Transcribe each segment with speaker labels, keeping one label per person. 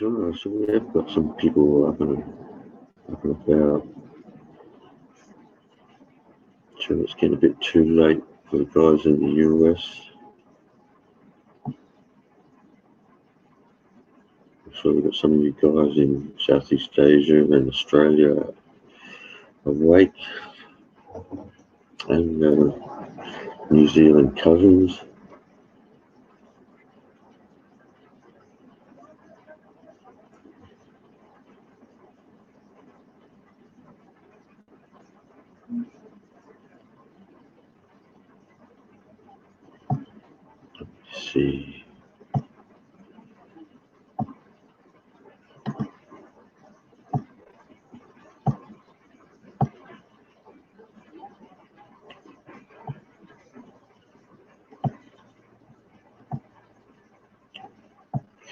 Speaker 1: Oh, so we have got some people up and about. Sure, it's getting a bit too late for the guys in the US. So we've got some of you guys in Southeast Asia and Australia awake, and New Zealand cousins. Let's see.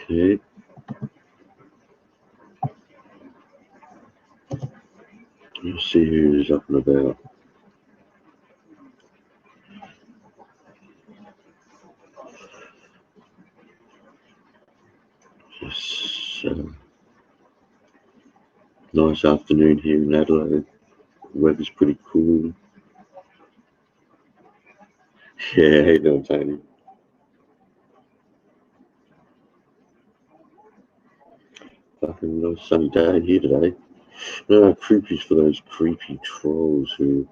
Speaker 1: Okay. Let's see who's up and about. It's nice afternoon here in Adelaide. The weather's pretty cool. Yeah, how you doing, Tony? Fucking nice sunny day here today. No, creepies for those creepy trolls who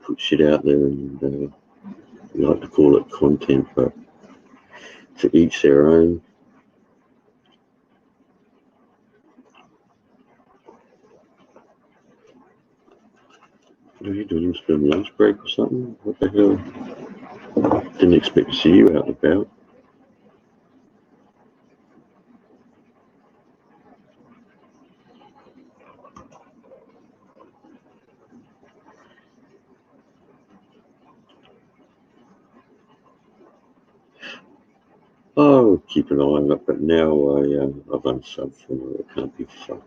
Speaker 1: put shit out there and like to call it content, but to each their own. What are you doing? It's been lunch break or something? What the hell? Didn't expect to see you out and about. Oh, keep an eye on it, but now I've unsubbed from it. I can't be fucked.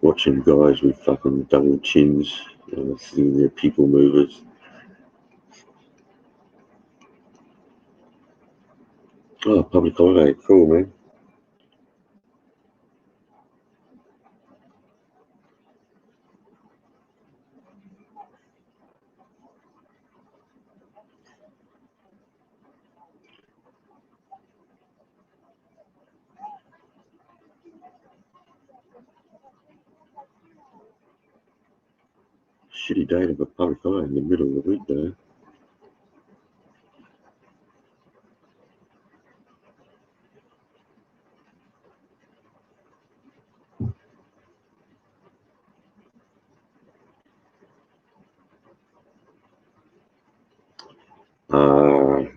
Speaker 1: Watching guys with fucking double chins, thinking they're people movers. Oh, public holiday, cool, man. Shitty day to have a public holiday in the middle of the week, though.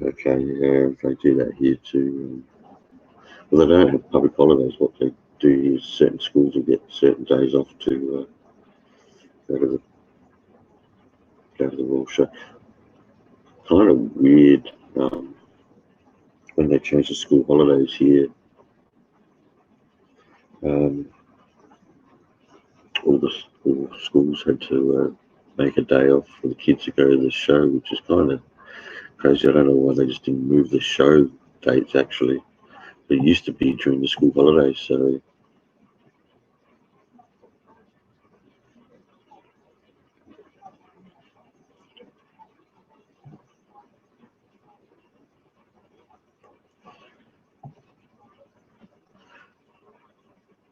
Speaker 1: Okay, yeah, they do that here too. Well, they don't have public holidays. What they do is certain schools will get certain days off to go to the Royal Show. Kind of weird when they changed the school holidays here. All the schools had to make a day off for the kids to go to the show, which is kind of crazy. I don't know why they just didn't move the show dates, actually. It used to be during the school holidays, so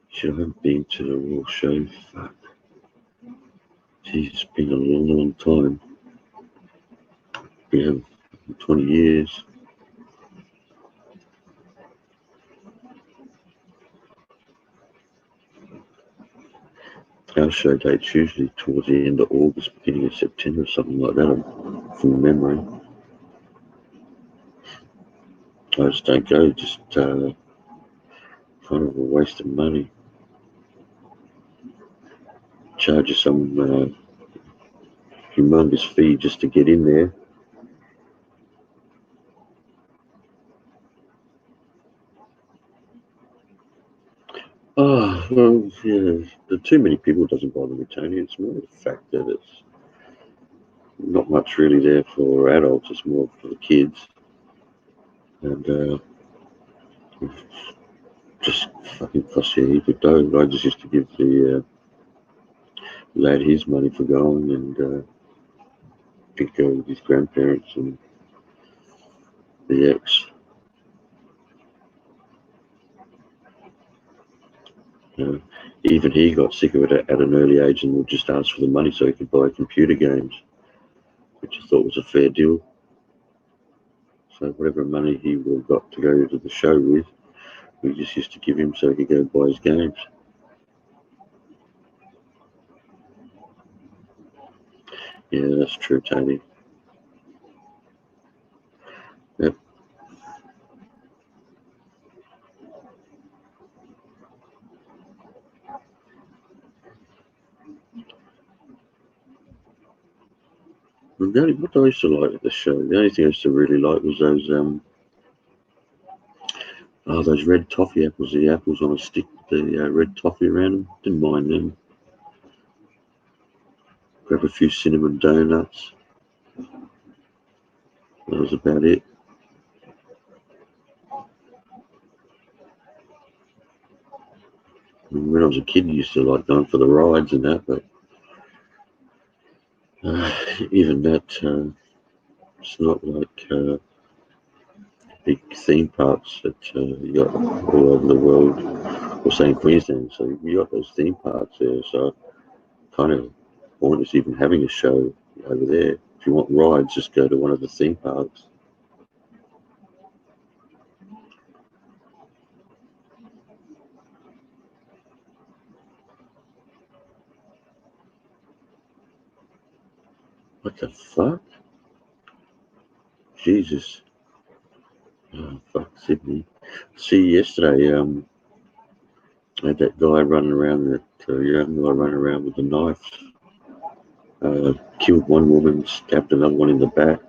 Speaker 1: shit, I haven't been to the Royal Show. Fuck. Geez, it's been a long, long time. Yeah, 20 years. Our show date's usually towards the end of August, beginning of September, something like that, from memory. I just don't go, just kind of a waste of money. charge you some humongous fee just to get in there. Oh, well, yeah, the too many people doesn't bother me, Tony. It's more the fact that it's not much really there for adults. It's more for the kids. And just fucking costs you a heap of dough. I just used to give the lad his money for going, and he'd go with his grandparents and the ex. Uh, Even he got sick of it at an early age and would just ask for the money so he could buy computer games, which I thought was a fair deal. So whatever money he would have got to go to the show with, we just used to give him so he could go buy his games. Yeah, that's true, Tony. Yep. What I used to like at the show, the only thing I used to really like was those red toffee apples, the apples on a stick, the red toffee around them. Didn't mind them. Grab a few cinnamon donuts. That was about it. When I was a kid, I used to like going for the rides and that, but even that, it's not like big theme parks that you got all over the world, or say in Queensland. So you got those theme parks there. So kind of pointless even having a show over there. If you want rides, just go to one of the theme parks. What the fuck? Jesus. Oh, fuck, Sydney. See, yesterday, I had that guy running around, that young guy running around with a knife. Killed one woman, stabbed another one in the back.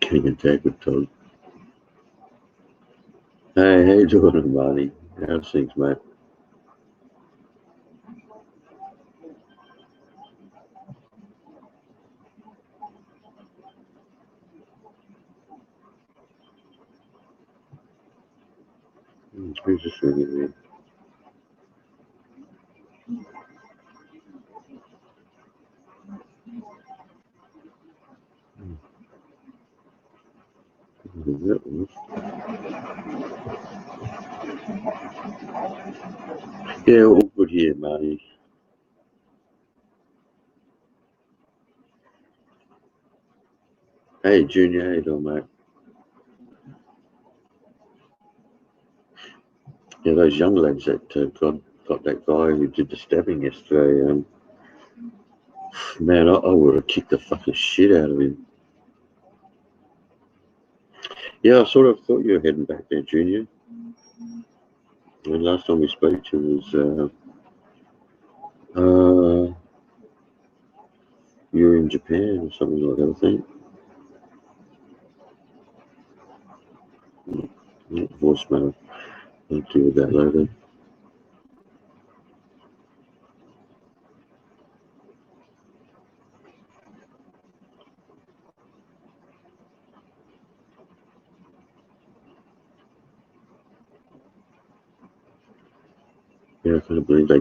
Speaker 1: Getting attacked with Todd. Hey, how you doing, Marty? How's things, mate? Who's this ringing me? Yeah, all good here, Marty. Hey, Junior, how you doing, mate? Yeah, those young lads that got that guy who did the stabbing yesterday. Man, I would have kicked the fucking shit out of him. Yeah, I sort of thought you were heading back there, Junior. And last time we spoke to you was you were in Japan or something like that, I think. Voicemail. I'll deal with that later. Yeah, I can't believe they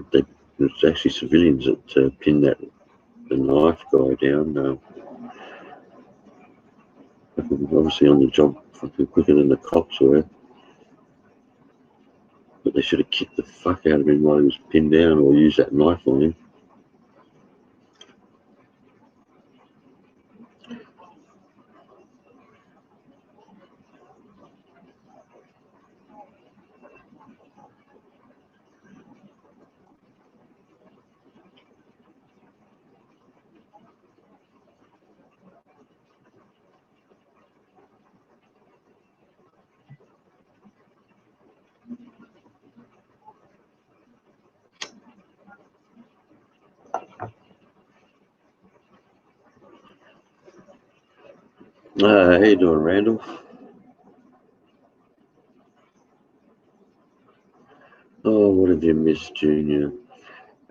Speaker 1: it's actually civilians that pinned the knife guy down. Obviously on the job fucking quicker than the cops were. But they should have kicked the fuck out of him while he was pinned down, or used that knife on him. How you doing, Randall? Oh, what have you missed, Junior?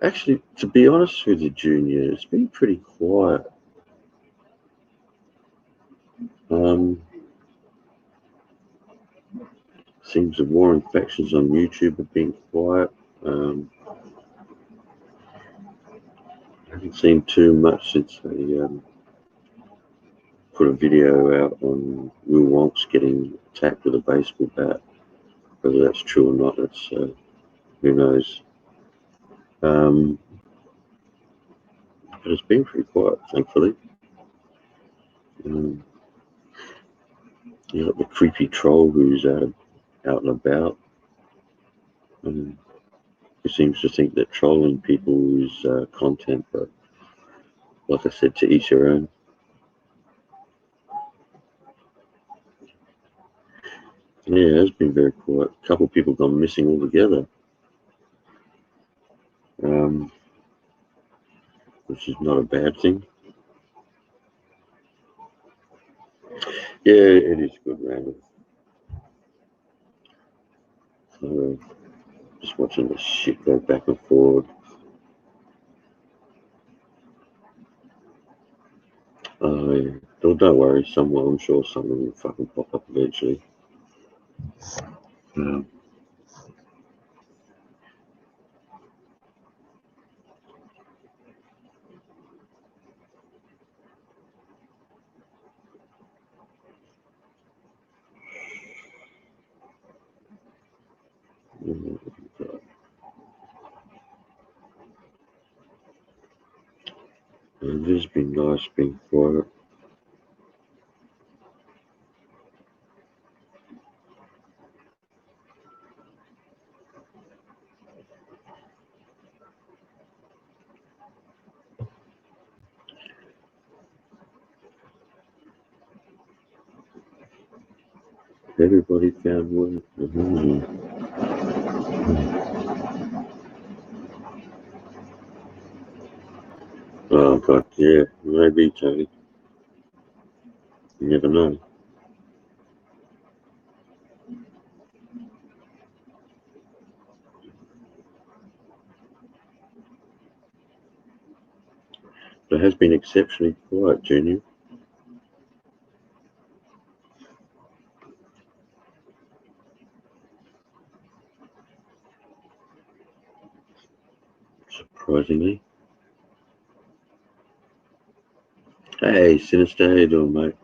Speaker 1: Actually, to be honest with you, Junior, it's been pretty quiet. Um, Seems the warring factions on YouTube have been quiet. I haven't seen too much since they put a video out on Will Wonks getting attacked with a baseball bat. Whether that's true or not, that's who knows. But it's been pretty quiet, thankfully. Um, you got the creepy troll who's out and about. He seems to think that trolling people is content, but like I said, to each their own. Yeah, it has been very quiet. A couple of people gone missing altogether, which is not a bad thing. Yeah, it is good, Randall. So, just watching this shit go back and forward. Yeah. Don't worry, I'm sure someone will fucking pop up eventually. Um, it has been nice being quiet. Everybody found work. Oh, God, yeah, maybe, Tony. You never know. But it has been exceptionally quiet, Junior. Surprisingly. Hey, Sinister, how you doing, mate?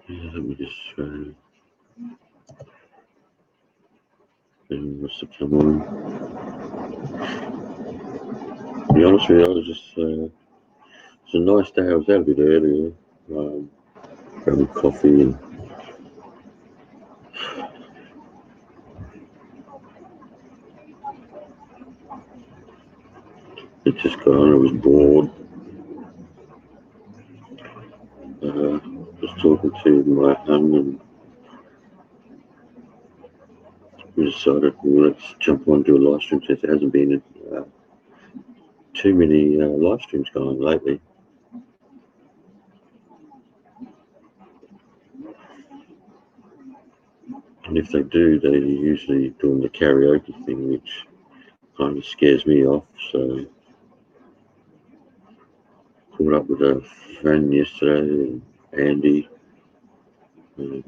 Speaker 1: Yeah, let me just what's to come on. To be honest with you, I was just it's a nice day. I was out a bit earlier, grabbing coffee, and it just got on. I was bored. Just talking to my hum, and we decided, well, let's jump on to a live stream since there hasn't been too many live streams going lately. And if they do, they're usually doing the karaoke thing, which kind of scares me off. So, caught up with a friend yesterday, Andy. A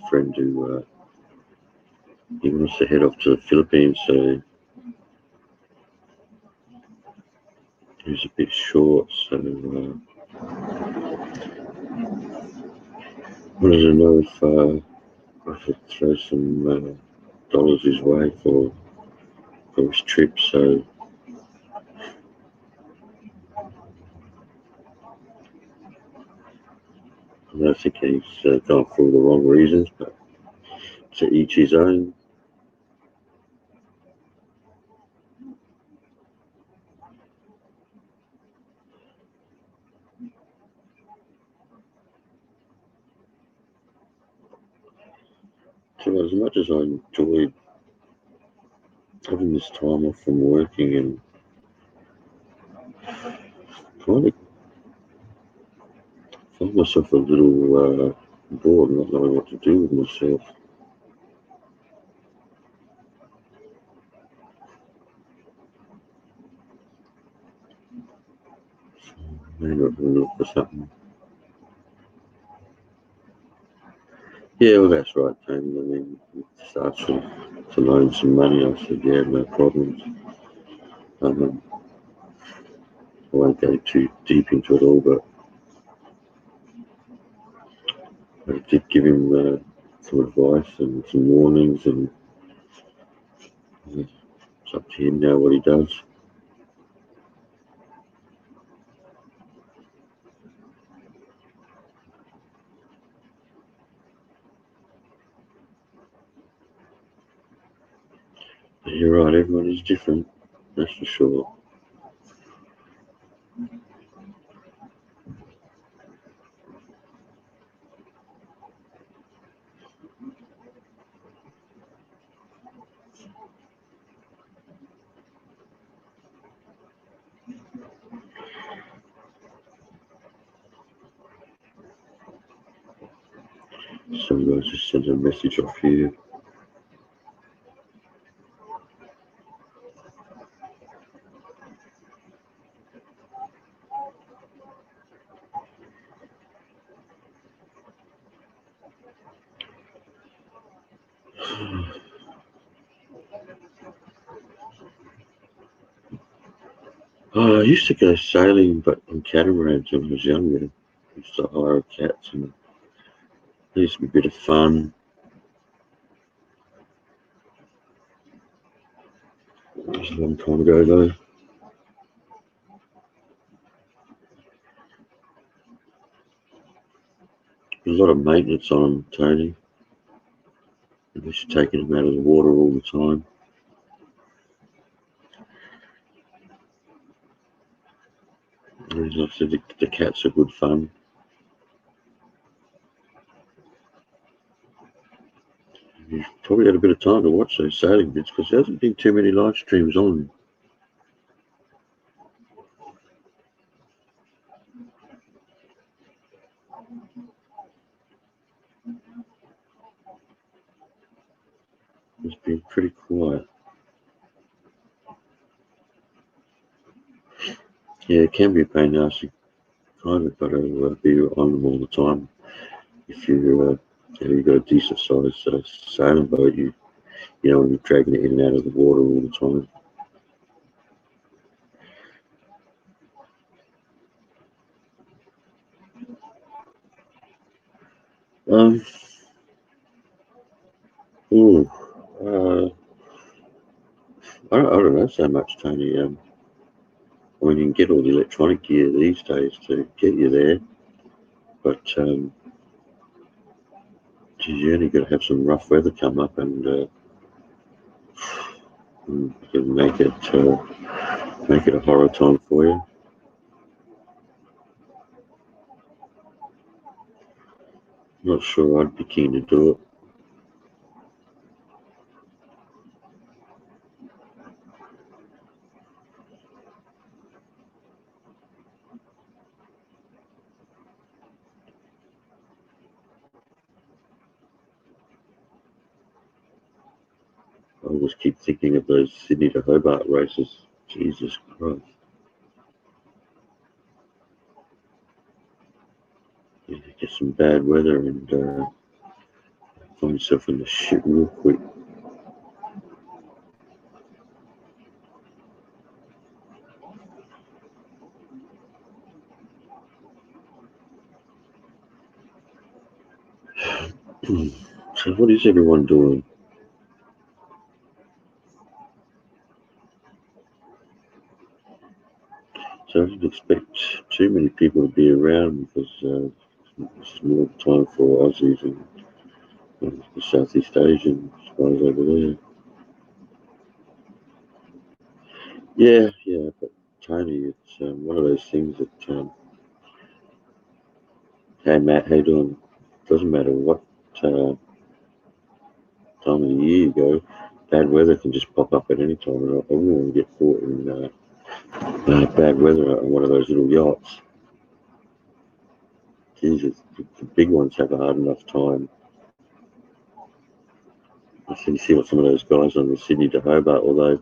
Speaker 1: friend who he wants to head off to the Philippines, so he's a bit short. So, wanted to know if I could throw some dollars his way for his trip. So, I don't think he's gone for all the wrong reasons, but to each his own. So as much as I enjoyed having this time off from working and kind of find myself a little bored, not knowing what to do with myself. Maybe I'm going to look for something. Yeah, well, that's right, Tony. I mean, it starts to loan some money. I said, yeah, no problems. I won't go too deep into it all, but I did give him some advice and some warnings, and it's up to him now what he does. But you're right, everyone is different, that's for sure. Some guys just sent a message off here. Oh, I used to go sailing, but on catamarans when I was younger. I used to hire cats, and it used to be a bit of fun. It was a long time ago, though. There's a lot of maintenance on them, Tony. Unless you're taking them out of the water all the time. And like I said, the cats are good fun. You've probably had a bit of time to watch those sailing bits because there hasn't been too many live streams on. It's been pretty quiet. Yeah, it can be a pain in the ass. You kind of got to be on them all the time. If you've got a decent sized sailing boat, you know, when you're dragging it in and out of the water all the time. Um, ooh, I don't know so much, Tony. I mean, you can get all the electronic gear these days to get you there, but you only got to have some rough weather come up and make it a horror time for you. Not sure I'd be keen to do it. I always keep thinking of those Sydney to Hobart races. Jesus Christ. You get some bad weather and find yourself in the shit real quick. So what is everyone doing? So I didn't expect too many people to be around because it's more time for Aussies and the Southeast Asian guys over there. Yeah, but Tony, it's one of those things that, hey Matt, how you doing? Doesn't matter what time of the year you go, bad weather can just pop up at any time. And I wouldn't want to get caught in bad weather on one of those little yachts. Jesus, the big ones have a hard enough time. You see what some of those guys on the Sydney to Hobart, although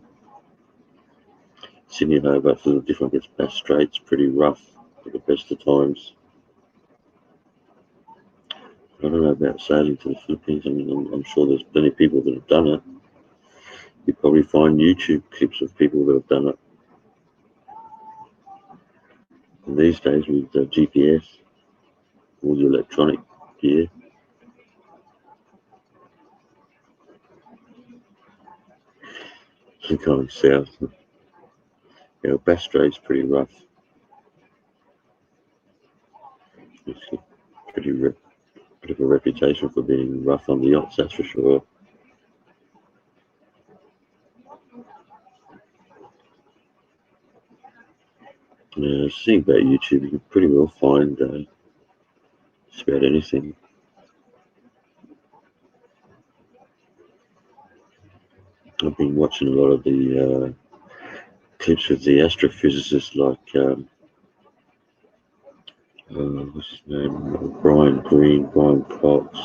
Speaker 1: Sydney to Hobart's a little different, gets Bass Strait's pretty rough at the best of times. I don't know about sailing to the Philippines. I mean, I'm sure there's plenty of people that have done it. You probably find YouTube clips of people that have done it. And these days with GPS, all the electronic gear, you're going south. Yeah, Bass Strait's pretty rough. It's pretty bit of a reputation for being rough on the yachts, that's for sure. Seeing about YouTube, you can pretty well find just about anything. I've been watching a lot of the clips with the astrophysicists like what's his name, Brian Cox,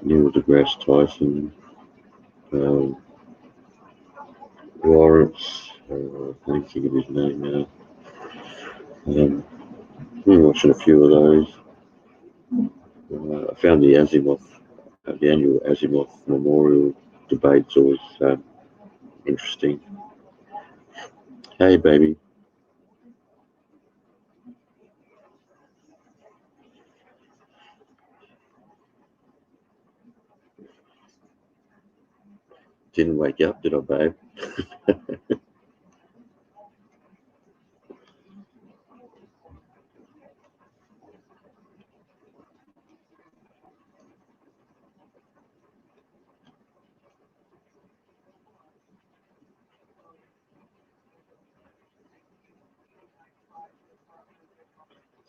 Speaker 1: Neil deGrasse Tyson, Lawrence, I can't think of his name now. I've been watching a few of those. I found the annual Asimov Memorial debate's always interesting. Hey, baby. Didn't wake up, did I, babe?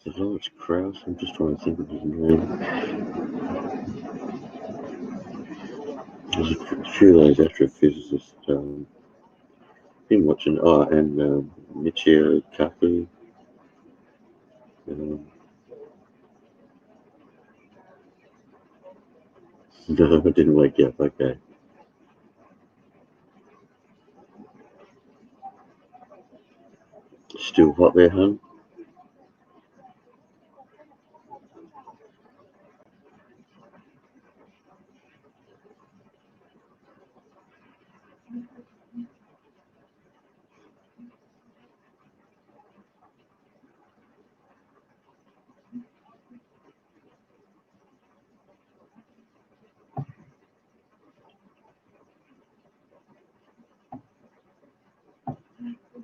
Speaker 1: Is it Lawrence Krauss? I'm just trying to think of his name. There's a few of those astrophysicists. Been watching. And Michio Kaku. No, I didn't wake up. Okay. Still hot there, hun?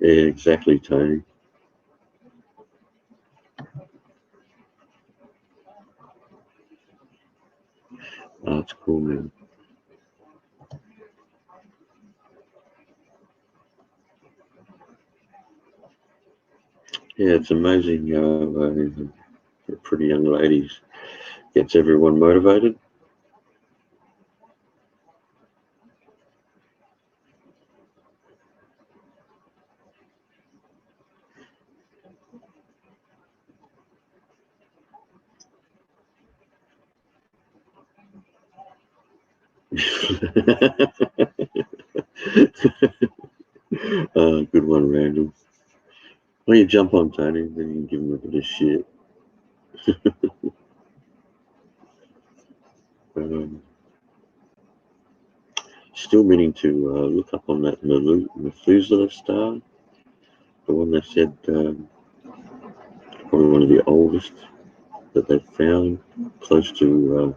Speaker 1: Yeah, exactly, Tony. Oh, it's cool, man. Yeah, it's amazing how pretty young ladies gets everyone motivated. Good one, Randall. When you jump on Tony, then you can give him a bit of shit. Still meaning to look up on that Methuselah star, the one they said probably one of the oldest that they've found, close to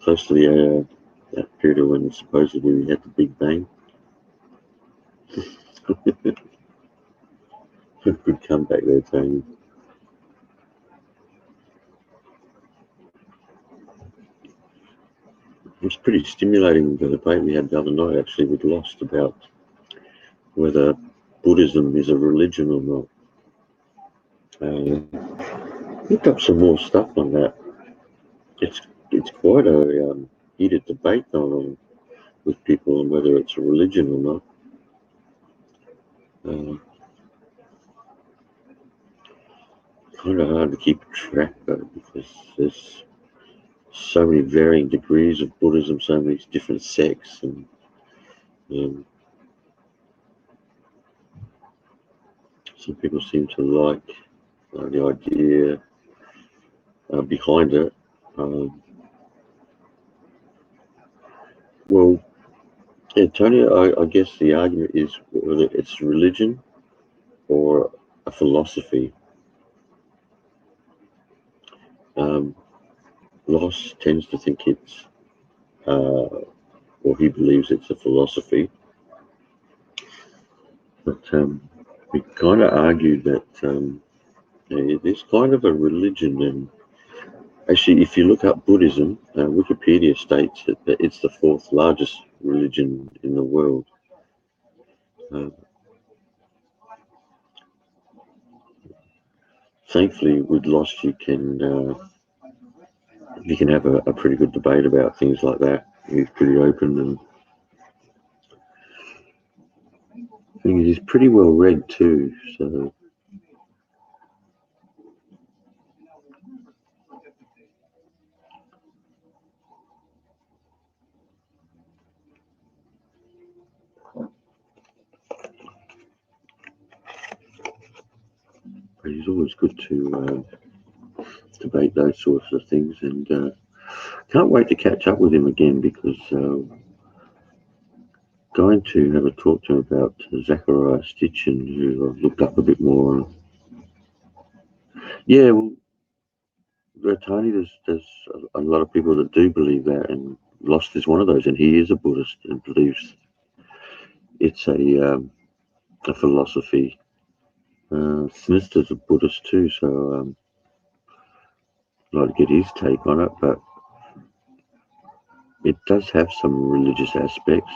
Speaker 1: the that period when supposedly we had the Big Bang. Good comeback there, Tony. It's pretty stimulating, the debate we had the other night actually with Lost about whether Buddhism is a religion or not. Looked up some more stuff on that. it's quite a heated debate going on with people on whether it's a religion or not. Kind of hard to keep track though, because there's so many varying degrees of Buddhism, so many different sects, and some people seem to like the idea behind it. Well, yeah, Tony, I guess the argument is whether it's religion or a philosophy. Loss tends to think it's, or he believes it's a philosophy. But we kind of argue that it is kind of a religion. And actually, if you look up Buddhism, Wikipedia states that it's the fourth largest religion in the world. Thankfully, with Lost, you can have a pretty good debate about things like that. He's pretty open, and I think he's pretty well read too. So he's always good to debate those sorts of things, and can't wait to catch up with him again, because going to have a talk to him about Zachariah Stitchin, who I've looked up a bit more on. Yeah, well, Tony, there's a lot of people that do believe that, and Lost is one of those, and he is a Buddhist and believes it's a philosophy. Smith is a Buddhist too, so I'd like to get his take on it, but it does have some religious aspects.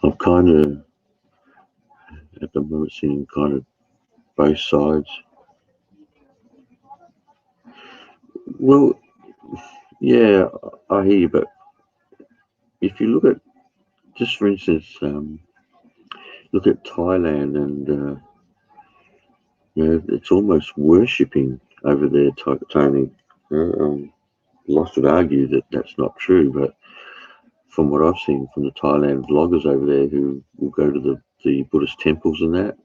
Speaker 1: I'm kind of, at the moment, seeing kind of both sides. Well, yeah, I hear you, but if you look at, just for instance, look at Thailand, and it's almost worshipping over there, Tony. Lots would argue that that's not true, but from what I've seen from the Thailand vloggers over there who will go to the Buddhist temples and that,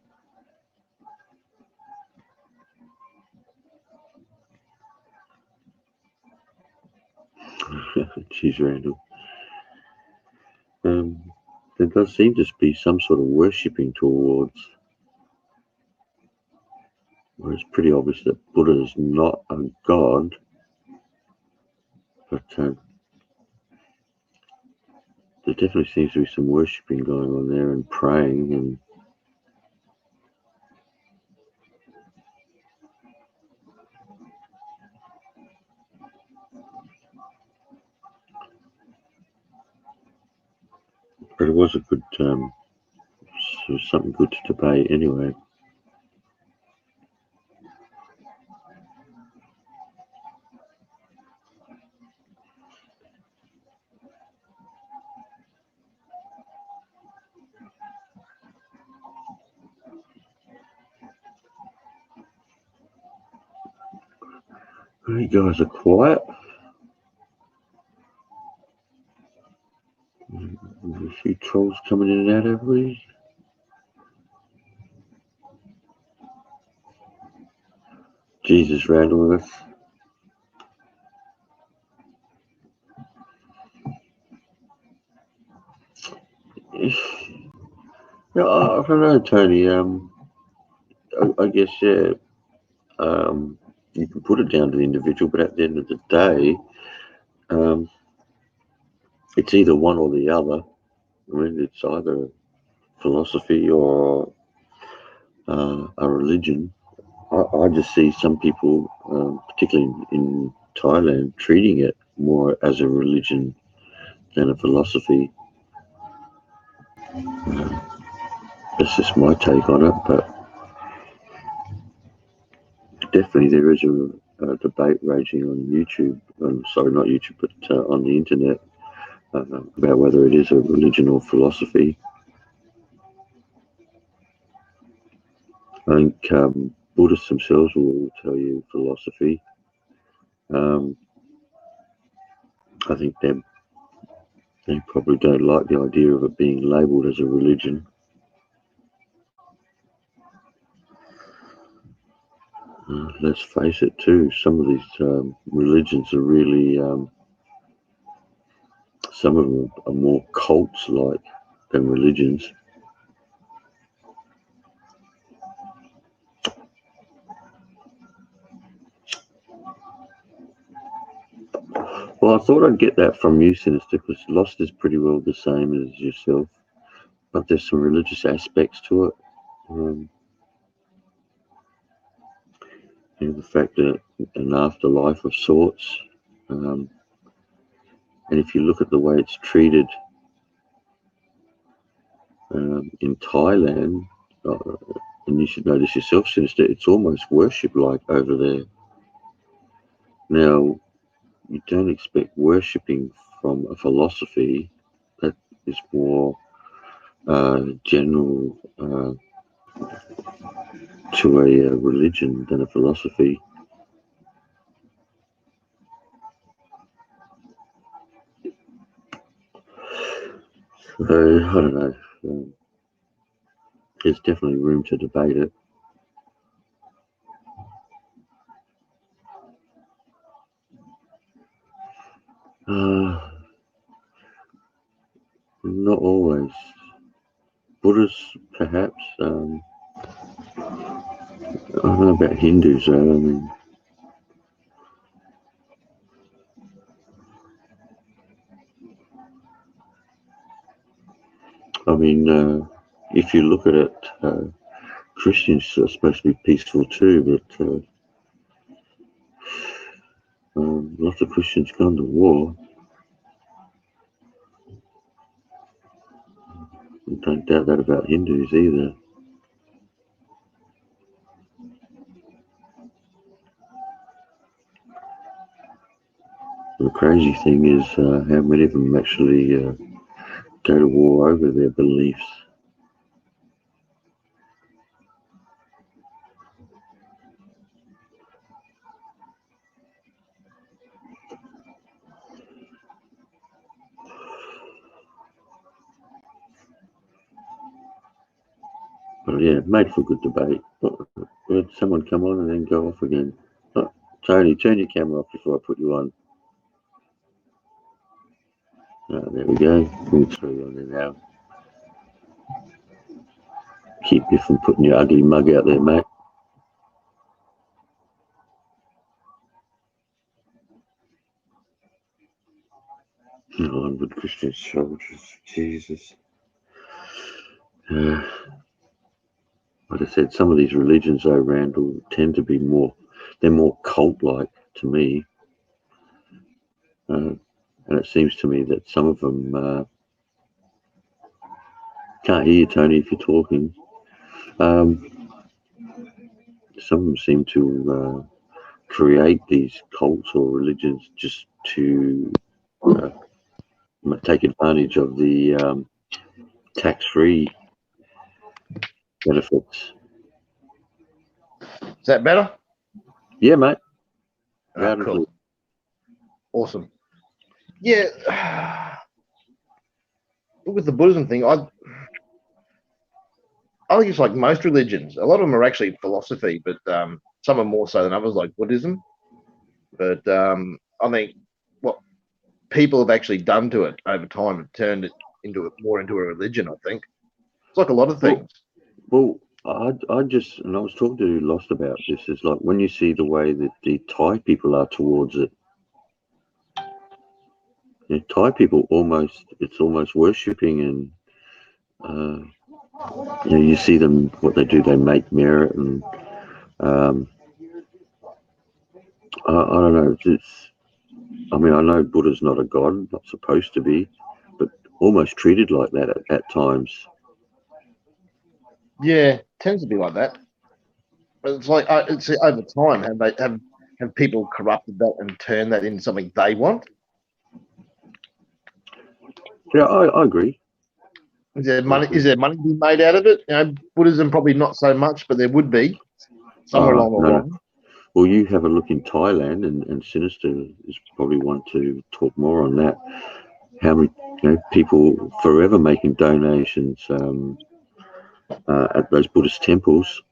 Speaker 1: geez, Randall, there does seem to be some sort of worshipping towards, where it's pretty obvious that Buddha is not a god, but there definitely seems to be some worshipping going on there, and praying, and but it was a good, something good to debate anyway. You guys are quiet. There's a few trolls coming in and out, have we? Jesus, Randall, that's... Yeah, I don't know, Tony. I guess, yeah, you can put it down to the individual, but at the end of the day, it's either one or the other. I mean, it's either philosophy or a religion. I just see some people, particularly in Thailand, treating it more as a religion than a philosophy. That's just my take on it, but definitely there is a debate raging on YouTube. Sorry, not YouTube, but on the internet about whether it is a religion or philosophy. I think Buddhists themselves will tell you philosophy. I think they probably don't like the idea of it being labelled as a religion. Let's face it too, some of these religions are really, some of them are more cults-like than religions. Well, I thought I'd get that from you, Sinister, because Lost is pretty well the same as yourself, but there's some religious aspects to it. The fact that an afterlife of sorts, and if you look at the way it's treated in Thailand, and you should know this yourself, Sinister, it's almost worship-like over there. Now, you don't expect worshipping from a philosophy that is more general to a religion than a philosophy. So, I don't know. There's definitely room to debate it. Not always. Buddhists, perhaps. I don't know about Hindus. If you look at it, Christians are supposed to be peaceful too, but lots of Christians gone to war. Don't doubt that about Hindus either. The crazy thing is how many of them actually go to war over their beliefs. But yeah, made for good debate. We had someone come on and then go off again. Oh, Tony, turn your camera off before I put you on. There we go. We'll throw you on there now. Keep you from putting your ugly mug out there, mate. Onward Christian soldiers, Jesus. Like I said, some of these religions, though, Randall, tend to be they're more cult-like to me. And it seems to me that some of them, can't hear you, Tony, if you're talking. Some of them seem to create these cults or religions just to take advantage of the tax-free benefits.
Speaker 2: Is that better?
Speaker 1: Yeah, mate.
Speaker 2: Cool. Awesome. Yeah. With the Buddhism thing, I think it's like most religions. A lot of them are actually philosophy, but some are more so than others, like Buddhism. But I think what people have actually done to it over time have turned it more into a religion, I think. It's like a lot of things.
Speaker 1: Well, I was talking to Lost about this, is like when you see the way that the Thai people are towards it. Thai people it's almost worshipping, and you see them, what they do, they make merit and Um, I don't know. I mean, I know Buddha's not a god, not supposed to be, but almost treated like that at times.
Speaker 2: Yeah, tends to be like that. But it's like it's over time have people corrupted that and turned that into something they want?
Speaker 1: Yeah, I agree.
Speaker 2: Is there money? Is there money to be made out of it? You know, Buddhism probably not so much, but there would be somewhere along the
Speaker 1: No.
Speaker 2: line.
Speaker 1: Well, you have a look in Thailand, and Sinister is probably one to talk more on that. How many people forever making donations at those Buddhist temples.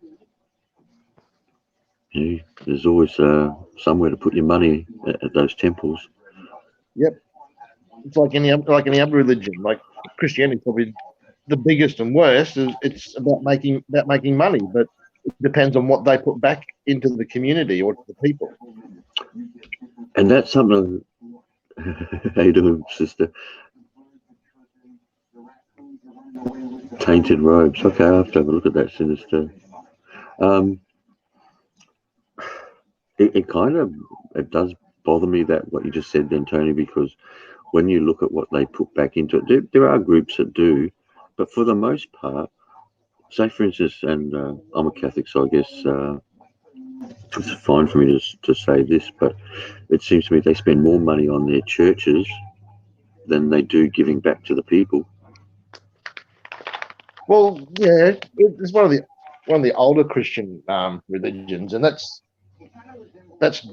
Speaker 1: There's always somewhere to put your money at those temples.
Speaker 2: Yep, it's like any other religion. Like Christianity, probably the biggest and worst is it's about making money, but it depends on what they put back into the community or to the people.
Speaker 1: And that's something. How you doing, sister? Tainted robes. Okay, I have to have a look at that, Sinister. It does bother me that what you just said then, Tony, because when you look at what they put back into it, there are groups that do, but for the most part, say for instance, and I'm a Catholic, so I guess it's fine for me to say this, but it seems to me they spend more money on their churches than they do giving back to the people.
Speaker 2: Well, yeah, it's one of the older Christian religions, and that's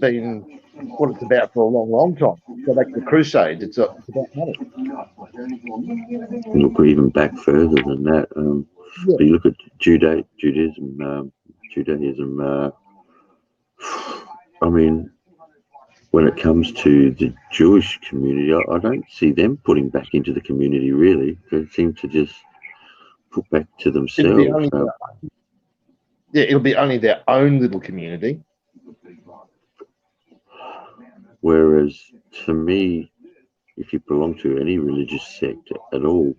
Speaker 2: been what it's about for a long time. Go back to the Crusades. It's about money.
Speaker 1: Look even back further than that.
Speaker 2: Yeah.
Speaker 1: You look at Judaism. I mean, when it comes to the Jewish community, I don't see them putting back into the community really. They seem to just put back to
Speaker 2: It'll be
Speaker 1: themselves.
Speaker 2: only it'll be only their own little community.
Speaker 1: Whereas to me, if you belong to any religious sect at all,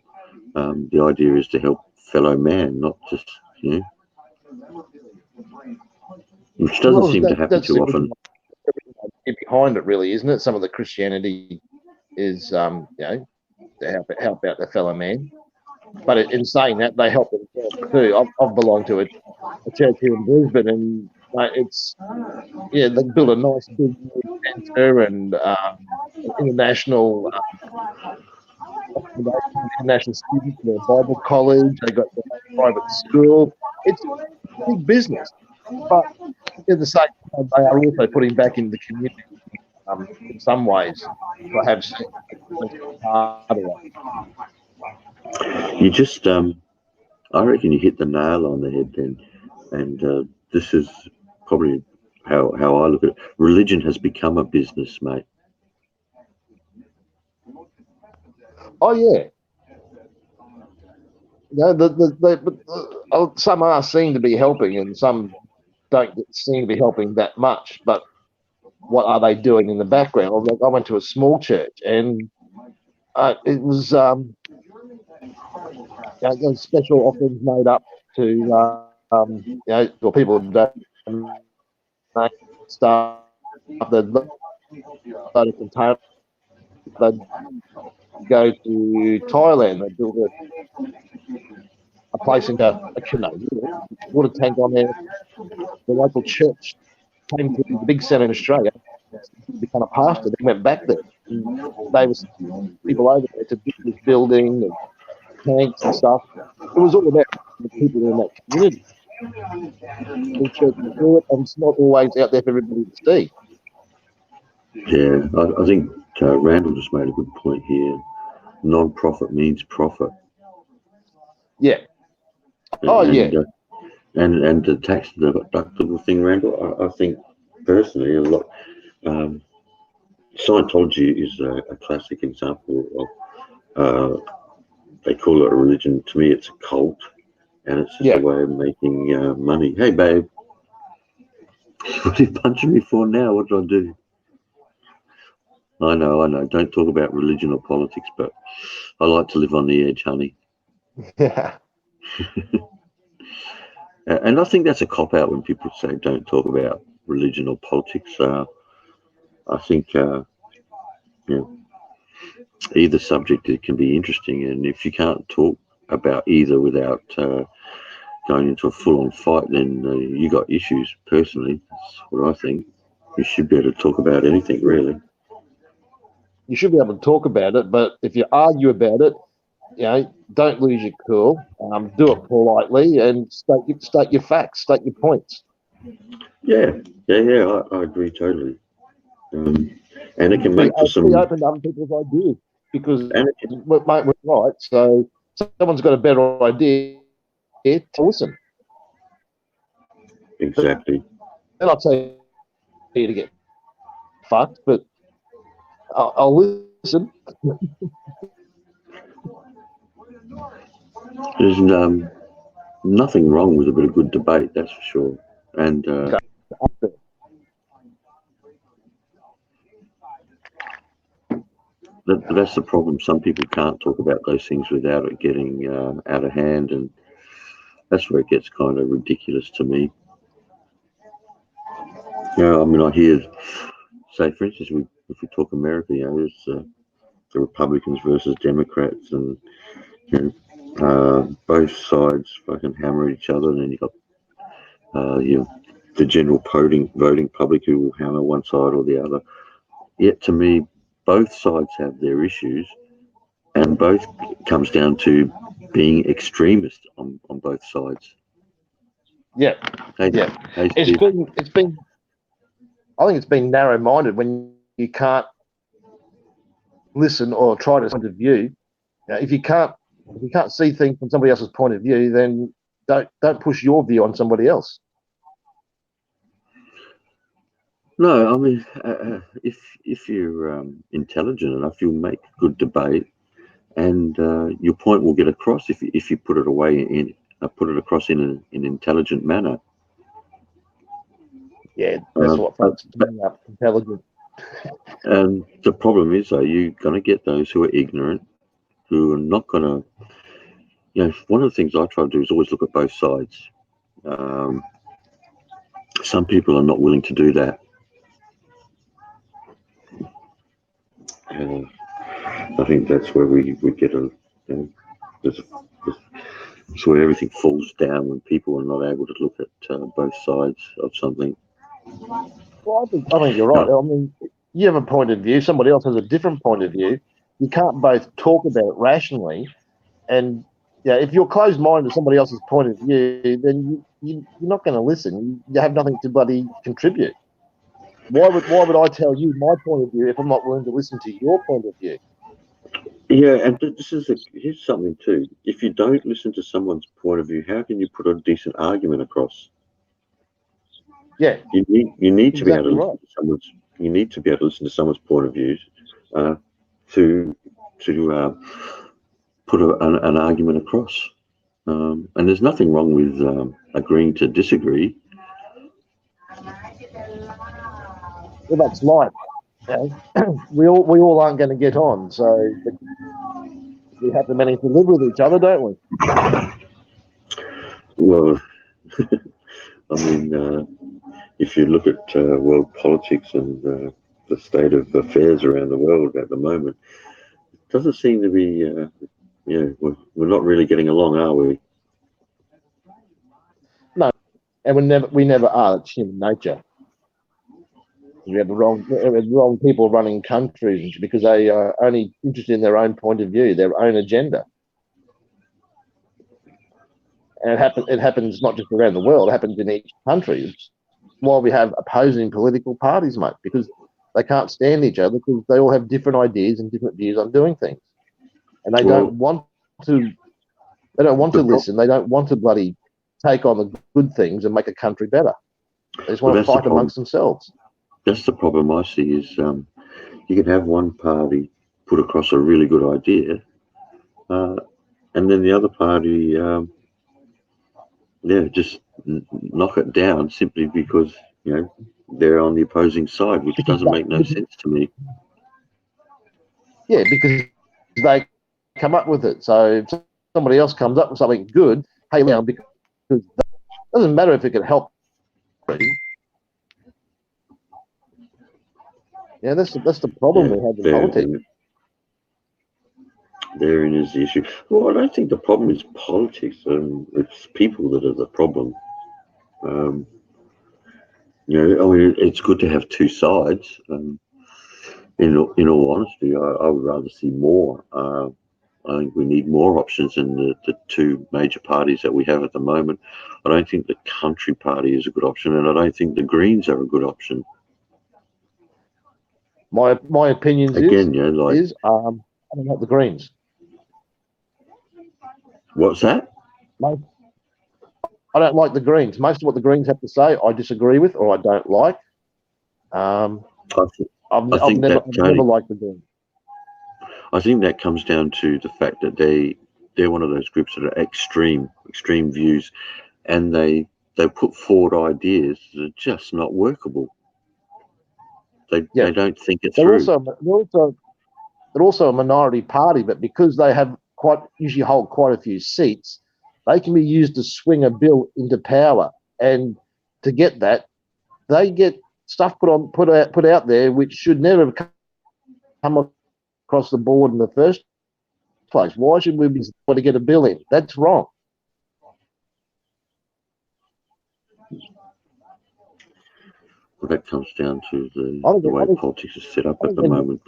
Speaker 1: the idea is to help fellow man, not just, which doesn't
Speaker 2: Well,
Speaker 1: seem to happen
Speaker 2: that's
Speaker 1: too often.
Speaker 2: behind it, really, isn't it? Some of the Christianity is, to help out their fellow man. But in saying that, they help themselves too. I've belonged to a church here in Brisbane, and they built a nice big centre and international international students in their Bible college. They got their private school. It's big business, but at the same time, they are also putting back in the community in some ways. I have seen part of it.
Speaker 1: You just, I reckon you hit the nail on the head then. And this is probably how I look at it. Religion has become a business, mate.
Speaker 2: Oh yeah. Some are seen to be helping, and some don't seem to be helping that much. But what are they doing in the background? I went to a small church, and it was special offerings made up to for people who don't stuff that started container. They'd go to Thailand. They built a place into a water tank on there. The local church came to the big centre in Australia, become a pastor. They went back there. And they were people over there to build this building and tanks and stuff. It was all about the people in that community. The church will do it, and it's not always out there for everybody to see.
Speaker 1: Yeah, I think Randall just made a good point here. Non-profit means profit.
Speaker 2: Yeah.
Speaker 1: And the tax deductible thing, Randall, I think personally a lot. Scientology is a classic example of, they call it a religion. To me, it's a cult, and it's just a way of making money. Hey, babe, what are you punching me for now? What did I do? I know. Don't talk about religion or politics, but I like to live on the edge, honey.
Speaker 2: Yeah.
Speaker 1: And I think that's a cop out when people say don't talk about religion or politics. I think you know, either subject it can be interesting, and if you can't talk about either without going into a full-on fight, then you got issues. Personally, that's what I think. You should be able to talk about anything, really.
Speaker 2: You should be able to talk about it, but if you argue about it, don't lose your cool. Do it politely and state your facts, state your points.
Speaker 1: Yeah. I agree totally. And it can
Speaker 2: Be
Speaker 1: make for some.
Speaker 2: open to other people's ideas because
Speaker 1: And
Speaker 2: we're right. So someone's got a better idea to listen.
Speaker 1: exactly.
Speaker 2: And I'll tell you to get fucked, but I'll listen.
Speaker 1: There's nothing wrong with a bit of good debate, that's for sure. And that's the problem. Some people can't talk about those things without it getting out of hand, and that's where it gets kind of ridiculous to me. I mean, I hear, say, for instance, if we talk America, there's the Republicans versus Democrats, and both sides fucking hammer each other, and then you got the general voting public who will hammer one side or the other. Yet to me, both sides have their issues, and both comes down to being extremist on both sides.
Speaker 2: Yeah,
Speaker 1: Hey,
Speaker 2: it's been. I think it's been narrow-minded when you can't listen or try to point of view. If you can't see things from somebody else's point of view, then don't push your view on somebody else.
Speaker 1: No, I mean, if you're intelligent enough, you'll make good debate, and your point will get across if you put it across in an intelligent manner.
Speaker 2: Yeah, that's what fucks me up. Intelligent.
Speaker 1: And the problem is, though, you're going to get those who are ignorant, who are not going to. One of the things I try to do is always look at both sides. Some people are not willing to do that. I think that's where we get it's where everything falls down when people are not able to look at both sides of something.
Speaker 2: Well, I think you're right. I mean, you have a point of view. Somebody else has a different point of view. You can't both talk about it rationally. And if you're closed-minded to somebody else's point of view, then you're not going to listen. You have nothing to bloody contribute. Why would I tell you my point of view if I'm not willing to listen to your point of view?
Speaker 1: Yeah, and here's something too. If you don't listen to someone's point of view, how can you put a decent argument across?
Speaker 2: Yeah,
Speaker 1: you need to be able to
Speaker 2: exactly
Speaker 1: listen to someone's. You need to be able to listen to someone's point of views to put an argument across. And there's nothing wrong with agreeing to disagree.
Speaker 2: well, that's life. We all aren't going to get on, so we have to manage to live with each other, don't we?
Speaker 1: Well, I mean, if you look at world politics and the state of affairs around the world at the moment, it doesn't seem to be. We're not really getting along, are we?
Speaker 2: No, and we never are. It's human nature. We have the wrong people running countries because they are only interested in their own point of view, their own agenda. And it happens not just around the world; it happens in each country. It's why we have opposing political parties, mate, because they can't stand each other because they all have different ideas and different views on doing things, and they don't want to. They don't want to listen. They don't want to bloody take on the good things and make a country better. They just want to fight amongst themselves.
Speaker 1: That's the problem I see is you can have one party put across a really good idea, and then the other party, just knock it down simply because they're on the opposing side, which doesn't make no sense to me.
Speaker 2: Yeah, because they come up with it. So if somebody else comes up with something good, hey, now because Doesn't matter if it can help. Yeah, that's the problem we have in politics.
Speaker 1: Therein is the issue. Well, I don't think the problem is politics. It's people that are the problem. You know, I mean, it's good to have two sides. In all honesty, I would rather see more. I think we need more options than the two major parties that we have at the moment. I don't think the Country Party is a good option, and I don't think the Greens are a good option.
Speaker 2: My opinions
Speaker 1: Again,
Speaker 2: I don't like the Greens.
Speaker 1: What's that?
Speaker 2: I don't like the Greens. Most of what the Greens have to say, I disagree with or I don't like. I've never liked the Greens.
Speaker 1: I think that comes down to the fact that they're one of those groups that are extreme views, and they put forward ideas that are just not workable. They don't think it through.
Speaker 2: They're also a minority party, but because they have usually hold quite a few seats, they can be used to swing a bill into power. And to get that, they get stuff put out there which should never have come across the board in the first place. Why should we be able to get a bill in? That's wrong.
Speaker 1: Well, that comes down to the way politics is set up at the moment.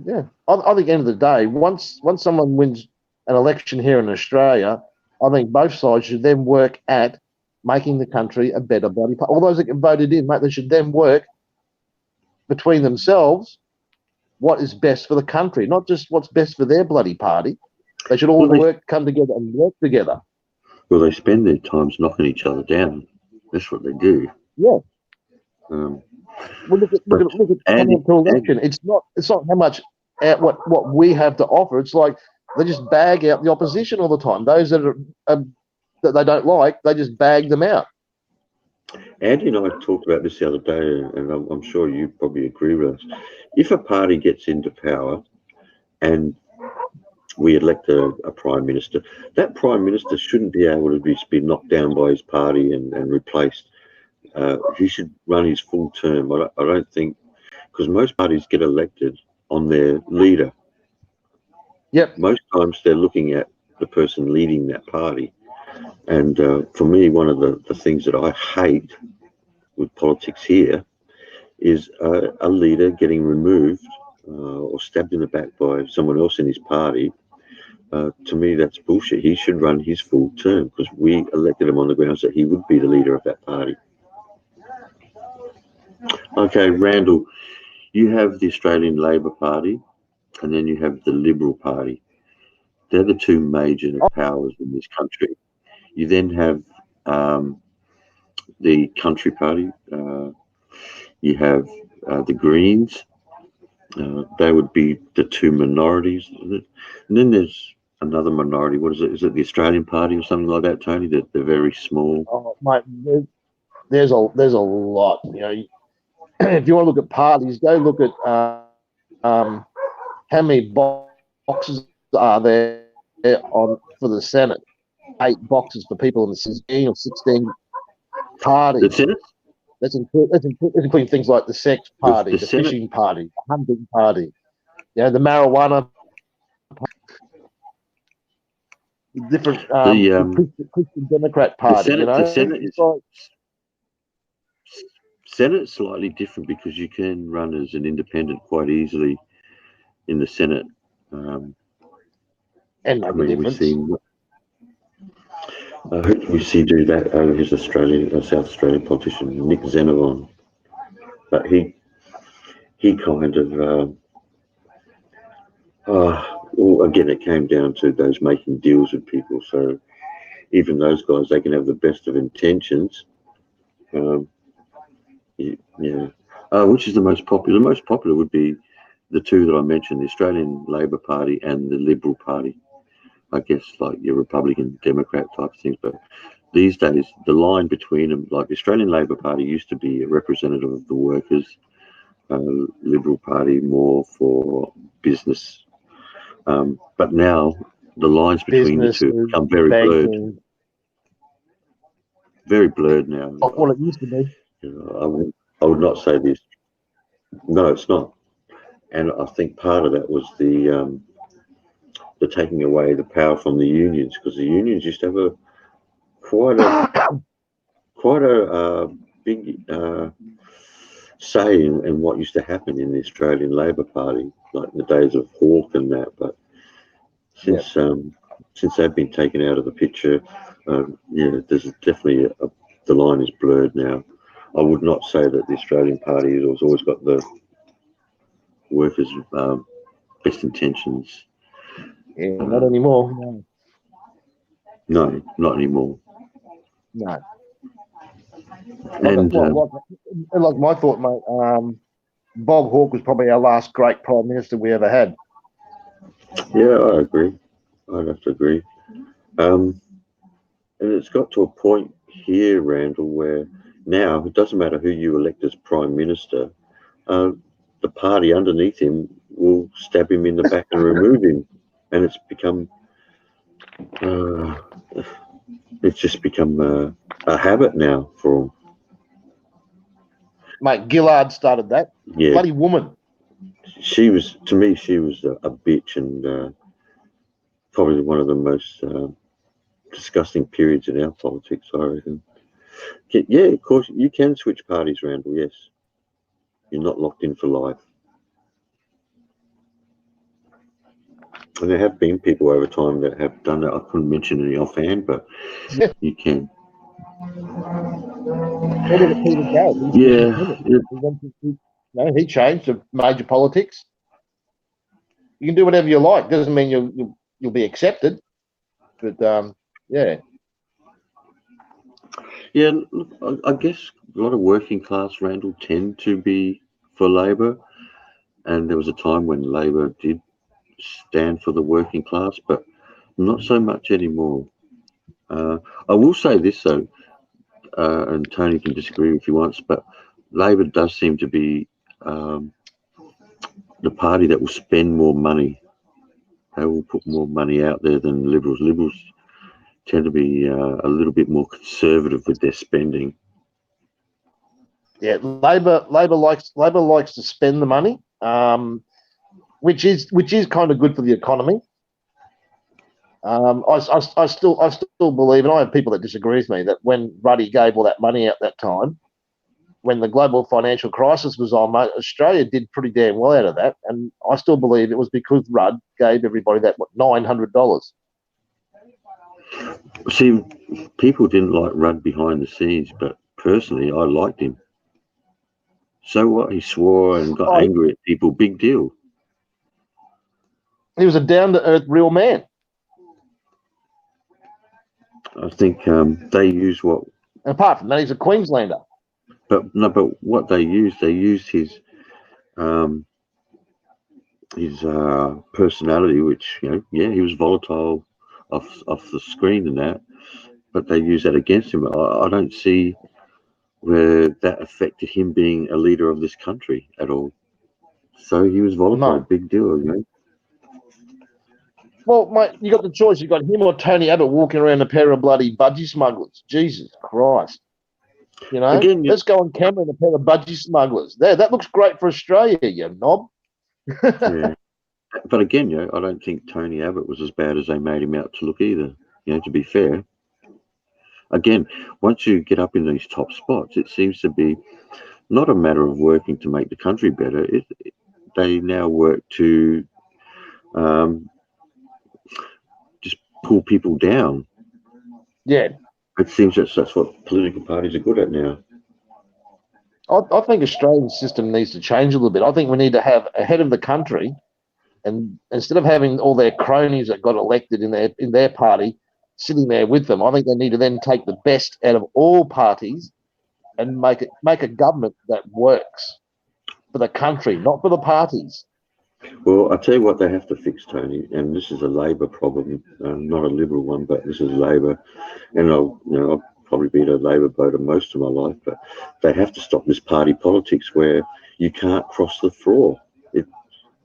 Speaker 2: Yeah, I think at the end of the day, once someone wins an election here in Australia, I think both sides should then work at making the country a better bloody party. All those that get voted in, mate, they should then work between themselves what is best for the country, not just what's best for their bloody party. They should all come together and work together.
Speaker 1: Well, they spend their times knocking each other down. That's what they do.
Speaker 2: Yeah. Well, look at coming up to election. It's not how much what we have to offer. It's like they just bag out the opposition all the time. Those that are that they don't like, they just bag them out.
Speaker 1: Andy and I talked about this the other day, and I'm sure you probably agree with us. If a party gets into power and we elect a prime minister, that prime minister shouldn't be able to be knocked down by his party and replaced. He should run his full term. I don't think, because most parties get elected on their leader.
Speaker 2: Yep.
Speaker 1: Most times they're looking at the person leading that party. And for me, one of the things that I hate with politics here is a leader getting removed or stabbed in the back by someone else in his party. To me, that's bullshit. He should run his full term because we elected him on the grounds that he would be the leader of that party. Okay, Randall, you have the Australian Labor Party and then you have the Liberal Party. They're the two major powers in this country. You then have the Country Party. You have the Greens. They would be the two minorities. And then there's another minority. What is it? Is it the Australian Party or something like that, Tony? That they're very small.
Speaker 2: Oh, mate, there's a lot. You know, if you want to look at parties, go look at how many boxes are there for the Senate. 8 boxes for people in the 16 or 16 parties.
Speaker 1: The Senate?
Speaker 2: That's including things like the sex party, the fishing party, the hunting party, you know, the marijuana, different the Christian Democrat party.
Speaker 1: The Senate's slightly different because you can run as an independent quite easily in the Senate.
Speaker 2: And make a difference.
Speaker 1: We see do that. He's South Australian politician, Nick Xenophon, but he kind of. Well, again, it came down to those making deals with people. So even those guys, they can have the best of intentions. Which is the most popular? The most popular would be the two that I mentioned: the Australian Labor Party and the Liberal Party. I guess like your Republican, Democrat type things, but these days the line between them, like the Australian Labor Party used to be a representative of the workers, Liberal Party more for business, but now the lines between the two become very blurred. very blurred now.
Speaker 2: What it used to be.
Speaker 1: I would not say this. No, it's not. And I think part of that was the taking away the power from the unions, because the unions used to have quite a big say in what used to happen in the Australian Labor Party, like in the days of Hawke and that. But since they've been taken out of the picture, there's definitely the line is blurred now. I would not say that the Australian Party has always got the workers' best intentions.
Speaker 2: Yeah, not anymore. No.
Speaker 1: No, not anymore.
Speaker 2: No.
Speaker 1: And
Speaker 2: like my thought, mate, Bob Hawke was probably our last great Prime Minister we ever had.
Speaker 1: Yeah, I agree. I'd have to agree. And it's got to a point here, Randall, where now it doesn't matter who you elect as Prime Minister, the party underneath him will stab him in the back and remove him. And it's become, a habit now for him.
Speaker 2: Mate, Gillard started that.
Speaker 1: Yeah.
Speaker 2: Bloody woman.
Speaker 1: She was a bitch, and probably one of the most disgusting periods in our politics, I reckon. Yeah, of course, you can switch parties, Randall, yes. You're not locked in for life. And there have been people over time that have done that. I couldn't mention any offhand, but you can.
Speaker 2: Where did Peter go? He changed to major politics. You can do whatever you like. Doesn't mean you'll be accepted. But yeah.
Speaker 1: Yeah, look, I guess a lot of working class, Randall, tend to be for Labor. And there was a time when Labor did stand for the working class, but not so much anymore. I will say this, though, and Tony can disagree if he wants, but Labor does seem to be the party that will spend more money. They will put more money out there than Liberals. Liberals tend to be a little bit more conservative with their spending.
Speaker 2: Yeah, Labor likes to spend the money, which is kind of good for the economy. I still believe, and I have people that disagree with me, that when Ruddy gave all that money out that time, when the global financial crisis was on, Australia did pretty damn well out of that, and I still believe it was because Rudd gave everybody that $900.
Speaker 1: See, people didn't like Rudd behind the scenes, but personally, I liked him. So what? He swore and got angry at people. Big deal.
Speaker 2: He was a down-to-earth real man.
Speaker 1: I think they use what.
Speaker 2: And apart from that, he's a Queenslander.
Speaker 1: But what they used his personality, which he was volatile off the screen and that, but they use that against him. I don't see where that affected him being a leader of this country at all. So he was volatile. No. Big deal,
Speaker 2: Well, mate, you got the choice. You got him or Tony Abbott walking around a pair of bloody budgie smugglers. Jesus Christ. Again, let's go on camera in a pair of budgie smugglers. There, that looks great for Australia, you knob.
Speaker 1: Yeah. But again, I don't think Tony Abbott was as bad as they made him out to look either. To be fair. Again, once you get up in these top spots, it seems to be not a matter of working to make the country better. They now work to just pull people down.
Speaker 2: Yeah.
Speaker 1: It seems that's what political parties are good at now.
Speaker 2: I think Australian system needs to change a little bit. I think we need to have a head of the country, and instead of having all their cronies that got elected in their party sitting there with them, I think they need to then take the best out of all parties and make a government that works for the country, not for the parties.
Speaker 1: Well, I tell you what they have to fix, Tony, and this is a Labor problem, not a Liberal one, but this is Labor, and I'll probably been a Labor voter most of my life, but they have to stop this party politics where you can't cross the floor.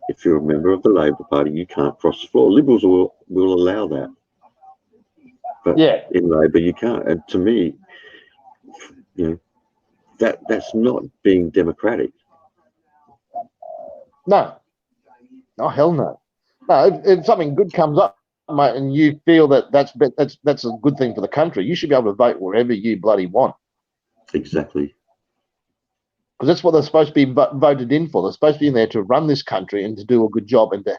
Speaker 1: If you're a member of the Labor Party, you can't cross the floor. Liberals will allow that, but in Labor you can't. And to me, You know, that's not being democratic.
Speaker 2: No. Oh, hell no. No, if something good comes up, mate, and you feel that that's a good thing for the country, you should be able to vote wherever you bloody want.
Speaker 1: Exactly.
Speaker 2: Because that's what they're supposed to be voted in for. They're supposed to be in there to run this country and to do a good job and to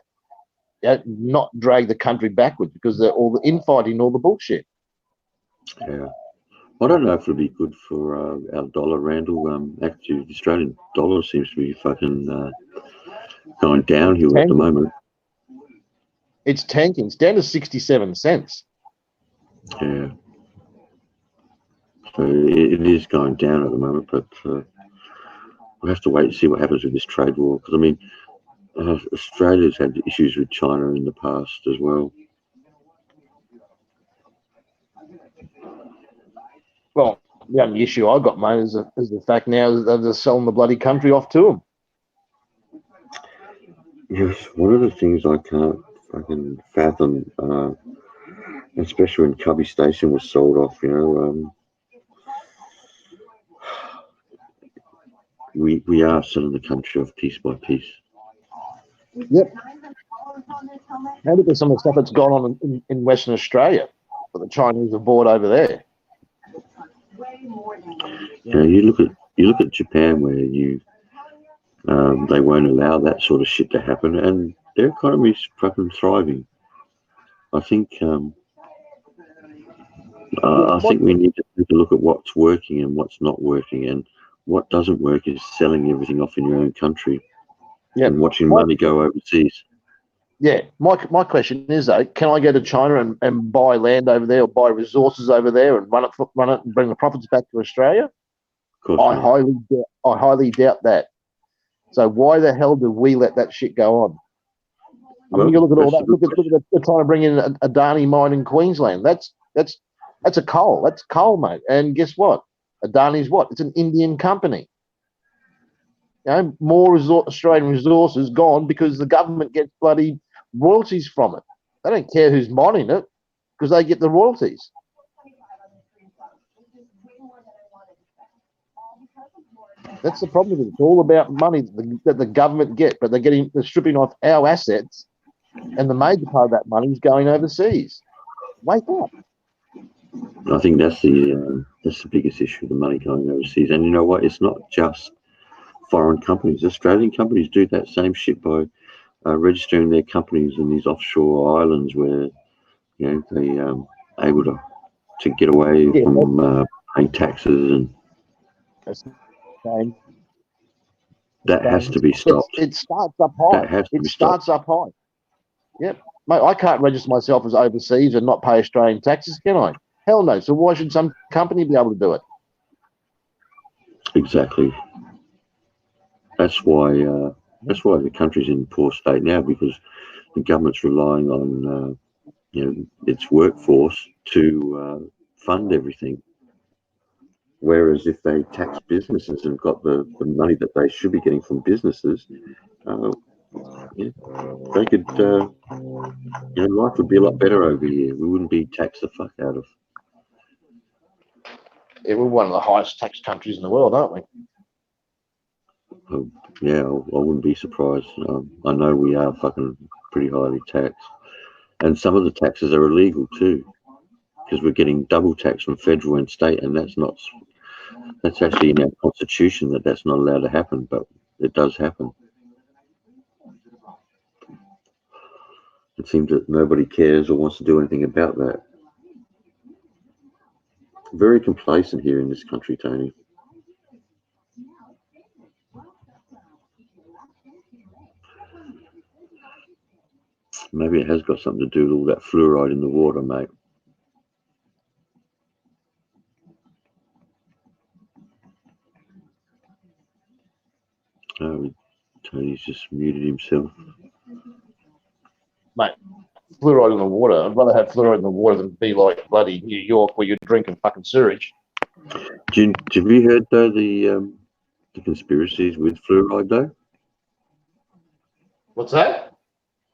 Speaker 2: not drag the country backwards because they're all the infighting, all the bullshit.
Speaker 1: Yeah. I don't know if it'll be good for our dollar, Randall. Actually, the Australian dollar seems to be fucking going downhill at the moment.
Speaker 2: It's tanking. It's down to 67 cents.
Speaker 1: Yeah. So it is going down at the moment, but we'll have to wait and see what happens with this trade war. Because, I mean, Australia's had issues with China in the past as well.
Speaker 2: Well, the only issue I got, mate, is the fact now that they're selling the bloody country off to them.
Speaker 1: Yes, one of the things I can't fucking fathom, especially when Cubby Station was sold off, we are selling the country off piece by piece.
Speaker 2: Yep. Now look at some of the stuff that's gone on in Western Australia that the Chinese have bought over there.
Speaker 1: You look at Japan, where they won't allow that sort of shit to happen, and their economy's fucking thriving. I think I think we need to take a look at what's working and what's not working, and what doesn't work is selling everything off in your own country and watching money go overseas.
Speaker 2: Yeah, my question is though, can I go to China and buy land over there or buy resources over there and run it and bring the profits back to Australia?
Speaker 1: Of course
Speaker 2: I
Speaker 1: not.
Speaker 2: highly doubt that. So why the hell do we let that shit go on? I mean, you look at all that. Look at they're trying to bring in a Adani mine in Queensland. That's a coal. That's coal, mate. And guess what? Adani's what? It's an Indian company. You know, more Australian resources gone because the government gets bloody royalties from it. They don't care who's mining it because they get the royalties. That's the problem with it. It's all about money that the government get, but they're stripping off our assets, and the major part of that money is going overseas. Wake up.
Speaker 1: I think that's the biggest issue, the money going overseas. And you know what? It's not just foreign companies. Australian companies do that same shit by registering their companies in these offshore islands where they able to get away from paying taxes, and that has to be stopped.
Speaker 2: It starts up high. Starts up high. Yep. Mate, I can't register myself as overseas and not pay Australian taxes, can I? Hell no. So why should some company be able to do it?
Speaker 1: Exactly. That's why the country's in poor state now, because the government's relying on its workforce to fund everything. Whereas if they tax businesses and got the money that they should be getting from businesses, they could, life would be a lot better over here. We wouldn't be taxed the fuck out of.
Speaker 2: Yeah, we're one of the highest tax countries in the world, aren't we?
Speaker 1: Yeah, I wouldn't be surprised. I know we are fucking pretty highly taxed. And some of the taxes are illegal too, because we're getting double tax from federal and state, and that's actually in our constitution that's not allowed to happen, but it does happen. It seems that nobody cares or wants to do anything about that. Very complacent here in this country, Tony. Maybe it has got something to do with all that fluoride in the water, mate. Oh, Tony's just muted himself.
Speaker 2: Mate, fluoride in the water. I'd rather have fluoride in the water than be like bloody New York where you're drinking fucking sewage.
Speaker 1: Have you heard, though, the conspiracies with fluoride, though?
Speaker 2: What's that?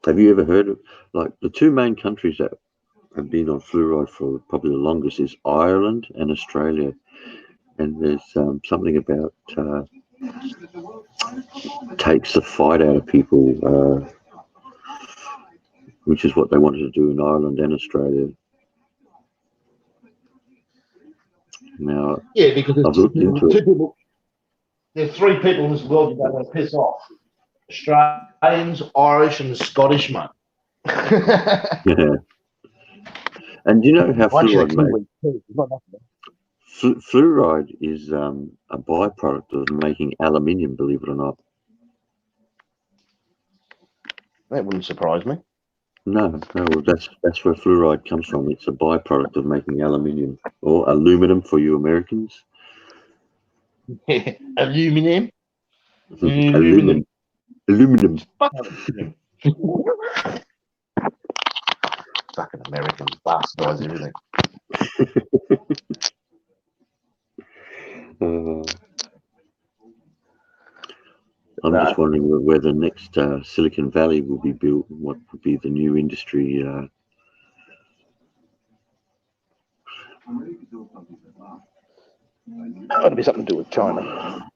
Speaker 1: Have you ever heard of, like, the two main countries that have been on fluoride for probably the longest is Ireland and Australia. and there's something about takes the fight out of people, which is what they wanted to do in Ireland and Australia. Now,
Speaker 2: Yeah, because
Speaker 1: I've looked into it.
Speaker 2: There's three people in this world you don't want to piss off: Australians, Irish, and the Scottish, mate.
Speaker 1: Yeah. And you know how fluoride fluoride is a byproduct of making aluminium, believe it or not.
Speaker 2: That wouldn't surprise me.
Speaker 1: No, that's where fluoride comes from. It's a byproduct of making aluminium, or aluminum for you Americans.
Speaker 2: Aluminum.
Speaker 1: Aluminum. Aluminum.
Speaker 2: Fucking Americans bastardize everything.
Speaker 1: I'm just wondering where the next Silicon Valley will be built, and what would be the new industry.
Speaker 2: That'd be something to do with China.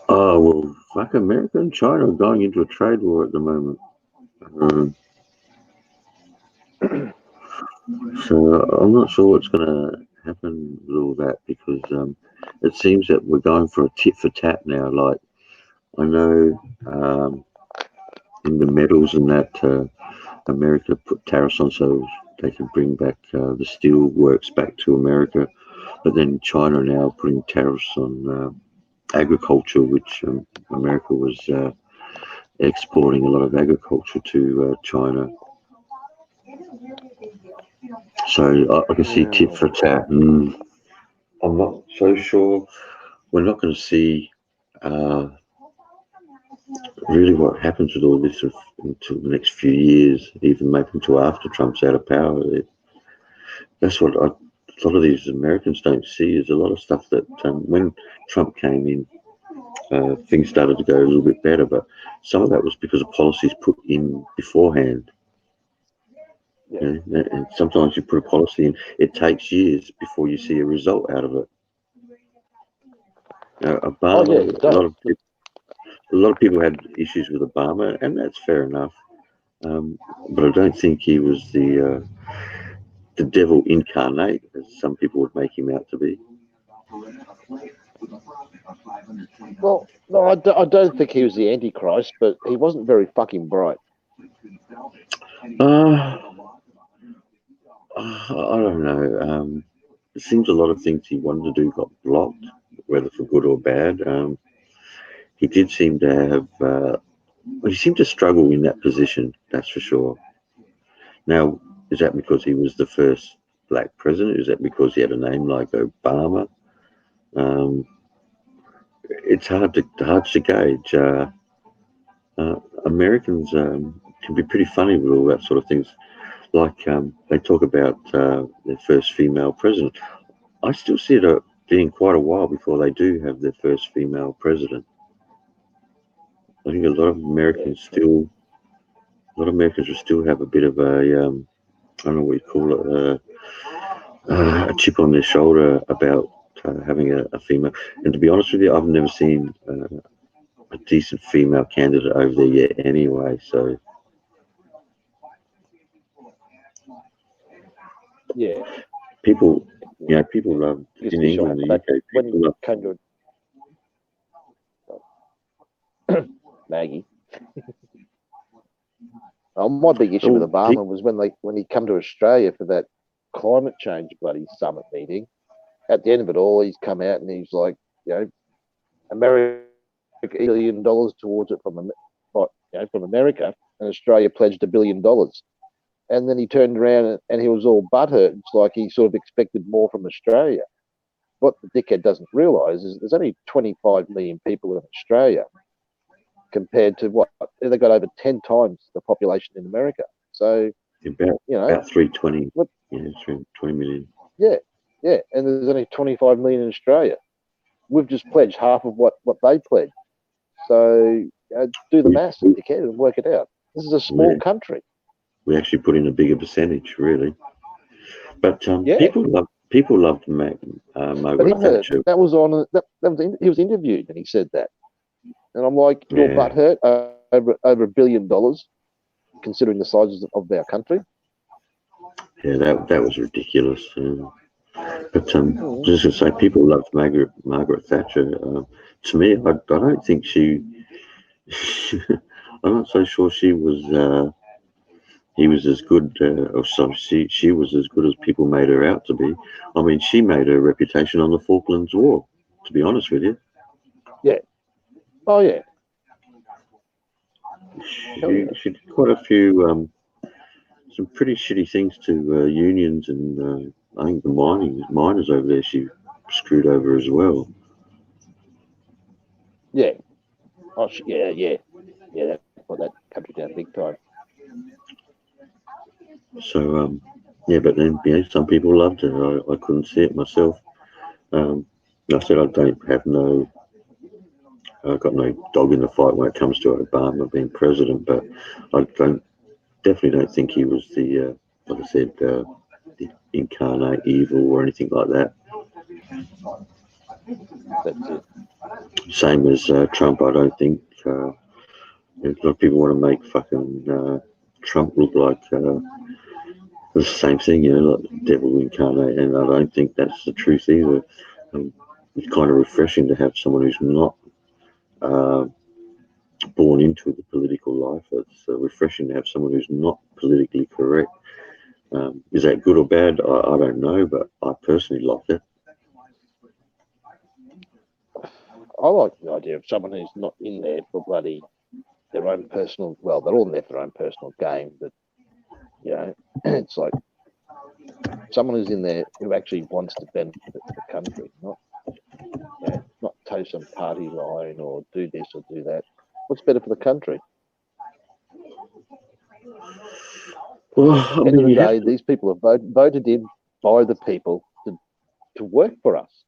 Speaker 1: Oh, well, fuck, America and China are going into a trade war at the moment. So I'm not sure what's going to happen with all that, because it seems that we're going for a tit for tat now. Like, I know in the metals and that, America put tariffs on so they can bring back the steel works back to America, but then China now putting tariffs on agriculture, which America was exporting a lot of agriculture to China. So I can see tit for tat. I'm not so sure. We're not going to see really what happens with all this until the next few years, even maybe until after Trump's out of power. That's what a lot of these Americans don't see, is a lot of stuff that when Trump came in, things started to go a little bit better, but some of that was because of policies put in beforehand. Yeah. And sometimes you put a policy in, it takes years before you see a result out of it. Obama, a lot of people had issues with Obama, and that's fair enough. But I don't think he was the devil incarnate, as some people would make him out to be.
Speaker 2: Well, no, I don't think he was the Antichrist, but he wasn't very fucking bright.
Speaker 1: I don't know. It seems a lot of things he wanted to do got blocked, whether for good or bad. He did seem to have, he seemed to struggle in that position, that's for sure. Now, is that because he was the first black president? Is that because he had a name like Obama? It's hard to gauge. Americans can be pretty funny with all that sort of things. Like they talk about their first female president. I still see it being quite a while before they do have their first female president. I think a lot of Americans will still have a bit of a I don't know what you call it, a chip on their shoulder about having a female. And to be honest with you, I've never seen a decent female candidate over there yet anyway, so
Speaker 2: yeah,
Speaker 1: people love in England and the UK, people love
Speaker 2: Maggie. My big issue with Obama was when he come to Australia for that climate change bloody summit meeting. At the end of it all, he's come out and he's like, America $1 billion towards it from America, and Australia pledged $1 billion. And then he turned around and he was all butthurt. It's like he sort of expected more from Australia. What the dickhead doesn't realise is there's only 25 million people in Australia compared to what? They've got over 10 times the population in America. So,
Speaker 1: about 320. 320 million.
Speaker 2: Yeah. And there's only 25 million in Australia. We've just pledged half of what they pledged. So do the maths, dickhead, and work it out. This is a small country.
Speaker 1: We actually put in a bigger percentage, really. But people people loved
Speaker 2: But
Speaker 1: Margaret Thatcher.
Speaker 2: that was on he was interviewed and he said that, and I'm like, your butt hurt over $1 billion, considering the sizes of our country.
Speaker 1: Yeah, that was ridiculous. But just to say, people loved Margaret Thatcher. To me, I don't think she. I'm not so sure she was. He was as good, or sorry, she was as good as people made her out to be. I mean, she made her reputation on the Falklands War. To be honest with you.
Speaker 2: Yeah. Oh yeah.
Speaker 1: She did quite a few. Some pretty shitty things to unions, and I think the miners over there she screwed over as well.
Speaker 2: Yeah. Oh yeah. That put that country down big time.
Speaker 1: So yeah, but then some people loved her. I couldn't see it myself. I said I've got no dog in the fight when it comes to Obama being president, but I definitely don't think he was the like I said, the incarnate evil or anything like that.
Speaker 2: That's it.
Speaker 1: Same as Trump. I don't think a lot of people want to make fucking Trump look like the same thing, like the devil incarnate, and I don't think that's the truth either. It's kind of refreshing to have someone who's not born into the political life. It's refreshing to have someone who's not politically correct. Is that good or bad? I don't know, but I personally like it.
Speaker 2: I like the idea of someone who's not in there for bloody their own personal. Well, they're all in there for their own personal gain, but it's like someone who's in there who actually wants to benefit the country, not toe some party line or do this or do that. What's better for the country?
Speaker 1: Well,
Speaker 2: At the end of the day, these people are voted in by the people to work for us.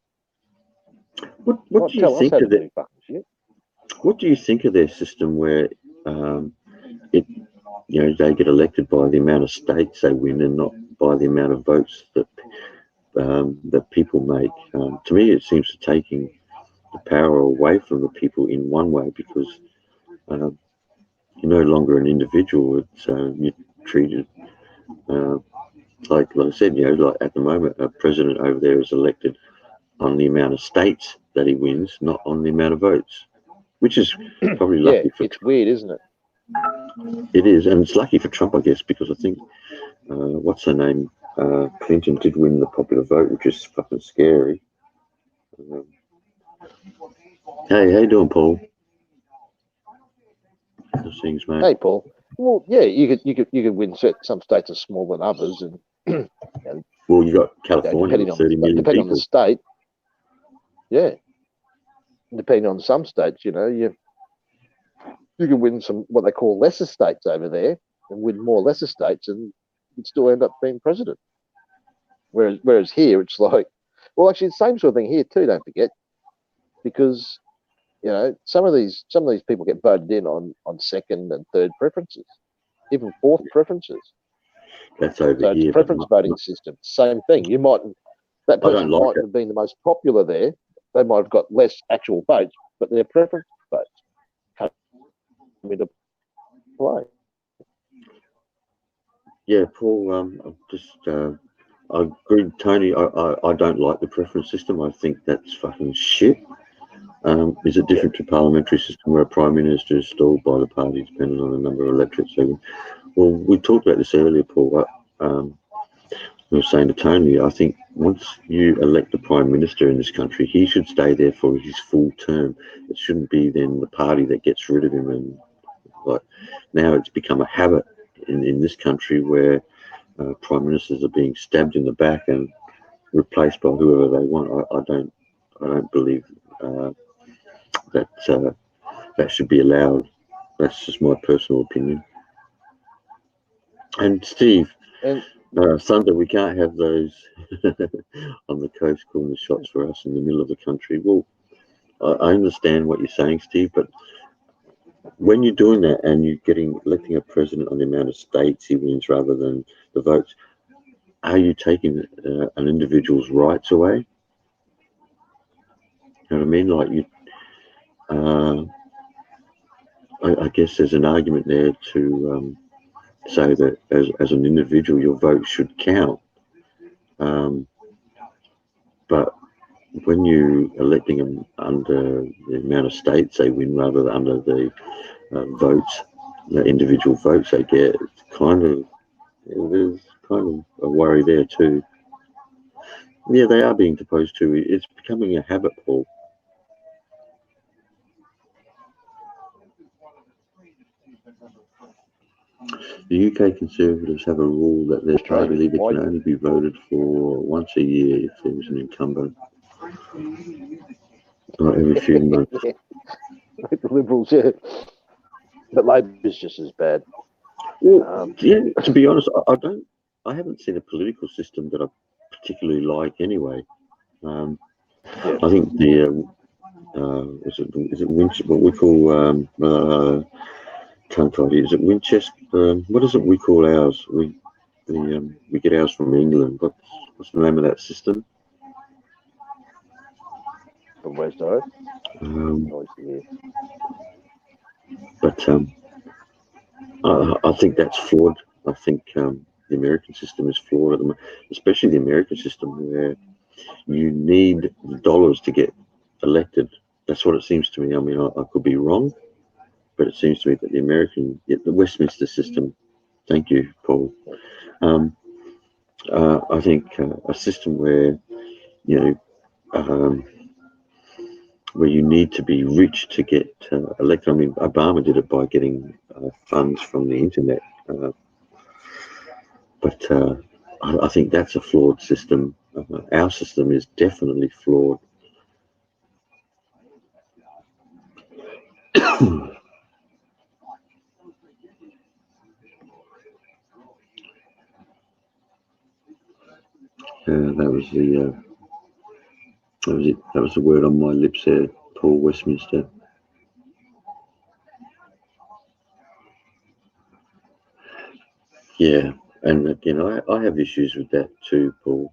Speaker 1: What do you think of that? What do you think of their system where they get elected by the amount of states they win and not by the amount of votes that people make? To me, it seems to taking the power away from the people in one way, because you're no longer an individual. It's you're treated like I said, like at the moment, a president over there is elected on the amount of states that he wins, not on the amount of votes, which is probably lucky for
Speaker 2: it's Trump. Weird, isn't it?
Speaker 1: It is, and it's lucky for Trump, I guess, because I think what's her name, Clinton did win the popular vote, which is fucking scary. Hey, how you doing, Paul? How's things, mate?
Speaker 2: Hey, Paul. Well, yeah, you could win. Some states are smaller than others, and
Speaker 1: well, you got California with 30 million
Speaker 2: depending
Speaker 1: people.
Speaker 2: on the state. Yeah, depending on some states, you can win some what they call lesser states over there, and win more lesser states, and you'd still end up being president. Whereas here, it's like, well, actually, the same sort of thing here too. Don't forget, because some of these people get voted in on second and third preferences, even fourth preferences.
Speaker 1: That's over
Speaker 2: so
Speaker 1: here.
Speaker 2: It's a preference voting system. Same thing. That person might have been the most popular there. They might have got less actual votes, but their preference votes come into play.
Speaker 1: Yeah, Paul. I agree with Tony. I don't like the preference system. I think that's fucking shit. Is it different to parliamentary system where a prime minister is stalled by the party depending on the number of electorates? Well, we talked about this earlier, Paul. I was saying to Tony, I think once you elect a prime minister in this country, he should stay there for his full term. It shouldn't be then the party that gets rid of him. And like now, it's become a habit in this country where prime ministers are being stabbed in the back and replaced by whoever they want. I don't believe that should be allowed. That's just my personal opinion. And Steve, Thunder, we can't have those on the coast calling the shots for us in the middle of the country. Well, I understand what you're saying, Steve, but when you're doing that and you're electing a president on the amount of states he wins rather than the votes, are you taking an individual's rights away? You know what I mean? Like I guess there's an argument there to say that as an individual, your vote should count. But when you electing them under the amount of states they win rather than under the votes, the individual votes they get, it's there's kind of a worry there too. Yeah, they are being deposed to. It's becoming a habit, Paul. The UK Conservatives have a rule that their party leader can only be voted for once a year if there is an incumbent, not every few months.
Speaker 2: Yeah. Like the Liberals, yeah. But Labor's just as bad.
Speaker 1: Well, yeah, to be honest, I haven't seen a political system that I particularly like anyway. I think the is it what we call tongue tied? Is it Winchester? What is it we call ours? We get ours from England. What's the name of that system?
Speaker 2: From West Side.
Speaker 1: But I think that's flawed. I think the American system is flawed at the moment, especially the American system where you need dollars to get elected. That's what it seems to me. I mean, I could be wrong, but it seems to me that the Westminster system. Thank you, Paul. I think a system where you know where you need to be rich to get elected. I mean, Obama did it by getting funds from the internet, but I think that's a flawed system. Our system is definitely flawed. That was it. That was the word on my lips there, Paul. Westminster. Yeah, and again, I have issues with that too, Paul.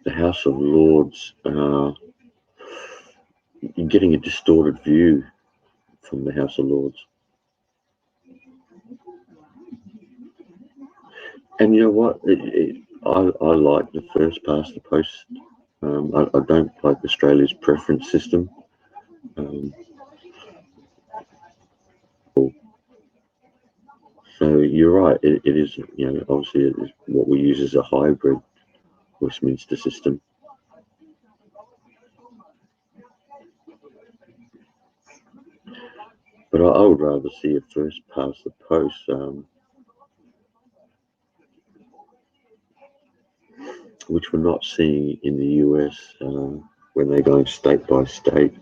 Speaker 1: The House of Lords, you're getting a distorted view from the House of Lords. And you know what? I like the first past the post. I don't like Australia's preference system. So you're right. It is, obviously it is what we use as a hybrid Westminster system. But I would rather see a first past the post. Which we're not seeing in the US when they're going state by state.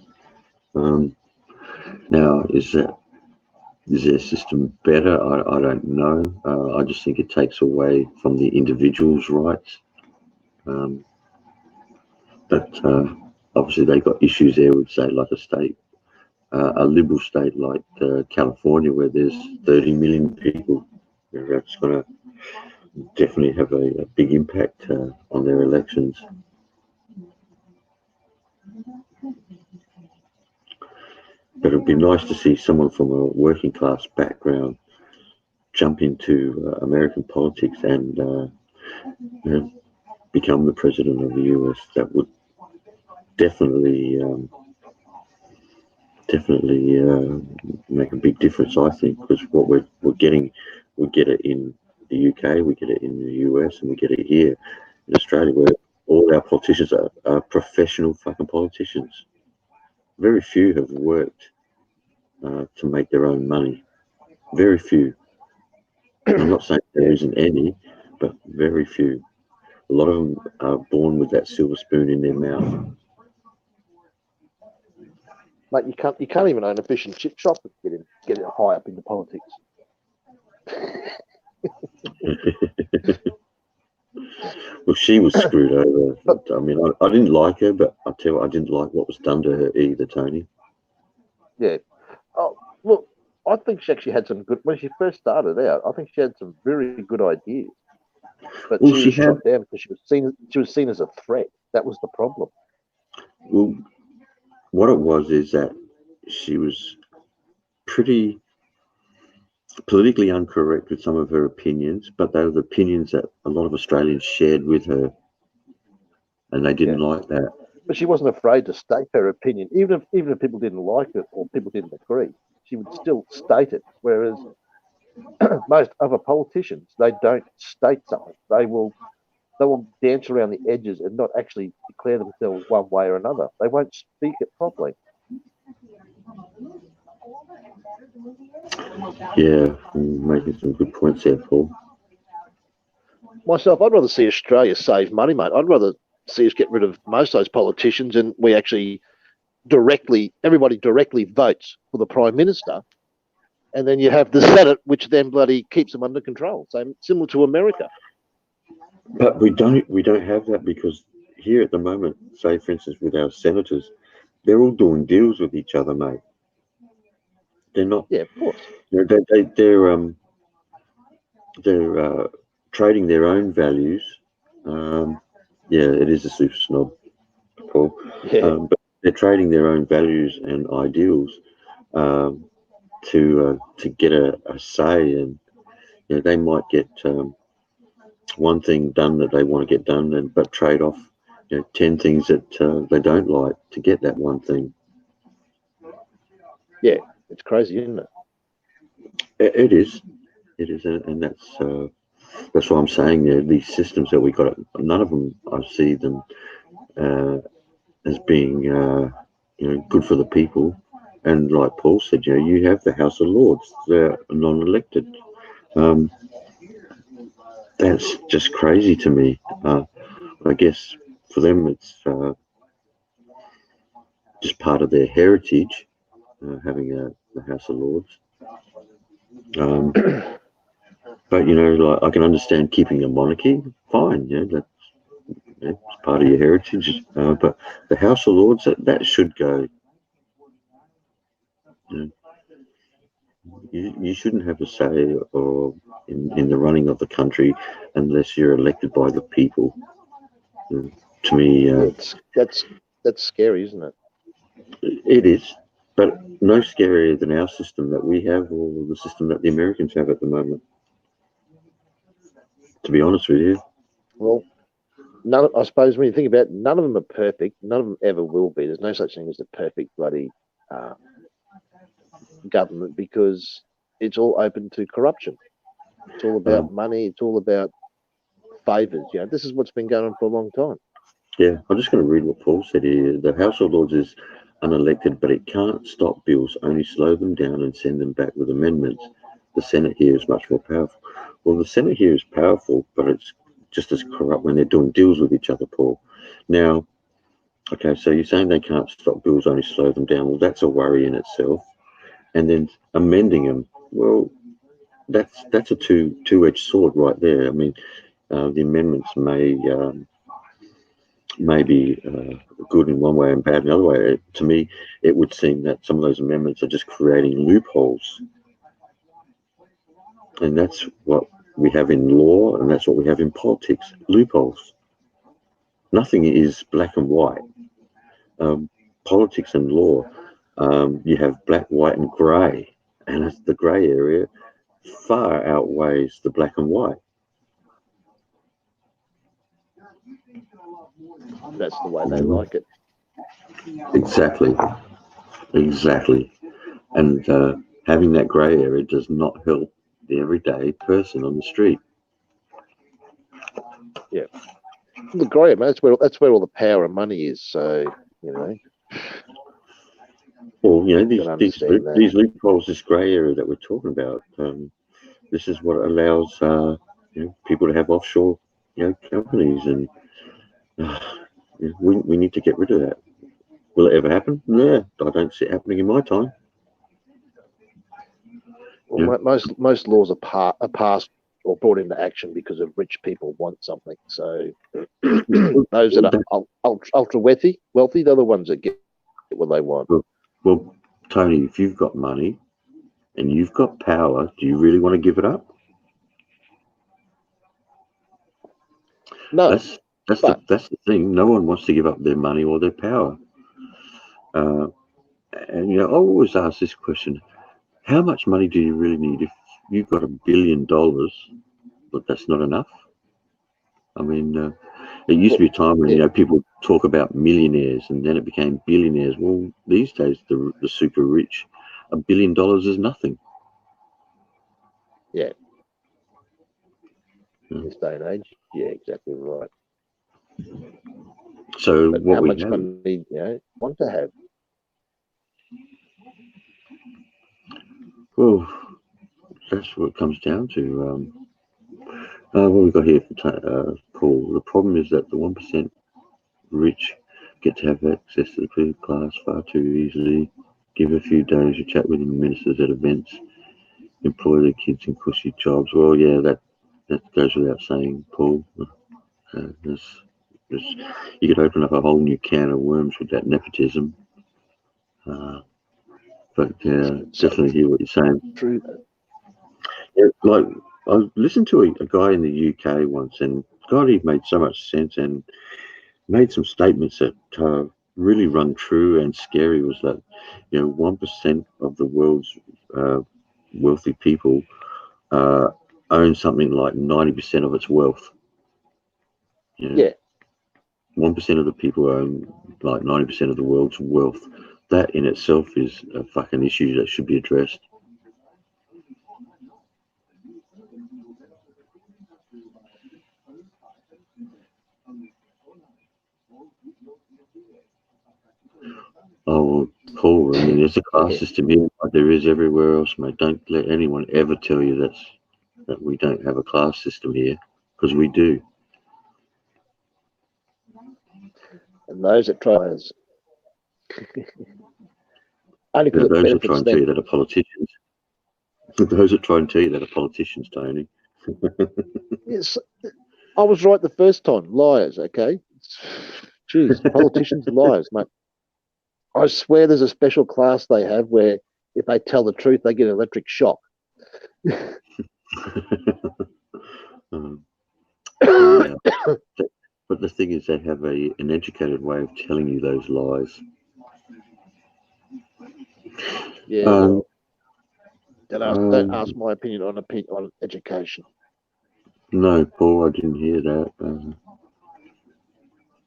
Speaker 1: Now, is their system better? I don't know. I just think it takes away from the individual's rights. But obviously, they've got issues there with, say, like a liberal state like California, where there's 30 million people. That's going to definitely have a big impact on their elections. But it'd be nice to see someone from a working class background jump into American politics and become the president of the US. That would definitely make a big difference, I think, because what we're getting, we get it in the UK, we get it in the US, and we get it here in Australia, where all our politicians are professional fucking politicians. Very few have worked to make their own money. Very few. I'm not saying there isn't any, but very few. A lot of them are born with that silver spoon in their mouth.
Speaker 2: Like you can't even own a fish and chip shop and get it high up into politics.
Speaker 1: Well, she was screwed over. But, I mean, I didn't like her, but I tell you, I didn't like what was done to her either, Tony.
Speaker 2: Yeah. Oh, look, I think she actually had some good. When she first started out, I think she had some very good ideas. But
Speaker 1: Well,
Speaker 2: she was shot down because she was seen as a threat. That was the problem.
Speaker 1: Well, what it was is that she was pretty politically incorrect with some of her opinions, but they were opinions that a lot of Australians shared with her, and they didn't like that.
Speaker 2: But she wasn't afraid to state her opinion, even if people didn't like it or people didn't agree. She would still state it. Whereas most other politicians, they don't state something. They will dance around the edges and not actually declare themselves one way or another. They won't speak it properly.
Speaker 1: Yeah, making some good points there, Paul.
Speaker 2: Myself, I'd rather see Australia save money, mate. I'd rather see us get rid of most of those politicians and we actually everybody directly votes for the Prime Minister. And then you have the Senate, which then bloody keeps them under control. So similar to America.
Speaker 1: But we don't have that, because here at the moment, say for instance with our senators, they're all doing deals with each other, mate. They're not.
Speaker 2: Yeah, of course.
Speaker 1: They're trading their own values. Yeah, it is a super snob, Paul.
Speaker 2: Yeah.
Speaker 1: But they're trading their own values and ideals to get a say, and they might get one thing done that they want to get done, but trade off 10 things that they don't like to get that one thing.
Speaker 2: Yeah, it's crazy, isn't it?
Speaker 1: It is, and that's why I'm saying these systems that we got, none of them I see them as being good for the people. And like Paul said, you have the House of Lords, they're non-elected. That's just crazy to me. I guess for them it's just part of their heritage, having the House of Lords. But like I can understand keeping a monarchy, fine, that's it's part of your heritage. But the House of Lords, that should go. You shouldn't have a say or in the running of the country unless you're elected by the people. To me,
Speaker 2: that's scary, isn't it?
Speaker 1: it is, but no scarier than our system that we have, or the system that the Americans have at the moment. To be honest with you.
Speaker 2: Well, I suppose when you think about it, none of them are perfect. None of them ever will be. There's no such thing as a perfect bloody government, because it's all open to corruption. It's all about money. It's all about favours. This is what's been going on for a long time.
Speaker 1: Yeah, I'm just going to read what Paul said here. The House of Lords is unelected, but it can't stop bills, only slow them down and send them back with amendments. The Senate here is much more powerful. Well, the Senate here is powerful, but it's just as corrupt when they're doing deals with each other, Paul. Now, okay, so you're saying they can't stop bills, only slow them down. Well, that's a worry in itself. And then amending them, well, that's a two-edged sword right there. I mean, the amendments may be good in one way and bad in another way. To me, it would seem that some of those amendments are just creating loopholes. And that's what we have in law, and that's what we have in politics, loopholes. Nothing is black and white. Politics and law, you have black, white, and grey. And the grey area far outweighs the black and white.
Speaker 2: That's the way they like it.
Speaker 1: Exactly. And having that grey area does not help the everyday person on the street.
Speaker 2: Yeah, the grey, man. That's where all the power and money is. So
Speaker 1: Well, these loopholes, this grey area that we're talking about, this is what allows people to have offshore companies, and we need to get rid of that. Will it ever happen? Yeah, I don't see it happening in my time.
Speaker 2: Well, most laws are passed or brought into action because of rich people want something. So those that are ultra wealthy, they're the ones that get what they want.
Speaker 1: Well, Tony, if you've got money and you've got power, do you really want to give it up?
Speaker 2: No,
Speaker 1: That's the thing. No one wants to give up their money or their power. And I always ask this question: how much money do you really need? If you've got $1 billion, but that's not enough. I mean, it used to be a time when people talk about millionaires, and then it became billionaires. Well, these days the super rich, $1 billion is nothing.
Speaker 2: Yeah. This day and age, yeah, exactly right.
Speaker 1: So
Speaker 2: but
Speaker 1: what
Speaker 2: how
Speaker 1: we
Speaker 2: much
Speaker 1: have,
Speaker 2: money want to have?
Speaker 1: well, that's what it comes down to. What we've got here, Paul. The problem is that the 1% rich get to have access to the political class far too easily. Give a few donors, you chat with the ministers at events, employ their kids in cushy jobs. Well, yeah, that goes without saying, Paul. You could open up a whole new can of worms with that nepotism. But definitely hear what you're saying.
Speaker 2: True.
Speaker 1: Yeah, like I listened to a guy in the UK once, and God, he made so much sense and made some statements that really rung true and scary. Was that 1% of the world's wealthy people own something like 90% of its wealth.
Speaker 2: Yeah.
Speaker 1: 1% of the people own like 90% of the world's wealth. That in itself is a fucking issue that should be addressed. Oh, Paul, I mean, there's a class system here like there is everywhere else, mate. Don't let anyone ever tell you that we don't have a class system here, because we do.
Speaker 2: And those that try as only because it
Speaker 1: Those that
Speaker 2: benefits
Speaker 1: try and
Speaker 2: them.
Speaker 1: tell you that are politicians. Those that try and tell you that are politicians, Tony.
Speaker 2: Yes, I was right the first time. Liars, okay? Jeez, politicians, liars, mate. I swear there's a special class they have where if they tell the truth, they get an electric shock.
Speaker 1: Yeah. But the thing is, they have an educated way of telling you those lies.
Speaker 2: Yeah, well, don't ask my opinion on education.
Speaker 1: No, Paul, I didn't hear that.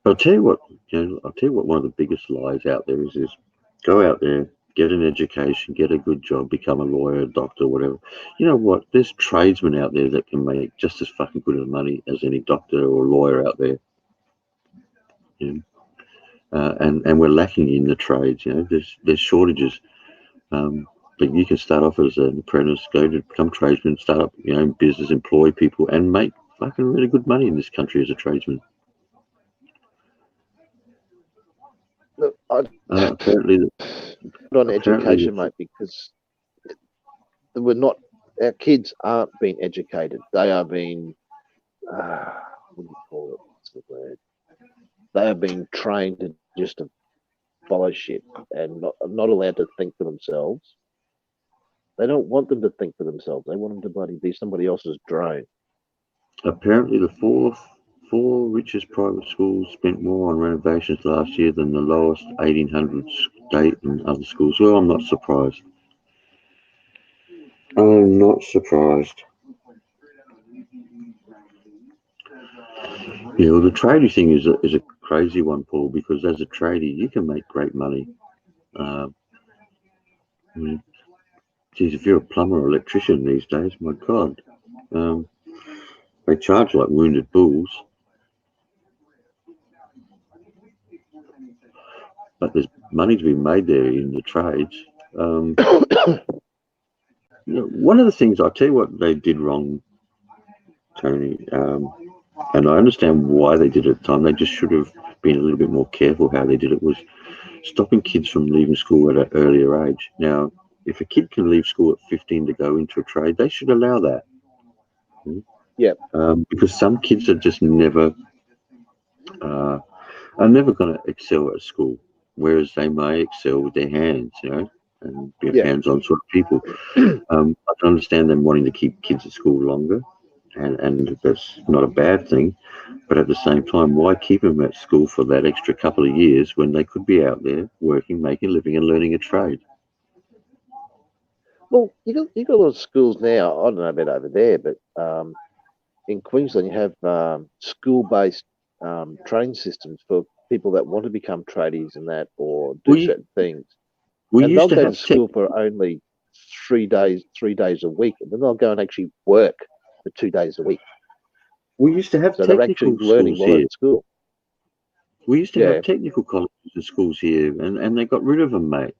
Speaker 1: I'll tell you what. I'll tell you what. One of the biggest lies out there is go out there, get an education, get a good job, become a lawyer, a doctor, whatever. You know what? There's tradesmen out there that can make just as fucking good of money as any doctor or lawyer out there. And we're lacking in the trades. There's shortages. But you can start off as an apprentice, go to become tradesman, start up your own business, employ people, and make fucking really good money in this country as a tradesman.
Speaker 2: Look,
Speaker 1: Apparently,
Speaker 2: on education, mate, because our kids aren't being educated. They are being, what do you call it? What's the word? They are being trained to follow shit and not allowed to think for themselves. They don't want them to think for themselves. They want them to bloody be somebody else's drone.
Speaker 1: apparently the four richest private schools spent more on renovations last year than the lowest 1,800 state and other schools. Well, I'm not surprised. I'm not surprised. Yeah, well, the tradie thing is a crazy one, Paul, because as a tradie, you can make great money. I mean, geez, if you're a plumber or electrician these days, my God, they charge like wounded bulls. But there's money to be made there in the trades. One of the things, I'll tell you what they did wrong, Tony, and I understand why they did it at the time. They just should have been a little bit more careful how they did it, was stopping kids from leaving school at an earlier age. Now, if a kid can leave school at 15 to go into a trade, they should allow that.
Speaker 2: Yeah.
Speaker 1: Because some kids are just never going to excel at school, whereas they may excel with their hands, and be hands-on sort of people. I can understand them wanting to keep kids at school longer and that's not a bad thing. But at the same time, why keep them at school for that extra couple of years when they could be out there working, making a living, and learning a trade?
Speaker 3: Well, you got a lot of schools now. I don't know about over there, but in Queensland, you have school-based training systems for people that want to become tradies and that, or do certain things. And they'll go to school for only 3 days a week, and then they'll go and actually work for 2 days a week.
Speaker 1: We used to have
Speaker 3: so they're actually learning while they're at school.
Speaker 1: We used to have technical colleges and schools here, and they got rid of them, mate.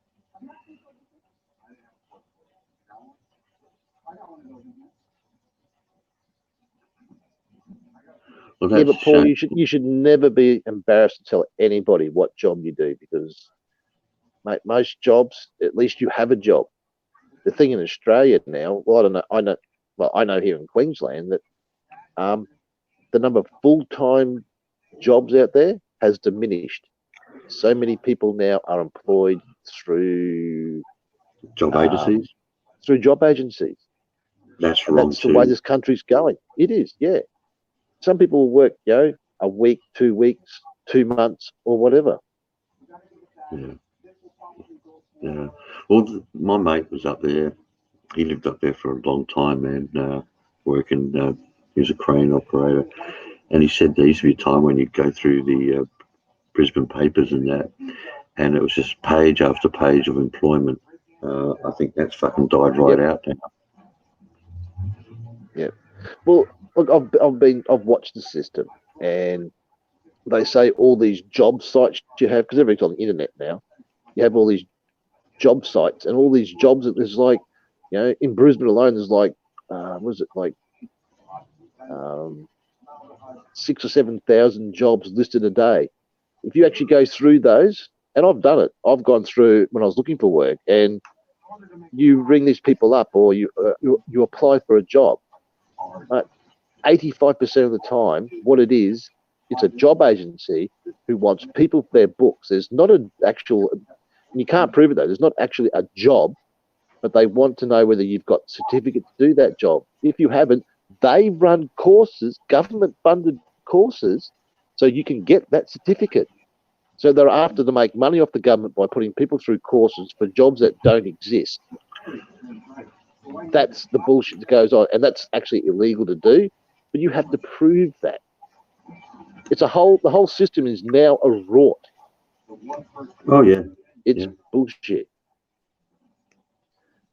Speaker 3: Well, yeah, but Paul, you should never be embarrassed to tell anybody what job you do, because, mate, most jobs, at least you have a job. The thing in Australia now, well, I know here in Queensland that the number of full-time jobs out there has diminished. So many people now are employed through
Speaker 1: job agencies. That's wrong.
Speaker 3: That's the way this country's going. It is, yeah. Some people will work, a week, 2 weeks, 2 months, or whatever.
Speaker 1: Yeah. Well, my mate was up there. He lived up there for a long time, man, working. He was a crane operator. And he said there used to be a time when you'd go through the Brisbane papers and that, and it was just page after page of employment. I think that's fucking died right out now.
Speaker 3: Yeah. Well, look, I've watched the system, and they say all these job sites you have, because everything's on the internet now. You have all these job sites and all these jobs that there's like, in Brisbane alone, there's like, 6,000 or 7,000 jobs listed a day. If you actually go through those, and I've done it, I've gone through when I was looking for work, and you ring these people up, or you apply for a job. 85% of the time, what it is, it's a job agency who wants people for their books. There's not an actual, you can't prove it though, there's not actually a job, but they want to know whether you've got certificate to do that job. If you haven't, they run courses, government-funded courses, so you can get that certificate. So they're after to make money off the government by putting people through courses for jobs that don't exist. That's the bullshit that goes on, and that's actually illegal to do, but you have to prove that. The whole system is now a rort.
Speaker 1: Oh, yeah.
Speaker 3: It's bullshit.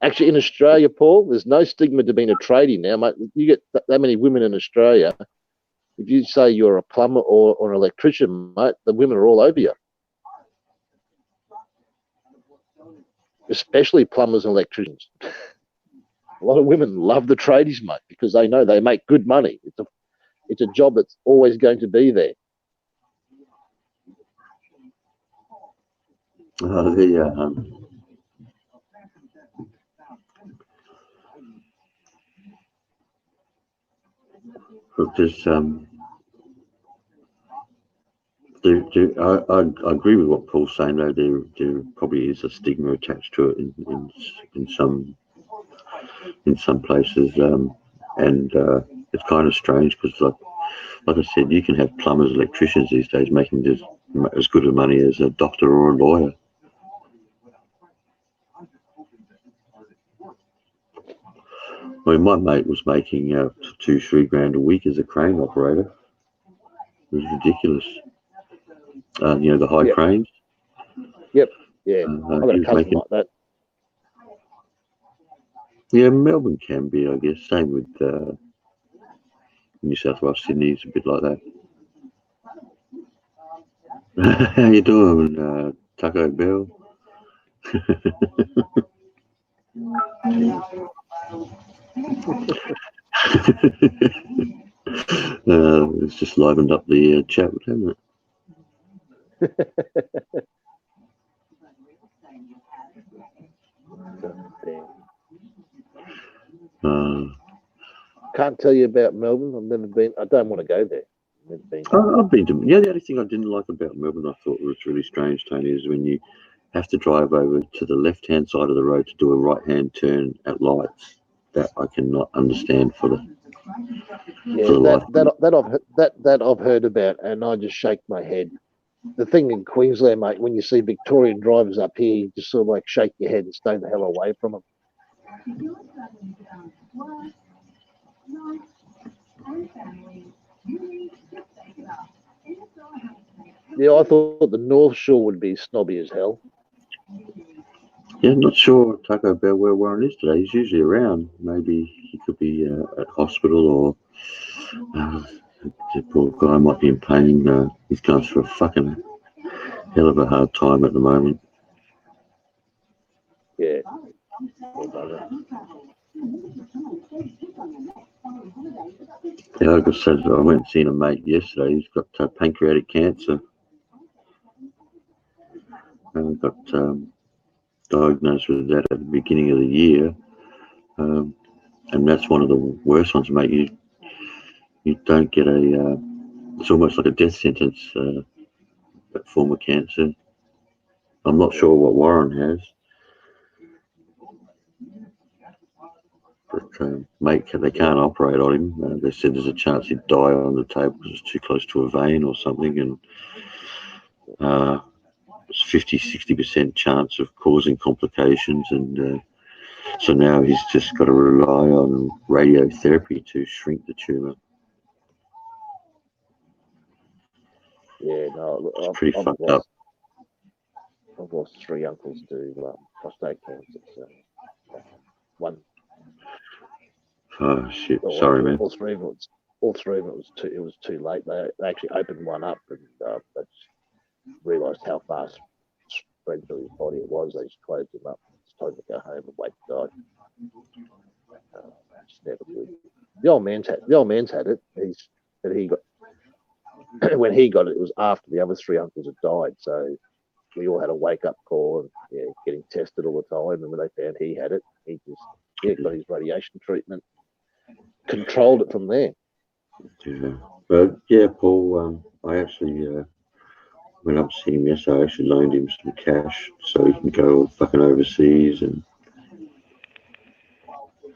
Speaker 3: Actually, in Australia, Paul, there's no stigma to being a tradie now, mate. You get that many women in Australia. If you say you're a plumber or an electrician, mate, the women are all over you. Especially plumbers and electricians. A lot of women love the tradies, mate, because they know they make good money. It's a job that's always going to be there.
Speaker 1: Look, there's I agree with what Paul's saying, though. There probably is a stigma attached to it in some places, and it's kind of strange because, like I said, you can have plumbers, electricians these days making just as good a money as a doctor or a lawyer. I mean, my mate was making 2-3 grand a week as a crane operator. It was ridiculous. The high cranes.
Speaker 3: Yep. Yeah. I've got a cousin like that.
Speaker 1: Yeah, Melbourne can be, I guess. Same with New South Wales, Sydney is a bit like that. How you doing, Taco Bell? It's just livened up the chat, hasn't it?
Speaker 3: Can't tell you about Melbourne. I've never been. I don't want to go there.
Speaker 1: I've been to. The only thing I didn't like about Melbourne, I thought was really strange, Tony, is when you have to drive over to the left-hand side of the road to do a right-hand turn at lights. That I cannot understand fully.
Speaker 3: Yeah, that I've heard about, and I just shake my head. The thing in Queensland, mate, when you see Victorian drivers up here, you just sort of like shake your head and stay the hell away from them. Yeah, I thought the North Shore would be snobby as hell.
Speaker 1: Yeah, I'm not sure, Taco Bell, where Warren is today. He's usually around. Maybe he could be at hospital, or the poor guy might be in pain. He's going through a fucking hell of a hard time at the moment.
Speaker 3: Yeah.
Speaker 1: Yeah, like I said, I went and seen a mate yesterday. He's got pancreatic cancer. And got diagnosed with that at the beginning of the year. And that's one of the worst ones, mate. You don't get it's almost like a death sentence, that form of cancer. I'm not sure what Warren has. But, mate, they can't operate on him. They said there's a chance he'd die on the table because it's too close to a vein or something. And it's 50-60% chance of causing complications. And so now he's just got to rely on radiotherapy to shrink the tumour.
Speaker 3: Yeah, no,
Speaker 1: It's pretty fucked up.
Speaker 3: I've lost 3 uncles to prostate cancer. So one.
Speaker 1: Oh shit! Sorry, man.
Speaker 3: All three of them was too late. They actually opened one up, and they just realised how fast spread through his body it was. They just closed him up. It's time to go home and wait to die. It's never good. The old man's had it. He got when he got it. It was after the other 3 uncles had died. So we all had a wake up call and getting tested all the time. And when they found he had it, he just got his radiation treatment, controlled it from there.
Speaker 1: Yeah, but yeah, Paul. I actually went up to see him yesterday. I actually loaned him some cash so he can go fucking overseas, and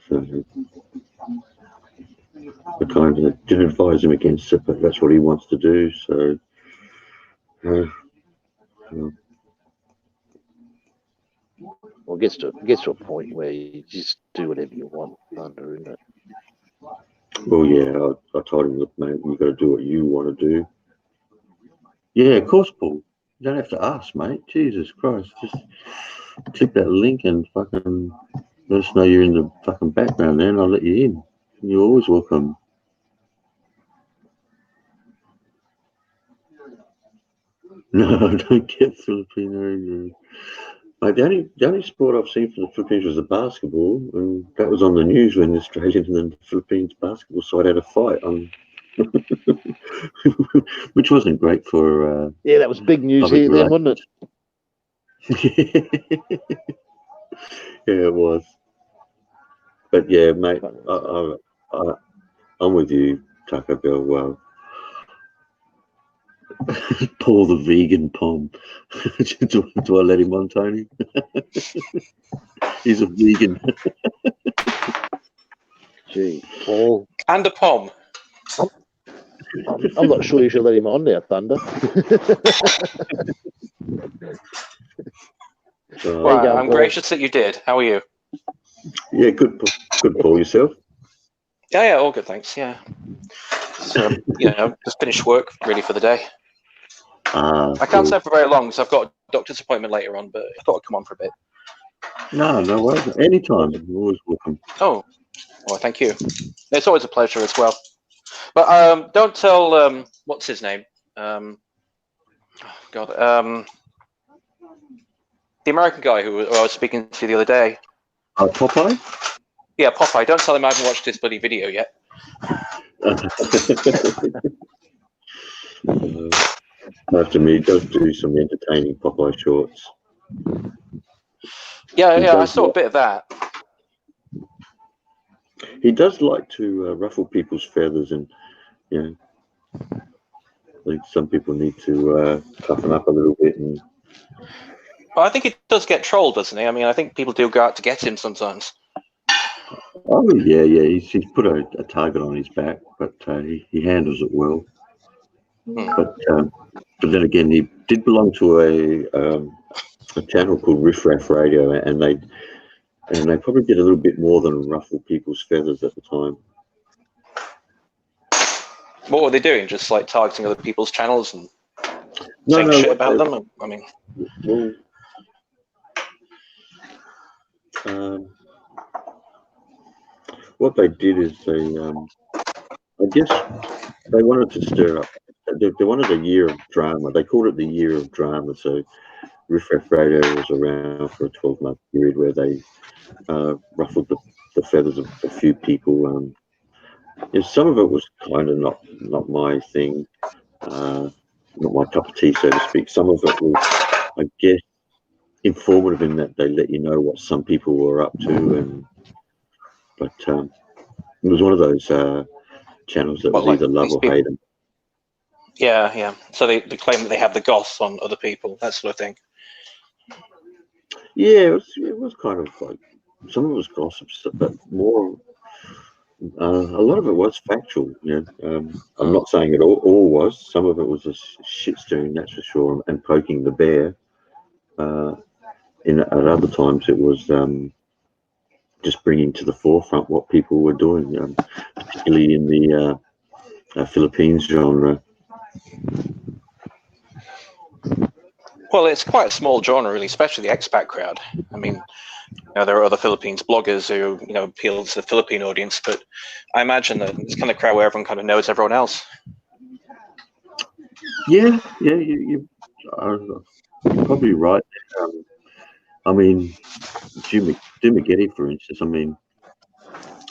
Speaker 1: so I kind of didn't advise him against it, but that's what he wants to do. So.
Speaker 3: Well, it gets to a point where you just do whatever you want under, isn't it?
Speaker 1: Well, yeah, I told him, look, mate, you got to do what you want to do. Yeah, of course, Paul. You don't have to ask, mate. Jesus Christ, just click that link and fucking let us know you're in the fucking background there, and I'll let you in. You're always welcome. No, I don't get Filipino. Like the only sport I've seen from the Philippines was the basketball, and that was on the news when the Australian and the Philippines basketball side had a fight on, which wasn't great for.
Speaker 3: Yeah, that was big news here then, wasn't
Speaker 1: it? Yeah, it was. But yeah, mate, I'm with you, Taco Bell. Well, Paul the vegan pom. do I let him on, Tony? He's a vegan.
Speaker 3: Gee, Paul.
Speaker 4: And a pom.
Speaker 3: I'm not sure you should let him on now, Thunder.
Speaker 4: Well, I'm gracious that you did. How are you?
Speaker 1: Yeah, good, Paul. Yourself?
Speaker 4: Yeah, all good, thanks. Yeah. So, just finished work really for the day. I can't stay for very long because I've got a doctor's appointment later on, but I thought I'd come on for a bit.
Speaker 1: No worries. Anytime. You're always welcome.
Speaker 4: Oh, well, thank you. It's always a pleasure as well. But don't tell what's his name? The American guy who I was speaking to the other day.
Speaker 1: Popeye?
Speaker 4: Yeah, Popeye. Don't tell him I haven't watched this bloody video yet.
Speaker 1: After me, he does do some entertaining Popeye shorts.
Speaker 4: Yeah, I saw a bit of that.
Speaker 1: He does like to ruffle people's feathers, and I think some people need to toughen up a little bit. And
Speaker 4: well, I think he does get trolled, doesn't he? I mean, I think people do go out to get him sometimes.
Speaker 1: Oh yeah, yeah. He's put a target on his back, but he handles it well. But then again, he did belong to a channel called Riff Raff Radio, and they probably did a little bit more than ruffle people's feathers at the time.
Speaker 4: What were they doing? Just like targeting other people's channels and saying shit about them? I mean,
Speaker 1: well, what they did is I guess they wanted to stir up. They wanted a year of drama. They called it the year of drama. So Riff Raff Radio was around for a 12-month period where they ruffled the feathers of a few people. Some of it was kind of not my thing, not my cup of tea, so to speak. Some of it was, I guess, informative in that they let you know what some people were up to, but it was one of those channels that was either love or hate them.
Speaker 4: Yeah, yeah. So they claim that they have the goss on other people, that sort of thing.
Speaker 1: Yeah, it was kind of like, some of it was gossip, but more. A lot of it was factual. I'm not saying it all was. Some of it was just shit stirring, that's for sure, and poking the bear. At other times, it was just bringing to the forefront what people were doing, particularly in the Philippines genre.
Speaker 4: Well, it's quite a small genre, really, especially the expat crowd. I mean, there are other Philippines bloggers who, appeal to the Philippine audience, but I imagine that it's kind of crowd where everyone kind of knows everyone else.
Speaker 1: Yeah, you're probably right. I mean, Dumaguete, for instance. I mean,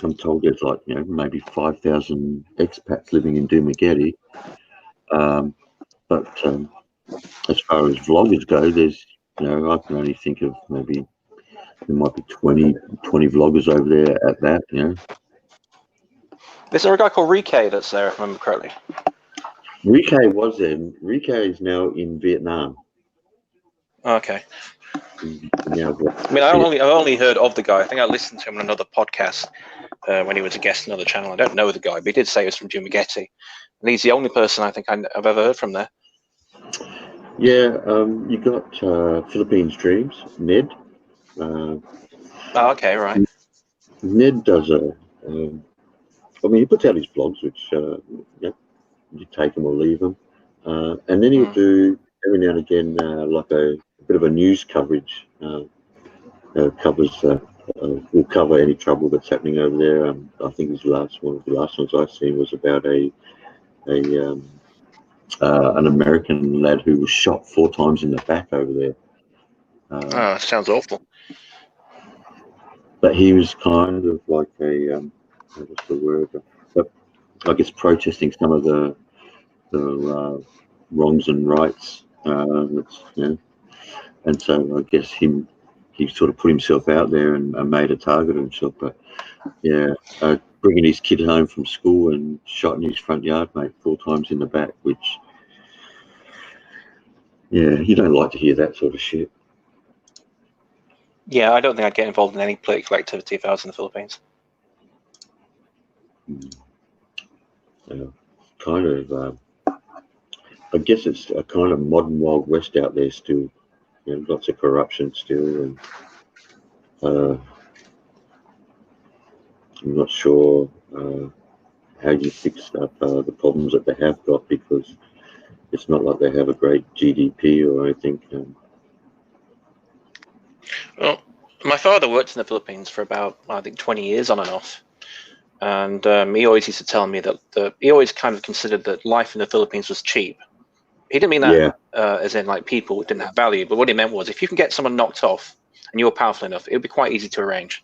Speaker 1: I'm told there's like maybe 5,000 expats living in Dumaguete. But as far as vloggers go, there's I can only think of maybe there might be 20 vloggers over there at that.
Speaker 4: Is there a guy called Rike that's there, if I remember correctly?
Speaker 1: Rike was there. Rike is now in Vietnam.
Speaker 4: Okay.
Speaker 1: Now,
Speaker 4: I mean, I've only heard of the guy. I think I listened to him on another podcast when he was a guest on another channel. I don't know the guy, but he did say he was from Dumaguete, and he's the only person I think I've ever heard from there.
Speaker 1: Yeah, you got Philippines Dreams, Ned.
Speaker 4: Okay, right.
Speaker 1: Ned does he puts out his vlogs, which you take them or leave them, and then he'll do every now and again like a bit of a news coverage. Will cover any trouble that's happening over there. I think his one of the last ones I've seen was about an American lad who was shot 4 times in the back over there.
Speaker 4: Sounds awful.
Speaker 1: But he was kind of like what's the word? But I guess protesting some of the wrongs and rights. And so I guess he sort of put himself out there and made a target of himself. But yeah, bringing his kid home from school and shot in his front yard, mate, 4 times in the back, which, yeah, you don't like to hear that sort of shit.
Speaker 4: Yeah, I don't think I'd get involved in any political activity if I was in the Philippines.
Speaker 1: Kind of, I guess it's a kind of modern Wild West out there still. Lots of corruption still, and I'm not sure how you fix up the problems that they have got, because it's not like they have a great GDP or anything.
Speaker 4: Well, my father worked in the Philippines for about, I think, 20 years on and off. And he always used to tell me that he always kind of considered that life in the Philippines was cheap. He didn't mean that as in like people didn't have value, but what he meant was if you can get someone knocked off and you're powerful enough, it would be quite easy to arrange.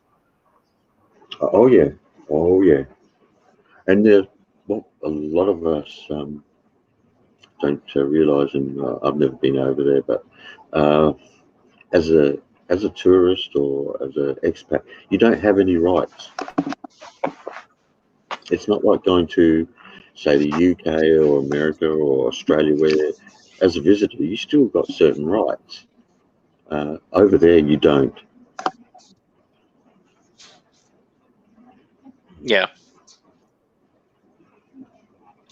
Speaker 1: Oh yeah. And a lot of us don't realise, and I've never been over there, but as a tourist or as an expat, you don't have any rights. It's not like going to, say, the UK or America or Australia, where as a visitor you still got certain rights. Over there you don't.
Speaker 4: Yeah.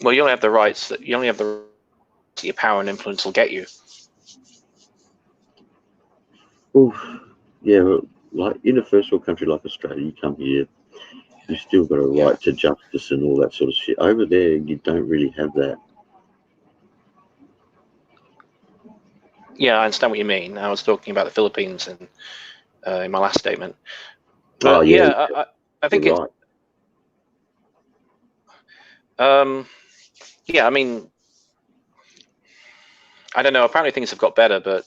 Speaker 4: Well, you only have the rights that your power and influence will get you.
Speaker 1: Well, yeah, like in a first world country like Australia, you come here, you still got a right to justice and all that sort of shit. Over there, you don't really have that.
Speaker 4: Yeah, I understand what you mean. I was talking about the Philippines in my last statement. But I think it's
Speaker 1: right.
Speaker 4: yeah. I mean, I don't know. Apparently, things have got better, but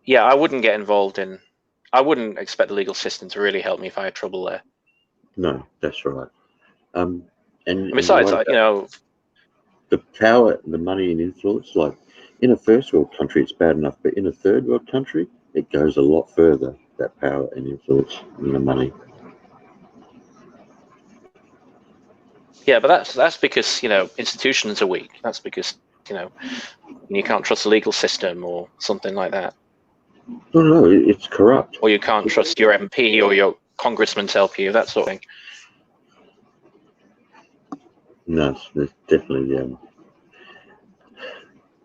Speaker 4: yeah, I wouldn't get involved in. I wouldn't expect the legal system to really help me if I had trouble there.
Speaker 1: No, that's right. And
Speaker 4: besides,
Speaker 1: right,
Speaker 4: you know,
Speaker 1: the power, the money and influence, like in a first world country, it's bad enough, but in a third world country, it goes a lot further, that power and influence and the money.
Speaker 4: yeah, but that's because, you know, institutions are weak. That's because, you know, you can't trust the legal system or something like that.
Speaker 1: No, it's corrupt.
Speaker 4: Or you can't trust your MP or your congressman to help you, that sort of thing.
Speaker 1: No, there's definitely.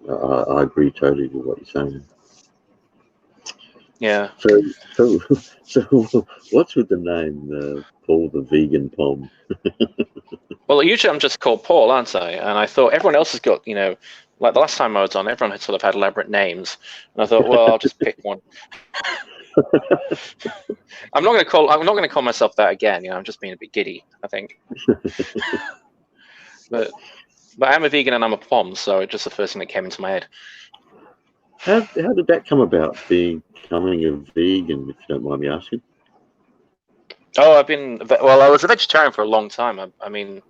Speaker 1: I agree totally with what you're saying.
Speaker 4: Yeah.
Speaker 1: So what's with the name Paul the Vegan Pom?
Speaker 4: Well, usually I'm just called Paul, aren't I? And I thought everyone else has got, you know, like the last time I was on, everyone had sort of had elaborate names, and I thought, well, I'll just pick one. I'm not going to call myself that again. You know, I'm just being a bit giddy, I think. but I'm a vegan and I'm a pom, so it's just the first thing that came into my head.
Speaker 1: How did that come about, becoming a vegan, if you don't mind me asking?
Speaker 4: Oh, I was a vegetarian for a long time. I mean,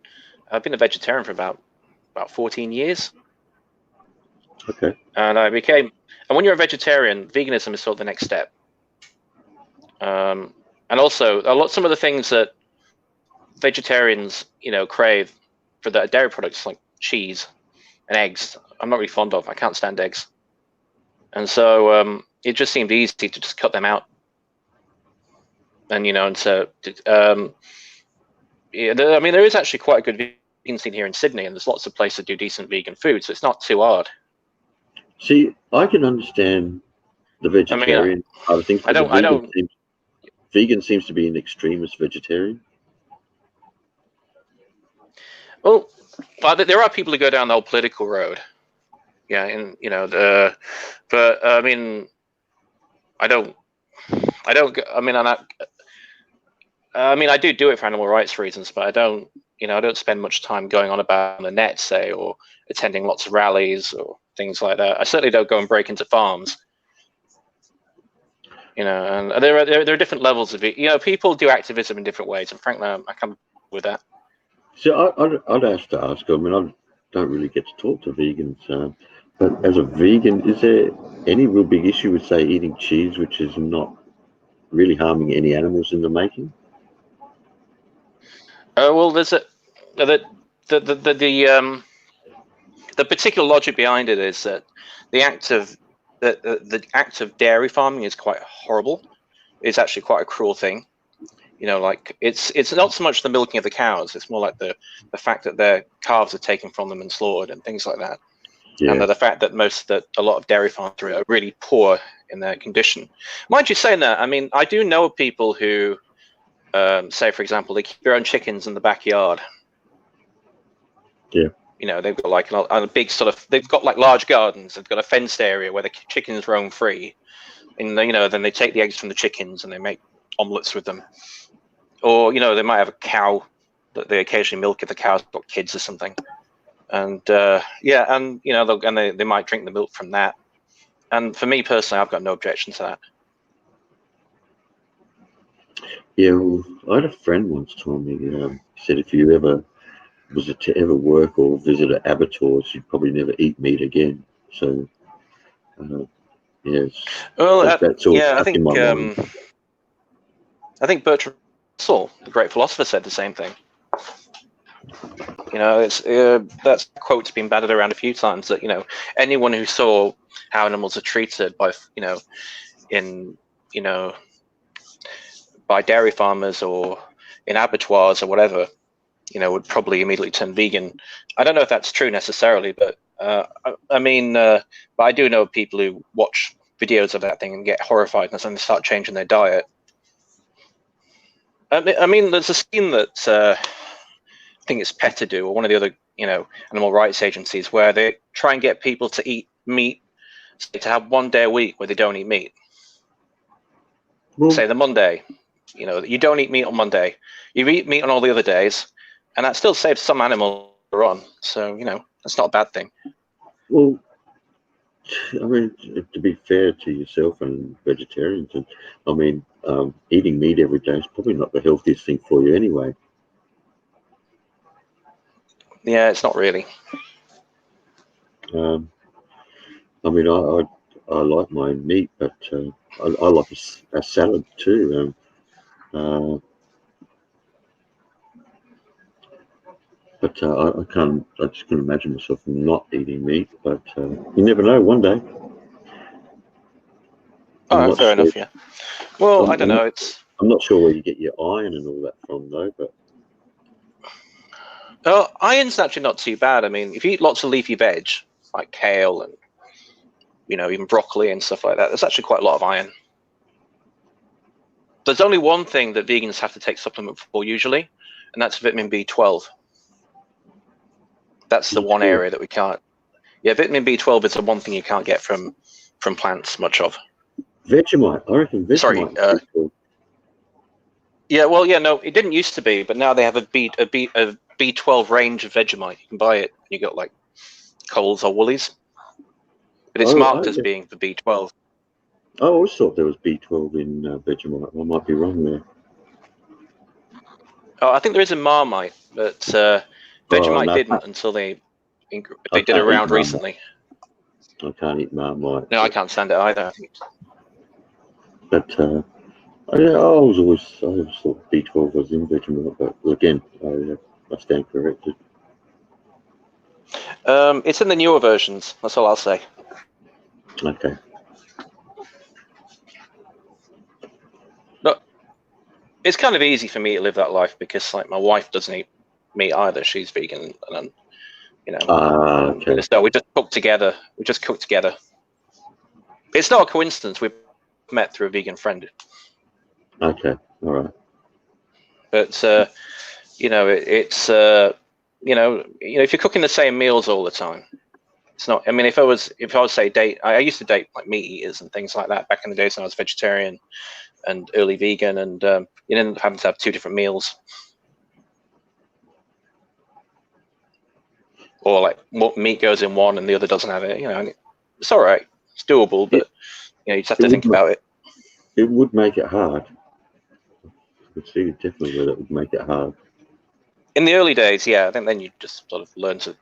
Speaker 4: I've been a vegetarian for about 14 years.
Speaker 1: Okay.
Speaker 4: And when you're a vegetarian, veganism is sort of the next step. And also, some of the things that vegetarians, you know, crave for the dairy products like cheese and eggs, I'm not really fond of. I can't stand eggs. And so it just seemed easy to just cut them out. And, you know, and so, yeah, I mean, there is actually quite a good vegan scene here in Sydney, and there's lots of places that do decent vegan food, so it's not too hard.
Speaker 1: See, I can understand the vegetarian side of things, but vegan seems to be an extremist vegetarian.
Speaker 4: Well, there are people who go down the whole political road. Yeah, and you know, but I mean, I mean, I do it for animal rights reasons, but I don't spend much time going on about on the net, say, or attending lots of rallies or things like that. I certainly don't go and break into farms. You know, and there are different levels of it. You know, people do activism in different ways, and frankly, I come with that.
Speaker 1: So I'd have to ask. I mean, I don't really get to talk to vegans, but as a vegan, is there any real big issue with, say, eating cheese, which is not really harming any animals in the making?
Speaker 4: Well, there's the particular logic behind it is that the act of dairy farming is quite horrible. It's actually quite a cruel thing. You know, like it's not so much the milking of the cows; it's more like the fact that their calves are taken from them and slaughtered and things like that.
Speaker 1: Yeah.
Speaker 4: And the fact that a lot of dairy farms are really poor in their condition. Mind you, saying that, I mean, I do know people who, say, for example, they keep their own chickens in the backyard.
Speaker 1: Yeah.
Speaker 4: You know, they've got like a big they've got like large gardens. They've got a fenced area where the chickens roam free. And, you know, then they take the eggs from the chickens and they make omelets with them. Or, you know, they might have a cow that they occasionally milk if the cow's got kids or something. And, and, you know, they might drink the milk from that. And for me personally, I've got no objection to that.
Speaker 1: Yeah, well, I had a friend once told me, he said if you ever work or visit an abattoir, you'd probably never eat meat again. So, yes, that's all stuck in my mind.
Speaker 4: I think Bertrand Russell, the great philosopher, said the same thing. You know, that quote's been battered around a few times. That, you know, anyone who saw how animals are treated by by dairy farmers or in abattoirs or whatever, would probably immediately turn vegan. I don't know if that's true necessarily, but but I do know people who watch videos of that thing and get horrified and then they start changing their diet. I mean, there's a scheme that I think it's PETA do, or one of the other, animal rights agencies, where they try and get people to eat meat, to have one day a week where they don't eat meat.
Speaker 1: Well,
Speaker 4: Say the Monday, you don't eat meat on Monday. You eat meat on all the other days, and that still saves some animals later on. So, that's not a bad thing.
Speaker 1: well, I mean, to be fair to yourself and vegetarians, and I mean, eating meat every day is probably not the healthiest thing for you anyway.
Speaker 4: Yeah, it's not really.
Speaker 1: I mean, I like my meat, but I like a salad too. But I can't. I just couldn't imagine myself not eating meat. But you never know. One day.
Speaker 4: Oh, fair enough. Yeah. Well, I don't know.
Speaker 1: I'm not sure where you get your iron and all that from, though. But
Speaker 4: iron's actually not too bad. I mean, if you eat lots of leafy veg, like kale and even broccoli and stuff like that, there's actually quite a lot of iron. There's only one thing that vegans have to take supplement for usually, and that's vitamin B12. That's the one area that we can't. Yeah, vitamin B12 is the one thing you can't get from plants much of.
Speaker 1: Vegemite, I reckon Vegemite.
Speaker 4: Sorry. Yeah, well, yeah, no, it didn't used to be, but now they have a B12 range of Vegemite. You can buy it. You got like Coles or Woolies, but it's marked as being for B12.
Speaker 1: I always thought there was B12 in Vegemite. I might be wrong there.
Speaker 4: Oh, I think there is in Marmite, but Vegemite didn't until they did a round recently.
Speaker 1: I can't eat Marmite.
Speaker 4: No, I can't stand it either.
Speaker 1: But I always thought B12 was in Vegemite, but again, I stand corrected.
Speaker 4: It's in the newer versions. That's all I'll say.
Speaker 1: Okay.
Speaker 4: But it's kind of easy for me to live that life because, like, my wife doesn't eat meat either. She's vegan, and
Speaker 1: okay.
Speaker 4: So we just cook together. It's not a coincidence. We've met through a vegan friend.
Speaker 1: Okay. All right.
Speaker 4: But it's if you're cooking the same meals all the time, it's not. I mean, if I was I used to date like meat eaters and things like that back in the days when I was vegetarian and early vegan, and you didn't have to have two different meals, or like meat goes in one and the other doesn't have it. And it's all right, it's doable, but you just have to think about it.
Speaker 1: It would make it hard. I could see definitely where that would make it hard.
Speaker 4: In the early days, yeah, I think then you just sort of learn to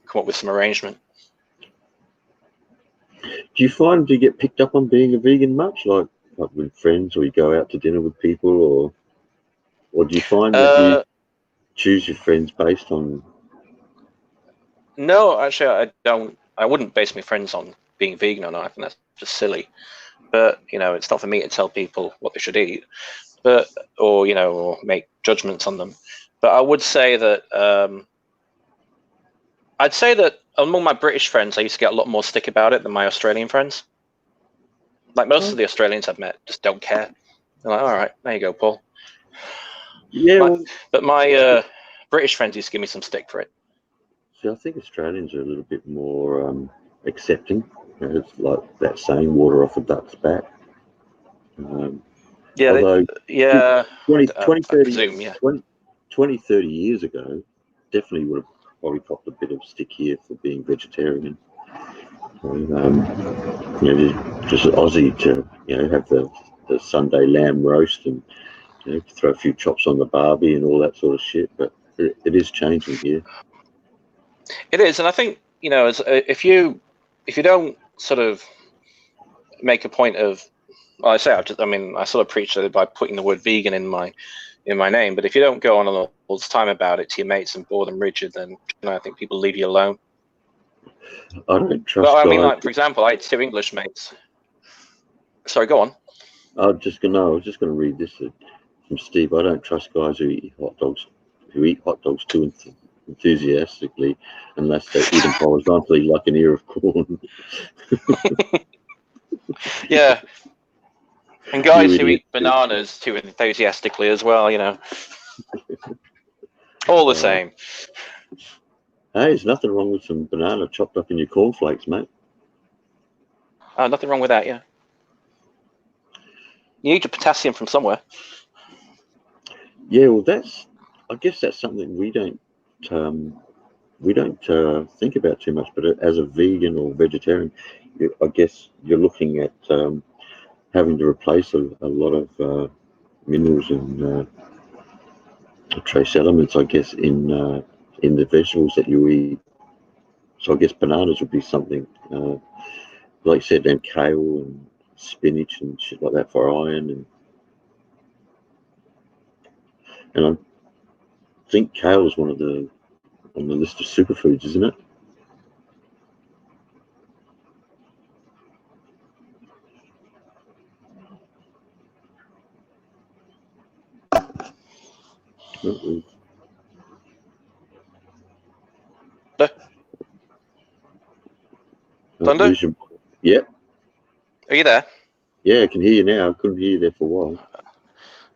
Speaker 4: come up with some arrangement.
Speaker 1: Do you find you get picked up on being a vegan much, like with friends, or you go out to dinner with people, or do you find that you choose your friends based on?
Speaker 4: No, actually, I don't. I wouldn't base my friends on being vegan or not. I think that's just silly. But it's not for me to tell people what they should eat, or make judgments on them. But I would say that I'd say that among my British friends, I used to get a lot more stick about it than my Australian friends. Like most of the Australians I've met just don't care. They're like, all right, there you go, Paul.
Speaker 1: Yeah.
Speaker 4: But my British friends used to give me some stick for it.
Speaker 1: See, I think Australians are a little bit more accepting. It's like that saying, water off a duck's back. Although 20, 30 years ago, definitely would have probably popped a bit of stick here for being vegetarian. Just Aussie to have the Sunday lamb roast and throw a few chops on the barbie and all that sort of shit. But it is changing here.
Speaker 4: It is, and I think if you don't sort of make a point of, well, I sort of preach it by putting the word vegan in my name. But if you don't go on all the time about it to your mates and bore them rigid, then I think people leave you alone.
Speaker 1: I don't trust.
Speaker 4: Well, I mean, like for example, I had two English mates. Sorry, go on.
Speaker 1: I was just going to read this. from Steve. I don't trust guys who eat hot dogs too enthusiastically unless they eat them horizontally like an ear of corn.
Speaker 4: Yeah. And guys
Speaker 1: You
Speaker 4: who
Speaker 1: idiot.
Speaker 4: eat bananas too enthusiastically as well, you know. All the same.
Speaker 1: Hey, there's nothing wrong with some banana chopped up in your cornflakes, mate.
Speaker 4: Nothing wrong with that, yeah. You need your potassium from somewhere.
Speaker 1: Yeah, well, I guess that's something we don't think about too much. But as a vegan or vegetarian, I guess you're looking at having to replace a lot of minerals and trace elements, I guess, in the vegetables that you eat. So I guess bananas would be something, like you said, then kale and spinach and shit like that for iron, and I think kale is on the list of superfoods, isn't it?
Speaker 4: Thunder?
Speaker 1: Yep.
Speaker 4: Are you there?
Speaker 1: Yeah, I can hear you now. I couldn't hear you there for a while.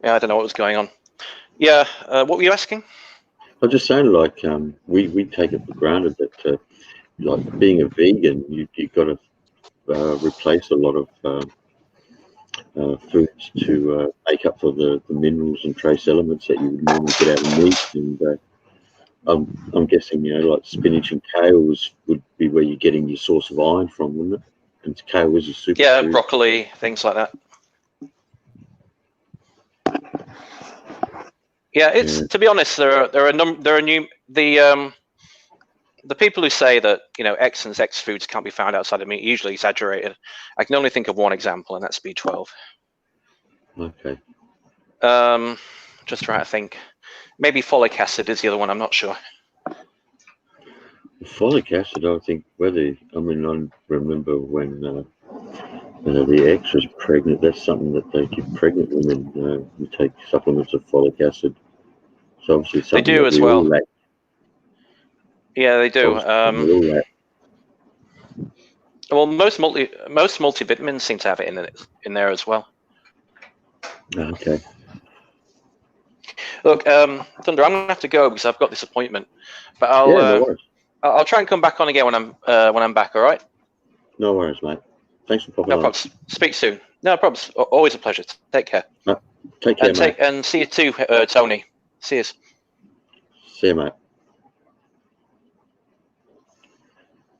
Speaker 4: Yeah, I don't know what was going on. Yeah, what were you asking?
Speaker 1: I was just saying, like, we take it for granted that, like, being a vegan, you've got to replace a lot of foods to make up for the minerals and trace elements that you would normally get out of meat. And I'm guessing, like spinach and kale would be where you're getting your source of iron from, wouldn't it? And kale is a superfood.
Speaker 4: Yeah, broccoli, things like that. Yeah, it's to be honest, the people who say that X and X foods can't be found outside of meat usually exaggerated. I can only think of one example, and that's B12.
Speaker 1: Okay.
Speaker 4: Just trying to think. Maybe folic acid is the other one. I'm not sure.
Speaker 1: Folic acid, I think. I remember when the ex was pregnant. That's something that they give pregnant women. You take supplements of folic acid. So obviously, it's
Speaker 4: They
Speaker 1: something
Speaker 4: do
Speaker 1: that
Speaker 4: as
Speaker 1: we all
Speaker 4: well.
Speaker 1: lack.
Speaker 4: Yeah, they do.
Speaker 1: We all lack.
Speaker 4: Well, most multivitamins seem to have it in there as well.
Speaker 1: Okay.
Speaker 4: Look, Thunder, I'm gonna have to go because I've got this appointment. But
Speaker 1: No worries.
Speaker 4: I'll try and come back on again when I'm back. All right.
Speaker 1: No worries, mate. Thanks for popping
Speaker 4: No
Speaker 1: on.
Speaker 4: problems. Speak soon. No problems. Always a pleasure. Take care.
Speaker 1: Take care, mate.
Speaker 4: And see you too, Tony. See you.
Speaker 1: See you, mate.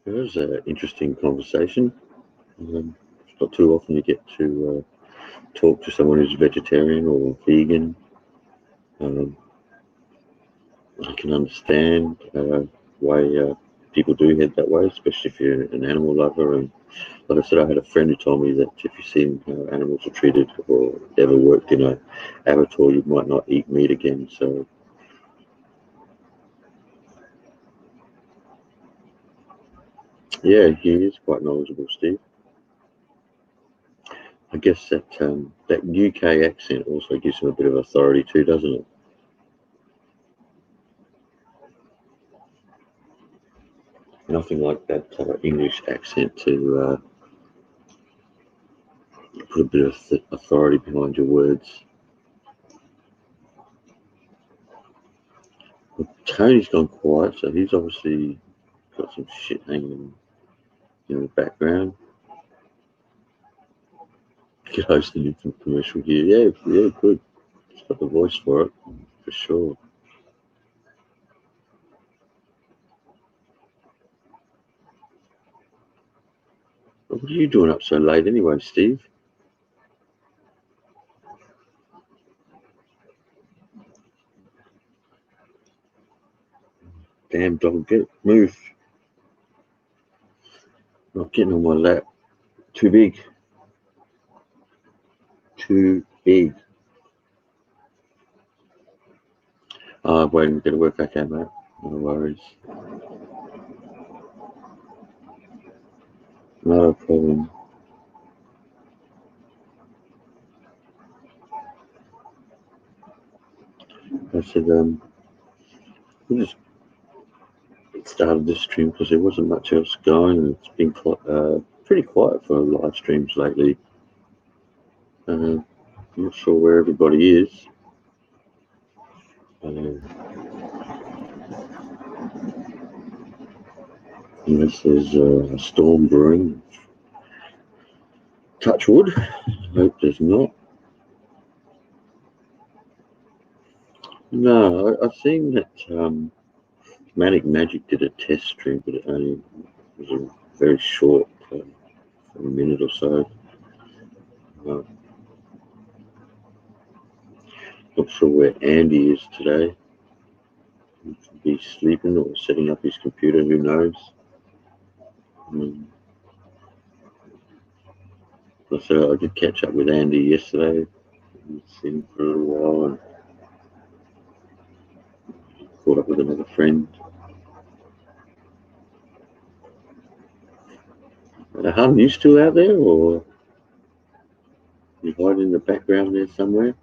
Speaker 1: It was an interesting conversation. It's not too often you get to talk to someone who's vegetarian or vegan. I can understand why people do head that way, especially if you're an animal lover. And like I said, I had a friend who told me that if you've seen how animals are treated or ever worked in a abattoir, you might not eat meat again. So yeah, he is quite knowledgeable, Steve. I guess that UK accent also gives him a bit of authority too, doesn't it? Nothing like that English accent to put a bit of authority behind your words. Well, Tony's gone quiet, so he's obviously got some shit hanging in the background. Get hosting in some commercial here. Yeah, good. He's got the voice for it, for sure. But what are you doing up so late anyway, Steve? Damn dog, move. Not getting on my lap. Too big. Too big. Wait, I'm going to work back out, mate. No worries. Not a problem. I said, we just started this stream because there wasn't much else going, and it's been pretty quiet for live streams lately. I'm not sure where everybody is. Unless there's a storm brewing. Touch wood. Hope there's not. No, I've seen that Manic Magic did a test stream, but it only was a very short, a minute or so. Not sure where Andy is today. He could be sleeping or setting up his computer, who knows. So I did catch up with Andy yesterday. I've seen him for a little while and caught up with another friend. Hun, you still out there, or you hiding in the background there somewhere?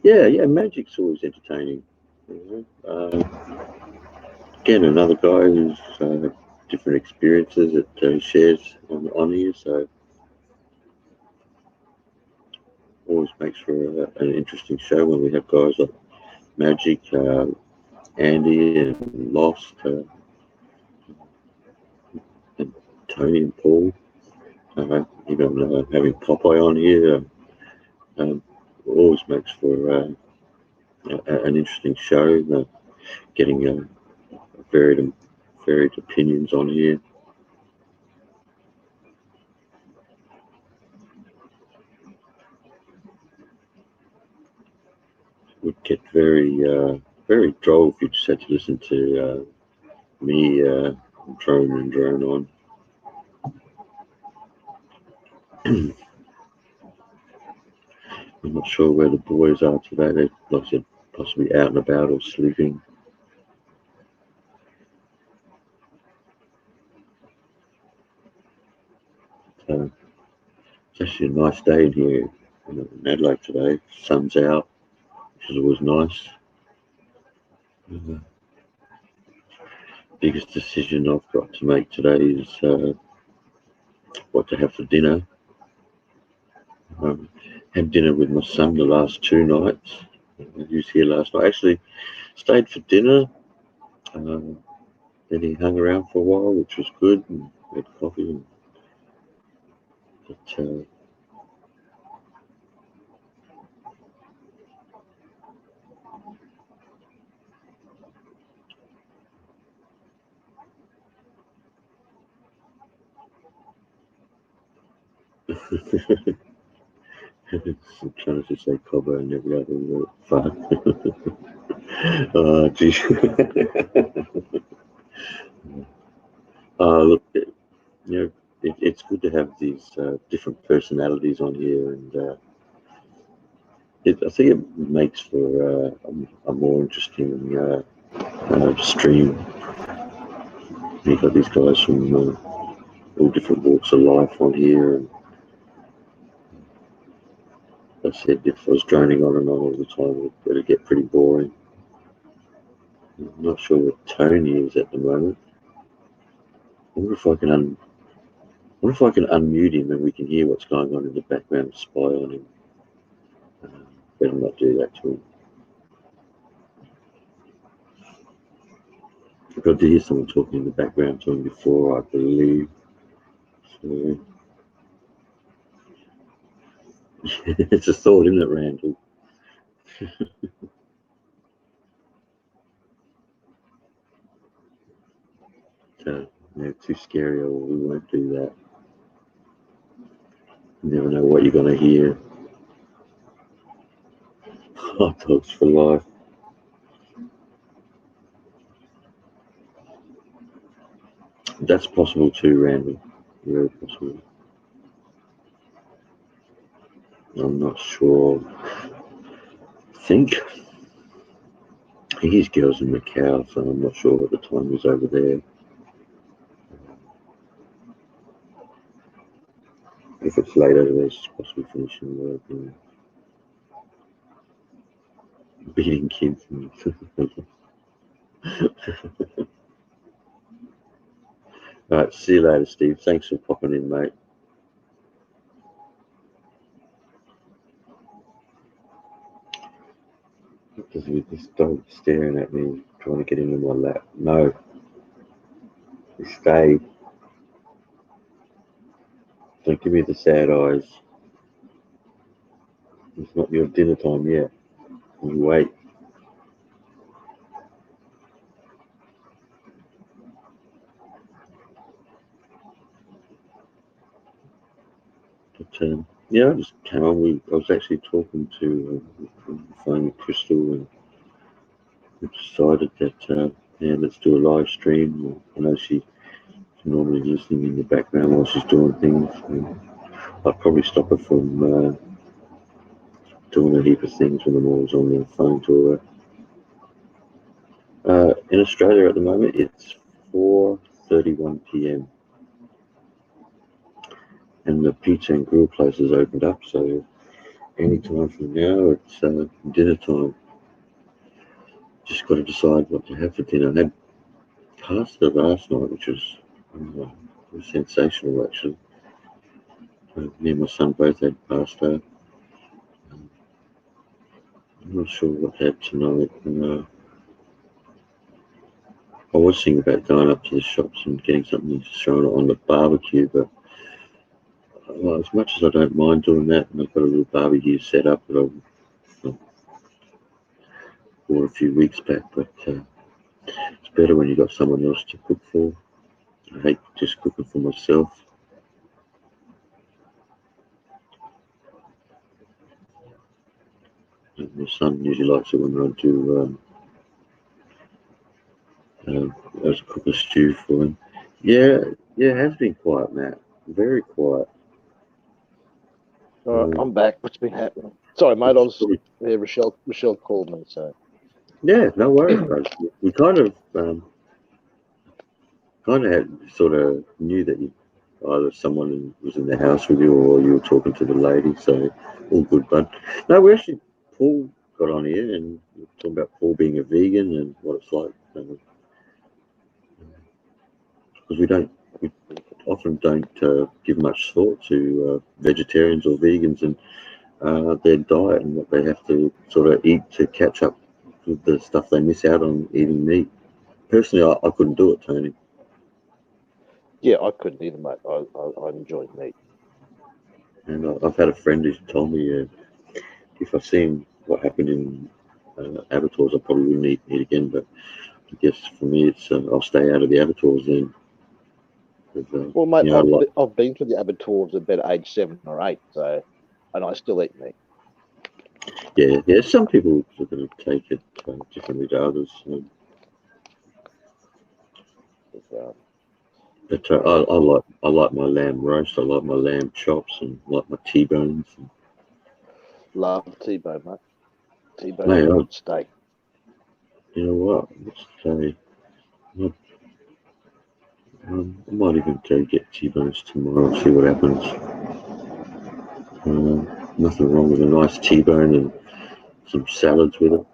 Speaker 1: Yeah, Magic's always entertaining. Again, another guy who's different experiences that he shares on here, so always makes for an interesting show when we have guys like Magic, Andy, and Lost, and Tony and Paul. Even having Popeye on here always makes for an interesting show. Getting varied opinions on here. Would get very droll if you just had to listen to me drone and drone on. I'm not sure where the boys are today. They're, like I said, possibly out and about or sleeping. It's actually a nice day in here in Adelaide today. Sun's out, which is always nice. Biggest decision I've got to make today is what to have for dinner. Had dinner with my son the last 2 nights. He was here last night. Actually, stayed for dinner. Then he hung around for a while, which was good, and had coffee. But I'm trying to say Cobbo and every other word. Fuck. Oh, geez. Look, it's good to have these different personalities on here, and I think it makes for a more interesting stream. You've got these guys from all different walks of life on here, and like I said, if I was droning on and on all the time, it'd get pretty boring. I'm not sure where Tony is at the moment. I wonder if I can unmute him and we can hear what's going on in the background and spy on him. Better not do that to him. I got to hear someone talking in the background to him before, I believe. So it's a thought, isn't it, Randall? Too scary, or we won't do that. You never know what you're going to hear. Hot dogs for life. That's possible too, Randall. Very possible. I'm not sure. I think he's girls in Macau, so I'm not sure what the time is over there. if it's later, there's possibly finishing work and beating kids. And all right, see you later, Steve. Thanks for popping in, mate. Because with this dog staring at me, trying to get into my lap. No, stay. Don't give me the sad eyes. It's not your dinner time yet. You wait. But yeah, I just came on. I was actually talking to on the phone with Crystal, and we decided that yeah, let's do a live stream. I know she's normally listening in the background while she's doing things. And I'd probably stop her from doing a heap of things when I'm always on the phone to her. In Australia at the moment, it's 4:31 p.m. and the pizza and grill place has opened up, so any time from now it's dinner time. Just got to decide what to have for dinner. I had pasta last night, which was sensational actually. Me and my son both had pasta. I'm not sure what to have tonight. I was thinking about going up to the shops and getting something to throw it on the barbecue, but well, as much as I don't mind doing that, and I've got a little barbecue set up that I bought a few weeks back, but it's better when you've got someone else to cook for. I hate just cooking for myself. And my son usually likes it when I do as cook a stew for him. Yeah, it has been quiet, Matt. Very quiet.
Speaker 3: All right, I'm back. What's been happening? Sorry, mate. Rochelle called me, so.
Speaker 1: Yeah, no worries, bro. We kind of sort of knew that either someone was in the house with you or you were talking to the lady, so all good, bud. No, we actually, Paul got on here and we were talking about Paul being a vegan and what it's like. Because we often don't give much thought to vegetarians or vegans and their diet and what they have to sort of eat to catch up with the stuff they miss out on eating meat. Personally, I couldn't do it, Tony.
Speaker 3: Yeah, I couldn't either, mate. I enjoy meat.
Speaker 1: And I've had a friend who's told me if I seen what happened in abattoirs, I probably wouldn't eat meat again. But I guess for me, it's I'll stay out of the abattoirs then.
Speaker 3: Well, mate, I've been to the abattoirs about age 7 or 8, so, and I still eat meat.
Speaker 1: Yeah. Some people are going to take it differently to others. But I like my lamb roast. I like my lamb chops and like my T-bones.
Speaker 3: Love T-bone, mate. T-bone is a good steak.
Speaker 1: You know what? Let's say I might even go get T-bones tomorrow. See what happens. Nothing wrong with a nice T-bone and some salads with it.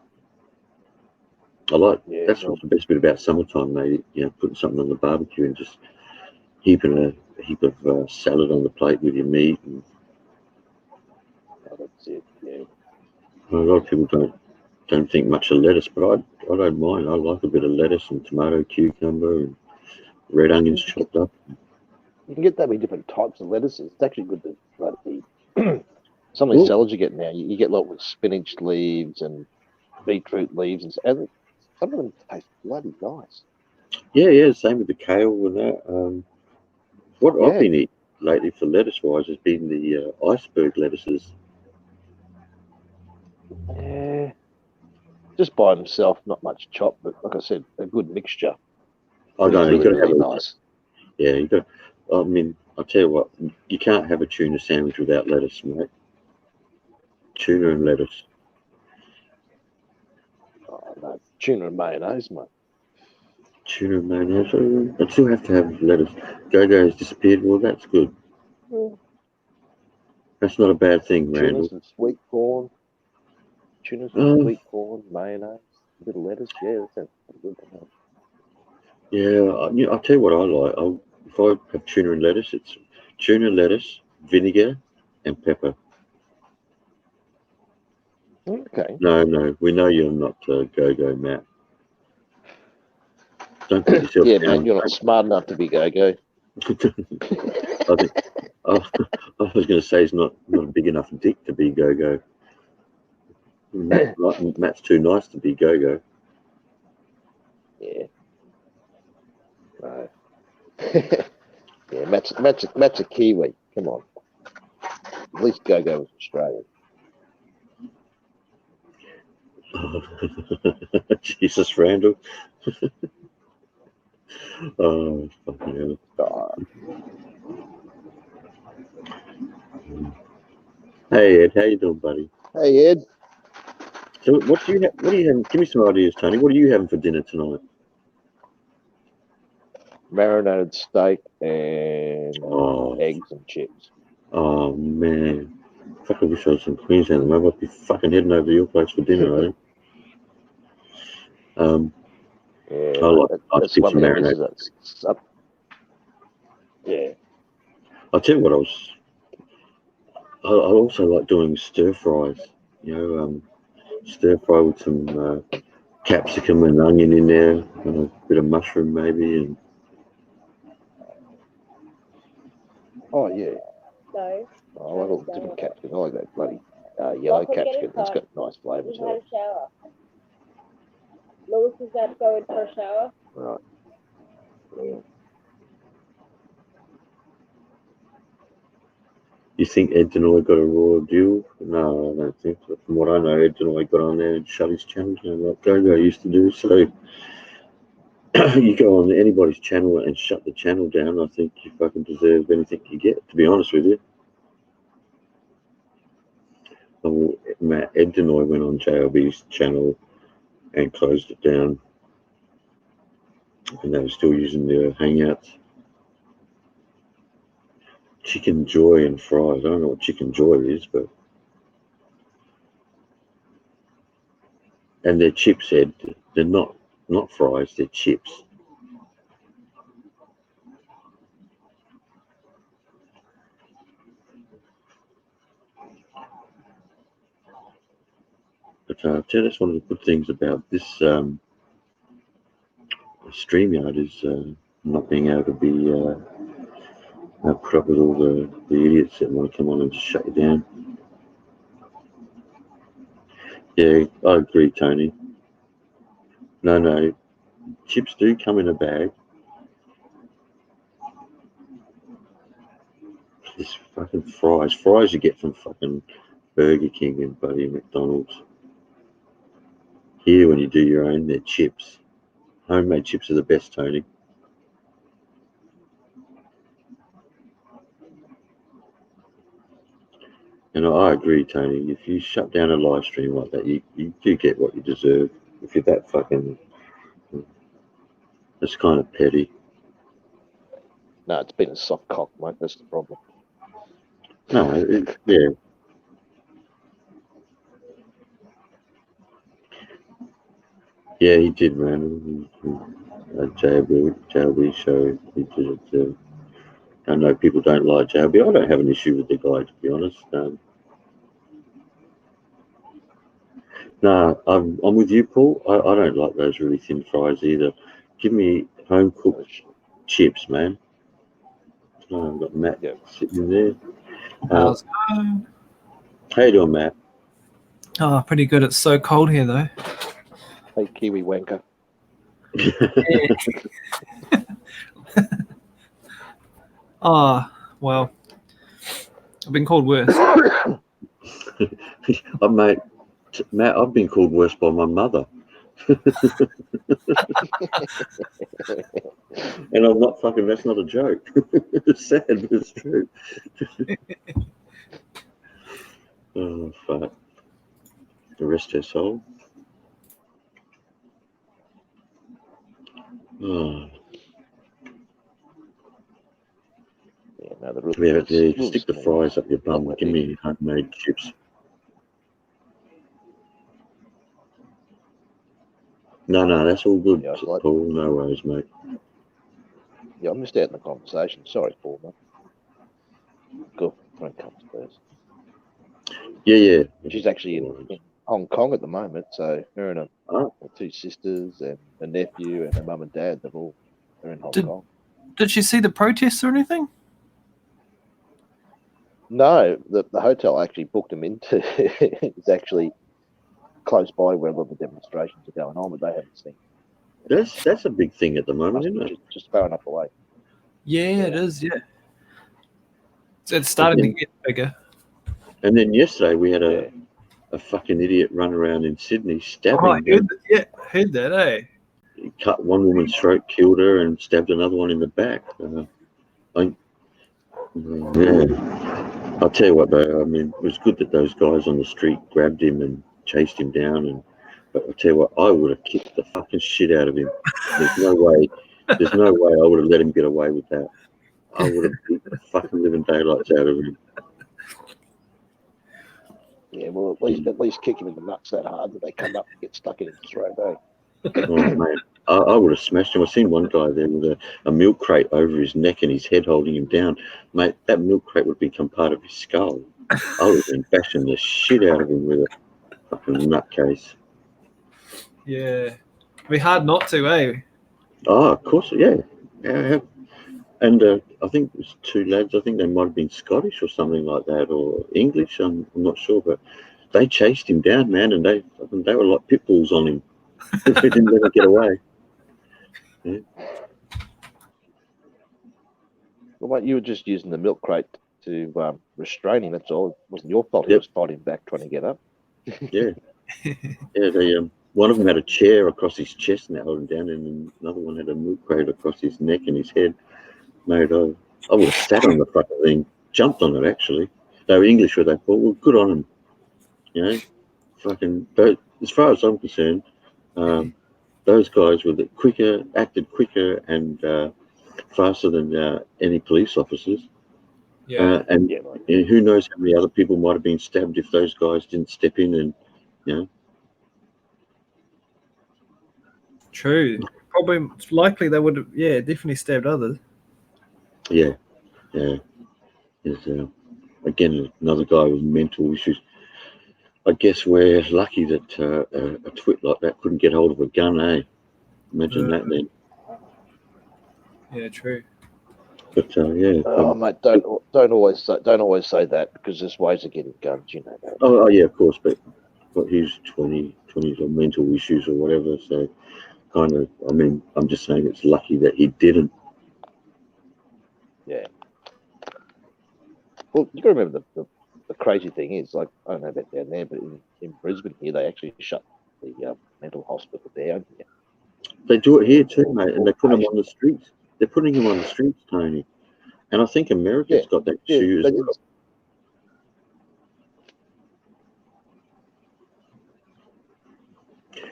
Speaker 1: That's what's the best bit about summertime, mate. You know, putting something on the barbecue and just heaping a heap of salad on the plate with your meat. And
Speaker 3: that's it. Yeah.
Speaker 1: A lot of people don't think much of lettuce, but I don't mind. I like a bit of lettuce and tomato, cucumber, and red onions chopped up.
Speaker 3: You can get that many different types of lettuces. It's actually good to bloody eat. Some of these salads you get now, you get like with spinach leaves and beetroot leaves, and some of them taste bloody nice.
Speaker 1: Yeah. Same with the kale and that. What I've been eating lately for lettuce-wise has been the iceberg lettuces.
Speaker 3: Yeah. Just by himself, not much chop, but like I said, a good mixture.
Speaker 1: I don't know.
Speaker 3: Really, really nice.
Speaker 1: Yeah, you got. I mean, I'll tell you what. You can't have a tuna sandwich without lettuce, mate. Tuna and lettuce.
Speaker 3: Oh no, tuna and mayonnaise, mate.
Speaker 1: Tuna and mayonnaise. I still have to have lettuce. Go-Go's disappeared. Well, that's good. That's not a bad thing, Randall.
Speaker 3: Tunas and sweet corn. Tunas and
Speaker 1: Um,
Speaker 3: sweet corn, mayonnaise, a bit of lettuce. Yeah, that sounds pretty good. To me.
Speaker 1: Yeah, I'll tell you what I like. If I have tuna and lettuce, it's tuna, lettuce, vinegar, and pepper.
Speaker 3: Okay.
Speaker 1: No, we know you're not go-go, Matt. Don't put yourself
Speaker 3: Yeah,
Speaker 1: down.
Speaker 3: mate, you're not smart enough to be go-go.
Speaker 1: I think I was going to say he's not a big enough dick to be go-go. Matt's too nice to be go-go.
Speaker 3: Yeah. No. Yeah, Matt's a Kiwi. Come on. At least go-go is Australian.
Speaker 1: Jesus, Randall. Oh, fucking hell. Hey, Ed, how you doing, buddy?
Speaker 3: Hey, Ed.
Speaker 1: So, what do you have? Give me some ideas, Tony. What are you having for dinner tonight?
Speaker 3: Marinated steak and
Speaker 1: Oh,
Speaker 3: eggs and chips.
Speaker 1: oh man. Fucking wish I was in Queensland. Maybe I'd be fucking heading over to your place for dinner, I think.
Speaker 3: Yeah,
Speaker 1: I like nice
Speaker 3: that's
Speaker 1: bits
Speaker 3: one
Speaker 1: of
Speaker 3: thing.
Speaker 1: marinade.
Speaker 3: Yeah.
Speaker 1: I'll tell you what I also like doing stir fries. You know, stir fry with some capsicum and onion in there, and a bit of mushroom maybe, and
Speaker 3: Oh, yeah.
Speaker 5: No.
Speaker 3: I like all the different capsicum. I like that bloody yellow capsicum. It's got nice flavour
Speaker 5: He's
Speaker 3: to
Speaker 5: had
Speaker 3: it.
Speaker 5: a shower. Lewis is about to go in for a shower.
Speaker 3: Right. Yeah.
Speaker 1: you think Ed Denoy got a raw deal? No, I don't think so. From what I know, Ed Denoy got on there and shut his channel down like Go-Go used to do. So you go on anybody's channel and shut the channel down, I think you fucking deserve anything you get, to be honest with you. Ed Denoy went on JLB's channel and closed it down, and they were still using their Hangouts. Chicken Joy and fries. I don't know what Chicken Joy is, but and their chips, Ed, they're not fries, they're chips. But I'll tell you, that's one of the good things about this StreamYard is not being able to be put up with all the idiots that want to come on and just shut you down. Yeah, I agree, Tony. No, chips do come in a bag. This fucking fries you get from fucking Burger King and bloody McDonald's. Here, when you do your own, they're chips. Homemade chips are the best, Tony. And I agree, Tony. If you shut down a live stream like that, you do get what you deserve. If you're that fucking, it's kind of petty.
Speaker 3: No, it's been a soft cock, mate. That's the problem.
Speaker 1: No, yeah. Yeah, he did, man. A JLB show. He did it. I know people don't like JLB. I don't have an issue with the guy, to be honest. No, I'm with you, Paul. I don't like those really thin fries either. Give me home cooked chips, man. Oh, I've got Matt sitting in there.
Speaker 6: How's it going?
Speaker 1: How you doing, Matt?
Speaker 6: Oh, pretty good. It's so cold here, though.
Speaker 3: Hey, Kiwi wanker.
Speaker 6: Oh, well, I've been called worse.
Speaker 1: Matt, I've been called worse by my mother. And I'm not fucking, that's not a joke. It's sad, but it's true. Oh, fuck. The rest her soul. Oh.
Speaker 3: Yeah. No, the rules,
Speaker 1: Yeah, you can
Speaker 3: rules
Speaker 1: stick the
Speaker 3: small.
Speaker 1: fries up your bum. Give me homemade chips. No, that's all good,
Speaker 3: Yeah, I like-
Speaker 1: Paul. No worries, mate.
Speaker 3: Yeah, I missed out in the conversation. Sorry, Paul. Mate. Girlfriend comes first.
Speaker 1: Yeah.
Speaker 3: She's actually in Hong Kong at the moment, so her and
Speaker 1: Oh.
Speaker 3: her two sisters and a nephew and her mum and dad, they're in Hong Kong.
Speaker 6: Did she see the protests or anything?
Speaker 3: No, the hotel I actually booked them into is actually close by where a lot of the demonstrations are going on, but they haven't seen it.
Speaker 1: That's a big thing at the moment, isn't it?
Speaker 3: Just far enough away.
Speaker 6: Yeah, it is. Yeah, it's starting to get bigger.
Speaker 1: And then yesterday we had a fucking idiot run around in Sydney stabbing.
Speaker 6: Oh, heard that, eh?
Speaker 1: He cut one woman's throat, killed her, and stabbed another one in the back. I'll tell you what, though. I mean, it was good that those guys on the street grabbed him and chased him down. But I'll tell you what, I would have kicked the fucking shit out of him. There's no way I would have let him get away with that. I would have beat the fucking living daylights out of him.
Speaker 3: Yeah, well, at least kick him in the nuts that hard that they come up and get stuck in his throat, eh?
Speaker 1: Oh, man. I would have smashed him. I've seen one guy there with a milk crate over his neck and his head holding him down. Mate, that milk crate would become part of his skull. I would have been bashing the shit out of him with a fucking nutcase.
Speaker 6: Yeah, it'd be hard not to, eh?
Speaker 1: Oh, of course, yeah. And I think it was two lads. I think they might have been Scottish or something like that, or English. I'm not sure, but they chased him down, man, and they were like pit bulls on him. They didn't let him get away. Yeah.
Speaker 3: Well, mate, you were just using the milk crate to restrain him. That's all. It wasn't your fault. He
Speaker 1: Yep.
Speaker 3: was fighting back, trying to get up.
Speaker 1: Yeah. They one of them had a chair across his chest and they held him down, and another one had a milk crate across his neck and his head. Mate, I would have sat on the fucking thing, jumped on it actually. They were English, where they thought, well, good on them. You know, fucking. But as far as I'm concerned, those guys were acted quicker and faster than any police officers.
Speaker 6: Yeah.
Speaker 1: And who knows how many other people might have been stabbed if those guys didn't step in and, you know.
Speaker 6: True. Probably likely they would have, definitely stabbed others.
Speaker 1: Yeah. There's, again, another guy with mental issues. I guess we're lucky that a twit like that couldn't get hold of a gun, eh? Imagine that then.
Speaker 6: Yeah, true.
Speaker 1: But
Speaker 3: Oh, mate, don't always say that, because there's ways of getting guns, you know that.
Speaker 1: Oh yeah, of course, but he's 20 or mental issues or whatever, so kind of, I mean, I'm just saying it's lucky that he didn't.
Speaker 3: Yeah. Well, you got to remember the crazy thing is, like, I don't know about down there, but in Brisbane here, they actually shut the mental hospital down here.
Speaker 1: They do it here too, mate, and they put him on the streets. They're putting him on the streets, Tony. And I think America's got that issue as well.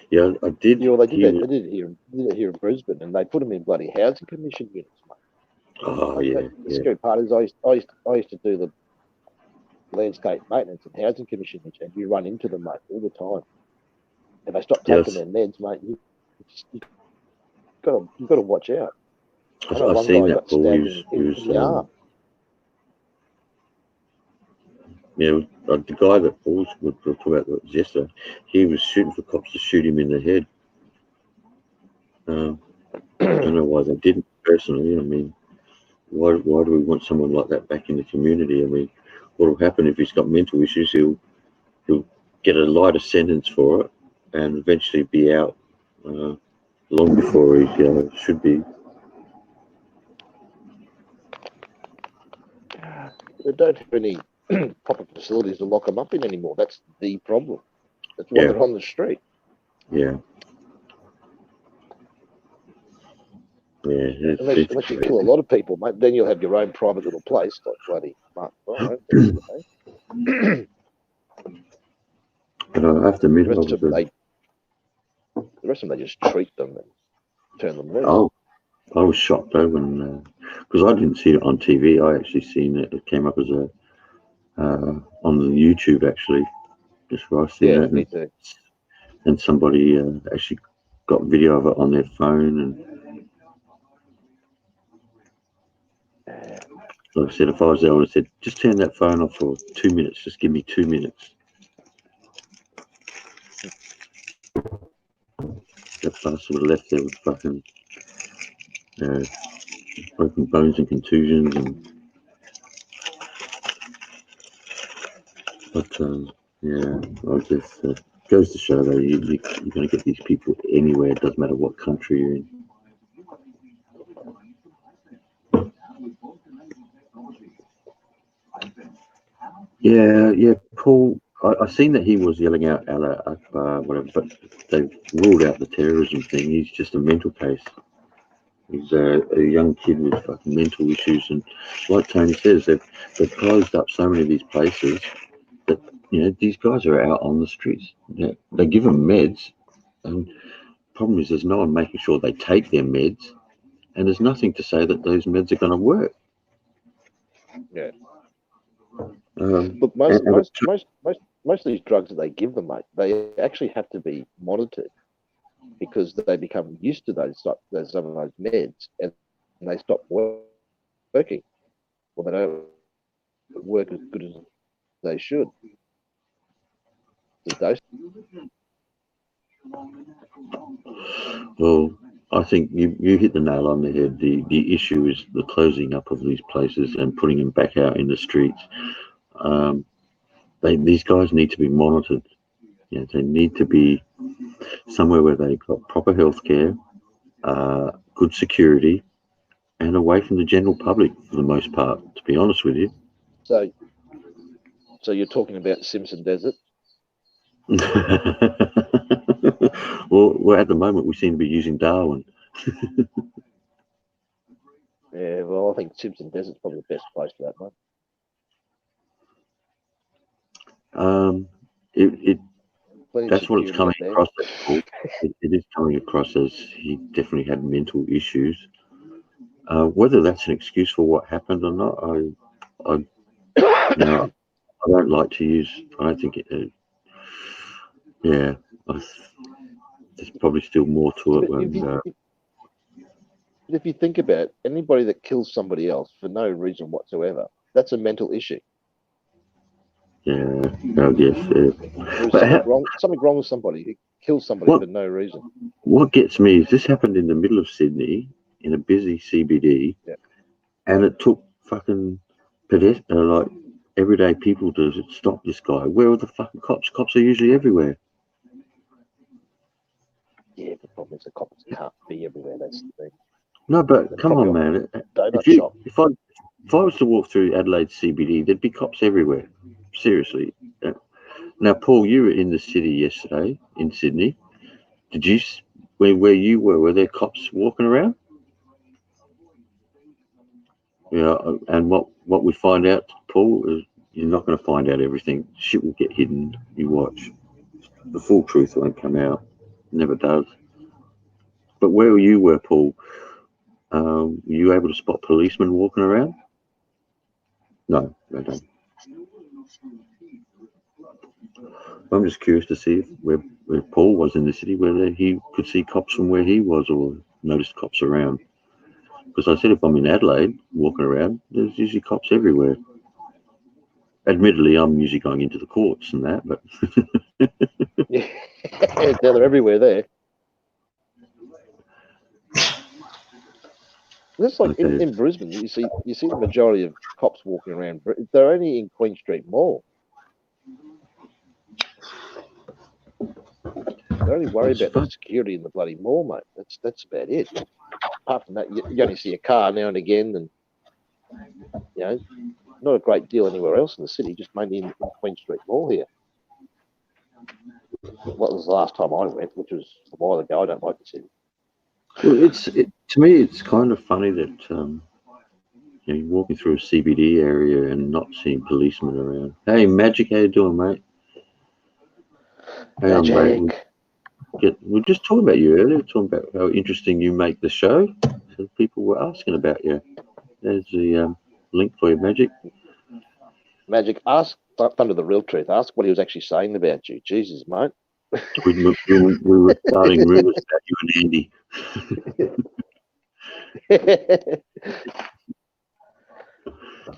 Speaker 1: Yeah, I did.
Speaker 3: Yeah, well, they did it here in Brisbane, and they put them in bloody housing commission units, mate.
Speaker 1: Oh yeah.
Speaker 3: The scary part is, I used to do the landscape maintenance and housing commission, and you run into them, mate, all the time. If they stop taking their meds, mate, you got to watch out.
Speaker 1: I've seen that, Paul. He was yeah, the guy that Paul would talk about that was yesterday, he was shooting for cops to shoot him in the head. I don't know why they didn't, personally. I mean, why do we want someone like that back in the community? I mean, what will happen if he's got mental issues? He'll get a lighter sentence for it and eventually be out long before he should be.
Speaker 3: They don't have any proper facilities to lock them up in anymore. That's the problem. That's why they're on the street.
Speaker 1: Yeah. Yeah.
Speaker 3: Unless you kill a lot of people, mate, then you'll have your own private little place, like bloody Mark.
Speaker 1: But I have to admit,
Speaker 3: the rest of them, they just treat them and turn them loose.
Speaker 1: I was shocked though when because I didn't see it on TV. I actually seen it. It came up as a on the YouTube actually. Just where I seen
Speaker 3: Yeah,
Speaker 1: it,
Speaker 3: me too.
Speaker 1: and somebody actually got video of it on their phone. And like I said, if I was there, I would have said, just turn that phone off for 2 minutes. Just give me 2 minutes. That bastard would have left there with fucking broken bones and contusions. But yeah, I guess goes to show though, you're going to get these people anywhere. It doesn't matter what country you're in. Yeah, Paul. I seen that he was yelling out Allah Akbar, whatever, but they ruled out the terrorism thing. He's just a mental case. He's a young kid with fucking mental issues, and like Tony says, they've closed up so many of these places that these guys are out on the streets. They give them meds, and the problem is there's no one making sure they take their meds, and there's nothing to say that those meds are going to work.
Speaker 3: Yeah. Look, most of these drugs that they give them, mate, they actually have to be monitored because they become used to some of those meds and they stop working, or they don't work as good as they should. The dose.
Speaker 1: Well, I think you hit the nail on the head. The issue is the closing up of these places and putting them back out in the streets. These guys need to be monitored. They need to be somewhere where they've got proper health care, good security, and away from the general public for the most part, to be honest with you.
Speaker 3: So you're talking about Simpson Desert?
Speaker 1: well, at the moment, we seem to be using Darwin.
Speaker 3: Yeah, well, I think Simpson Desert's probably the best place for that, mate.
Speaker 1: That's what it's coming across as. It is coming across as he definitely had mental issues. Whether that's an excuse for what happened or not, I don't like to use. I don't think it. There's probably still more to it.
Speaker 3: If you think about it, anybody that kills somebody else for no reason whatsoever, that's a mental issue.
Speaker 1: Yeah, I guess.
Speaker 3: There's something wrong with somebody who kills somebody for no reason.
Speaker 1: What gets me is this happened in the middle of Sydney in a busy CBD, and it took fucking like everyday people to stop this guy. Where are the fucking cops? Cops are usually everywhere.
Speaker 3: Yeah, the problem is the cops can't be everywhere. That's the thing.
Speaker 1: No, but come on, man. If I was to walk through Adelaide CBD, there'd be cops everywhere. Seriously. Now, Paul, you were in the city yesterday in Sydney. Did you, where you were there cops walking around? Yeah, and what we find out, Paul, is you're not going to find out everything. Shit will get hidden. You watch. The full truth won't come out. It never does. But where you were, Paul, were you able to spot policemen walking around? No, they don't. I'm just curious to see where Paul was in the city, whether he could see cops from where he was or noticed cops around. Because I said if I'm in Adelaide walking around, there's usually cops everywhere. Admittedly, I'm usually going into the courts and that, but
Speaker 3: yeah, they're everywhere there. Just like in Brisbane, you see the majority of cops walking around. They're only in Queen Street Mall. They only worry about the security in the bloody mall, mate. That's about it. Apart from that, you only see a car now and again, and not a great deal anywhere else in the city. Just mainly in Queen Street Mall here. What was the last time I went, which was a while ago. I don't like the city.
Speaker 1: Well, to me, it's kind of funny that you're walking through a CBD area and not seeing policemen around. Hey, Magic, how you doing, mate? Hey,
Speaker 3: Magic.
Speaker 1: We're just talking about you earlier, talking about how interesting you make the show. So people were asking about you. There's the link for you, Magic.
Speaker 3: Magic, ask Thunder the real truth. Ask what he was actually saying about you. Jesus, mate.
Speaker 1: We were starting rumours about you and Andy.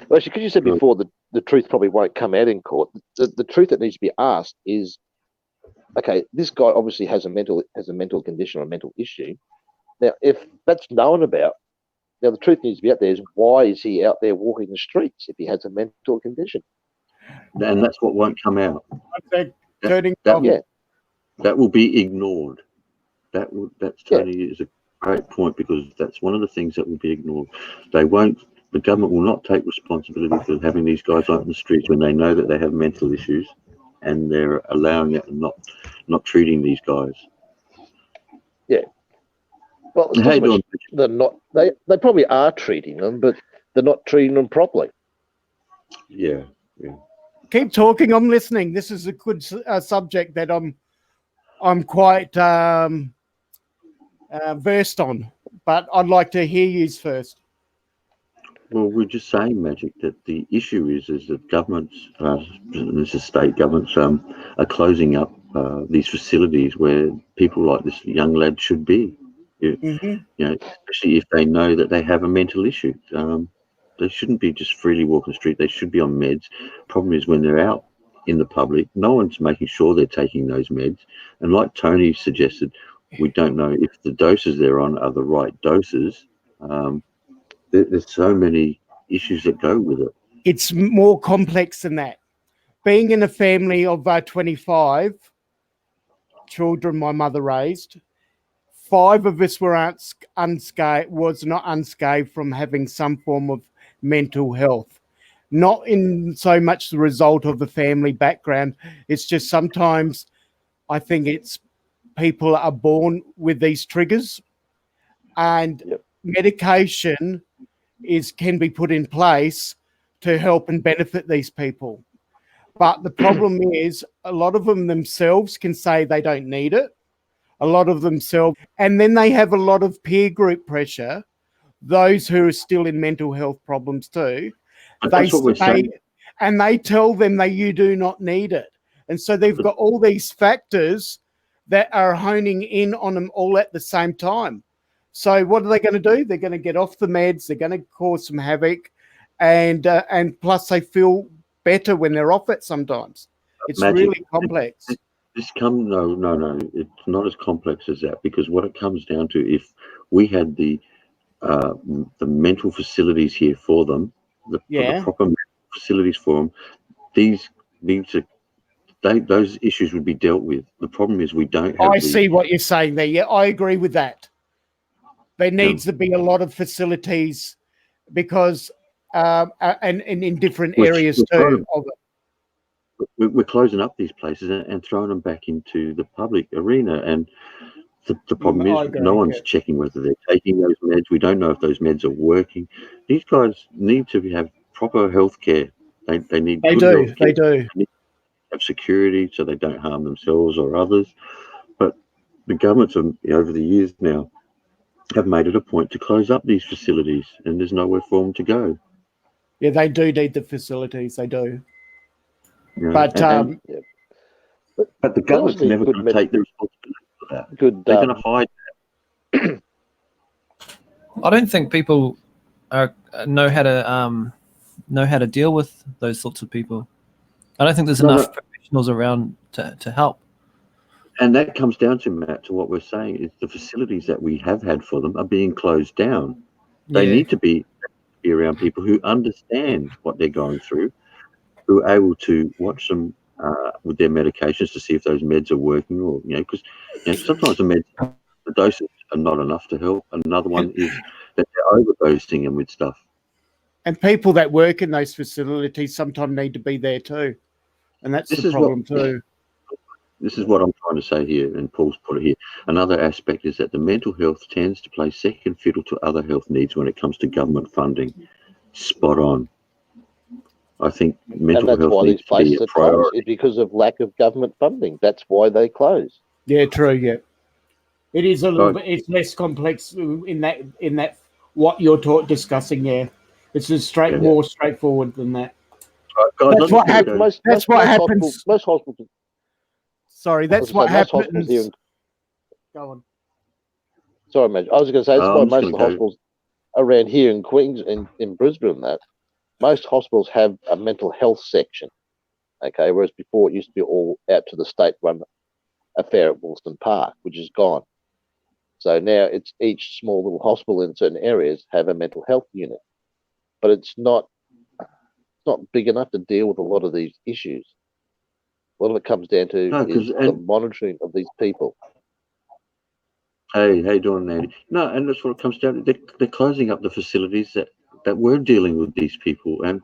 Speaker 3: Well, because you said before that the truth probably won't come out in court. The truth that needs to be asked is, okay, this guy obviously has a mental condition or a mental issue. Now, if that's known about, now the truth needs to be out there is, why is he out there walking the streets if he has a mental condition?
Speaker 1: And that's what won't come out.
Speaker 7: That
Speaker 1: will be ignored. That's Tony is a great point, because that's one of the things that will be ignored. The government will not take responsibility for having these guys out in the streets when they know that they have mental issues, and they're allowing it and not treating these guys.
Speaker 3: Yeah. Well, it's not so much they're not. They probably are treating them, but they're not treating them properly.
Speaker 1: Yeah.
Speaker 7: Keep talking. I'm listening. This is a good subject that I'm quite versed on, but I'd like to hear you first.
Speaker 1: Well, we're just saying, Magic, that the issue is that governments, this is state governments, are closing up these facilities where people like this young lad should be. Especially if they know that they have a mental issue. They shouldn't be just freely walking the street. They should be on meds. Problem is, when they're out in the public, no one's making sure they're taking those meds. And like Tony suggested, we don't know if the doses they're on are the right doses. There's so many issues that go with it.
Speaker 7: It's more complex than that. Being in a family of 25 children my mother raised, 5 of us were not unscathed from having some form of mental health. Not in so much the result of the family background. It's just sometimes I think it's people are born with these triggers, and medication can be put in place to help and benefit these people. But the problem is, a lot of them themselves can say they don't need it. A lot of themselves, and then they have a lot of peer group pressure. Those who are still in mental health problems too, they tell them that you do not need it, and so they've got all these factors that are honing in on them all at the same time. So what are they going to do? They're going to get off the meds. They're going to cause some havoc, and plus they feel better when they're off it. Sometimes it's really complex.
Speaker 1: No. It's not as complex as that, because what it comes down to, if we had the mental facilities here for them, the proper mental facilities for them, those issues would be dealt with. The problem is we don't have.
Speaker 7: I see what you're saying there. Yeah, I agree with that. There needs to be a lot of facilities, because and in different areas too.
Speaker 1: We're closing up these places and throwing them back into the public arena, and the problem is no one's checking whether they're taking those meds. We don't know if those meds are working. These guys need to have proper health care. They need. They do. They need to have security so they don't harm themselves or others. But the governments over the years now have made it a point to close up these facilities, and there's nowhere for them to go.
Speaker 7: Yeah, they do need the facilities. They do.
Speaker 1: But the government's never going to take the responsibility for that. They're going to hide that.
Speaker 6: I don't think people know how to deal with those sorts of people. I don't think there's enough professionals around to help.
Speaker 1: And that comes down to, Matt, to what we're saying is the facilities that we have had for them are being closed down. They need to be around people who understand what they're going through, who are able to watch them with their medications to see if those meds are working, or because sometimes the doses are not enough to help. Another one is that they're overdosing them with stuff. And
Speaker 7: people that work in those facilities sometimes need to be there too, and that's the problem too.
Speaker 1: This is what I'm trying to say here, and Paul's put it here. Another aspect is that the mental health tends to play second fiddle to other health needs when it comes to government funding. Spot on. I think mental health needs to be a priority.
Speaker 3: Because of lack of government funding. That's why they close.
Speaker 7: Yeah, true. Yeah, it is a little bit. It's less complex in that what you're discussing. Yeah, It's just more straightforward than that.
Speaker 1: Guys,
Speaker 7: That's what happens. That's what happens.
Speaker 3: Most hospitals.
Speaker 7: Sorry, that's what happens. Go on.
Speaker 3: Sorry, mate. I was going to say that's why
Speaker 1: I'm
Speaker 3: most
Speaker 1: just
Speaker 3: of the
Speaker 1: gonna go-
Speaker 3: hospitals around here in Queens, in Brisbane, and that most hospitals have a mental health section. Okay, whereas before it used to be all out to the state-run affair at Woolston Park, which is gone. So now it's each small little hospital in certain areas have a mental health unit, but it's not big enough to deal with a lot of these issues. A lot of it comes down to the monitoring of these people.
Speaker 1: Hey, how you doing, Andy? No, and that's what it comes down to. They're closing up the facilities that were dealing with these people, and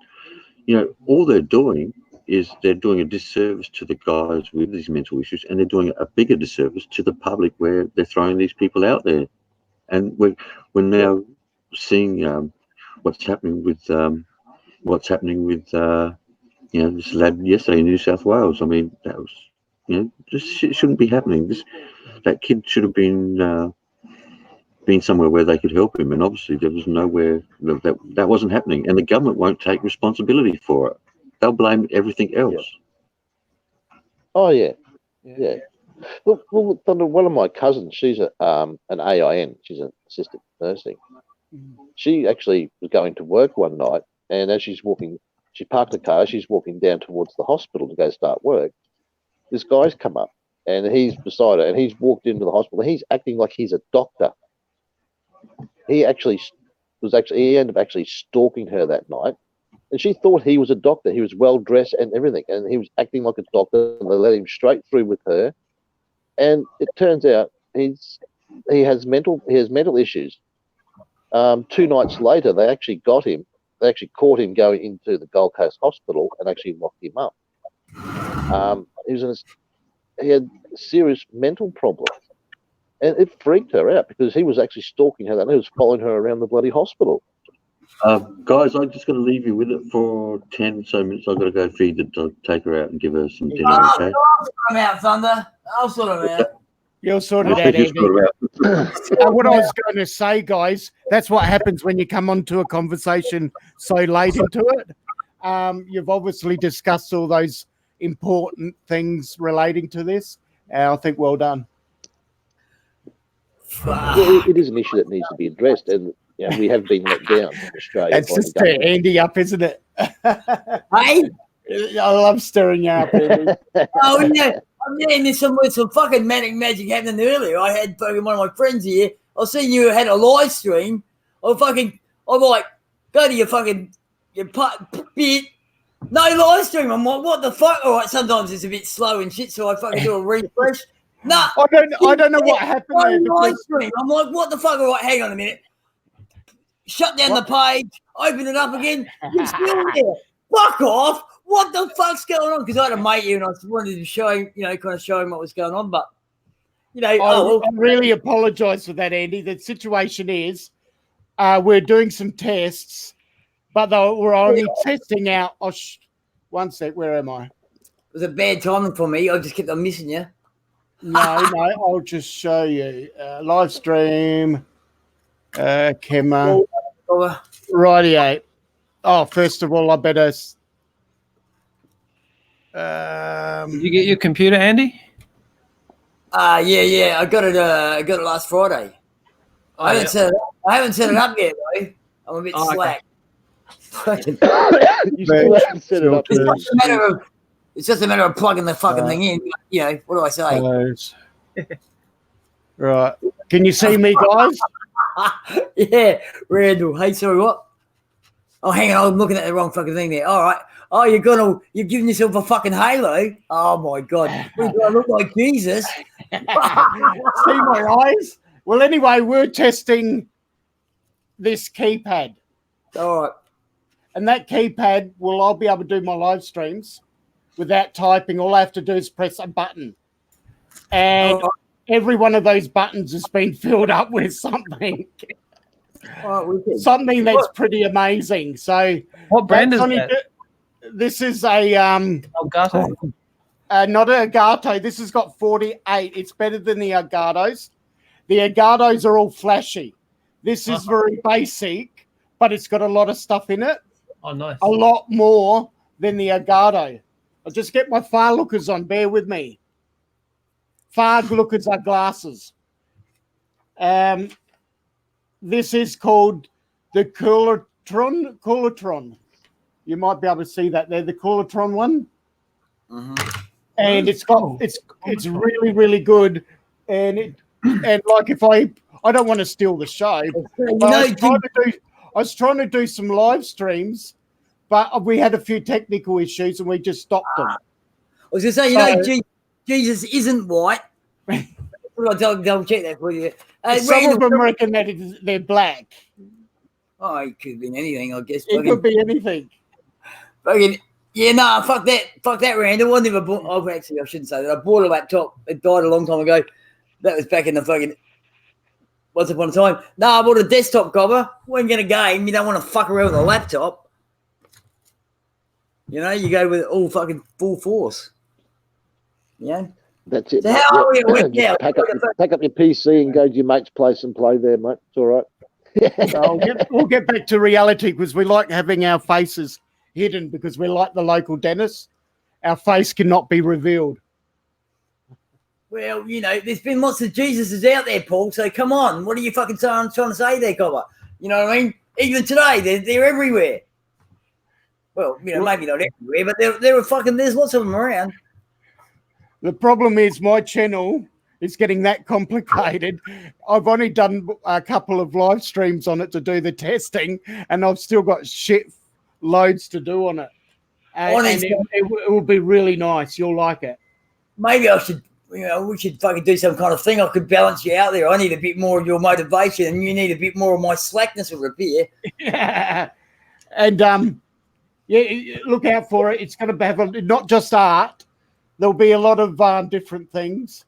Speaker 1: all they're doing is they're doing a disservice to the guys with these mental issues, and they're doing a bigger disservice to the public where they're throwing these people out there. And we're now seeing what's happening with this lad yesterday in New South Wales. I mean, that was this shouldn't be happening. That kid should have been somewhere where they could help him, and obviously there was nowhere that wasn't happening, and the government won't take responsibility for it. They'll blame everything else.
Speaker 3: Oh yeah. Well, Thunder, one of my cousins, she's an AIN, she's an assistant nursing. She actually was going to work one night, and as she's walking, she parked the car, she's walking down towards the hospital to go start work. This guy's come up, and he's beside her, and he's walked into the hospital, and he's acting like he's a doctor. He ended up actually stalking her that night, and she thought he was a doctor. He was well dressed and everything, and he was acting like a doctor, and they let him straight through with her. And it turns out he has mental issues. 2 nights later, they actually got him. They actually caught him going into the Gold Coast Hospital and actually locked him up. He had serious mental problems, and it freaked her out because he was actually stalking her, and he was following her around the bloody hospital.
Speaker 1: Guys, I'm just going to leave you with it for 10 so minutes. I've got to go feed the dog, take her out, and give her some dinner. Okay.
Speaker 8: I'm out, Thunder. I'll sort it out.
Speaker 7: You'll sort it out, Andy. What I was going to say, guys, that's what happens when you come onto a conversation so late into it. You've obviously discussed all those important things relating to this. I think well done.
Speaker 3: It is an issue that needs to be addressed, and we have been let down in Australia.
Speaker 7: It's just Andy up, isn't it?
Speaker 8: Hey?
Speaker 7: I love stirring you up, Andy.
Speaker 8: Oh, yeah. And there's some fucking manic magic happening earlier. I had fucking one of my friends here. I seen you had a live stream. I'm like, go to your bit. No live stream. I'm like, what the fuck? All right, sometimes it's a bit slow and shit, so I fucking do a refresh. No,
Speaker 7: I don't know what happened there.
Speaker 8: Live stream. I'm like, what the fuck? All right, hang on a minute. Shut down the page. Open it up again. You're still there. Fuck off. What the fuck's going on? Because I had a mate here and I wanted to show him, kind of show him what was going on. But,
Speaker 7: I really apologise for that, Andy. The situation is we're doing some tests, but we're only testing out. One sec, where am I?
Speaker 8: It was a bad timing for me. I just kept on missing you.
Speaker 7: No, I'll just show you. Live stream, camera. Rightio. Oh, first of all, I better...
Speaker 6: Did you get your computer, Andy?
Speaker 8: Yeah. I got it last Friday. I haven't set it up yet, though. I'm a bit slack.
Speaker 3: You still haven't set it up.
Speaker 8: It's just a matter of plugging the fucking thing in. What do I say?
Speaker 7: Right. Can you see me, guys?
Speaker 8: Yeah, Randall. Hey, sorry, what? Oh, hang on. I'm looking at the wrong fucking thing there. All right. Oh, you're giving yourself a fucking halo. Oh my God. Do I look like Jesus?
Speaker 7: See my eyes? Well, anyway, we're testing this keypad.
Speaker 8: All right.
Speaker 7: And that keypad, I'll be able to do my live streams without typing. All I have to do is press a button. And every one of those buttons has been filled up with something. Something that's pretty amazing. So
Speaker 6: what brand is that?
Speaker 7: This is a
Speaker 6: Elgato.
Speaker 7: Not an Elgato. This has got 48. It's better than the Elgatos. The Elgatos are all flashy. This is very basic, but it's got a lot of stuff in it.
Speaker 6: Oh, nice.
Speaker 7: A lot more than the Agado. I'll just get my far lookers on. Bear with me. Far lookers are glasses. This is called the Coolatron. You might be able to see that there, the Coolatron one. And it's really, really good. And like if I don't want to steal the show, but I was trying to do some live streams, but we had a few technical issues and we just stopped them.
Speaker 8: I was going to say, Jesus isn't white. I'll double check that for you.
Speaker 7: Some of them reckon that they're black.
Speaker 8: Oh, it could be anything, I guess.
Speaker 7: It could be anything.
Speaker 8: Fucking, yeah, no, fuck that, Randall. I never bought. Oh, actually, I shouldn't say that. I bought a laptop. It died a long time ago. That was back in the fucking. Once upon a time. No, I bought a desktop cover. When you're going to game, you don't want to fuck around with a laptop. You know, you go with all fucking full force. Yeah.
Speaker 3: That's it.
Speaker 8: So how are we now?
Speaker 3: Pack up your PC and go to your mate's place and play there, mate. It's all right.
Speaker 7: We'll get back to reality because we like having our faces hidden because we're like the local dentist. Our face cannot be revealed.
Speaker 8: Well, you know, there's been lots of Jesuses out there, Paul. So come on, what are you fucking trying to say there, Cobber? You know what I mean? Even today, they're everywhere. Well, you know, maybe not everywhere, but there's lots of them around.
Speaker 7: The problem is my channel is getting that complicated. I've only done a couple of live streams on it to do the testing, and I've still got shit loads to do on it. And it will be really nice. You'll like it.
Speaker 8: Maybe I should, we should fucking do some kind of thing. I could balance you out there. I need a bit more of your motivation, and you need a bit more of my slackness of repair.
Speaker 7: Yeah. And yeah, look out for it. It's going to have not just art. There'll be a lot of different things,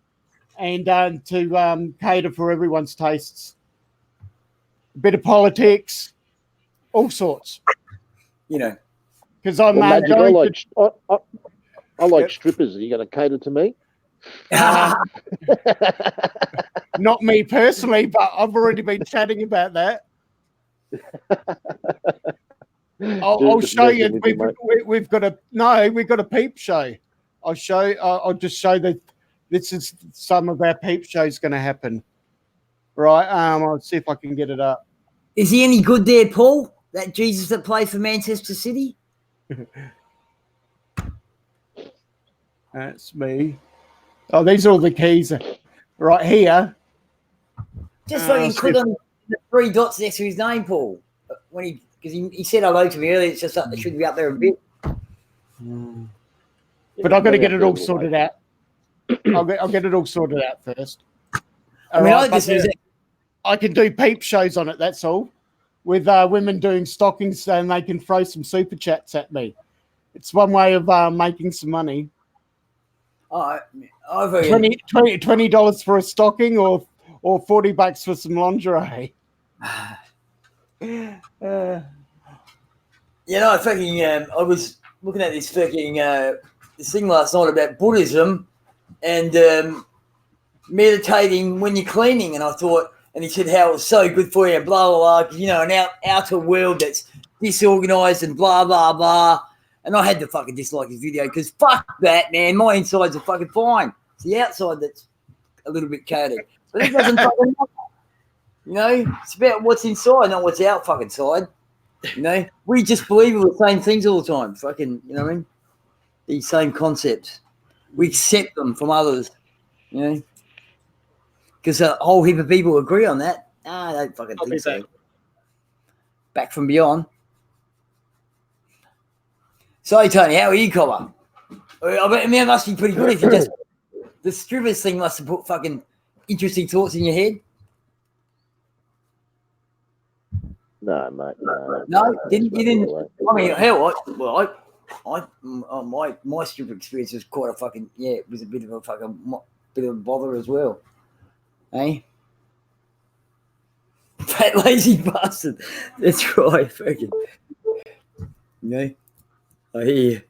Speaker 7: and to cater for everyone's tastes. A bit of politics, all sorts.
Speaker 8: You know,
Speaker 7: because I'm
Speaker 3: Magic, I like strippers. Are you going to cater to me?
Speaker 7: Not me personally, but I've already been chatting about that. I'll show you. We've got a peep show. I'll just show that this is some of our peep shows going to happen. Right. I'll see if I can get it up.
Speaker 8: Is he any good there, Paul? That Jesus that played for Manchester City?
Speaker 7: That's me. Oh, these are all the keys right here.
Speaker 8: Just fucking click on the 3 dots next to his name, Paul. Because he said hello to me earlier. It's just it should be up there a bit.
Speaker 7: But I've got to get it all sorted out. I'll get it all sorted out first. I can do peep shows on it, that's all. With women doing stockings and they can throw some super chats at me. It's one way of making some money. $20 for a stocking or $40 for some lingerie.
Speaker 8: I was looking at this fucking this thing last night about Buddhism and meditating when you're cleaning, and I thought, and he said how it was so good for you, blah blah blah. You know, an outer world that's disorganized and blah blah blah. And I had to fucking dislike his video because fuck that, man. My insides are fucking fine. It's the outside that's a little bit chaotic. But it doesn't fucking matter. You know, it's about what's inside, not what's out fucking side. You know, we just believe in the same things all the time. Fucking, you know what I mean? These same concepts. We accept them from others, you know? Because a whole heap of people agree on that. I don't fucking think so. Back from beyond. So, Tony, how are you, Cobber? I mean, it must be pretty good if you just... The strippers thing must have put fucking interesting thoughts in your head.
Speaker 3: No, mate.
Speaker 8: No, you didn't. I mean, hell, my stripper experience was quite a fucking... Yeah, it was a bit of a bother as well. Eh? Fat lazy bastard. That's right, fucking. You know? I hear you.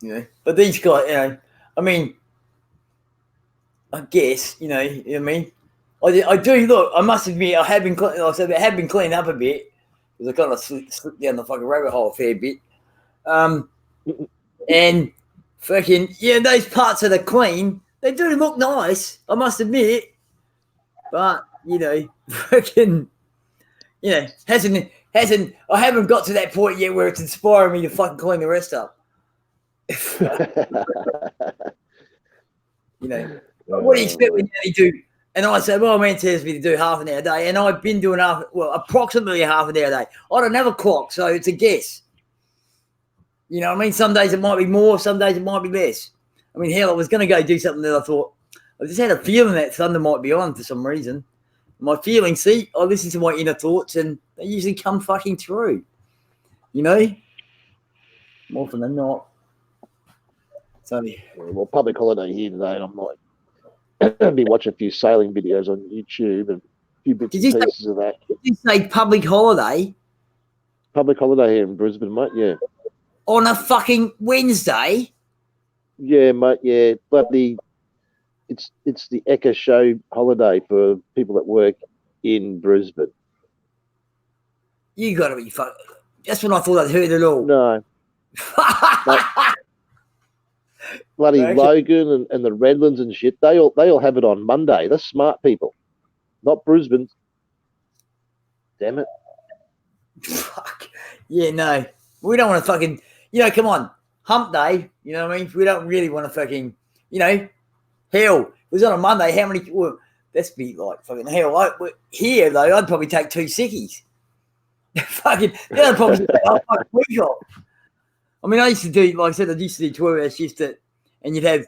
Speaker 8: You know, but these guys, you know, I mean, I guess, you know what I mean? I do look. I must admit, I have been. Like I said, I have been cleaning up a bit because I kind of slipped down the fucking rabbit hole a fair bit. And fucking those parts that are clean, they do look nice. I must admit, but fucking, hasn't. I haven't got to that point yet where it's inspiring me to fucking clean the rest up. What do you expect when you do? And I said, well, man tells me to do half an hour a day, and I've been doing approximately half an hour a day. I don't have a clock, so it's a guess. You know what I mean? Some days it might be more, some days it might be less. I mean, hell, I was going to go do something that I thought, I just had a feeling that thunder might be on for some reason. My feelings, see, I listen to my inner thoughts, and they usually come fucking true. More often than not. So,
Speaker 3: well, public holiday here today, and I'm like, I've been watching a few sailing videos on YouTube and a few bits and pieces of that.
Speaker 8: Did you say public holiday?
Speaker 3: Public holiday here in Brisbane, mate, yeah.
Speaker 8: On a fucking Wednesday?
Speaker 3: Yeah, mate, yeah. Bloody, it's the Echo Show holiday for people that work in Brisbane.
Speaker 8: You got to be fucking... That's when I thought I'd heard it all.
Speaker 3: No. Bloody Logan and the Redlands and shit, they all have it on Monday. They're smart people. Not Brisbane. Damn it.
Speaker 8: Fuck. Yeah, no. We don't want to fucking, come on. Hump day, you know what I mean? We don't really want to fucking, hell, it was on a Monday. How many, that's be like fucking hell. Here, though, I'd probably take 2 sickies. Fucking, then I'd probably take a fucking week off. I mean, I used to do, like I said, I used to do 12-hour shifts and you'd have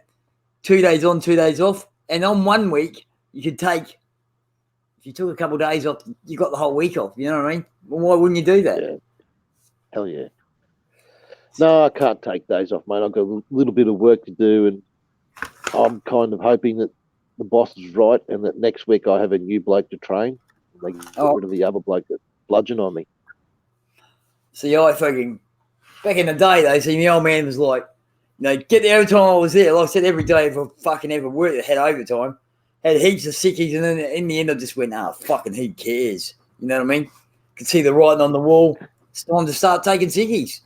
Speaker 8: 2 days on, 2 days off. And on 1 week, you could take, if you took a couple of days off, you got the whole week off. You know what I mean? Well, why wouldn't you do that?
Speaker 3: Yeah. Hell yeah. No, I can't take days off, mate. I've got a little bit of work to do, and I'm kind of hoping that the boss is right and that next week I have a new bloke to train. They get rid of the other bloke that bludgeon on me.
Speaker 8: See, I fucking... Back in the day, though, see, the old man was like, get the overtime I was there. Like I said, every day if I fucking ever worked, I had overtime. Had heaps of sickies, and then in the end I just went, fucking who cares? You know what I mean? Could see the writing on the wall. It's time to start taking sickies.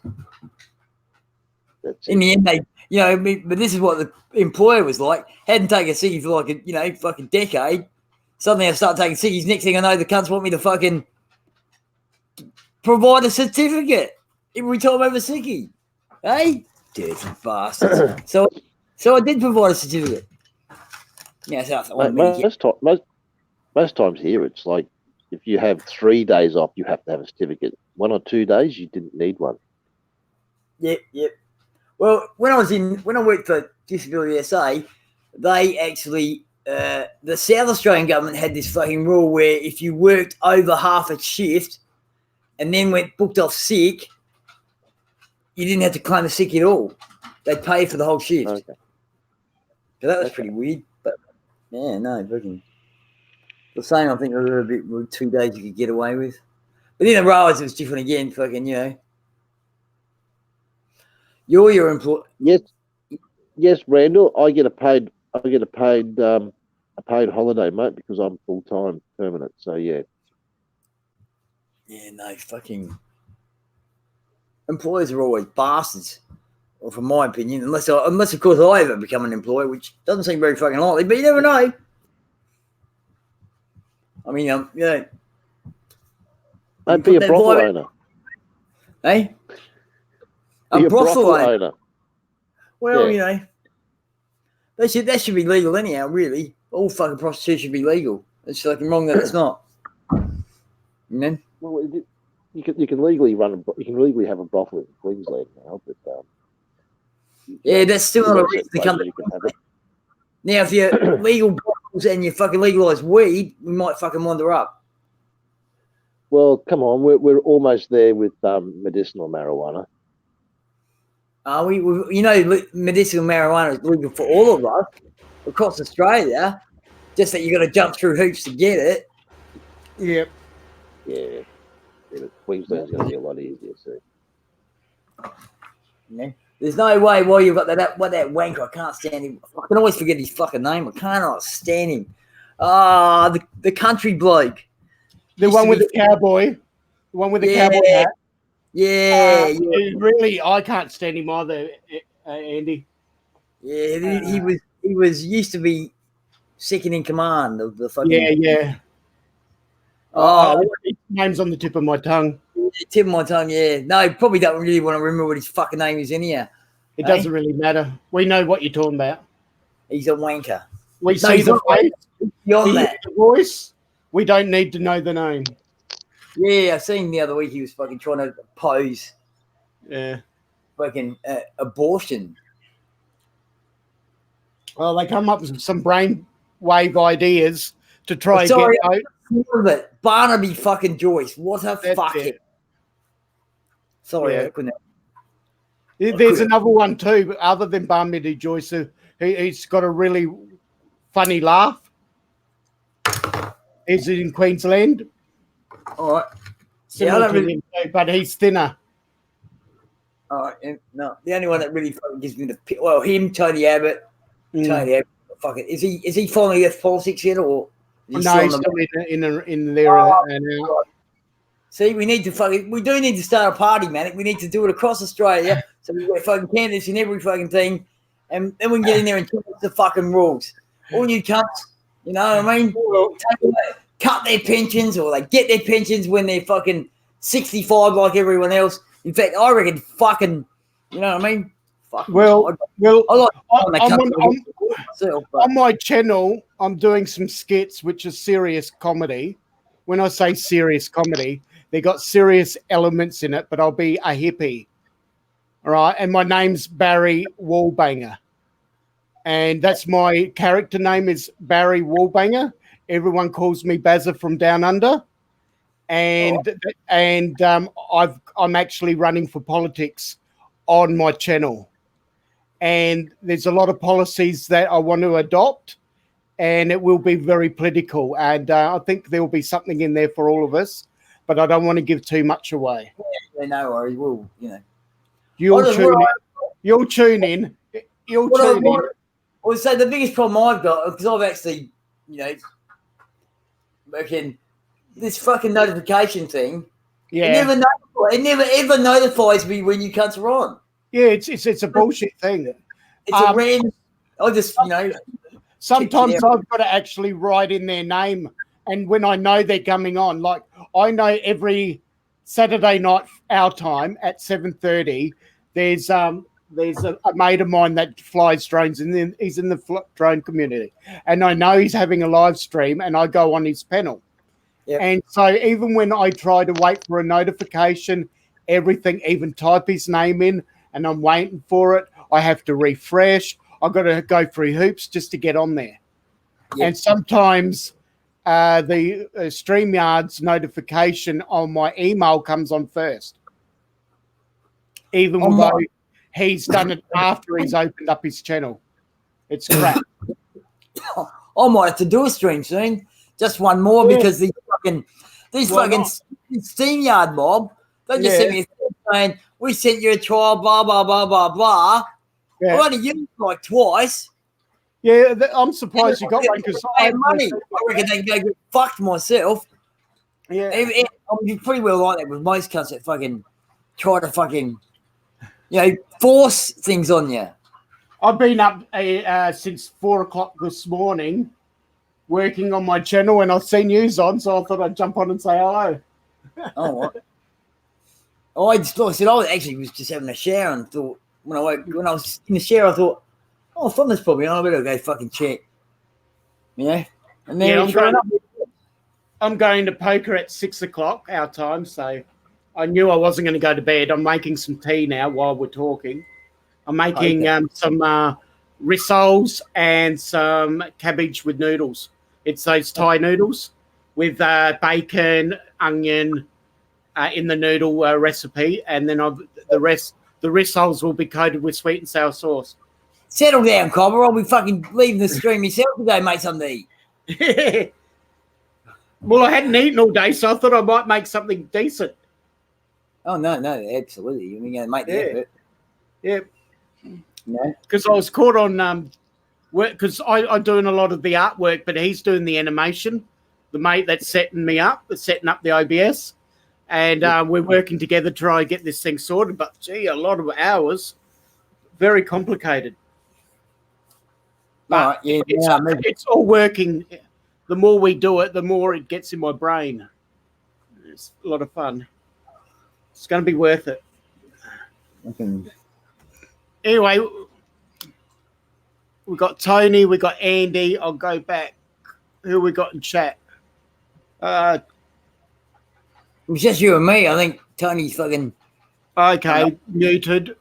Speaker 8: In the end, they, but this is what the employer was like. Hadn't taken a sickie for like a, fucking decade. Suddenly I start taking sickies. Next thing I know, the cunts want me to fucking provide a certificate every time I have a sickie. Hey? Dirty bastards. So I did provide a certificate. Yeah, so
Speaker 3: most times here, it's like if you have 3 days off, you have to have a certificate. 1 or 2 days, you didn't need one.
Speaker 8: Yep. Well, when I worked for Disability SA, they actually, the South Australian government had this fucking rule where if you worked over half a shift and then went booked off sick, you didn't have to claim a sick at all. They'd pay for the whole shift. Okay. So that was pretty weird, but yeah, no, fucking the same. I think there were a bit 2 days you could get away with, but in the roads it was different again. Fucking, You're your employee.
Speaker 3: Yes, Randall. I get a paid holiday, mate, because I'm full time permanent. So yeah.
Speaker 8: Yeah, no, fucking employers are always bastards. Well, from my opinion, unless of course I ever become an employee, which doesn't seem very fucking likely, but you never know. I mean,
Speaker 3: Don't be a brothel owner.
Speaker 8: Hey?
Speaker 3: Be a brothel owner.
Speaker 8: Well, that should be legal anyhow, really. All fucking prostitution should be legal. It's fucking wrong that it's not.
Speaker 3: Well, you can legally have a brothel in Queensland now, but
Speaker 8: yeah, that's still not a reason to come to. Now, if you're legal brothels and you fucking legalise weed, we might fucking wander up.
Speaker 3: Well, come on, we're almost there with medicinal marijuana.
Speaker 8: Medicinal marijuana is legal for all of us across Australia. Just that you got to jump through hoops to get it.
Speaker 7: Yep.
Speaker 3: Yeah, but Queensland's going to be a lot easier. So.
Speaker 8: Yeah. There's no way you've got that wanker. I can't stand him. I can always forget his fucking name. I cannot stand him. The country bloke.
Speaker 7: The
Speaker 8: Used
Speaker 7: one
Speaker 8: to
Speaker 7: with
Speaker 8: be-
Speaker 7: the cowboy. The one with the
Speaker 8: Yeah.
Speaker 7: cowboy hat.
Speaker 8: Yeah,
Speaker 7: Really, I can't stand him either, Andy.
Speaker 8: yeah. He was used to be second in command of the fucking.
Speaker 7: Yeah.
Speaker 8: Oh,
Speaker 7: His name's on the tip of my tongue.
Speaker 8: tip of my tongue. Yeah. No, probably don't really want to remember what his fucking name is in here.
Speaker 7: It doesn't really matter. We know what you're talking about.
Speaker 8: He's a wanker.
Speaker 7: We
Speaker 8: No,
Speaker 7: see
Speaker 8: he's
Speaker 7: the
Speaker 8: not
Speaker 7: face,
Speaker 8: Beyond
Speaker 7: we
Speaker 8: that.
Speaker 7: hear the voice. We don't need to know the name.
Speaker 8: Yeah, I seen the other week he was fucking trying to oppose
Speaker 7: Yeah.
Speaker 8: fucking abortion.
Speaker 7: Well, they come up with some brainwave ideas to try and
Speaker 8: Sorry,
Speaker 7: get
Speaker 8: Of it. Barnaby fucking Joyce. What a
Speaker 7: That's
Speaker 8: fucking.
Speaker 7: it.
Speaker 8: Sorry,
Speaker 7: Yeah.
Speaker 8: I couldn't.
Speaker 7: There's another one too, but other than Barnaby Joyce, he's got a really funny laugh. He's in Queensland.
Speaker 8: All right.
Speaker 7: Similar
Speaker 8: I don't
Speaker 7: to
Speaker 8: really-
Speaker 7: him too, but he's thinner.
Speaker 8: All right. No, the only one that really fucking gives me him, Tony Abbott. Tony Abbott. Fucking is he finally left politics yet, or? Is he
Speaker 7: No,
Speaker 8: still
Speaker 7: he's
Speaker 8: on the-
Speaker 7: still in there. Now.
Speaker 8: See, we do need to start a party, man. We need to do it across Australia. So we've got fucking candidates in every fucking thing. And then we can get in there and change the fucking rules. All you cunts, you know what I mean? Cut their pensions, or they get their pensions when they're fucking 65 like everyone else. In fact, I reckon fucking, you know what I mean? Fucking,
Speaker 7: Well,
Speaker 8: I like
Speaker 7: on my channel, I'm doing some skits, which is serious comedy. When I say serious comedy, they got serious elements in it, but I'll be a hippie. All right. And my name's Barry Wallbanger. And that's my character name is Barry Wallbanger. Everyone calls me Bazza from Down Under. And I'm actually running for politics on my channel. And there's a lot of policies that I want to adopt, and it will be very political. And I think there will be something in there for all of us, but I don't want to give too much away.
Speaker 8: Yeah, no worries. We'll, you know.
Speaker 7: You'll tune in.
Speaker 8: Well, so the biggest problem I've got, because I've actually, you know, reckon this fucking notification thing.
Speaker 7: Yeah.
Speaker 8: It never ever notifies me when you cunts are on.
Speaker 7: Yeah, it's a bullshit thing.
Speaker 8: It's a random. I just, you know.
Speaker 7: Sometimes I've got to actually write in their name, and when I know they're coming on, like I know every Saturday night our time at 7:30, there's a mate of mine that flies drones, and he's in the drone community, and I know he's having a live stream, and I go on his panel. Yep. And so even when I try to wait for a notification, everything, even type his name in, and I'm waiting for it, I have to refresh. I've got to go through hoops just to get on there. Yep. And sometimes the StreamYard's notification on my email comes on first, even though he's done it after he's opened up his channel. It's crap.
Speaker 8: I might have to do a stream soon. Just one more, because these fucking StreamYard mob, they just sent me a thing saying, we sent you a trial, blah, blah, blah, blah, blah. Yeah. I only used it like twice.
Speaker 7: Yeah, I'm surprised you got one, because
Speaker 8: I have money. I reckon they can go get fucked myself. Yeah. I'm pretty well like that with most cunts that fucking try to fucking, you know, force things on you.
Speaker 7: I've been up since 4 o'clock this morning working on my channel, and I've seen yous on, so I thought I'd jump on and say hello.
Speaker 8: Oh, what? I actually was just having a shower and thought, when I was in the shower, I thought, oh, Thunder's probably on, I better go fucking check. You know? And then
Speaker 7: I'm going to poker at 6 o'clock our time, so I knew I wasn't going to go to bed. I'm making some tea now while we're talking. I'm making some rissoles and some cabbage with noodles. It's those Thai noodles with bacon, onion in the noodle recipe, and then the rissoles will be coated with sweet and sour sauce.
Speaker 8: Settle down, Cobber. I'll be fucking leaving the stream myself to go make something to eat.
Speaker 7: Well, I hadn't eaten all day, so I thought I might make something decent.
Speaker 8: Oh, no, absolutely. You're going to make the effort.
Speaker 7: Yeah. Because I was caught on because I'm doing a lot of the artwork, but he's doing the animation. The mate that's setting up the OBS, and we're working together to try and get this thing sorted. But gee, a lot of hours, very complicated. But
Speaker 8: yeah,
Speaker 7: it's all working. The more we do it, the more it gets in my brain. It's a lot of fun. It's going to be worth it. Anyway, we got Tony, we got Andy. I'll go back. Who we got in chat?
Speaker 8: It was just you and me. I think Tony's fucking.
Speaker 7: Okay, muted.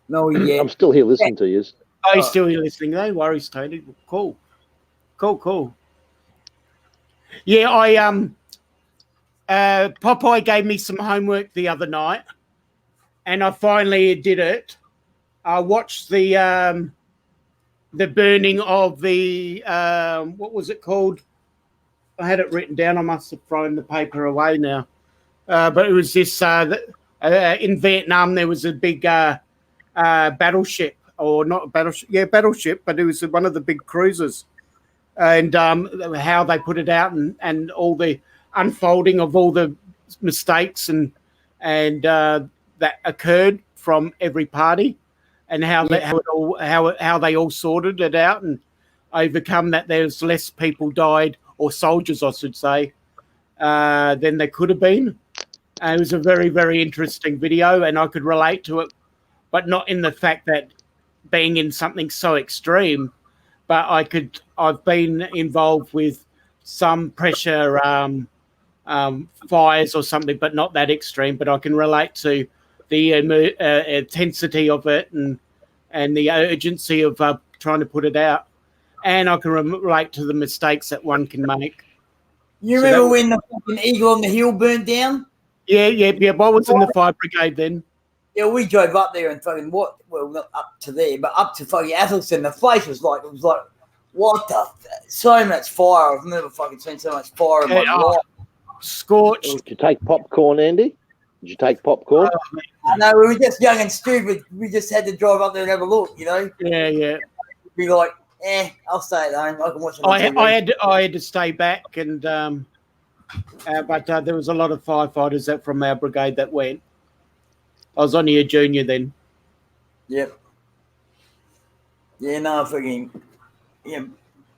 Speaker 8: No, yeah.
Speaker 3: I'm still here listening to you.
Speaker 7: Oh, he's still here listening. No worries, Tony. Cool. Yeah, Popeye gave me some homework the other night, and I finally did it. I watched the burning of the what was it called? I had it written down. I must have thrown the paper away now. But it was this in Vietnam. There was a big battleship, or not a battleship, battleship, but it was one of the big cruisers, and how they put it out, and all the unfolding of all the mistakes and that occurred from every party, and how they all sorted it out and overcome that. There's less people died, or soldiers, I should say, than there could have been. And it was a very, very interesting video, and I could relate to it, but not in the fact that being in something so extreme, but I've been involved with some pressure fires or something, but not that extreme. But I can relate to the intensity of it and the urgency of trying to put it out. And I can relate to the mistakes that one can make.
Speaker 8: You remember when the fucking Eagle on the Hill burnt down?
Speaker 7: Yeah. I was in the fire brigade then.
Speaker 8: Yeah, we drove up there and fucking not up to there, but up to fucking Athelston. The place was like, what the? So much fire. I've never fucking seen so much fire in my life.
Speaker 7: Scorched.
Speaker 3: Did you take popcorn, Andy? Did you take popcorn?
Speaker 8: No, we were just young and stupid. We just had to drive up there and have a look, you know?
Speaker 7: Yeah.
Speaker 8: Be like, I'll stay at home. I can watch it on
Speaker 7: TV. I had to stay back, and but there was a lot of firefighters from our brigade that went. I was only a junior then.
Speaker 8: Yep. Yeah, no, fucking, yeah,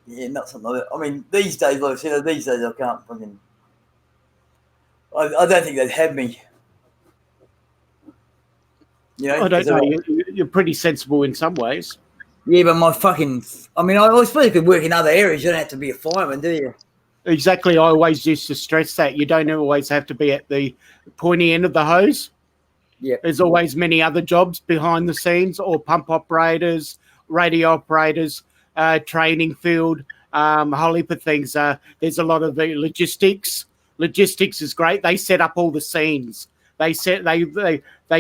Speaker 8: not something like that. I mean, these days, like I said, I can't fucking. I don't think they'd have me. You know,
Speaker 7: I don't know. You're pretty sensible in some ways.
Speaker 8: Yeah, but I suppose you could work in other areas. You don't have to be a fireman, do you?
Speaker 7: Exactly. I always used to stress that you don't always have to be at the pointy end of the hose.
Speaker 8: Yeah.
Speaker 7: There's always many other jobs behind the scenes, or pump operators, radio operators, training field, a whole heap of things. There's a lot of logistics. Logistics is great. They set up all the scenes. They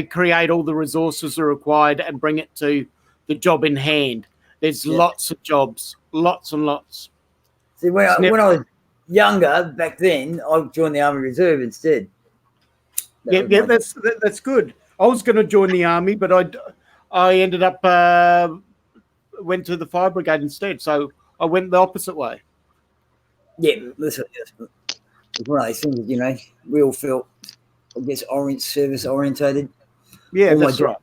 Speaker 7: create all the resources that are required and bring it to the job in hand. There's lots of jobs, lots and lots.
Speaker 8: See, when I was younger back then, I joined the Army Reserve instead.
Speaker 7: That's good. I was going to join the army, but I ended up went to the fire brigade instead. So I went the opposite way.
Speaker 8: Yeah, listen, it's one of those things, you know. We all felt, I guess, service orientated.
Speaker 7: Yeah, that's right.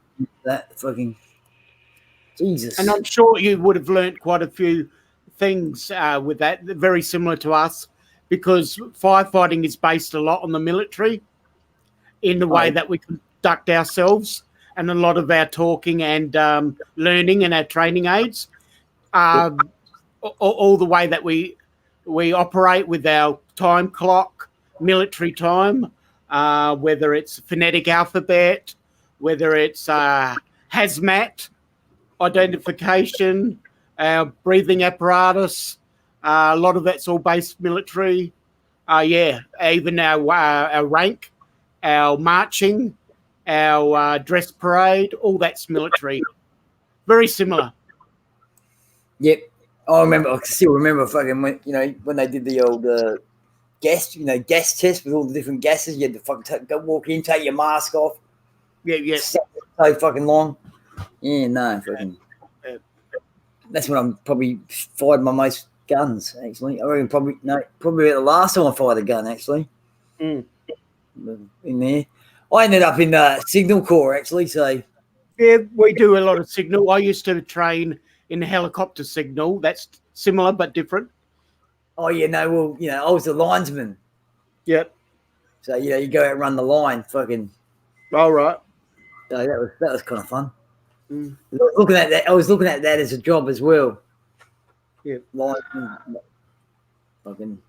Speaker 8: That fucking Jesus.
Speaker 7: And I'm sure you would have learnt quite a few things with that, very similar to us, because firefighting is based a lot on the military in the way that we conduct ourselves, and a lot of our talking and learning and our training aids, all the way that we operate with our time clock, military time, whether it's phonetic alphabet, whether it's hazmat, identification, our breathing apparatus, a lot of that's all based military. Even our rank, our marching, our dress parade, all that's military. Very similar.
Speaker 8: Yep. I still remember fucking when they did the old gas test with all the different gases. You had to fucking walk in, take your mask off.
Speaker 7: Yeah.
Speaker 8: So fucking long. Yeah, no, fucking. that's when I'm probably fired my most guns. Actually, I reckon probably the last time I fired a gun. Actually, in there, I ended up in the Signal Corps. Actually, so
Speaker 7: Yeah, we do a lot of signal. I used to train in helicopter signal. That's similar but different.
Speaker 8: oh yeah, no, well, you know, I was the linesman.
Speaker 7: Yep.
Speaker 8: So you know, you go out and run the line, fucking.
Speaker 7: All right.
Speaker 8: So that was kind of fun. Looking at that, I was looking at that as a job as well.
Speaker 7: Yeah.
Speaker 8: Fucking.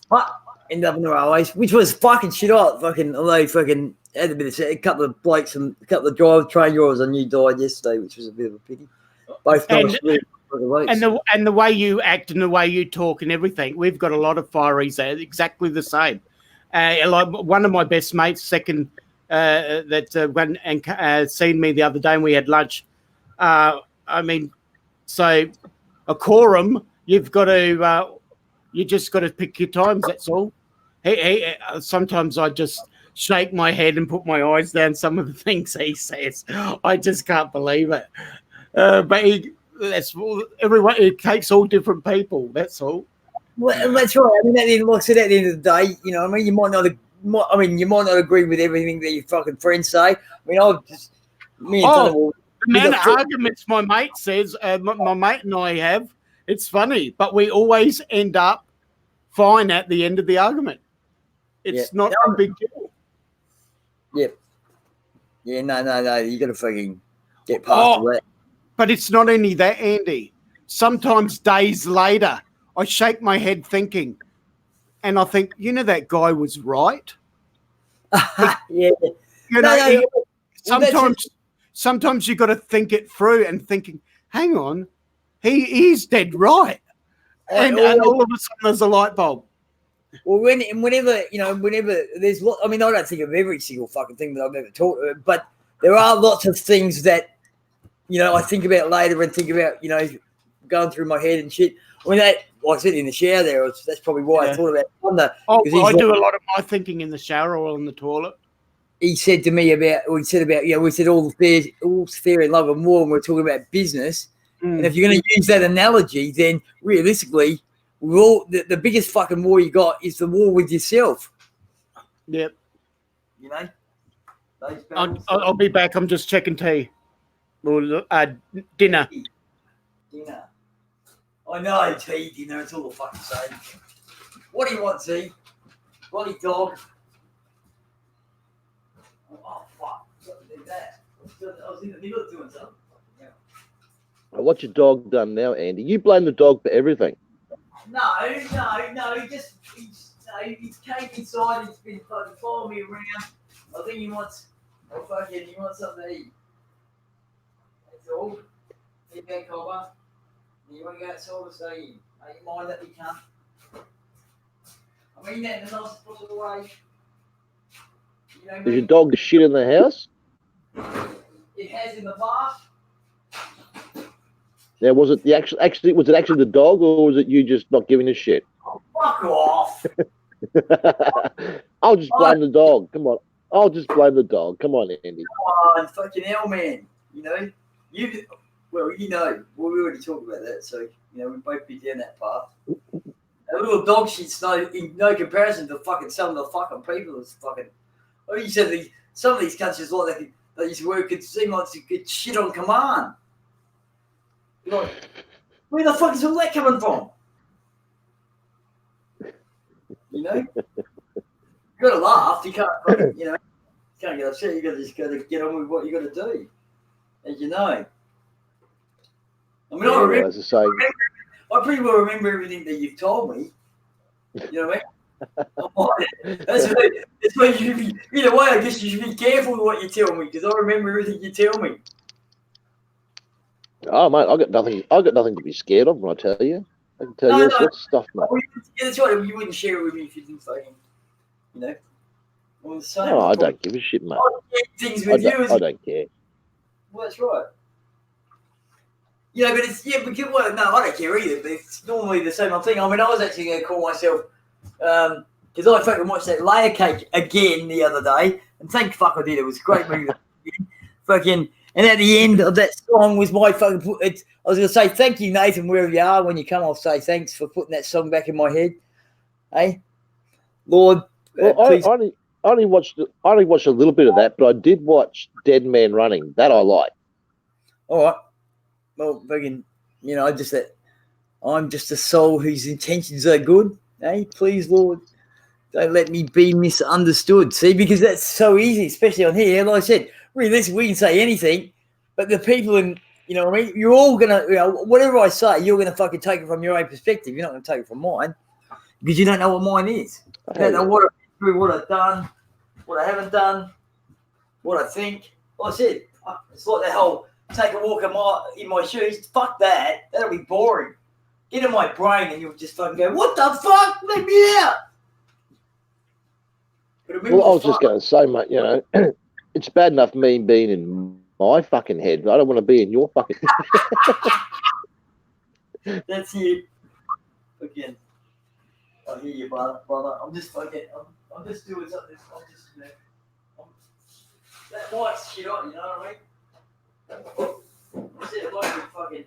Speaker 8: But ended up in the railways, which was fucking shit hot. Fucking, although fucking had a couple of blokes and a couple of train drivers I knew died yesterday, which was a bit of a pity. Both guys really.
Speaker 7: And the way you act and the way you talk and everything, we've got a lot of fireys there, exactly the same. Like one of my best mates, second, that went and seen me the other day, and we had lunch. I mean, so a quorum, you've got to, you just got to pick your times. That's all. Sometimes I just shake my head and put my eyes down. Some of the things he says, I just can't believe it. But that's everyone. It takes all different people. That's all.
Speaker 8: Well, that's right. I mean, like I said, at the end of the day, you know, I mean, you might not agree with everything that your fucking friends say. I mean, me and
Speaker 7: the amount of arguments my mate says, my mate and I have, it's funny, but we always end up fine at the end of the argument. It's not a big deal.
Speaker 8: Yep. Yeah, no. You got to fucking get past that.
Speaker 7: But it's not only that, Andy. Sometimes days later, I shake my head thinking, and I think, you know, that guy was right.
Speaker 8: Yeah.
Speaker 7: You know, sometimes you got to think it through and thinking, hang on, he's dead right. And all of a sudden there's a light bulb.
Speaker 8: Well, whenever there's I mean, I don't think of every single fucking thing that I've ever taught, but there are lots of things that, you know, I think about later and think about, you know, going through my head and shit. I mean, like I said in the shower there, that's probably why I thought about Wonder.
Speaker 7: I do a lot of my thinking in the shower or in the toilet.
Speaker 8: He said to me we said all fair in love and war, and we're talking about business. And if you're going to use that analogy, then realistically, the biggest fucking war you got is the war with yourself.
Speaker 7: Yep.
Speaker 8: You know?
Speaker 7: I'll be back. I'm just checking tea. Or dinner.
Speaker 8: Dinner. I know, tea, dinner, it's all the fucking same. What do you want, tea? Bloody dog. Oh, fuck. That. I was in the middle of doing something. Yeah.
Speaker 3: What's your dog done now, Andy? You blame the dog for everything.
Speaker 8: No. He came inside. He's been fucking following me around. I think he wants something to eat. That's all. Eat that cobber. You want to go outside or stay in? Don't you mind that we can't? I mean that in the nicest possible way. You know,
Speaker 3: Does your dog shit in the house?
Speaker 8: It has in the past.
Speaker 3: Now, was it actually the dog, or was it you just not giving a shit?
Speaker 8: Oh, fuck off!
Speaker 3: I'll just blame the dog. Come on. I'll just blame the dog. Come on, Andy.
Speaker 8: Come on, fucking hell, man. You know, we already talked about that, so, you know, we've both been down that path. A little dog shit's no comparison to fucking some of the fucking people that's fucking. Like you said, some of these countries like they used to work, it seemed like they could shit on command. Like, where the fuck is all that coming from? You know, you gotta laugh. You can't, you know, can't get upset. You gotta get on with what you gotta do, as you know. I mean, I pretty well remember everything that you've told me. You know what I mean? That's why you should be. Either way, I guess you should be careful with what you tell me, because I remember everything you tell me.
Speaker 3: Oh, mate, I got nothing to be scared of when I tell you. I can tell you all sorts of stuff, mate.
Speaker 8: Yeah, that's right. You wouldn't share it with me if you didn't fucking, you know.
Speaker 3: No, I don't give a shit, mate. I don't care.
Speaker 8: Well, that's right. You know, but I don't care either. But it's normally the same old thing. I mean, I was actually going to call myself because I fucking watched that Layer Cake again the other day, and thank fuck I did. It was a great movie. Fucking, And at the end of that song was my fucking. I was going to say thank you, Nathan, wherever you are. When you come, I'll say thanks for putting that song back in my head. Hey, Lord.
Speaker 3: Well, I only watched a little bit of that, but I did watch Dead Man Running. That I like.
Speaker 8: All right. Well, fucking, just that I'm just a soul whose intentions are good. Hey, please, Lord, don't let me be misunderstood. See, because that's so easy, especially on here. Like I said, really, listen, we can say anything, but the people in, what I mean? You're all going to, whatever I say, you're going to fucking take it from your own perspective. You're not going to take it from mine because you don't know what mine is. You don't know what I've been through, what I've done, what I haven't done, what I think. Like I said, it's like that whole take a walk in my shoes. Fuck that. That'll be boring. Get in my brain and you'll just fucking go, what the fuck? Let me out.
Speaker 3: Well, I was just going to say, mate, it's bad enough me being in my fucking head, but I don't want to be in your fucking
Speaker 8: head. That's it. Again, I hear you, brother. I'm just fucking, I'm just doing something. That mic's shit on, you know what I mean? I said it might be fucking,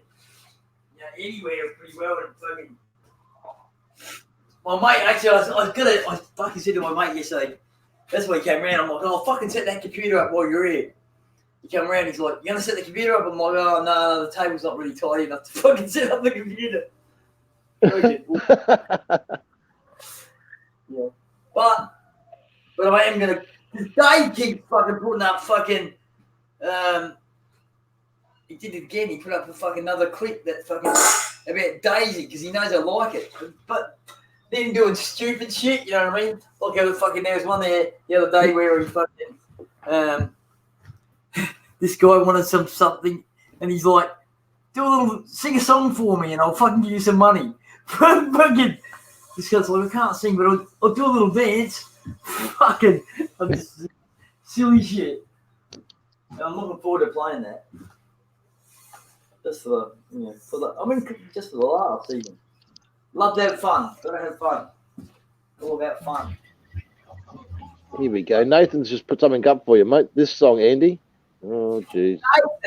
Speaker 8: anywhere pretty well and fucking. My mate, actually, I fucking said to my mate yesterday, that's why he came around. I'm like, oh, fucking set that computer up while you're here. He came around, he's like, you gonna set the computer up? I'm like, oh, no, the table's not really tidy enough to fucking set up the computer. Yeah. But I am gonna, Dave keeps fucking putting up fucking, he did it again. He put up a fucking another clip that fucking about Daisy because he knows I like it. But then doing stupid shit, you know what I mean? Like there was one there the other day where he fucking this guy wanted something and he's like, sing a song for me and I'll fucking give you some money. Fucking this guy's like, I can't sing, but I'll do a little dance. Fucking silly shit. And I'm looking forward to playing that. Just for just for the laughs even. Love to have fun. Gotta have fun. All about fun.
Speaker 3: Here we go. Nathan's just put something up for you, mate. This song, Andy. Oh, jeez.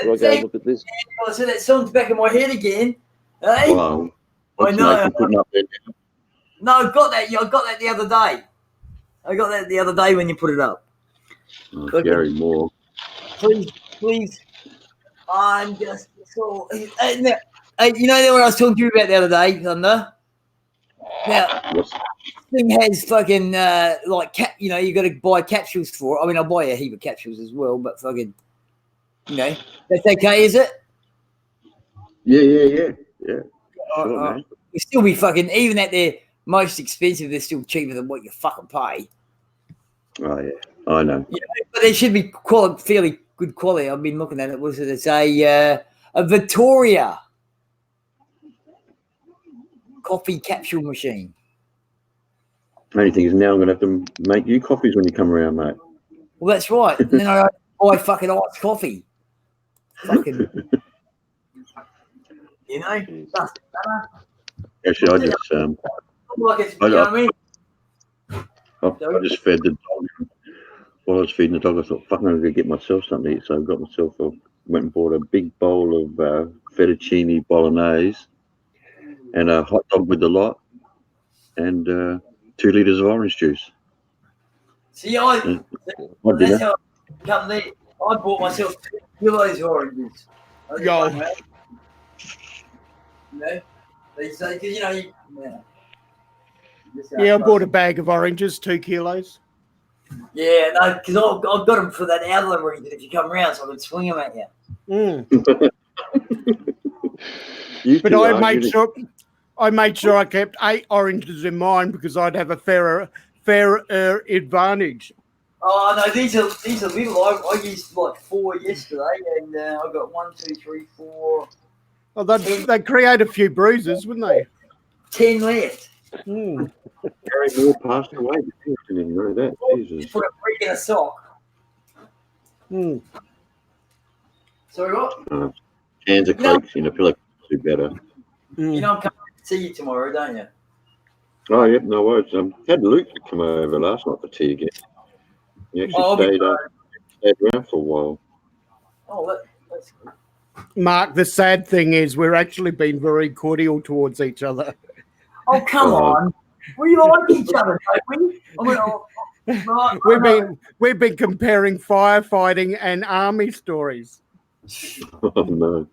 Speaker 3: Do I go and look at this?
Speaker 8: I said that song's back in my head again. Hey?
Speaker 1: Wow.
Speaker 8: I know.
Speaker 1: Nathan putting up there now?
Speaker 8: No, I got that the other day. I got that the other day when you put it up.
Speaker 1: Oh, Gary Moore.
Speaker 8: Please. I'm just so. You know what I was talking to you about the other day, Thunder? Now, this thing has fucking you got to buy capsules for it. I mean, I'll buy a heap of capsules as well, but fucking, that's okay, is it?
Speaker 1: Yeah. Sure, man.
Speaker 8: It'll still be fucking, even at their most expensive, they're still cheaper than what you fucking pay.
Speaker 1: Oh yeah, I know.
Speaker 8: But they should be fairly good quality. I've been looking at it. What is it? It's a Victoria coffee capsule machine.
Speaker 1: Only thing is now I'm going to have to make you coffees when you come around, mate.
Speaker 8: Well, that's right. And then I buy fucking iced coffee. Fucking,
Speaker 1: Actually, I just
Speaker 8: what I mean?
Speaker 1: I just fed the dog. While I was feeding the dog, I thought, fuck, I'm going to get myself something to eat. So I went and bought a big bowl of fettuccine bolognese and a hot dog with the lot and 2 litres of orange juice.
Speaker 8: See, that's how I come there. I bought myself 2 kilos of oranges. They say, because
Speaker 7: I bought a bag of oranges, 2 kilos.
Speaker 8: Yeah, no, because I've got them for that outline region if you come around, so I can swing them at you.
Speaker 7: But I made sure I kept 8 oranges in mine because I'd have a fairer advantage.
Speaker 8: Oh no, these are little. I used like 4 yesterday, and I got 1, 2, 3, 4.
Speaker 7: Oh, they'd create a few bruises, wouldn't they?
Speaker 8: 10 left.
Speaker 1: Gary Moore passed away. I didn't know that. Jesus.
Speaker 8: Put a freak in a sock. Sorry, what?
Speaker 1: Cans of Cokes in a pillow do better.
Speaker 8: I'm coming to see you tomorrow, don't you?
Speaker 1: Oh, yep, no worries. Had Luke come over last night for tea again. He actually stayed around for a while.
Speaker 8: Oh, that's good.
Speaker 7: Mark, the sad thing is we're actually being very cordial towards each other.
Speaker 8: Oh, come on. We like each other, don't we? I mean,
Speaker 7: We've been comparing firefighting and army stories.
Speaker 1: Oh, no.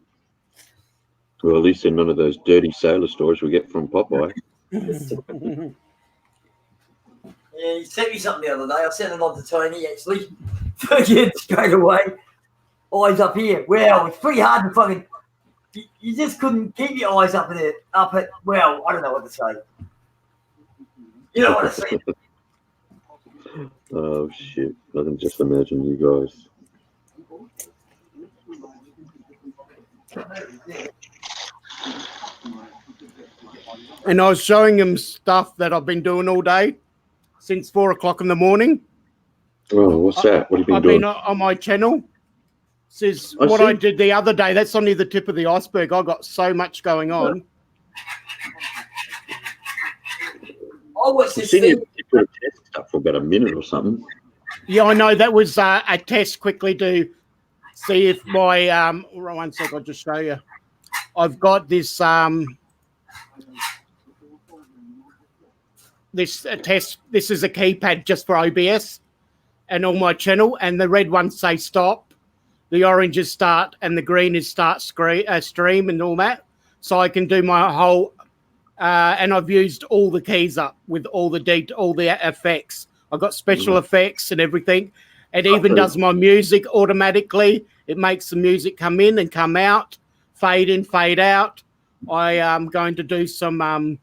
Speaker 1: Well, at least they're none of those dirty sailor stories we get from Popeye.
Speaker 8: yeah, he sent me something the other day. I sent it on to Tony, actually. Forget straight away. Eyes up here. Well, it's pretty hard to fucking... You just couldn't keep your eyes up at... Well, I don't know what to say. You know what I say.
Speaker 1: Oh, shit. I can just imagine you guys.
Speaker 7: And I was showing him stuff that I've been doing all day since 4 o'clock in the morning.
Speaker 1: Oh, what's that? What have you
Speaker 7: I've
Speaker 1: been doing?
Speaker 7: been on my channel. This is
Speaker 1: I
Speaker 7: what
Speaker 1: see.
Speaker 7: I did the other day. That's only the tip of the iceberg. I've got so much going on.
Speaker 8: I watched
Speaker 1: I've
Speaker 8: this
Speaker 1: seen
Speaker 8: thing.
Speaker 1: you put a test up for about a minute or something.
Speaker 7: Yeah, I know. That was a test quickly to see if my... one sec, I'll just show you. I've got this... this test. This is a keypad just for OBS and on my channel, and the red ones say stop, the orange is start, and the green is start stream and all that. So I can do my whole and I've used all the keys up with all the effects. I've got special effects and everything. It even does my music automatically. It makes the music come in and come out, fade in, fade out. I am going to do some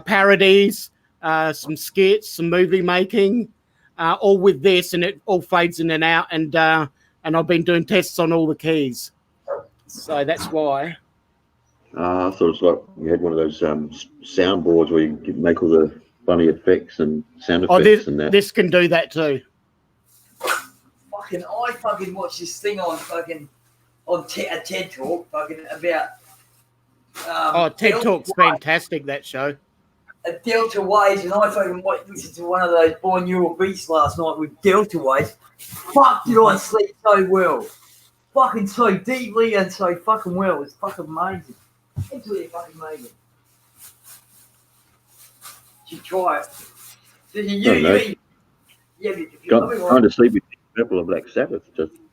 Speaker 7: parodies, some skits, some movie making, all with this, and it all fades in and out. And I've been doing tests on all the keys, so that's why.
Speaker 1: I thought it was like you had one of those soundboards where you can make all the funny effects and sound effects and that.
Speaker 7: This can do that too.
Speaker 8: I fucking watched this thing on a TED Talk about
Speaker 7: TED Talk's fantastic, that show.
Speaker 8: Delta waves, and I fucking listened to one of those binaural beats last night with delta waves. Fuck, did I sleep so well? Fucking so deeply and so fucking well. It's fucking amazing. Absolutely fucking amazing. You should try it.
Speaker 1: Going to sleep with Purple or Black Sabbath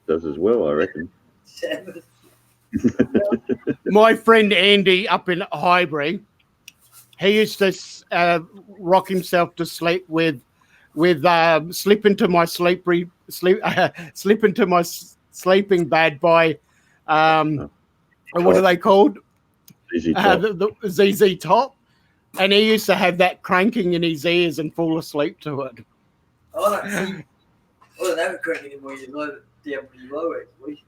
Speaker 1: does as well, I reckon.
Speaker 8: Sabbath.
Speaker 7: My friend Andy up in Highbury, he used to rock himself to sleep with slip into my sleeping bag by what are they called?
Speaker 1: ZZ Top.
Speaker 7: The ZZ Top, and he used to have that cranking in his ears and fall asleep to it.
Speaker 8: I don't have it cranking in when you low it down pretty low actually.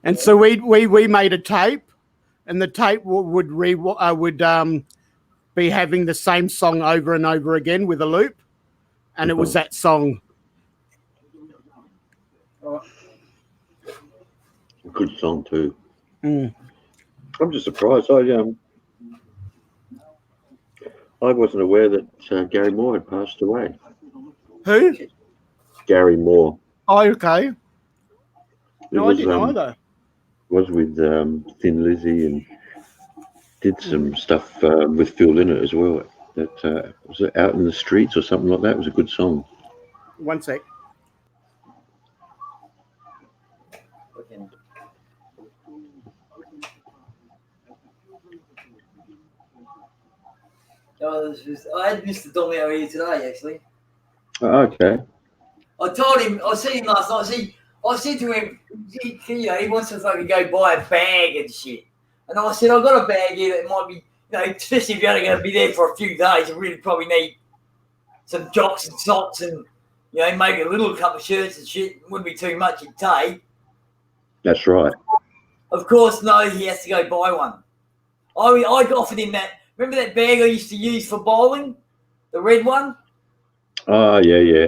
Speaker 7: And so we made a tape, and the tape would be having the same song over and over again with a loop, and it was that song.
Speaker 1: Good song too.
Speaker 7: Mm.
Speaker 1: I'm just surprised. I wasn't aware that Gary Moore had passed away.
Speaker 7: Who?
Speaker 1: Gary Moore.
Speaker 7: Oh, okay. No, I didn't either.
Speaker 1: Was with Thin Lizzy and did some stuff with Phil Lynott as well. That was it Out in the Streets or something like that. It was a good song.
Speaker 7: One sec.
Speaker 8: I had Mr. Domino here today, actually.
Speaker 1: Oh, okay.
Speaker 8: I told him, I seen him last night. I said to him, he wants to fucking go buy a bag and shit. And I said, I've got a bag here that might be, especially if you're only going to be there for a few days, you really probably need some jocks and socks and, maybe a little couple of shirts and shit. It wouldn't be too much in take.
Speaker 1: That's right.
Speaker 8: Of course, no, he has to go buy one. I offered him that. Remember that bag I used to use for bowling? The red one?
Speaker 1: Oh, yeah.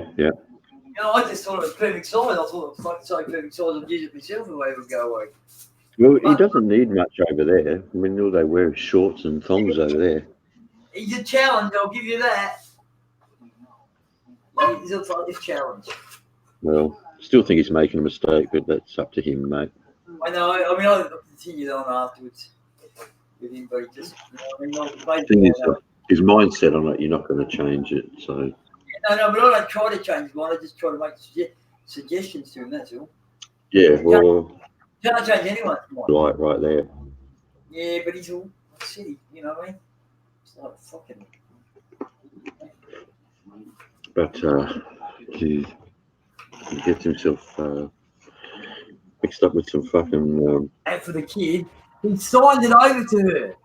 Speaker 8: I just thought it was perfect size. I thought it was like so perfect size I'd use it myself the way it would go away.
Speaker 1: Well, he doesn't need much over there. I mean, all they wear is shorts and thongs over there.
Speaker 8: He's a challenge, I'll give you that. He's a challenge.
Speaker 1: Well, still think he's making a mistake, but that's up to him, mate.
Speaker 8: I know. I mean, I continued on afterwards with him, but he just,
Speaker 1: The thing is, his mindset on it, you're not going to change it. So
Speaker 8: no, but I don't try to change mine. I just try to make suggestions to him. That's all.
Speaker 1: yeah, well,
Speaker 8: You can't change anyone's mind.
Speaker 1: right there.
Speaker 8: Yeah, but he's all silly. You know what I mean? It's like fucking.
Speaker 1: But he gets himself mixed up with some fucking.
Speaker 8: And for the kid, he signed it over to her.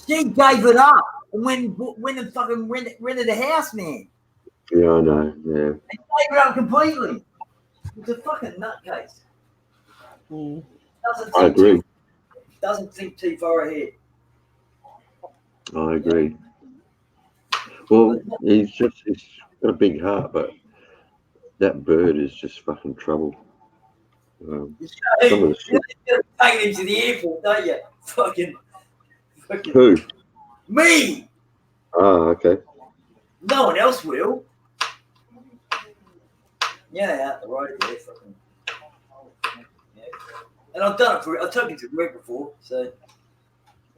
Speaker 8: She gave it up and when the fucking rented a house, man.
Speaker 1: Yeah, I know. Yeah.
Speaker 8: He gave it up completely. It's a fucking nutcase.
Speaker 1: I agree.
Speaker 8: Doesn't think too far ahead.
Speaker 1: I agree. Well, he's got a big heart, but that bird is just fucking trouble. Some of the shit.
Speaker 8: You're taking him to the airport, don't you? Fucking.
Speaker 1: Who?
Speaker 8: Me!
Speaker 1: Ah, okay.
Speaker 8: No one else will. Yeah, out the road there, fucking. Yeah. And I've done it I've taken to work before, so.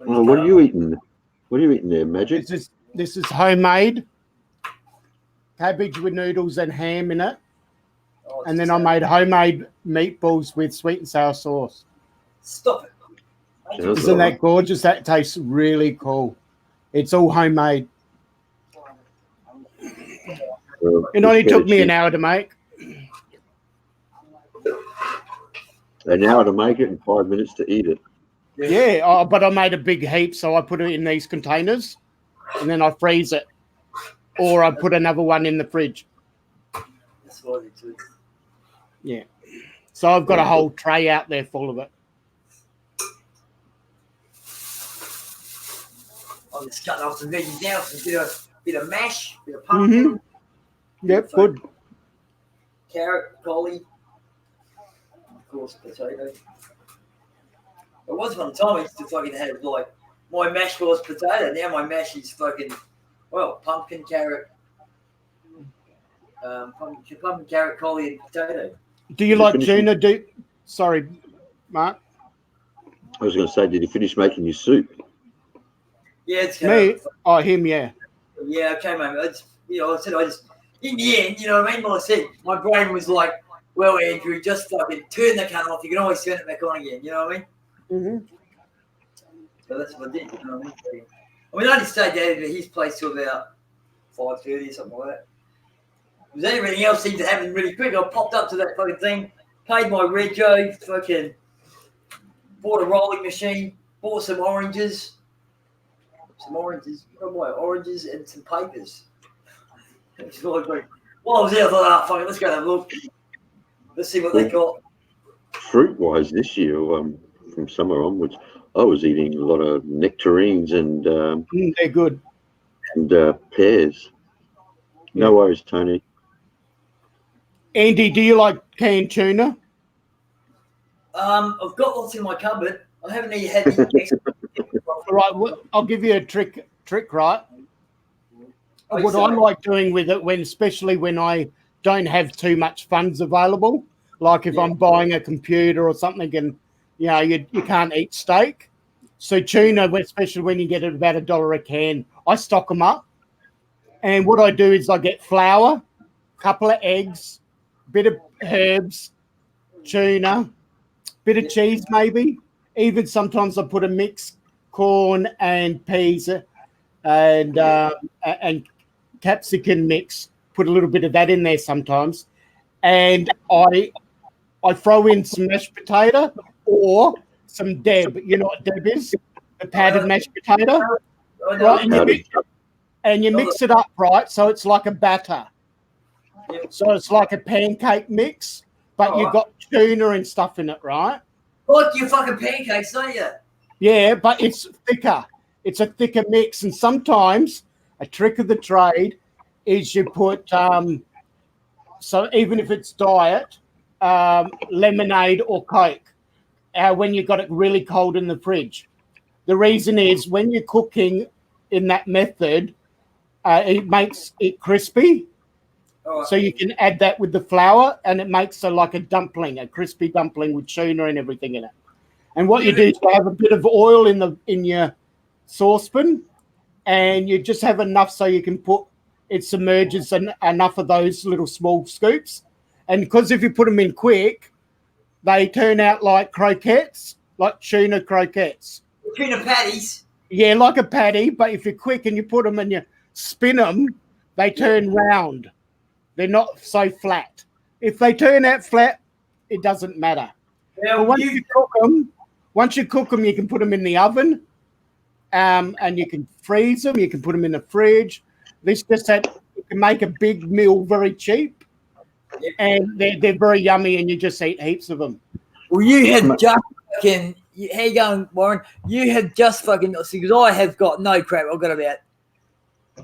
Speaker 1: Oh, what are you eating? What are you eating there, Magic?
Speaker 7: This is homemade. Cabbage with noodles and ham in it.
Speaker 8: Oh,
Speaker 7: And then I made homemade meatballs with sweet and sour sauce.
Speaker 8: Stop it.
Speaker 7: Isn't that gorgeous? That tastes really cool. It's all homemade. It only took me an hour to make.
Speaker 1: An hour to make it and 5 minutes to eat it.
Speaker 7: Yeah, but I made a big heap, so I put it in these containers, and then I freeze it. Or I put another one in the fridge.
Speaker 8: That's what I do.
Speaker 7: Yeah. So I've got a whole tray out there full of it.
Speaker 8: I'm just cutting off some veggies now, some bit of mash, bit of pumpkin.
Speaker 7: Mm-hmm. Yep, good.
Speaker 8: Carrot, collie, of course, potato. But once upon a time, I used to fucking have like my mash was potato. Now my mash is fucking pumpkin, carrot, pumpkin, carrot, collie, and potato.
Speaker 7: Do you like tuna? Sorry, Mark.
Speaker 1: I was going to say, did you finish making your soup?
Speaker 8: Yeah, it's
Speaker 7: me. Oh, him, yeah.
Speaker 8: Yeah, okay, mate. I just in the end, you know what I mean? Like I said, my brain was like, well, Andrew, just fucking turn the cunt off. You can always turn it back on again. You know what I mean?
Speaker 7: Mm-hmm.
Speaker 8: So that's what I did. You know what I mean? I only stayed down at his place till about 5:30 or something like that. Because everything else seemed to happen really quick. I popped up to that fucking thing, paid my rego, fucking bought a rolling machine, bought some oranges. Oranges and some papers. Well, I was there, I thought, fuck it, let's go and have a look. Let's see what they got.
Speaker 1: Fruit-wise, this year, from summer onwards, I was eating a lot of nectarines and
Speaker 7: they're good.
Speaker 1: And pears. No worries, Tony.
Speaker 7: Andy, do you like canned tuna?
Speaker 8: I've got lots in my cupboard. I haven't even had any.
Speaker 7: All right, I'll give you a trick, right? What I like doing with it, especially when I don't have too much funds available, like if I'm buying a computer or something and, you can't eat steak. So tuna, especially when you get it about $1 a can, I stock them up. And what I do is I get flour, couple of eggs, bit of herbs, tuna, bit of cheese maybe. Even sometimes I put a mix corn and peas and capsicum mix. Put a little bit of that in there sometimes, and I throw in some mashed potato or some Deb. You know what Deb is? The powdered mashed potato, right? And you mix it up, right? So it's like a batter. So it's like a pancake mix, but you've got tuna and stuff in it, right?
Speaker 8: Like your fucking pancakes, don't you?
Speaker 7: Yeah, but it's thicker. It's a thicker mix. And sometimes a trick of the trade is you put, so even if it's diet, lemonade or Coke when you've got it really cold in the fridge. The reason is when you're cooking in that method, it makes it crispy.
Speaker 8: All right.
Speaker 7: So you can add that with the flour, and it makes like a dumpling, a crispy dumpling with tuna and everything in it. And what you do is you have a bit of oil in your saucepan, and you just have enough so you can put it submerges enough of those little small scoops. And because if you put them in quick, they turn out like croquettes, like tuna croquettes.
Speaker 8: Tuna patties.
Speaker 7: Yeah, like a patty, but if you're quick and you put them and you spin them, they turn round. They're not so flat. If they turn out flat, it doesn't matter.
Speaker 8: Now,
Speaker 7: But once you cook them, you can put them in the oven, and you can freeze them. You can put them in the fridge. This just that you can make a big meal very cheap, and they're very yummy, and you just eat heaps of them.
Speaker 8: Well, you have just fucking. How you going, Warren? You have just fucking. Because I have got no crap. I've got about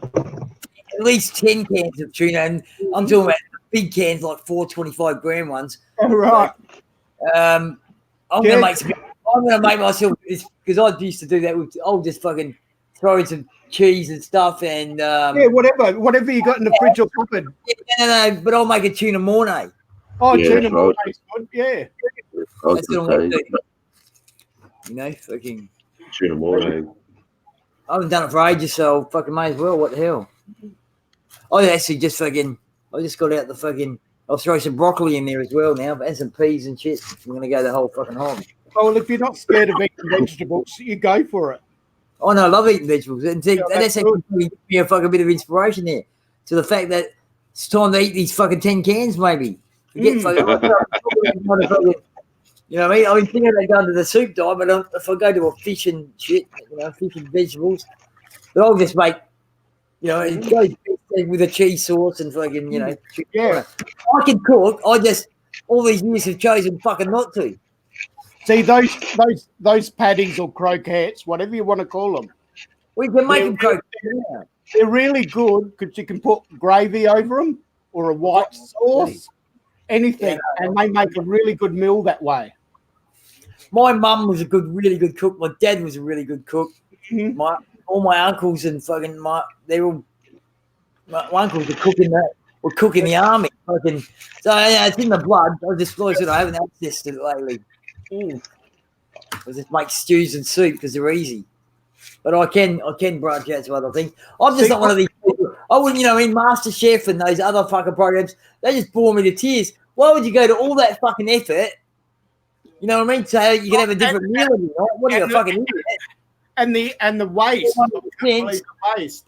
Speaker 8: at least 10 cans of tuna, and I'm talking about big cans, like 425 gram ones.
Speaker 7: All right.
Speaker 8: I'm gonna make myself because I used to do that with. I'll just fucking throw in some cheese and stuff, and
Speaker 7: Yeah, whatever you got in the fridge or cupboard.
Speaker 8: no, but I'll make a tuna mornay.
Speaker 7: Oh,
Speaker 1: Yeah,
Speaker 7: tuna
Speaker 1: that's
Speaker 7: mornay
Speaker 1: right.
Speaker 7: is good. Yeah.
Speaker 1: I was
Speaker 8: That's what I'm
Speaker 1: going
Speaker 8: gonna
Speaker 1: to
Speaker 8: do. You know, fucking.
Speaker 1: say, tuna morning.
Speaker 8: I haven't done it for ages, so fucking may as well. What the hell? I actually just fucking. I just got out the fucking. I'll throw some broccoli in there as well now, and some peas and shit. I'm gonna go the whole fucking hog.
Speaker 7: Oh, well, if you're not scared of eating vegetables, you go for it.
Speaker 8: Oh no, I love eating vegetables, and
Speaker 7: Yeah,
Speaker 8: that's actually giving me a fucking bit of inspiration there to the fact that it's time to eat these fucking 10 cans, maybe. Forget fucking. You know what I mean? I've been thinking about going to the soup dive, but if I go to a fish and shit, fish and vegetables, but I'll just make, it goes with a cheese sauce and fucking,
Speaker 7: Yeah.
Speaker 8: I can cook. I just all these years have chosen fucking not to.
Speaker 7: See those patties or croquettes, whatever you want to call them.
Speaker 8: We can make them cook.
Speaker 7: They're really good because you can put gravy over them or a white sauce, anything, and they make a really good meal that way.
Speaker 8: My mum was really good cook. My dad was a really good cook.
Speaker 7: Mhm.
Speaker 8: All my uncles and fucking my uncles were cooking the army. Fucking, so yeah, it's in the blood. I just realised that I haven't access to it lately. I just make stews and soup because they're easy. But I can branch out to other things. I'm just not one of these people. I wouldn't, in MasterChef and those other fucking programs, they just bore me to tears. Why would you go to all that fucking effort? You know what I mean? So you can have a different meal. What are you, a fucking idiot?
Speaker 7: And the waste. Waste.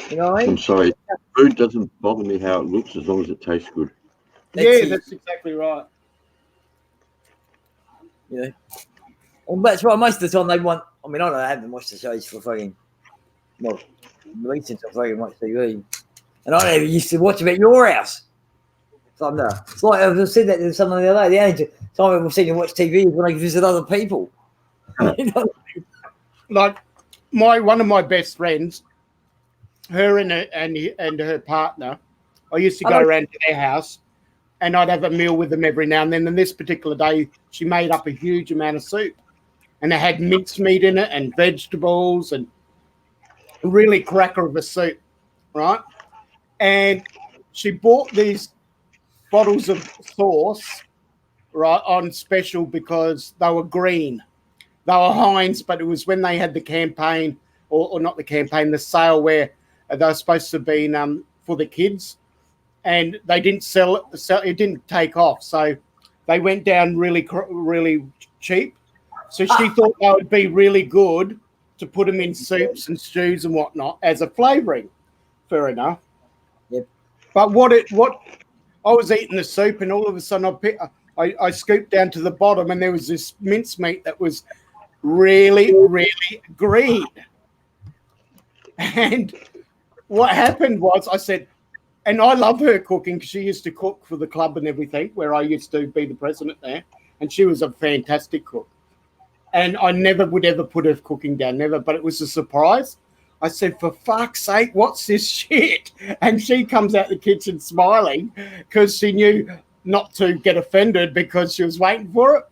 Speaker 8: You know what I mean?
Speaker 1: I'm sorry. Food doesn't bother me how it looks as long as it tastes good.
Speaker 7: That's exactly right.
Speaker 8: Well, that's right. Most of the time they want. I mean, I haven't watched the shows for fucking since I fucking watched TV, and I never used to watch them at your house. So it's like I've said that to someone the other day. The only time I've seen you watch TV is when I visit other people.
Speaker 7: Like one of my best friends, her and her partner, I used to go around to their house, and I'd have a meal with them every now and then. And this particular day, she made up a huge amount of soup, and it had mincemeat in it and vegetables and a really cracker of a soup, right? And she bought these bottles of sauce, right, on special because they were green. They were Heinz, but it was when they had the campaign, or not the campaign, the sale where they were supposed to be for the kids, and they didn't sell it. It didn't take off, so they went down really cheap. So she thought they would be really good to put them in soups and stews and whatnot as a flavouring. Fair enough.
Speaker 8: Yep.
Speaker 7: But what I was eating the soup, and all of a sudden I scooped down to the bottom, and there was this mincemeat that was really, really green. And what happened was I said, and I love her cooking because she used to cook for the club and everything, where I used to be the president there, and she was a fantastic cook. And I never would ever put her cooking down, never, but it was a surprise. I said, for fuck's sake, what's this shit? And she comes out the kitchen smiling because she knew not to get offended because she was waiting for it.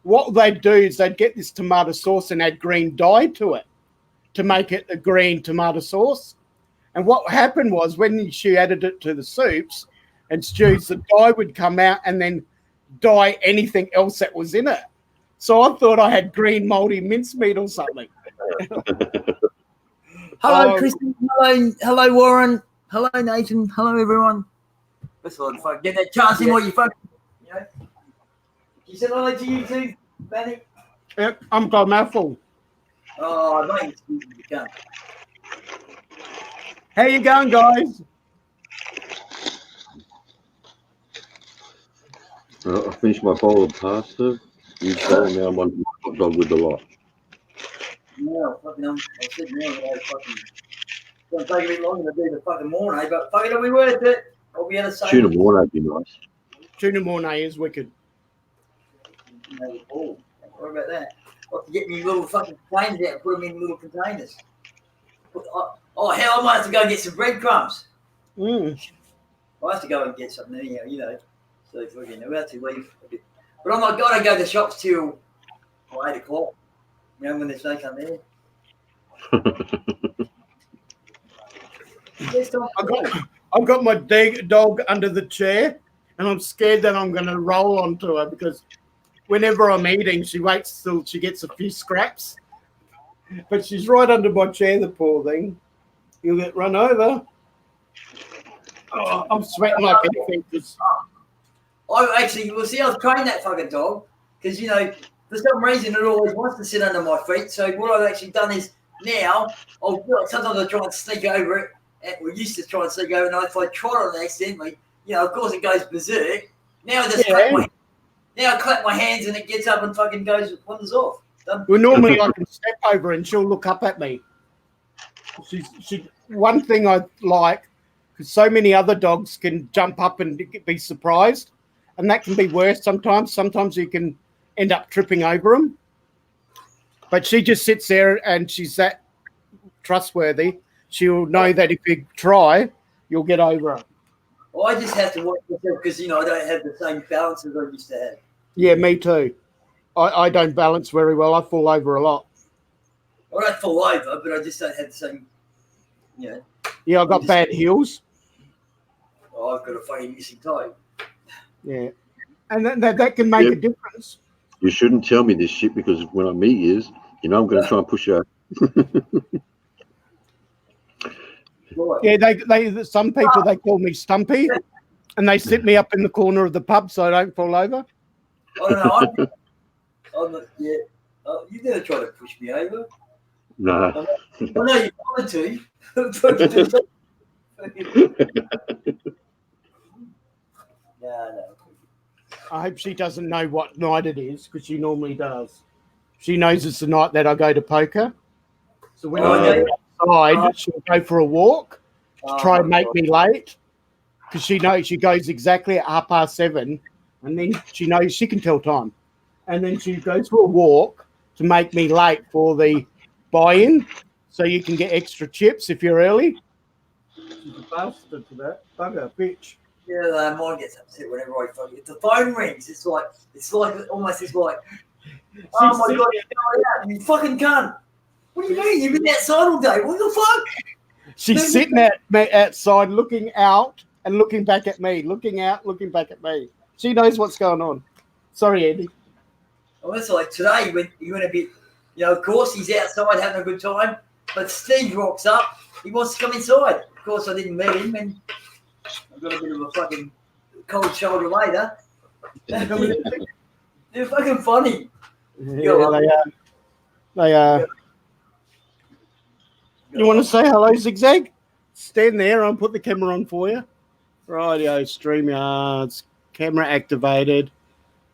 Speaker 7: What they'd do is they'd get this tomato sauce and add green dye to it to make it a green tomato sauce. And what happened was when she added it to the soups and stews, the dye would come out and then dye anything else that was in it. So I thought I had green mouldy mincemeat or something.
Speaker 8: Hello, Kristen. Hello, Warren. Hello, Nathan. Hello, everyone. That's a lot of fun. Get that chance in while you fucking, you know. You said hello to you too, Manny?
Speaker 7: Yep, I'm got a mouthful.
Speaker 8: Oh, mate, you can't.
Speaker 7: How you going, guys?
Speaker 1: I finished my bowl of pasta. You bowl now one hot dog with the lot.
Speaker 8: No, fucking, I'm sitting there with those fucking. It's going to take a bit longer to do the fucking morning, but fucking it'll be worth it. I'll be able to say.
Speaker 1: Tuna morning would be nice.
Speaker 7: Tuna mornay is wicked.
Speaker 8: Oh, don't worry about that. I'll have to get me little fucking containers out and put them in little containers. Oh, hell, I might have to go and get some breadcrumbs.
Speaker 7: Mm.
Speaker 8: I have to go and get something anyhow, you know. So fucking, we'll have to leave a bit. But I'm not going to go to the shops till 8 o'clock. You know, when there's no come there.
Speaker 7: I've got my dog under the chair, and I'm scared that I'm going to roll onto her because whenever I'm eating, she waits till she gets a few scraps. But she's right under my chair, the poor thing. You'll get run over. Oh, I'm sweating like anything.
Speaker 8: I actually, well, see, I've trained that fucking dog because, you know, for some reason it always wants to sit under my feet. So what I've actually done is now, sometimes I try and sneak over it. And we used to try and sneak over, and if I trot on it accidentally, you know, of course it goes berserk. Now I just clap my hands and it gets up and fucking wanders off. Done.
Speaker 7: Well, normally I can step over and she'll look up at me. One thing I like, because so many other dogs can jump up and be surprised, and that can be worse sometimes. Sometimes you can end up tripping over them. But she just sits there and she's that trustworthy. She'll know that if you try, you'll get over her.
Speaker 8: Well, I just have to watch myself because, you know, I don't have the same balance as I used to have.
Speaker 7: Yeah, me too. I don't balance very well. I fall over a lot.
Speaker 8: I don't fall over, but I just don't have the same, you know.
Speaker 7: Yeah, I've got bad heels.
Speaker 8: Oh, I've got a fucking missing toe.
Speaker 7: Yeah. And that can make a difference.
Speaker 1: You shouldn't tell me this shit because when I meet you, you know I'm going to try and push you.
Speaker 7: Yeah, they some people, they call me Stumpy, and they sit me up in the corner of the pub so I don't fall over.
Speaker 8: I don't know. I'm not, yeah. You never try to push me over.
Speaker 1: No.
Speaker 8: I know you wanted to. No.
Speaker 7: I hope she doesn't know what night it is because she normally does. She knows it's the night that I go to poker. So when I go outside, she'll go for a walk to try and make me late because she knows she goes exactly at 7:30, and then she knows she can tell time. And then she goes for a walk to make me late for the buy-in so you can get extra chips if you're early. She's a bastard for that. Bugger, bitch.
Speaker 8: Yeah, mine gets upset whenever I fucking. If the phone rings, it's like almost it's like, oh my god, you fucking cunt! What do you mean? You've been outside all day. What the fuck?
Speaker 7: She's sitting outside, looking out and looking back at me. Looking out, looking back at me. She knows what's going on. Sorry, Andy.
Speaker 8: Well, it's like today when you went a bit, you know. Of course, he's outside having a good time, but Steve rocks up. He wants to come inside. Of course, I didn't meet him, and I got a bit of a fucking cold shoulder later. They're fucking funny.
Speaker 7: Yeah, they are. You want to say hello, Zigzag? Stand there. I'll put the camera on for you. Rightio, StreamYards, camera activated.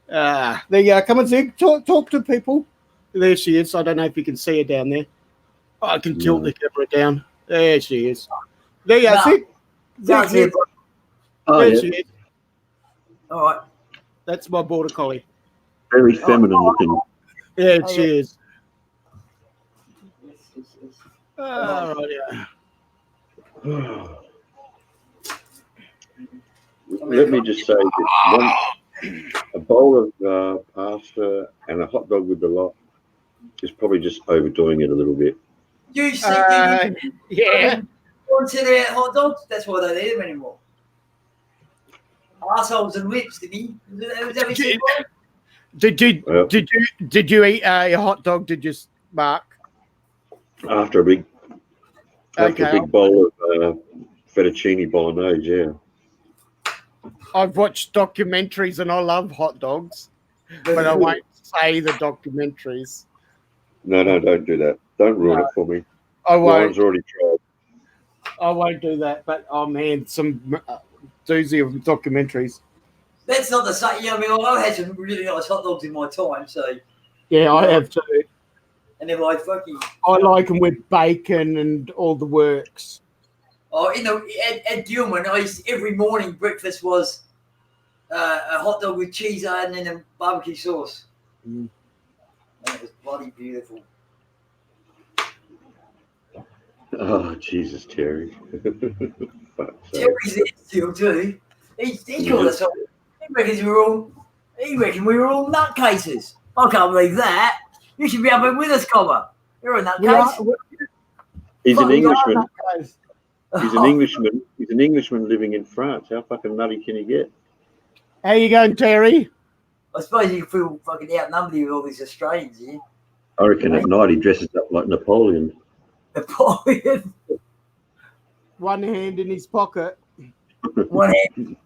Speaker 7: There you go. Come on, Zig. Talk to people. There she is. I don't know if you can see her down there. Oh, I can tilt the camera down. There she is. There you go, Zig. Zig. There she is.
Speaker 8: All right.
Speaker 7: That's my border collie.
Speaker 1: Very feminine looking.
Speaker 7: Yeah, she is. All right, yeah.
Speaker 1: Let me just say this. A bowl of pasta and a hot dog with the lot is probably just overdoing it a little bit.
Speaker 8: You see,
Speaker 7: yeah.
Speaker 8: want to eat hot dogs? That's why they don't eat them anymore. Arseholes and lips, did he? Was that what he said, Brian?
Speaker 7: Did you eat a hot dog? Did you, Mark?
Speaker 1: After a big
Speaker 7: Okay.
Speaker 1: bowl of fettuccine bolognese, yeah.
Speaker 7: I've watched documentaries and I love hot dogs, but I won't say the documentaries.
Speaker 1: No, don't do that. Don't ruin it for me.
Speaker 7: I won't.
Speaker 1: Ryan's already tried.
Speaker 7: I won't do that. But oh man, some doozy of documentaries.
Speaker 8: That's not the same. You know, I mean, I've had some really nice hot dogs in my time, so.
Speaker 7: Yeah, I have too.
Speaker 8: And they're like fucking.
Speaker 7: I like them with bacon and all the works.
Speaker 8: Oh, at Gilman, every morning breakfast was a hot dog with cheese and then a barbecue sauce.
Speaker 7: Mm.
Speaker 8: And it was bloody beautiful.
Speaker 1: Oh, Jesus, Terry.
Speaker 8: Terry's there still too. He called us. He reckons we were all nutcases. I can't believe that. You should be up with us, Cobber. You're a nutcase.
Speaker 1: He's an Englishman. He's an
Speaker 8: Oh.
Speaker 1: Englishman. He's an Englishman living in France. How fucking nutty can he get?
Speaker 7: How you going, Terry?
Speaker 8: I suppose you feel fucking outnumbered with all these Australians here.
Speaker 1: I reckon at night he dresses up like Napoleon.
Speaker 8: Napoleon.
Speaker 7: One hand in his pocket.
Speaker 8: One hand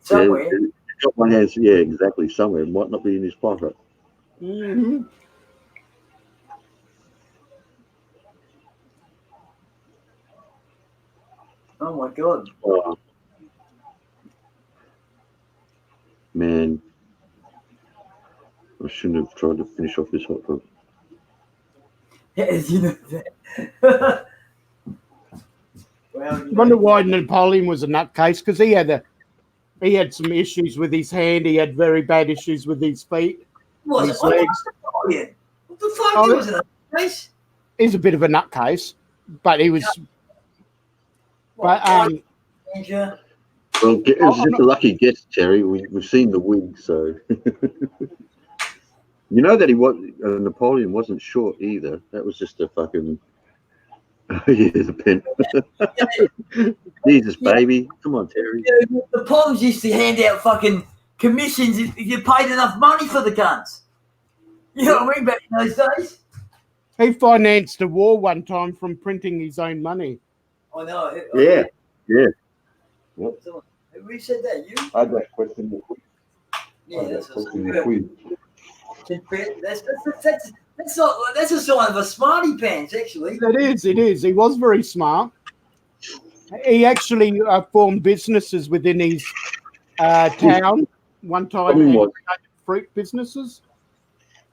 Speaker 8: somewhere.
Speaker 1: Yeah, he's got one hand, yeah, exactly, somewhere. It might not be in his pocket.
Speaker 7: Mm-hmm.
Speaker 8: Oh my God.
Speaker 1: Oh, man. I shouldn't have tried to finish off this hot dog.
Speaker 8: Yeah, you know that. Well,
Speaker 7: I wonder why Napoleon was a nutcase, because he had some issues with his hand. He had very bad issues with his feet.
Speaker 8: Was
Speaker 7: his
Speaker 8: it?
Speaker 7: legs.
Speaker 8: Napoleon. What the fuck?
Speaker 7: Oh,
Speaker 8: He was a nutcase.
Speaker 7: He's a bit of a nutcase, but he was. But
Speaker 8: Ninja.
Speaker 1: Well, it was just a lucky guess, Terry. We've seen the wig, so. You know that Napoleon wasn't short either. That was just a fucking. Yeah, the pen. Jesus, baby. Come on, Terry.
Speaker 8: Yeah, the Poms used to hand out fucking commissions if you paid enough money for the guns. You know what I mean? Back in those days.
Speaker 7: he financed a war one time from printing his own money.
Speaker 8: I know.
Speaker 1: Yeah.
Speaker 8: Who said that? You?
Speaker 1: I had that question.
Speaker 8: Yeah, that's a that's a sign of a smarty pants, actually.
Speaker 7: It is. He was very smart. He actually formed businesses within his town one time. Fruit businesses.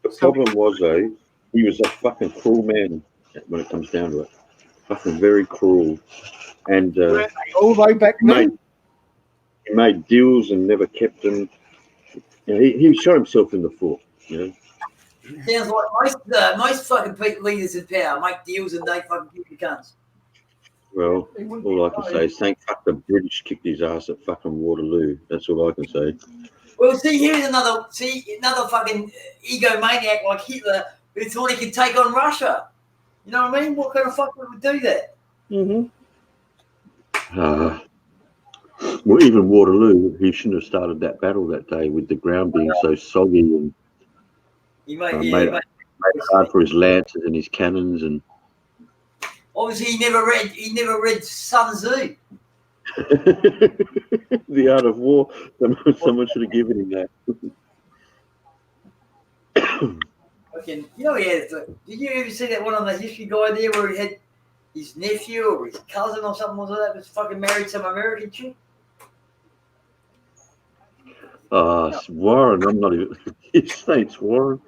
Speaker 1: The problem was, though, he was a fucking cruel man when it comes down to it. Fucking very cruel. And
Speaker 7: all the way back then.
Speaker 1: He made deals and never kept them. You know, he shot himself in the foot, you know.
Speaker 8: Sounds like most fucking leaders in power make deals and they fucking give you guns.
Speaker 1: Well, all I can say is thank fuck the British kicked his ass at fucking Waterloo. That's all I can say.
Speaker 8: Well, here's another fucking egomaniac like Hitler who thought he could take on Russia. You know what I mean? What kind of fuck would do that?
Speaker 7: Mm-hmm.
Speaker 1: Well, even Waterloo, he shouldn't have started that battle that day with the ground being so soggy and made it hard for his lances and his cannons. And
Speaker 8: obviously, he never read Sun Tzu.
Speaker 1: The Art of War. Someone should have given him that.
Speaker 8: Okay, you know, did you ever see that one on the history guy there where he had his nephew or his cousin or something like that was fucking married some American chick?
Speaker 1: Warren, I'm not even. His state's Warren.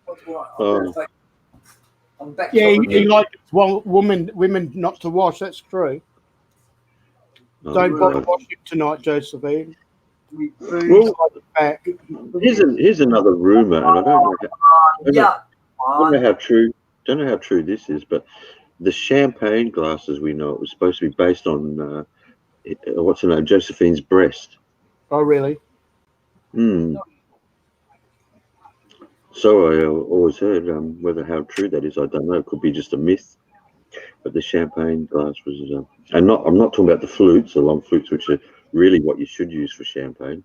Speaker 8: What's Warren? I'm back.
Speaker 7: Yeah, he likes women not to wash. That's true. Don't bother washing tonight, Josephine.
Speaker 1: Well, here's another rumor, and I don't know how true. Don't know how true this is, but the champagne glasses we know it was supposed to be based on what's her name, Josephine's breast.
Speaker 7: Oh, really?
Speaker 1: Hmm. So I always heard. Whether how true that is, I don't know. It could be just a myth. But the champagne glass was, and I'm not talking about the flutes, the long flutes, which are really what you should use for champagne.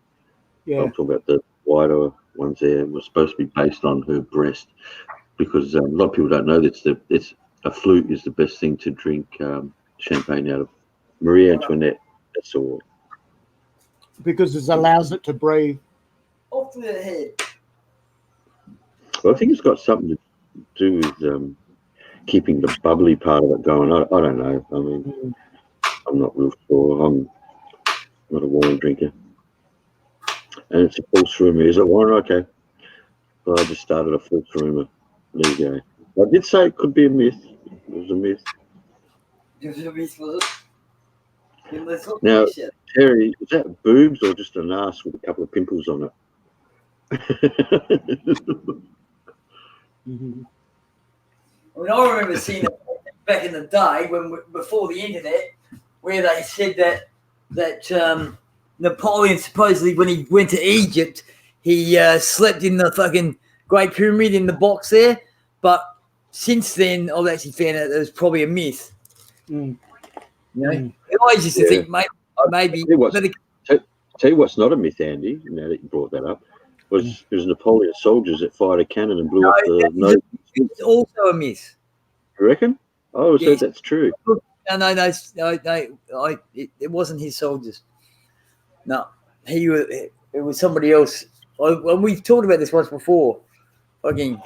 Speaker 7: Yeah.
Speaker 1: I'm talking about the wider ones there. Was supposed to be based on her breast, because a lot of people don't know that a flute is the best thing to drink champagne out of. Marie Antoinette, that's all.
Speaker 7: Because it allows it to breathe.
Speaker 8: Off to the head.
Speaker 1: Well, I think it's got something to do with keeping the bubbly part of it going. I don't know. I mean, I'm not real sure. I'm not a wine drinker. And it's a false rumour. Is it wine? Okay. Well, I just started a false rumour. There you go. I did say it could be a myth. It was a myth. Now, Terry, is that boobs or just an ass with a couple of pimples on it?
Speaker 8: I mean, I remember seeing it back in the day before the internet, where they said that Napoleon supposedly, when he went to Egypt, he slept in the fucking Great Pyramid in the box there. But since then, I've actually found out it was probably a myth.
Speaker 7: Mm.
Speaker 8: You know, I always used to think, maybe.
Speaker 1: Tell you what's not a myth, Andy. Now that you brought that up, was Napoleon's soldiers that fired a cannon and blew off the nose.
Speaker 8: It's also a myth.
Speaker 1: You reckon? I always
Speaker 8: Yes.
Speaker 1: heard that's true.
Speaker 8: No. It wasn't his soldiers. No, it was somebody else. We've talked about this once before. Fucking,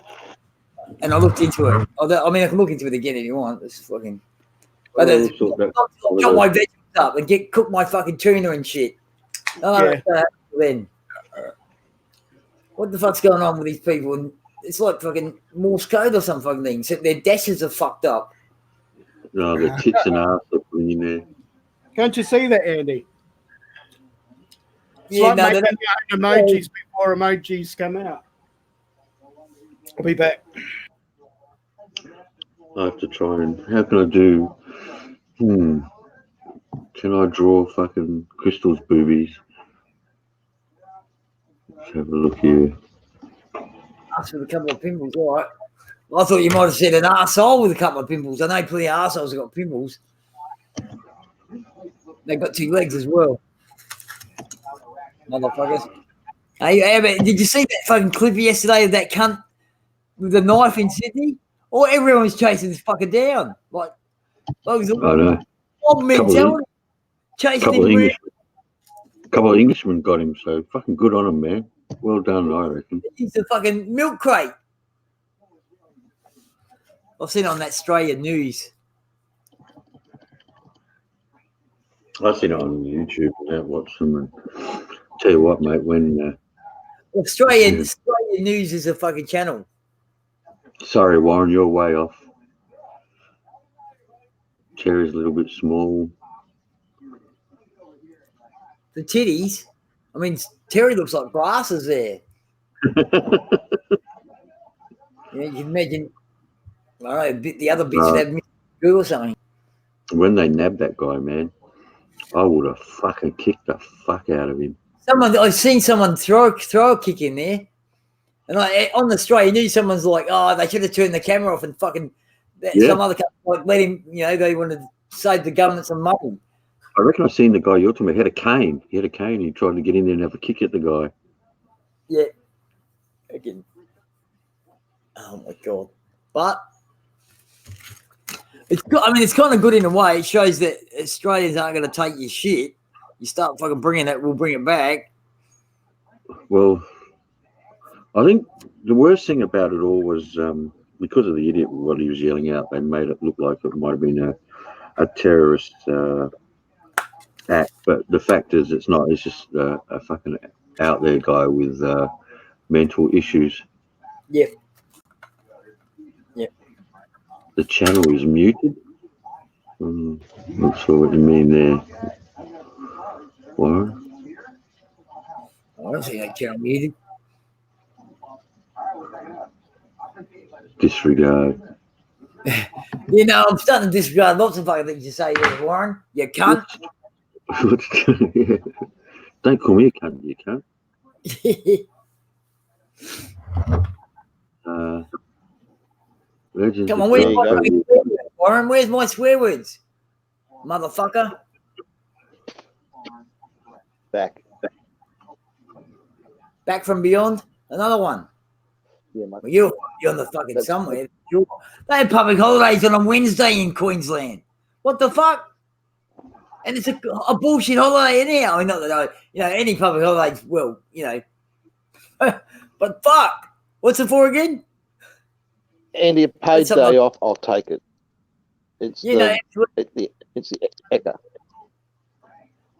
Speaker 8: and I looked into it. I mean, I can look into it again if you want. It's fucking. But chop my vegetables up and cook my fucking tuna and shit. Then, what the fuck's going on with these people? And it's like fucking Morse code or some fucking thing. Except their dashes are fucked up.
Speaker 1: No, the tits and ass are putting in there.
Speaker 7: Can't you see that, Andy? It's
Speaker 8: Yeah,
Speaker 7: like
Speaker 8: no,
Speaker 7: making your own emojis before emojis come out. I'll be back.
Speaker 1: I have to try and. How can I do? Can I draw fucking Crystal's boobies? Let's have a look here.
Speaker 8: Ass with a couple of pimples, all right. I thought you might have said an arsehole with a couple of pimples. I know plenty of arseholes have got pimples. They've got 2 legs as well. Motherfuckers. Hey, did you see that fucking clip yesterday of that cunt with the knife in Sydney? Or everyone's chasing this fucker down. Like
Speaker 1: I know.
Speaker 8: mob mentality. Chasing him.
Speaker 1: Couple of Englishmen got him, so fucking good on him, man. Well done, I reckon.
Speaker 8: He's a fucking milk crate. I've seen it on that Australian news.
Speaker 1: I've seen it on YouTube and I watched them. And tell you what, mate, when
Speaker 8: Australian news is a fucking channel.
Speaker 1: sorry, Warren, you're way off. Terry's a little bit small.
Speaker 8: The titties. I mean, Terry looks like glasses there. You can imagine. I don't know, the other bits would have goo or something.
Speaker 1: When they nabbed that guy, man, I would have fucking kicked the fuck out of him.
Speaker 8: I've seen someone throw a kick in there, and on the Australian news, someone's like, "Oh, they should have turned the camera off and fucking." Some other company like let him. You know, they wanted to save the government some money.
Speaker 1: I reckon I seen the guy you're talking about. He had a cane. He tried to get in there and have a kick at the guy.
Speaker 8: Yeah. Again. Oh my god! But it's good. I mean, it's kind of good in a way. It shows that Australians aren't going to take your shit. You start fucking bringing it, we'll bring it back.
Speaker 1: Well, I think the worst thing about it all was because of the idiot, what he was yelling out, they made it look like it might have been a terrorist act. But the fact is, it's not. It's just a fucking out there guy with mental issues.
Speaker 8: Yep. Yep.
Speaker 1: The channel is muted. Not sure what you mean there. What?
Speaker 8: I don't think that channel muted.
Speaker 1: Disregard.
Speaker 8: You know, I'm starting to disregard lots of fucking things you say there, Warren. You cunt.
Speaker 1: Don't call me a cunt, you cunt.
Speaker 8: Come on, where you Warren, where's my swear words? Motherfucker.
Speaker 3: Back.
Speaker 8: Back from beyond. Another one.
Speaker 3: Yeah, mate.
Speaker 8: Well, you're on the fucking
Speaker 3: That's-
Speaker 8: somewhere. Sure. They had public holidays on a Wednesday in Queensland. What the fuck? And it's a bullshit holiday anyhow. I mean, not that any public holidays will, but fuck. What's it for again?
Speaker 3: Andy, a paid
Speaker 8: It's something
Speaker 3: day off, I'll take it. It's it's the ECA,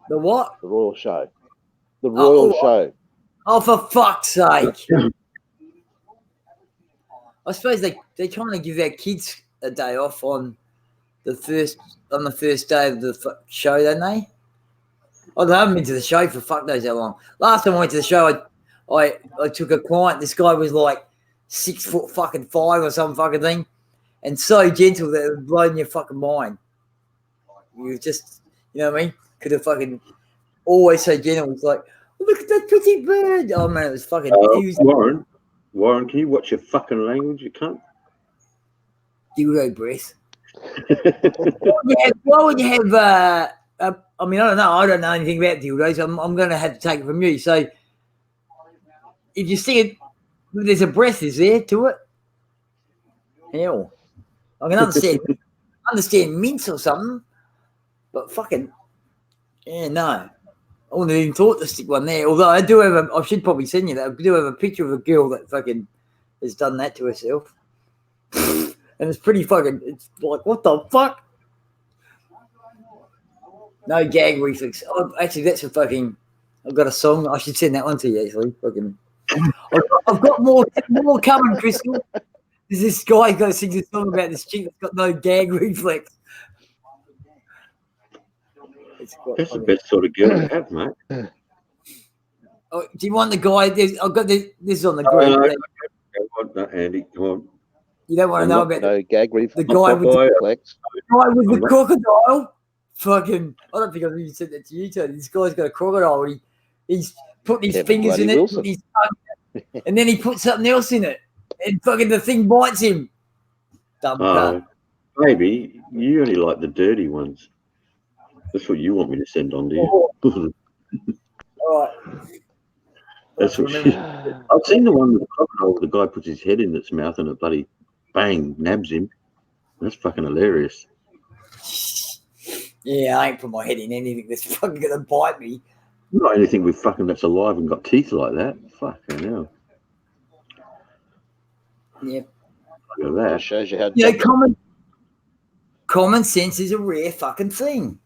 Speaker 8: the what?
Speaker 3: the Royal Show. The Royal Show.
Speaker 8: Oh, for fuck's sake. I suppose they're trying to give their kids a day off on the first day of the show, don't they? I haven't been to the show for fuck knows how long. Last time I went to the show, I took a client. This guy was like 6'5" or some fucking thing, and so gentle that it was blowing your fucking mind. You was just, you know what I mean? Could have fucking always so gentle. It's like, oh, look at that pretty bird. Oh man, it was fucking.
Speaker 1: Warren, can you watch your fucking language? You can't.
Speaker 8: Dildo breath. Why would you have? I mean, I don't know. I don't know anything about dildos. I'm going to have to take it from you. So, if you see it, there's a breath, is there to it? Hell, I can understand mints or something, but fucking no. I wouldn't have even thought to stick one there. Although I do have I should probably send you that. I do have a picture of a girl that fucking has done that to herself. And it's pretty fucking, it's like, what the fuck? No gag reflex. Oh, actually, that's a fucking, I've got a song. I should send that one to you, actually. Fucking, I've got more coming, Crystal. There's this guy going to sing this song about this chick that's got no gag reflex.
Speaker 1: That's the best sort of girl to have, mate.
Speaker 8: Oh, do you want the guy? I've got this is on the group.
Speaker 1: No, Andy, come on.
Speaker 8: You don't want to know about
Speaker 3: no gag reflex.
Speaker 8: the guy with the
Speaker 3: Flex.
Speaker 8: crocodile. Fucking, I don't think I've even said that to you, Tony. This guy's got a crocodile. He's putting his fingers in it, with his tongue, and then he puts something else in it, and fucking the thing bites him. Dumb cunt.
Speaker 1: Maybe you only like the dirty ones. That's what you want me to send on to you.
Speaker 8: All right.
Speaker 1: That's what I've seen the one with the crocodile where the guy puts his head in its mouth and it bloody bang nabs him. That's fucking hilarious.
Speaker 8: Yeah, I ain't put my head in anything that's fucking gonna bite me.
Speaker 1: Not anything with fucking that's alive and got teeth like that. Fucking hell.
Speaker 8: Yeah.
Speaker 1: Look at that.
Speaker 3: That shows you how.
Speaker 8: Yeah, common sense is a rare fucking thing.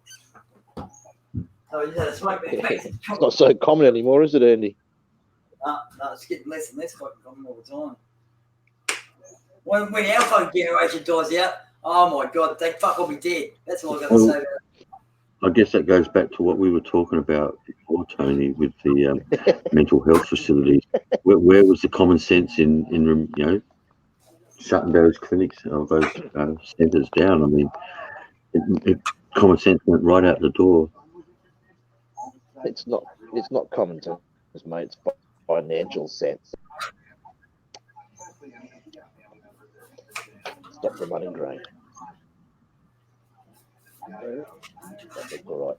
Speaker 8: Oh, you know,
Speaker 3: It's not so common anymore, is it, Andy?
Speaker 8: No, it's getting less and less fucking common all the time. When our fucking generation dies out, oh my god, they fuck will be dead. That's all I got to say about it.
Speaker 1: I guess that goes back to what we were talking about before, Tony, with the mental health facilities. Where was the common sense in shutting those clinics or those centres down? I mean, common sense went right out the door.
Speaker 3: It's not common sense, mate. It's financial sense. Stop the money drain. That's all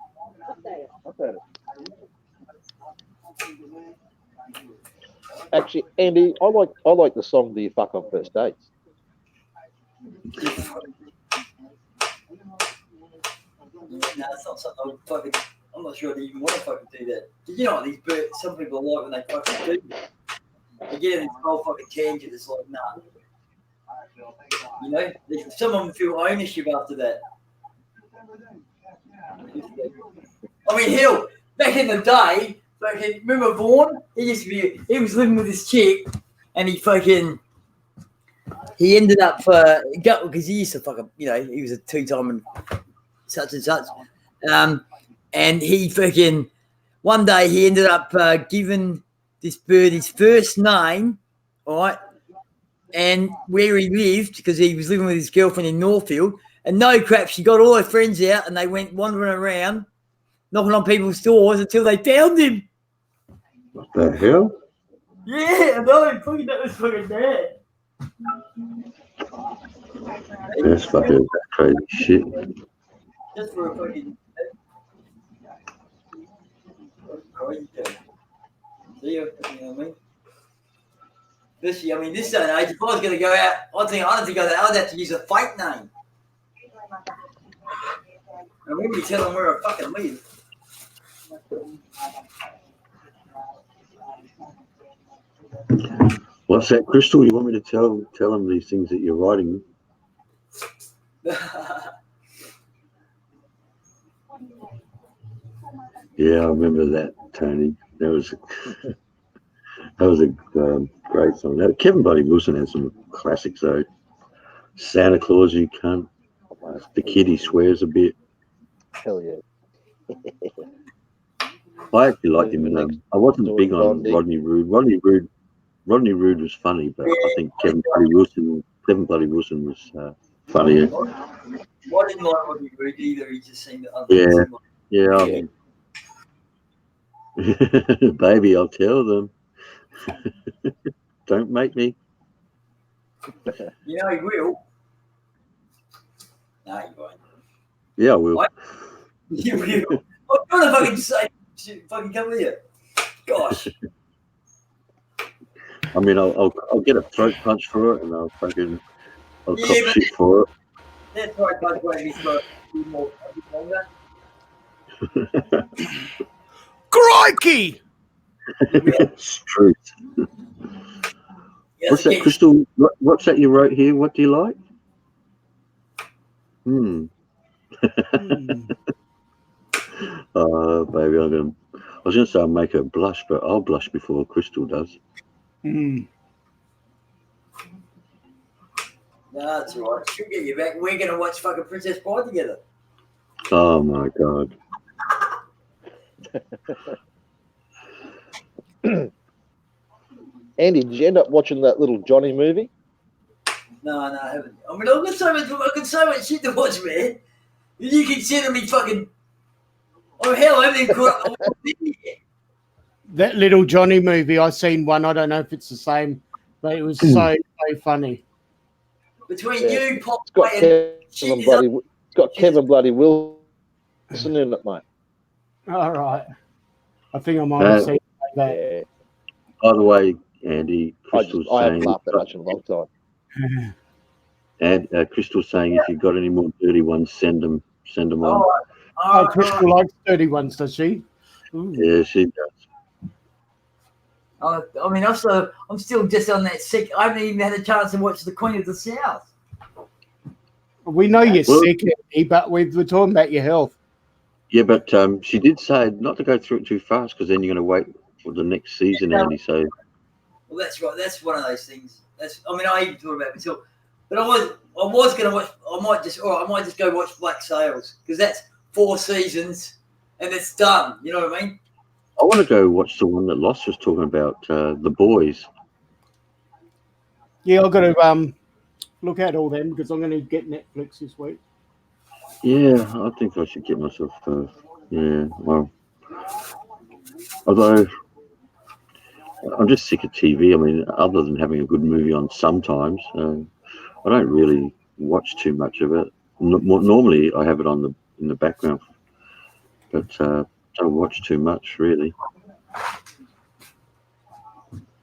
Speaker 3: right. Okay. Actually, Andy, I like the song "Do You Fuck on First Dates."
Speaker 8: No, it's not something I'm not sure they even want to fucking do that. You know what these birds, some people like when they fucking do that. They get in this whole fucking tangent, it's like, nah. You know, some of them feel ownership after that. I mean, hell, back in the day, fucking, remember Vaughan? He was living with this chick, and he ended up, because he used to fucking, he was a two-time and such and such. And he fucking, one day he ended up giving this bird his first name, all right, and where he lived, because he was living with his girlfriend in Northfield. And no crap, she got all her friends out and they went wandering around, knocking on people's doors until they found him.
Speaker 1: What the hell?
Speaker 8: Yeah, I know. Fucking, that was fucking bad.
Speaker 1: That's fucking crazy shit.
Speaker 8: Just for a fucking. Crazy joke. See, you know what I mean? This day and age, if I was going to go out, I don't think I'd have to use a fake name. And we would tell them where I fucking live.
Speaker 1: What's that, Crystal? You want me to tell them these things that you're writing? Yeah, I remember that, Tony. That was a great song. Now, Kevin Buddy Wilson has some classics though. Santa Claus, you cunt. The Kid, he swears a bit.
Speaker 3: Hell yeah.
Speaker 1: I actually liked him, and I wasn't big on Rodney Rood. Rodney Rood was funny, but I think Kevin Buddy Wilson was funnier.
Speaker 8: I didn't like Rodney Rood either. He just seemed
Speaker 1: Yeah. Baby, I'll tell them. Don't make me.
Speaker 8: You know he will. No, he won't.
Speaker 1: Yeah, I will.
Speaker 8: You will. I'm trying to fucking say, fucking come here. Gosh.
Speaker 1: I mean, I'll get a throat punch for it, and I'll cop shit for it.
Speaker 8: That's right, by the way, for a few more longer.
Speaker 7: Crikey!
Speaker 1: It's truth. What's that, Crystal? What's that you wrote here? What do you like? Baby, I was gonna say I'll make her blush, but I'll blush before Crystal does.
Speaker 8: No, that's all right. She'll get you back. We're gonna watch fucking Princess Bride together.
Speaker 1: Oh my god.
Speaker 3: Andy, did you end up watching that little Johnny movie?
Speaker 8: No, I haven't. I mean, I've got so much shit to watch, man. You consider me fucking. Oh hell, I haven't even caught up.
Speaker 7: That little Johnny movie, I seen one. I don't know if it's the same, but it was so funny.
Speaker 8: Between you, Pop,
Speaker 3: it's got Kevin Bloody Wilson in it, mate.
Speaker 7: All right. I think I might have seen that.
Speaker 3: Yeah.
Speaker 1: By the way, Andy, Crystal's
Speaker 3: I haven't
Speaker 1: saying,
Speaker 3: laughed that much in a long time.
Speaker 1: And Crystal's saying, if you've got any more dirty ones, send them on.
Speaker 7: Oh, Crystal likes dirty ones, does she? Ooh.
Speaker 1: Yeah, she does.
Speaker 8: I mean, also, I'm still just on that sick. I haven't even had a chance to watch The Queen of the South.
Speaker 7: We know you're sick, Andy, but we're talking about your health.
Speaker 1: Yeah, but she did say not to go through it too fast because then you're going to wait for the next season, Andy. So.
Speaker 8: Well, that's right. That's one of those things. I even thought about it myself. But I was going to watch. I might just go watch Black Sails because that's 4 seasons and it's done. You know what I mean?
Speaker 1: I want to go watch the one that Lost was talking about, The Boys.
Speaker 7: Yeah, I've got to look at all them because I'm going to get Netflix this week.
Speaker 1: Yeah, I think I should get myself. Well, although I'm just sick of TV. I mean, other than having a good movie on sometimes, I don't really watch too much of it. Normally, I have it in the background, but don't watch too much really.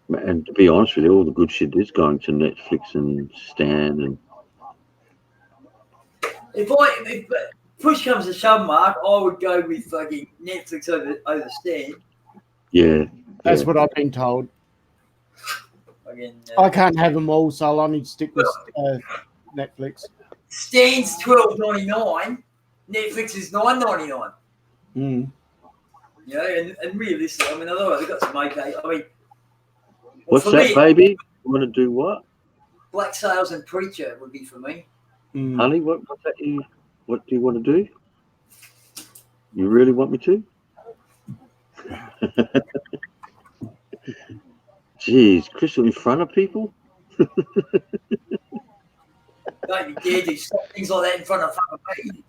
Speaker 1: And to be honest with you, all the good shit is going to Netflix and Stan and.
Speaker 8: If push comes to shove, Mark, I would go with fucking Netflix over Stan.
Speaker 1: Yeah.
Speaker 7: That's what I've been told.
Speaker 8: Again,
Speaker 7: I can't have them all, so I'll only stick with Netflix.
Speaker 8: Stan's $12.99. Netflix is $9.99.
Speaker 7: Mm.
Speaker 8: You know, and realistically, I mean, otherwise I've got some okay. I mean,
Speaker 1: what's that, baby? You want to do what?
Speaker 8: Black Sails and Preacher would be for me.
Speaker 7: Mm.
Speaker 1: Honey, what do you want to do? You really want me to? Jeez, Crystal in front of people?
Speaker 8: Don't you dare do things like that in front of fucking me.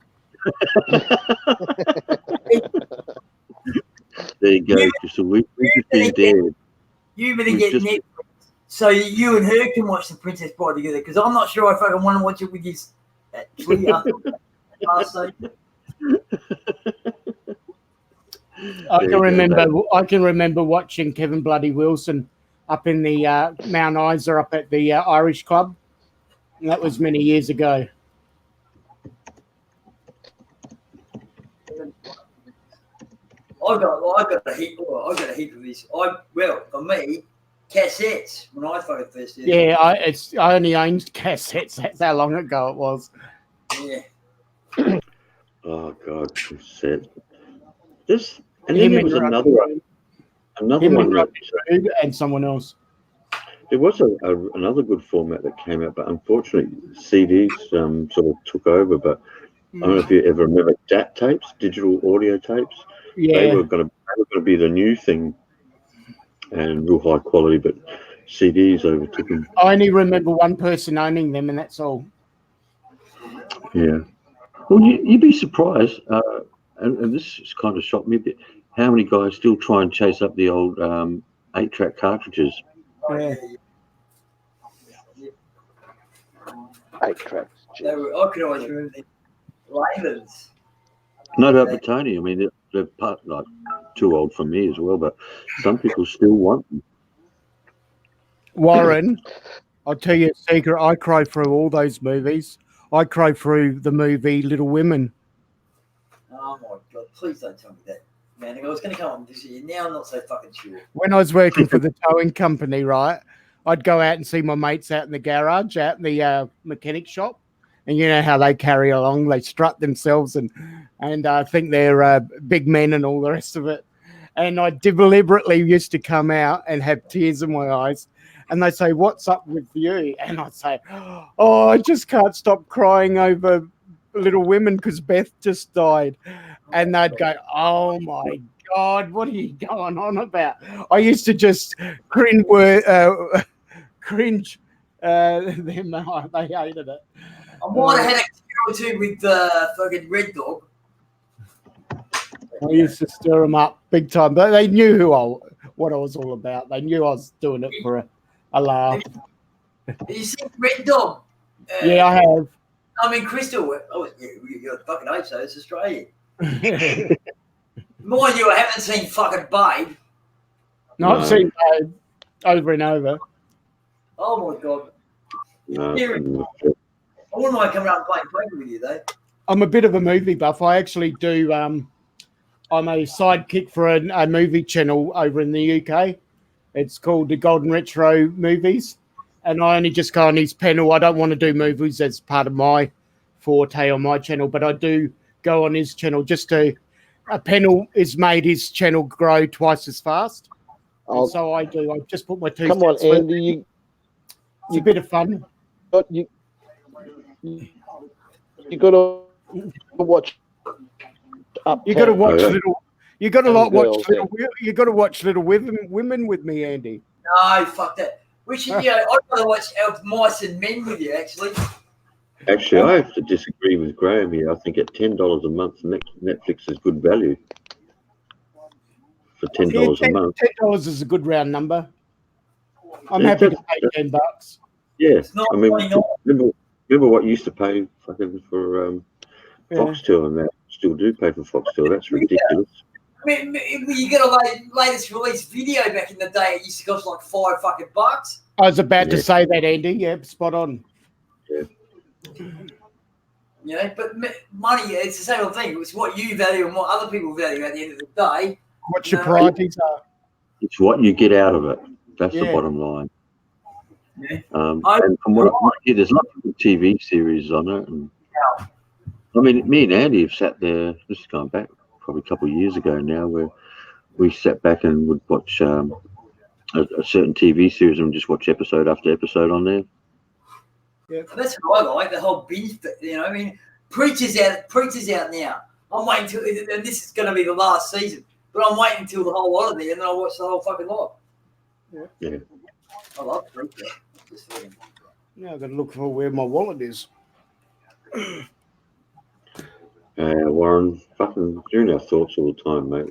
Speaker 1: There you go, Crystal. We've just been dead.
Speaker 8: You better get Netflix so you and her can watch The Princess Bride together because I'm not sure if I can want to watch it with you Actually, last season.
Speaker 7: I can remember watching Kevin Bloody Wilson up in the Mount Isa up at the Irish Club. And that was many years ago.
Speaker 8: I got a heap of this. For me, cassettes when I first did.
Speaker 7: Yeah, I only owned cassettes. That's how long ago it was.
Speaker 8: Yeah.
Speaker 1: Oh God, cassette. And then there was another one
Speaker 7: and someone else.
Speaker 1: There was another good format that came out, but unfortunately CDs sort of took over. But I don't know if you ever remember DAT tapes, digital audio tapes.
Speaker 7: Yeah,
Speaker 1: They were going to be the new thing, and real high quality. But CDs overtook them.
Speaker 7: I only remember one person owning them, and that's all.
Speaker 1: Yeah. Well, you'd be surprised, and this has kind of shocked me a bit, how many guys still try and chase up the old 8-track cartridges.
Speaker 7: Yeah.
Speaker 3: 8 tracks.
Speaker 8: I could always remember the Ravens.
Speaker 1: No doubt, but Tony, I mean, they're like too old for me as well, but some people still want them.
Speaker 7: Warren, I'll tell you a secret. I cried through all those movies. I cried through the movie Little Women.
Speaker 8: Oh my God! Please don't tell me that, man. I was going to come on this year. Now I'm not so fucking sure.
Speaker 7: When I was working for the towing company, right, I'd go out and see my mates out in the garage, out in the mechanic shop, and you know how they carry along. They strut themselves and think they're big men and all the rest of it. And I deliberately used to come out and have tears in my eyes. And they say, "What's up with you?" And I'd say, "Oh, I just can't stop crying over Little Women because Beth just died." And they'd go, "Oh my God, what are you going on about?" I used to just cringe. Them, they hated it.
Speaker 8: I might have had a kill or two with fucking Red Dog.
Speaker 7: I used to stir them up big time, but they knew what I was all about. They knew I was doing it for a laugh.
Speaker 8: You see Red Dog?
Speaker 7: Yeah, I have.
Speaker 8: I mean, Crystal. Oh, yeah, you're a fucking ape, so it's Australian. Mind you, I haven't seen fucking Babe.
Speaker 7: No, I've seen Babe over and over.
Speaker 8: Oh my God.
Speaker 1: No,
Speaker 8: I wouldn't mind coming out and playing poker with you, though.
Speaker 7: I'm a bit of a movie buff. I actually do. I'm a sidekick for a movie channel over in the UK. It's called the Golden Retro Movies. And I only just go on his panel. I don't want to do movies as part of my forte on my channel, but I do go on his channel just to. A panel has made his channel grow twice as fast. So I do. I just put my two.
Speaker 3: Come on, Andy.
Speaker 7: It's a bit of fun.
Speaker 3: You got to watch.
Speaker 7: You got to watch little. You got to watch
Speaker 3: girls,
Speaker 7: little. You got to watch Little Women with me, Andy.
Speaker 8: No, fuck that. We should. I'd rather watch Mice and Men with you, actually.
Speaker 1: Actually, I have to disagree with Graham here. I think at $10 a month, Netflix is good value. For $10 a month.
Speaker 7: $10 is a good round number. I'm happy to pay $10.
Speaker 1: Yeah, I mean, remember what you used to pay fucking for Foxtel, and that still do pay for Foxtel. That's ridiculous.
Speaker 8: I mean, you get a latest release video back in the day. It used to cost like $5 fucking bucks.
Speaker 7: I was about to say that, Andy. Yeah, spot on.
Speaker 1: Yeah.
Speaker 8: You know, but money, it's the same old thing. It's what you value and what other people value at the end of the day.
Speaker 7: What your priorities are.
Speaker 1: It's what you get out of it. That's the bottom line.
Speaker 8: Yeah.
Speaker 1: And from what I hear, there's lots of TV series on it. And I mean, me and Andy have sat there, this is going back probably a couple of years ago now, where we sat back and would watch a certain TV series and just watch episode after episode on there.
Speaker 8: Yeah, that's what I like, the whole binge. You know, I mean, Preacher's out now. I'm waiting till, and this is going to be the last season, but I'm waiting until the whole lot of it, and then I'll watch the whole fucking lot.
Speaker 1: Yeah.
Speaker 8: I love Preacher.
Speaker 7: Now I've got to look for where my wallet is.
Speaker 1: Warren, fucking doing our thoughts all the time, mate.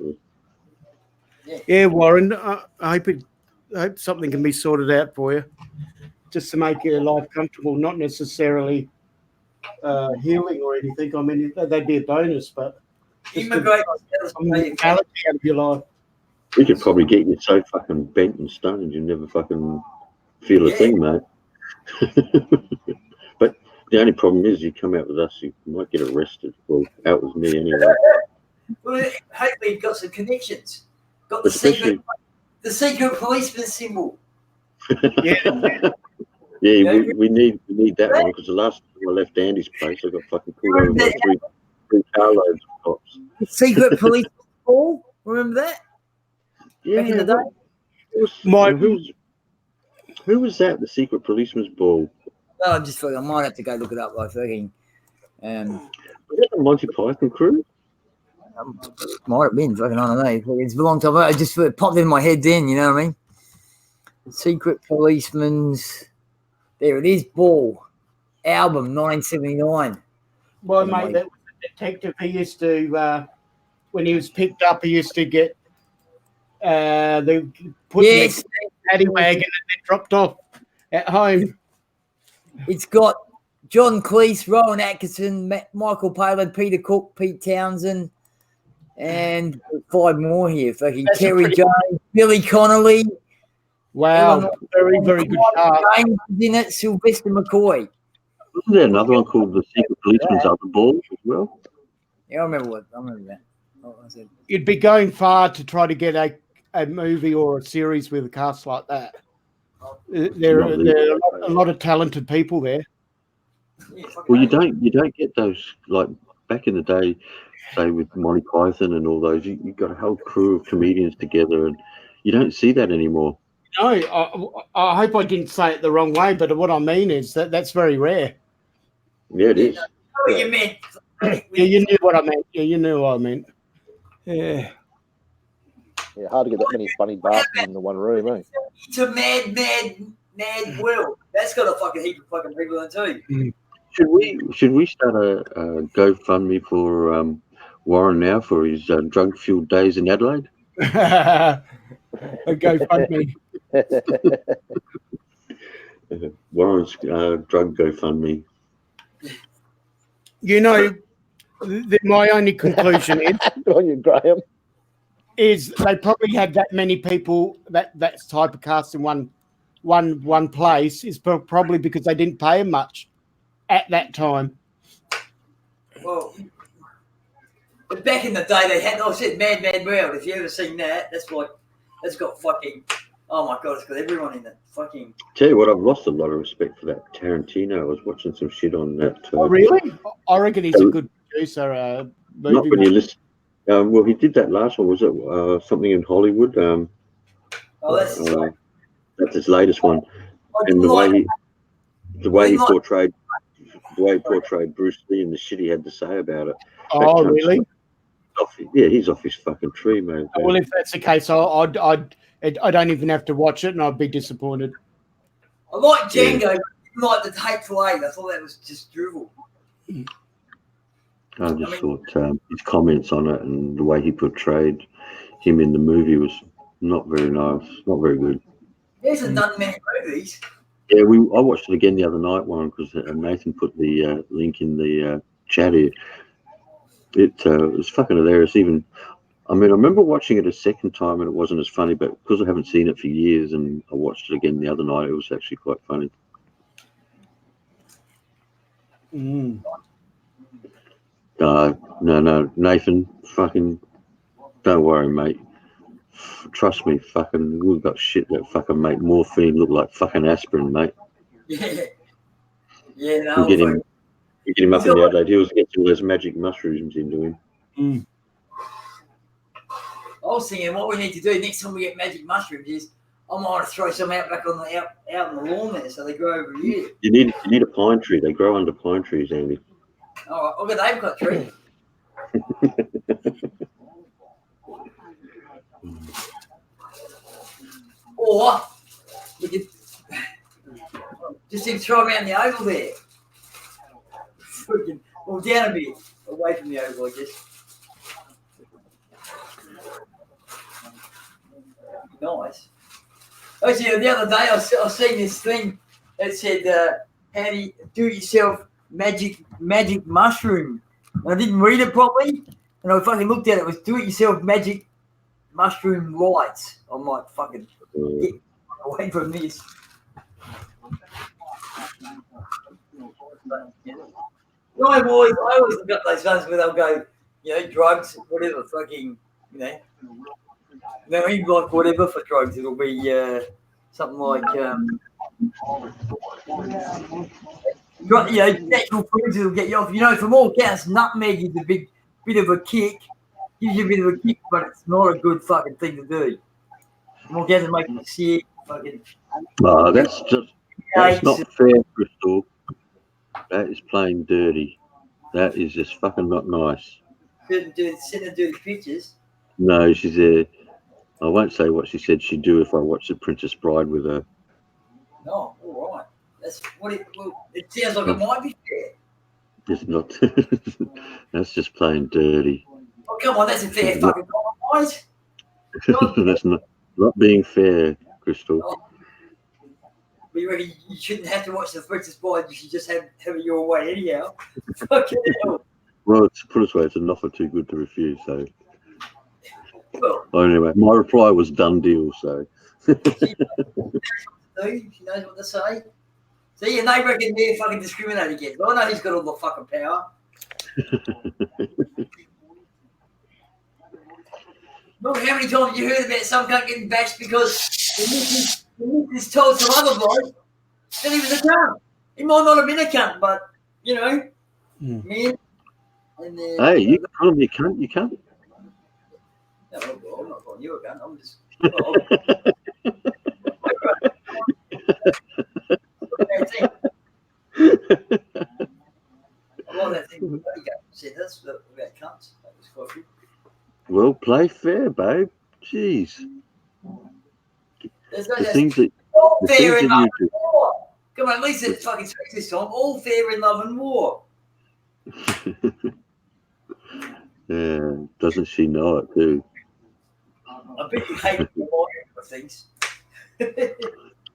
Speaker 7: Yeah, Warren, I hope something can be sorted out for you, just to make your life comfortable, not necessarily healing or anything. I mean, they'd be a bonus, but just to
Speaker 8: Immigrate.
Speaker 7: mentality out of your life.
Speaker 1: We could probably get you so fucking bent and stoned you never fucking feel a thing, mate. But the only problem is you come out with us, you might get arrested. Well, out with me anyway.
Speaker 8: Well, hopefully you've got some connections. Got the
Speaker 1: Especially,
Speaker 8: secret policeman symbol.
Speaker 7: Yeah.
Speaker 1: yeah, we need that one because the last time I left Andy's place, I got fucking pulled over by three carloads of cops.
Speaker 8: The secret policeman ball. Remember that?
Speaker 1: Yeah,
Speaker 8: Back in the day?
Speaker 1: Who was that? The secret policeman's ball?
Speaker 8: Oh, I might have to go look it up. Like fucking.
Speaker 1: Was that the Monty Python crew?
Speaker 8: Might have been. Fucking, I don't know. It's a long time. It just popped in my head then. You know what I mean? Secret Policeman's. There it is. Ball album 1979.
Speaker 7: Well, mate, that was a detective. He used to, when he was picked up, he used to get they put in a paddy wagon and then dropped off at home.
Speaker 8: It's got John Cleese, Rowan Atkinson, Michael Palin, Peter Cook, Pete Townsend, and 5 more here. Fucking Terry Jones, Billy Connolly.
Speaker 7: Wow, very, very good cast.
Speaker 8: James in it, Sylvester McCoy.
Speaker 1: Wasn't there another one called The Secret Policeman's Other Ball as well?
Speaker 8: Yeah, I remember that. Oh, I said.
Speaker 7: You'd be going far to try to get a movie or a series with a cast like that. There are a lot of talented people there.
Speaker 1: Well, you don't get those like back in the day, say with Monty Python and all those. You got a whole crew of comedians together, and you don't see that anymore.
Speaker 7: No, I hope I didn't say it the wrong way, but what I mean is that's very rare.
Speaker 1: Yeah, it is.
Speaker 8: What you meant?
Speaker 7: Yeah, you knew what I meant. Yeah, you knew what I meant. Yeah.
Speaker 3: Yeah, hard to get that many funny bastards in the one room, eh?
Speaker 8: It's a mad world. That's got a fucking heap of fucking people in too.
Speaker 1: Should we start a GoFundMe for Warren now for his drug-fueled days in Adelaide?
Speaker 7: A GoFundMe.
Speaker 1: Warren's drug GoFundMe.
Speaker 7: You know, my only conclusion is
Speaker 3: on you, Graham.
Speaker 7: Is they probably had that many people that type of cast in one place is probably because they didn't pay him much at that time.
Speaker 8: Well, but back in the day they had. I said Mad World. If you ever seen that, that's got fucking. Oh my god, it's got everyone in it. Fucking.
Speaker 1: Tell you what, I've lost a lot of respect for that Tarantino. I was watching some shit on that.
Speaker 7: Oh really? I reckon he's a good producer.
Speaker 1: Not when you listen. Well, he did that last one. Was it something in Hollywood? That's his latest one. And the way he portrayed Bruce Lee and the shit he had to say about it.
Speaker 7: Oh, really?
Speaker 1: He's off his fucking tree, man.
Speaker 7: Well, if that's the case, I don't even have to watch it, and I'd be disappointed.
Speaker 8: I like Django, but I didn't like the Hateful Eight. I thought that was just drivel.
Speaker 1: I just thought his comments on it and the way he portrayed him in the movie was not very nice, not very good.
Speaker 8: He hasn't done many movies.
Speaker 1: Yeah, I watched it again the other night, one because Nathan put the link in the chat here. It was fucking hilarious. I remember watching it a second time and it wasn't as funny, but because I haven't seen it for years and I watched it again the other night, it was actually quite funny. No, Nathan, fucking don't worry, mate. Trust me, fucking we've got shit that fucking make morphine look like fucking aspirin, mate.
Speaker 8: Yeah, no.
Speaker 1: We get him up in the Adelaide Hills and get all those magic mushrooms into him.
Speaker 8: I was thinking what we need to do next time we get magic mushrooms is I might want to throw some out back on the out in the lawn there so they grow over here.
Speaker 1: You need a pine tree. They grow under pine trees, Andy.
Speaker 8: Oh, look at they've got trees. Or we could just throw them out in the oval there. Well, down a bit, away from the oval, I guess. Nice. Actually, the other day I seen this thing that said, "How do you do yourself magic mushroom. And I didn't read it properly, and I fucking looked at it. It was do-it-yourself magic mushroom lights. I might fucking get away from this. I always look up those ones where they'll go, drugs, whatever, fucking, they'll even like whatever for drugs. It'll be something like, natural foods that'll get you off. From all accounts, nutmeg is a bit of a kick. Gives you a bit of a kick, but it's not a good fucking thing to do. From all accounts, it makes you sick. Fucking.
Speaker 1: That's not fair, Crystal. That is plain dirty. That is just fucking not nice.
Speaker 8: Couldn't send her dirty pictures.
Speaker 1: No, she's there. I won't say what she said she'd do if I watched The Princess Bride with her.
Speaker 8: No, all right. That's what it sounds like. It might be fair.
Speaker 1: It's not. That's just plain dirty.
Speaker 8: Oh, come on, that's a fair fucking compromise.
Speaker 1: That's not being fair, Crystal.
Speaker 8: Oh. But you reckon you shouldn't have to watch The Princess Bride? You should just have it your way anyhow. Fucking hell.
Speaker 1: Well, to put it this way, it's an offer too good to refuse. So,
Speaker 8: well,
Speaker 1: anyway, my reply was done deal. So,
Speaker 8: she knows what to say. See, and they reckon they're fucking discriminating against. I know he's got all the fucking power. Look, how many times have you heard about some cunt getting bashed because the missus told some other bloke that he was a cunt? He might not have been a cunt, but, man. And
Speaker 1: hey, you can call me a cunt, you cunt.
Speaker 8: No, I'm not calling you a cunt. I'm just... I like that thing said that's about cunts. That was quite good.
Speaker 1: Well, play fair, babe. Jeez.
Speaker 8: There's
Speaker 1: The things that
Speaker 8: fair in love
Speaker 1: you
Speaker 8: and war. Come on, at least it's fucking sex this time. All fair in love and war.
Speaker 1: Yeah, doesn't she know it too?
Speaker 8: I bet you hate the wine of things.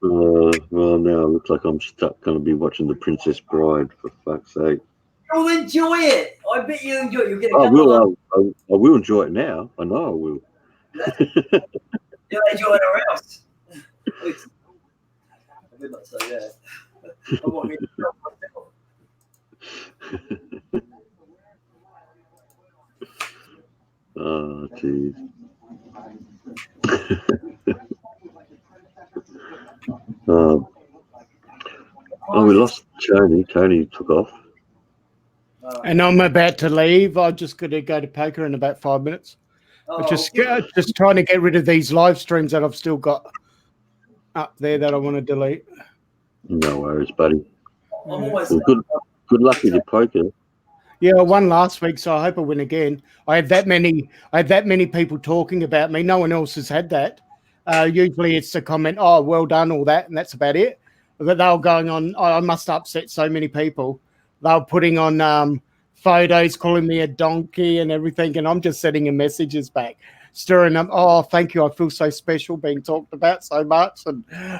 Speaker 1: Well, now it looks like I'm going to be watching The Princess Bride, for fuck's sake.
Speaker 8: You'll enjoy it. I bet you enjoy it. You'll get a
Speaker 1: I will enjoy it now. I know I will.
Speaker 8: You'll enjoy it or else. I did not say that. I want me to tell myself.
Speaker 1: Oh, jeez. We lost Tony. Tony took off.
Speaker 7: And I'm about to leave. I'm just going to go to poker in about 5 minutes. Just trying to get rid of these live streams that I've still got up there that I want to delete.
Speaker 1: No worries, buddy. Well, good luck with your poker.
Speaker 7: Yeah, I won last week, so I hope I win again. I had that many people talking about me. No one else has had that. Usually it's a comment, oh, well done, all that, and that's about it. But they were going on, I must upset so many people. They were putting on photos, calling me a donkey and everything, and I'm just sending them messages back, stirring them. Oh, thank you. I feel so special being talked about so much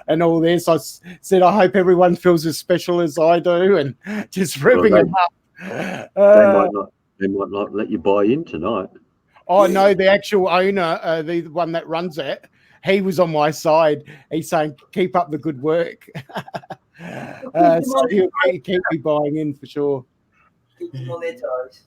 Speaker 7: and all this. I said, I hope everyone feels as special as I do, and just ripping them up.
Speaker 1: They might not let you buy in tonight.
Speaker 7: Oh, no, the actual owner, the one that runs it, he was on my side. He's saying, keep up the good work. So he'll keep me buying in for sure.
Speaker 8: Keeps them on their toes.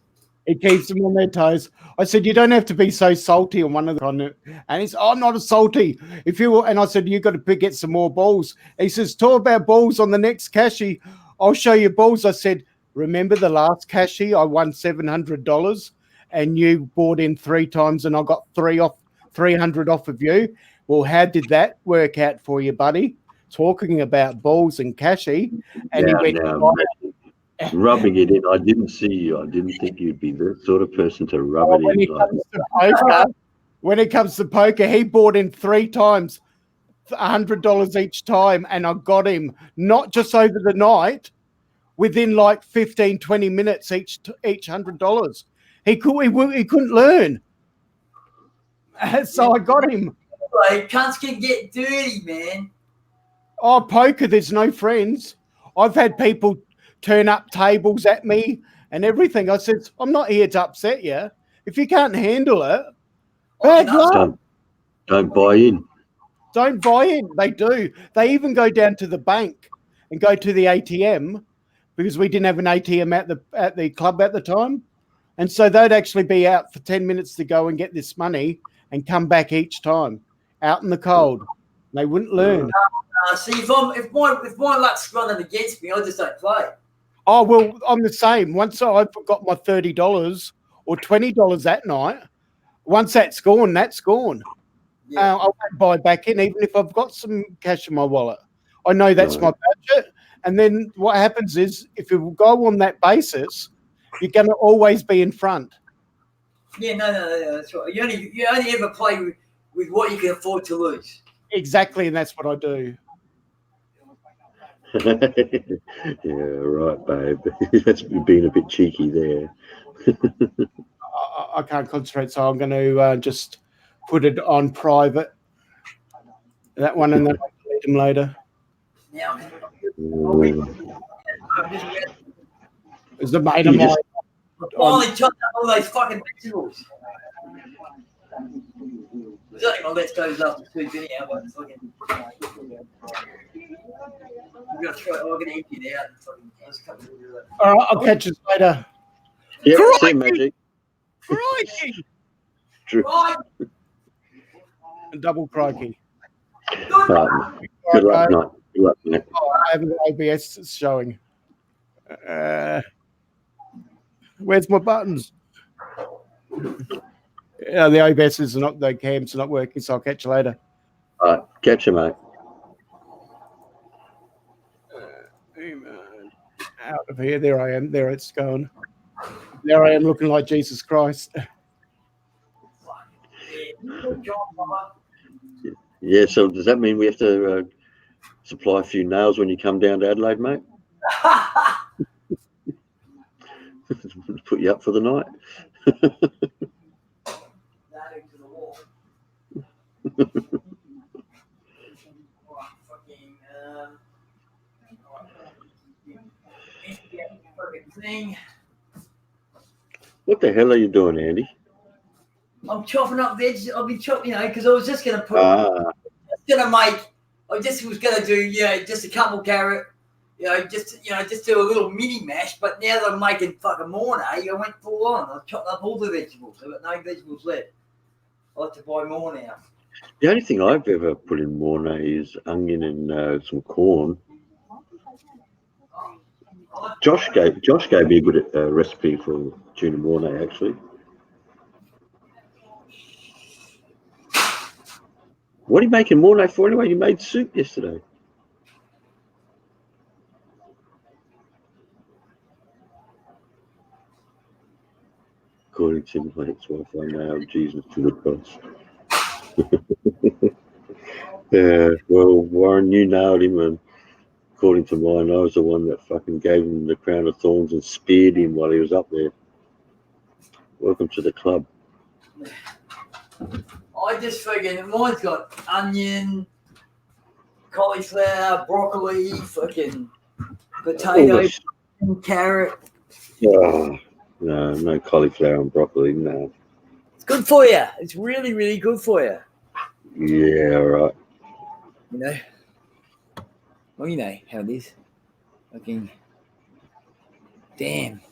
Speaker 7: It keeps them on their toes. I said, you don't have to be so salty on one of the content. And he's, I'm not a salty. And I said, you got to get some more balls. He says, talk about balls on the next cashy. I'll show you balls. I said, remember the last cashy? I won $700 and you bought in 3 times and I got 300 off of you. Well, how did that work out for you, buddy? Talking about balls and cashy. And he went,
Speaker 1: rubbing it in. I didn't see you. I didn't think you'd be the sort of person to rub it in.
Speaker 7: When it comes to poker, he bought in 3 times, $100 each time, and I got him not just over the night, within like 15, 20 minutes each $100. He couldn't learn. So I got him.
Speaker 8: Cunts can get dirty, man.
Speaker 7: Oh, poker, there's no friends. I've had people turn up tables at me and everything. I said, I'm not here to upset you. If you can't handle it, bad luck.
Speaker 1: Don't buy in.
Speaker 7: Don't buy in. They do. They even go down to the bank and go to the ATM because we didn't have an ATM at the club at the time. And so they'd actually be out for 10 minutes to go and get this money and come back each time out in the cold. They wouldn't learn.
Speaker 8: See, if my luck's running against me, I just don't play.
Speaker 7: Oh, well, I'm the same. Once I've got my $30 or $20 that night, once that's gone, that's gone.
Speaker 8: Yeah.
Speaker 7: I won't buy back in, even if I've got some cash in my wallet. I know that's my budget. And then what happens is, if you go on that basis, you're going to always be in front.
Speaker 8: Yeah, no, that's right. You only ever play with what you can afford to lose.
Speaker 7: Exactly, and that's what I do.
Speaker 1: Yeah, right, babe. That's being a bit cheeky there.
Speaker 7: I can't concentrate, so I'm going to just put it on private. That one, and then I'll delete them later.
Speaker 8: Now,
Speaker 7: It's the mate of mine.
Speaker 8: finally chopped up all those fucking vegetables. There's only my let's goes after 2 anyhow, but it's fucking. I'm gonna empty it out.
Speaker 7: All right, I'll catch you later.
Speaker 1: Yeah, see, Magic.
Speaker 7: Crikey!
Speaker 1: True.
Speaker 8: Right.
Speaker 7: Double crikey.
Speaker 1: Good luck, mate. Good luck, mate.
Speaker 7: Oh, I have an OBS showing. Where's my buttons? Yeah, the OBS is not, the cams are not working, so I'll catch you later.
Speaker 1: All right, catch you, mate.
Speaker 7: Out of here. There I am. There it's going. There I am looking like Jesus Christ.
Speaker 1: Yeah, so does that mean we have to supply a few nails when you come down to Adelaide, mate? Put you up for the night. What the hell are you doing, Andy?
Speaker 8: I'm chopping up veg. I'll be chopping, because I was just going to put. I just was going to do, just a couple carrot, just do a little mini mash. But now that I'm making fucking mornay, I went full on. I chopped up all the vegetables. I've got no vegetables left. I have to buy more now.
Speaker 1: The only thing I've ever put in mornay is onion and some corn. Josh gave me a good recipe for tuna mornay, actually. What are you making mornay for anyway? You made soup yesterday. According to my ex-wife, I nailed Jesus to the cross. Yeah, well, Warren, you nailed him, and according to mine, I was the one that fucking gave him the crown of thorns and speared him while he was up there. Welcome to the club.
Speaker 8: I just figured mine's got onion, cauliflower, broccoli, fucking potato, carrot.
Speaker 1: Oh, no cauliflower and broccoli, no.
Speaker 8: It's good for you. It's really, really good for you.
Speaker 1: Yeah, right.
Speaker 8: Well, you know how it is. Fucking damn.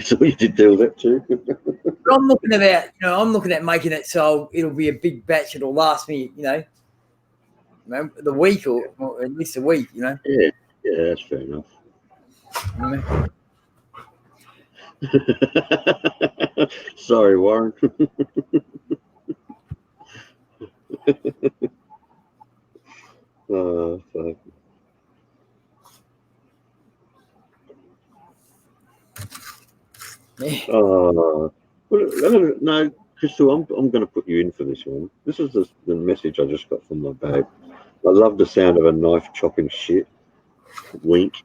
Speaker 1: So you did do that too.
Speaker 8: But I'm looking at making it so it'll be a big batch. It'll last me, the week or at least a week.
Speaker 1: Yeah, that's fair enough. Sorry, Warren. Oh, fuck. Well, no, Crystal, I'm going to put you in for this one. This is the message I just got from my babe. I love the sound of a knife chopping shit. Wink.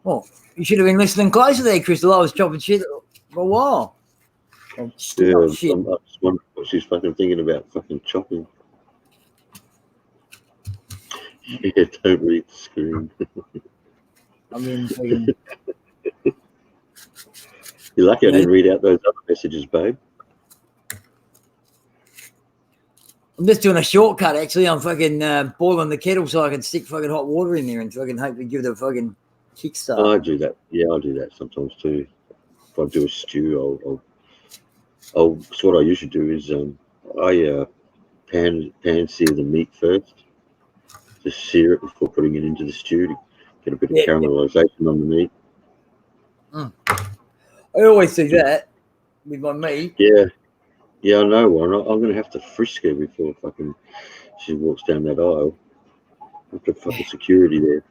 Speaker 8: Well, you should have been listening closer there, Crystal. I was chopping shit for a while.
Speaker 1: Yeah, I just wonder what she's fucking thinking about fucking chopping. Yeah, don't read the screen.
Speaker 8: I mean, fucking,
Speaker 1: You're lucky I
Speaker 8: Yeah.
Speaker 1: didn't read out those other messages, babe.
Speaker 8: I'm just doing a shortcut. Actually, I'm fucking boiling the kettle so I can stick fucking hot water in there and fucking hopefully give it a fucking kickstart.
Speaker 1: I do that. Yeah, I do that sometimes too. If I do a stew, so what I usually do is I pan sear the meat first, just sear it before putting it into the stew to get a bit of
Speaker 8: Yeah.
Speaker 1: caramelization on the meat.
Speaker 8: I always do that with my meat.
Speaker 1: Yeah, I know one. I'm going to have to frisk her before fucking she walks down that aisle. I've got fucking security there.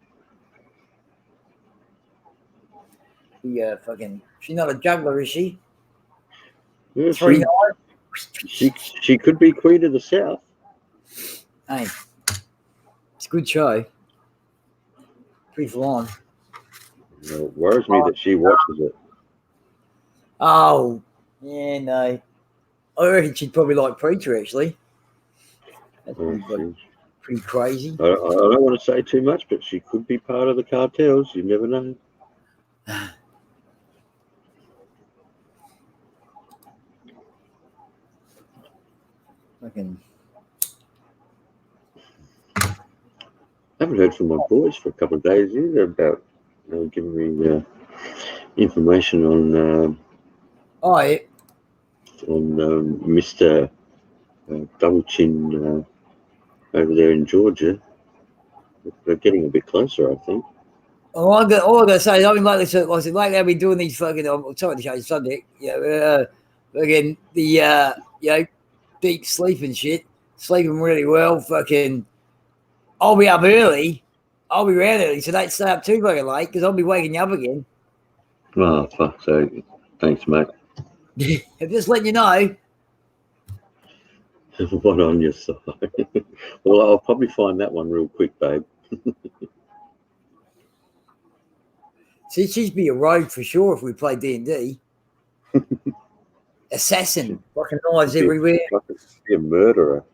Speaker 8: Yeah, fucking. She's not a juggler, is she?
Speaker 1: Yeah,
Speaker 8: 3-9.
Speaker 1: she could be Queen of the South.
Speaker 8: Hey, it's a good show. Pretty full on.
Speaker 1: It worries me that she watches it.
Speaker 8: Oh, yeah, no. I reckon she'd probably like Preacher, actually. That's pretty crazy.
Speaker 1: I don't want to say too much, but she could be part of the cartels. You never know.
Speaker 8: Fucking.
Speaker 1: I haven't heard from my boys for a couple of days either about giving me information on
Speaker 8: Oh, yeah.
Speaker 1: Mr. Double Chin over there in Georgia. They're getting a bit closer, I think.
Speaker 8: All I got to say is, I mean, like this, I said, like they'll be doing these fucking. I'm sorry to change the subject. Fucking the deep sleep and shit, sleeping really well. Fucking, I'll be up early. I'll be around early, so don't stay up too fucking late because I'll be waking you up again.
Speaker 1: Oh, fuck's sake. Thanks, mate.
Speaker 8: I'm just letting you know.
Speaker 1: One on your side. Well, I'll probably find that one real quick, babe.
Speaker 8: See, she'd be a rogue for sure if we played D&D. Assassin, fucking knives everywhere.
Speaker 1: Be a murderer.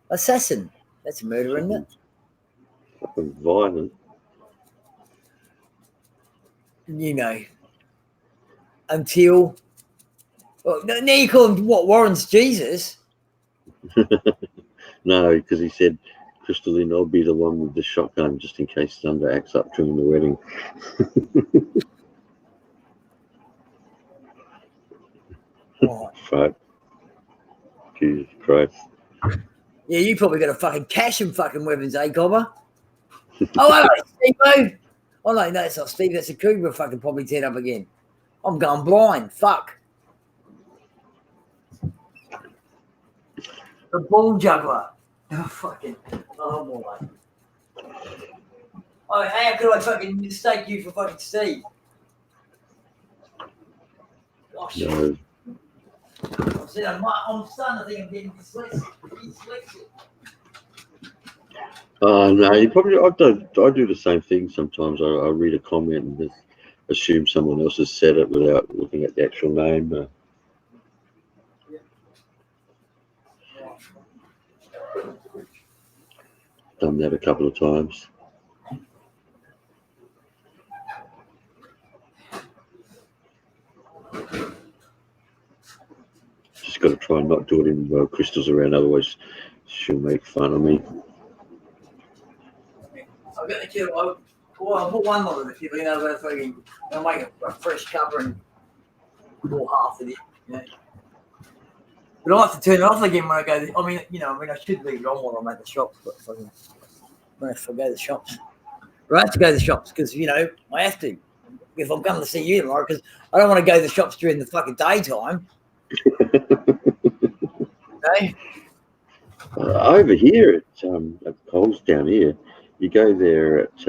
Speaker 8: Assassin, that's a murder, isn't it?
Speaker 1: Fucking violent.
Speaker 8: You know, until now you call him what? Warren's Jesus.
Speaker 1: No, because he said, Crystalline, I'll be the one with the shotgun just in case Thunder acts up during the wedding.
Speaker 8: Oh.
Speaker 1: Fuck. Jesus Christ.
Speaker 8: Yeah, you probably got a fucking cache of fucking weapons, eh, Cobber? Oh, hello, Steve. Oh, no, it's not Steve. That's a cougar fucking probably turn up again. I'm going blind. Fuck. The ball juggler. Oh, fucking. Oh, boy. Oh, how could I fucking mistake you for fucking Steve? Gosh.
Speaker 1: No.
Speaker 8: I'm starting to think I'm getting dyslexic.
Speaker 1: No, you probably. I do the same thing sometimes. I read a comment and just assume someone else has said it without looking at the actual name. Done that a couple of times. Just got to try and not do it in while Crystal's around, otherwise she'll make fun of me.
Speaker 8: I've got the kettle. I'll put one lot of the kettle in. I'll make a fresh cover and pour half of it. You know. But I have to turn it off again when I go. I should leave it on while I'm at the shops, but fucking, I have to go to the shops. I have to go to the shops because I have to. If I'm coming to see you tomorrow, because I don't want to go to the shops during the fucking daytime. Okay.
Speaker 1: Over here at Coles down here, you go there at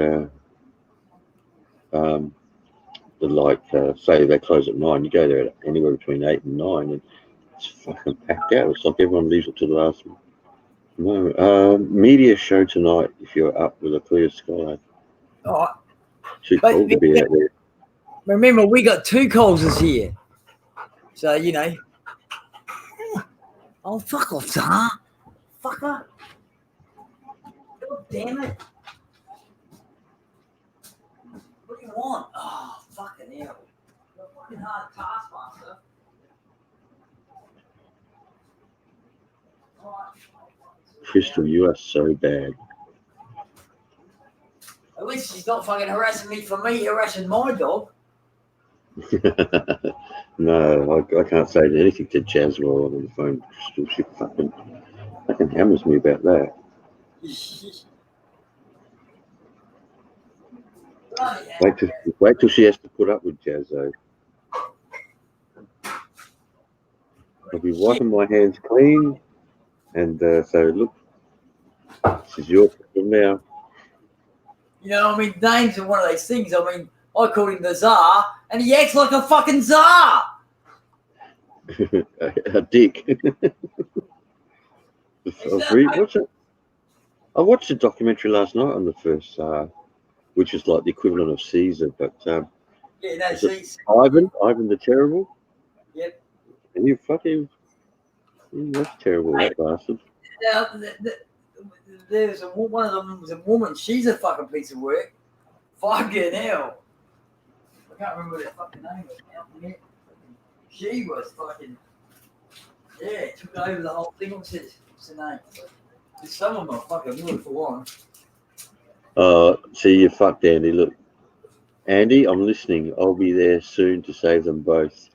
Speaker 1: say they close at 9. You go there at anywhere between 8 and 9, and it's fucking packed out. It's like everyone leaves it to the last one. No, media show tonight if you're up with a clear sky.
Speaker 8: All right.
Speaker 1: Too cold to be out there.
Speaker 8: Remember, we got 2 Coleses here, so Oh, fuck off, Zara. Fucker. God damn it. What do you want? Oh, fucking hell. You're a fucking hard taskmaster.
Speaker 1: Crystal, you are so bad.
Speaker 8: At least she's not fucking harassing me for me harassing my dog.
Speaker 1: No, I can't say anything to Jazz while I'm on the phone. Crystal, she fucking hammers me about that. Wait till she has to put up with Jazz, though. I'll be wiping my hands clean, and so look, this is your problem now.
Speaker 8: You know, I mean, names are one of those things. I mean, I called him the Tsar, and he acts like a fucking Tsar.
Speaker 1: A dick. I watched a documentary last night on the first Tsar, which is like the equivalent of Caesar, but
Speaker 8: yeah, no, see,
Speaker 1: Ivan the Terrible.
Speaker 8: Yep.
Speaker 1: And you fucking, that's terrible, that bastard.
Speaker 8: Now, there's one of them was a woman. She's a fucking piece of work. Fucking hell. I can't remember what her fucking name was now. She was fucking, yeah, took over the whole thing. What's the name? Some of them are fucking really full on.
Speaker 1: See, you fucked Andy. Look, Andy, I'm listening. I'll be there soon to save them both.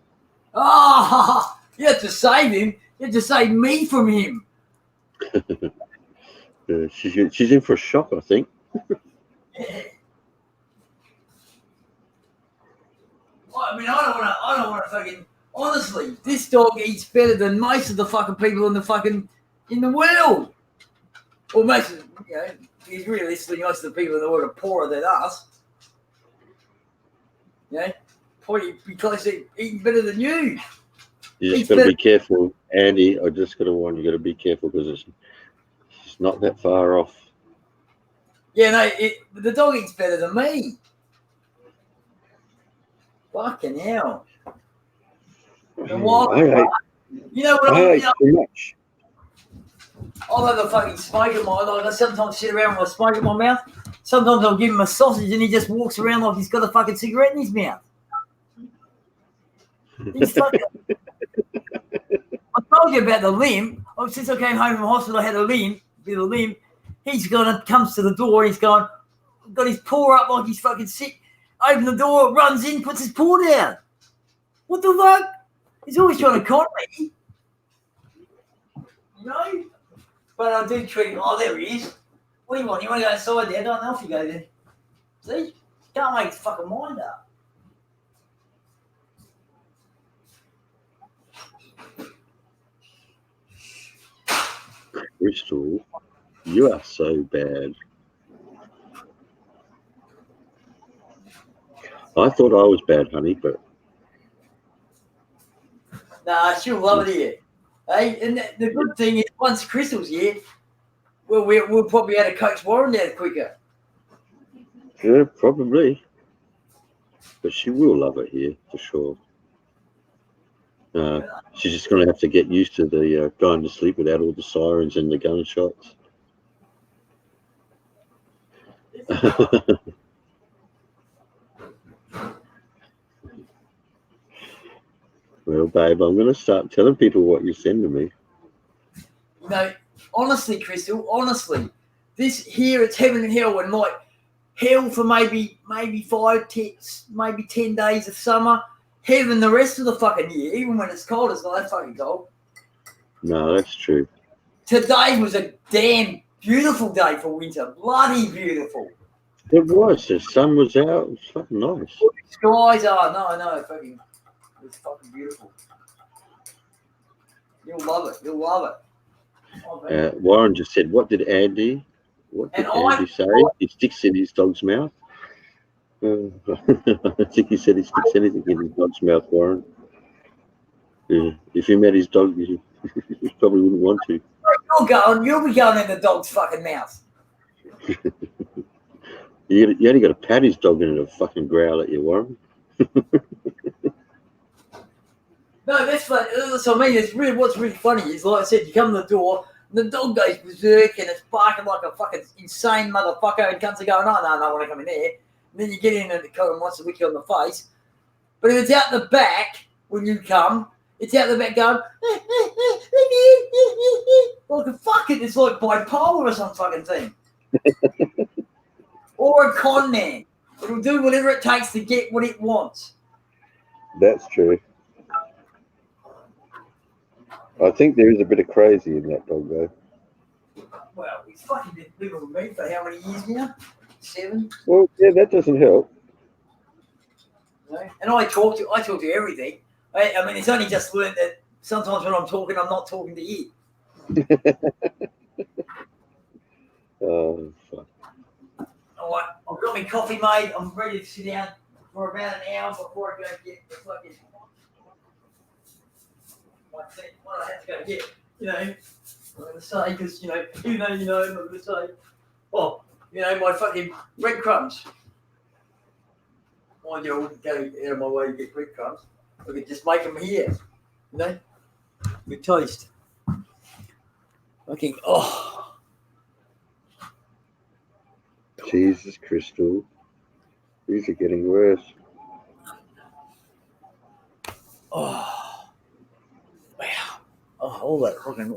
Speaker 8: Oh, you have to save him. You have to save me from him.
Speaker 1: She's in for a shock, I think.
Speaker 8: Yeah. I mean, I don't want to fucking. Honestly, this dog eats better than most of the fucking people in the world. Or most of, realistically, most of the people in the world are poorer than us. Probably because they're eating better than you.
Speaker 1: You just got to be careful, Andy. I just got to warn you, got to be careful because it's not that far off.
Speaker 8: Yeah, no, the dog eats better than me. Fucking hell. You know what
Speaker 1: I ate too much.
Speaker 8: I'll have a fucking smoke in my I sometimes sit around with a smoke in my mouth. Sometimes I'll give him a sausage and he just walks around like he's got a fucking cigarette in his mouth. He's fucking. I told you about the limp. Since I came home from hospital, I had a limp. He's comes to the door. He's got his paw up like he's fucking sick. Open the door, runs in, puts his paw down. What the fuck? He's always trying to con me. You know? But I do treat him. Oh, there he is. What do you want? You want to go inside there? Don't know if you go there. See? Can't make his fucking mind up.
Speaker 1: Crystal, you are so bad. I thought I was bad, honey, but
Speaker 8: nah, she'll love it here. Hey, and the good thing is, once Crystal's here, we'll probably have to coax Warren down quicker.
Speaker 1: yeah, probably. But she will love it here for sure. She's just going to have to get used to the going to sleep without all the sirens and the gunshots. Well, babe, I'm going to start telling people what you send to me.
Speaker 8: No, honestly, Crystal, this here, it's heaven and hell, and like hell for maybe 10 days of summer, heaven the rest of the fucking year. Even when it's cold, it's not that fucking cold.
Speaker 1: No, that's true.
Speaker 8: Today was a damn beautiful day for winter. Bloody beautiful.
Speaker 1: It was. The sun was out. It was fucking nice.
Speaker 8: Skies are, no, fucking, it's fucking beautiful. You'll love it. Oh,
Speaker 1: Warren just said, what did Andy say? He sticks in his dog's mouth. I think he said he sticks anything in his dog's mouth, Warren. Yeah. If you met his dog, you probably wouldn't want to.
Speaker 8: You'll be going in the dog's fucking mouth.
Speaker 1: You only got to pat his dog and it'll fucking growl at you, Warren.
Speaker 8: No, that's what I mean. It's really what's really funny is, like I said, you come to the door, The dog goes berserk and it's barking like a fucking insane motherfucker, and cunts are going, no, I want to come in there. And then you get in and it kind of wants to lick you on the face. But if it's out the back when you come, it's out the back going, like fuck it, it's like bipolar or some fucking thing. Or a con man. It'll do whatever it takes to get what it wants.
Speaker 1: That's true. I think there is a bit of crazy in that dog, though.
Speaker 8: Well, he's fucking been living with me for how many years now? 7.
Speaker 1: Well, yeah, that doesn't help.
Speaker 8: You know? And I talk to everything. I mean, it's only just learned that sometimes when I'm talking, I'm not talking to you.
Speaker 1: Oh, fuck.
Speaker 8: All right, I've got my coffee made. I'm ready to sit down for about an hour before I go get the fucking what I have to go get. You know, I'm going to say, because, you know, even though you know, I'm going to say, oh, you know, my fucking breadcrumbs. Mind you, I wouldn't go out of my way to get breadcrumbs. I could just make them here, you know, with toast. Okay, oh.
Speaker 1: Jesus, Crystal. These are getting worse.
Speaker 8: Oh. Wow. Oh, all that fucking.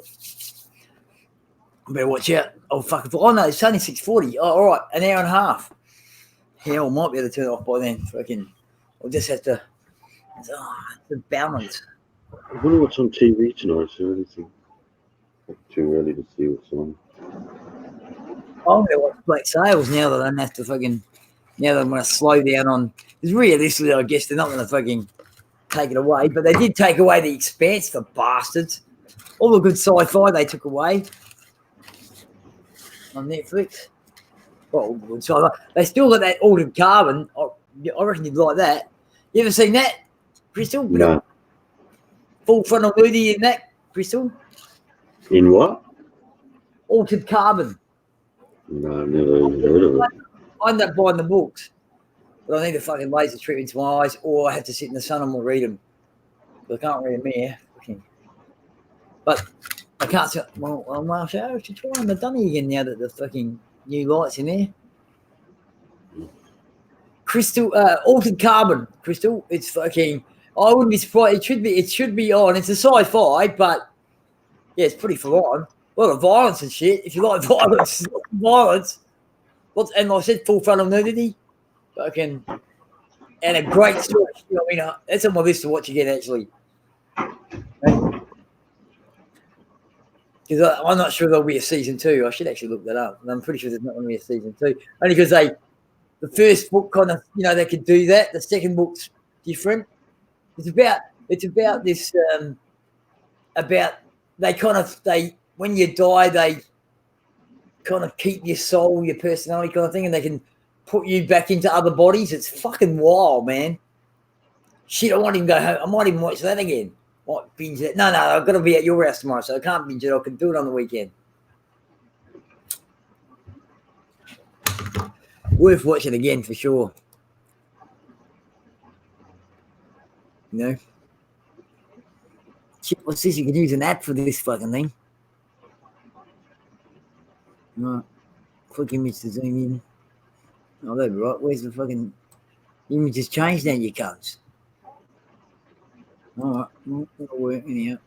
Speaker 8: I better watch out. Oh, fucking. Oh, no, it's only 6:40. Oh, all right, an hour and a half. Hell, I might be able to turn it off by then. Fucking. I'll just have to. It's the balance.
Speaker 1: I wonder what's on TV tonight. Is there anything? It's too early to see what's on.
Speaker 8: I'm going to watch Black Sails now that I don't have to fucking. Now that I'm going to slow down on. Because realistically, I guess they're not going to fucking take it away. But they did take away The Expanse, the bastards. All the good sci-fi they took away on Netflix. Well, good sci-fi. They still got that Altered Carbon. I reckon you'd like that. You ever seen that, Crystal?
Speaker 1: No.
Speaker 8: Full frontal nudity in that, Crystal?
Speaker 1: In what?
Speaker 8: Altered Carbon.
Speaker 1: No, I've never even heard of it.
Speaker 8: I end up buying the books. But I need a fucking laser treatment to my eyes, or I have to sit in the sun and we'll read them. But I can't read them here. Okay. But I can't see. Well, I should try on the dummy again now that the fucking new light's in there. Crystal, Altered Carbon, Crystal. It's fucking. I wouldn't be surprised. It should be on. It's a sci-fi, but yeah, it's pretty full on. A lot of violence and shit. If you like violence, and like I said, full frontal nudity, fucking, and a great story. You know, I mean, that's on my list to watch again, actually. Because I'm not sure there'll be a season 2. I should actually look that up. And I'm pretty sure there's not going to be a season 2. Only because the first book kind of, you know, they could do that. The second book's different. It's about this, when you die, they kind of keep your soul, your personality kind of thing, and they can put you back into other bodies. It's fucking wild, man. Shit, I won't even go home. I might even watch that again. Might binge it. No, I've got to be at your house tomorrow, so I can't binge it. I can do it on the weekend. Worth watching again for sure. You know? Shit, what's this? You can use an app for this fucking thing. Right. Quick image to zoom in. Oh, that'd be right. Where's the fucking image has changed now, you cunts? All right. Well, that'll work anyhow.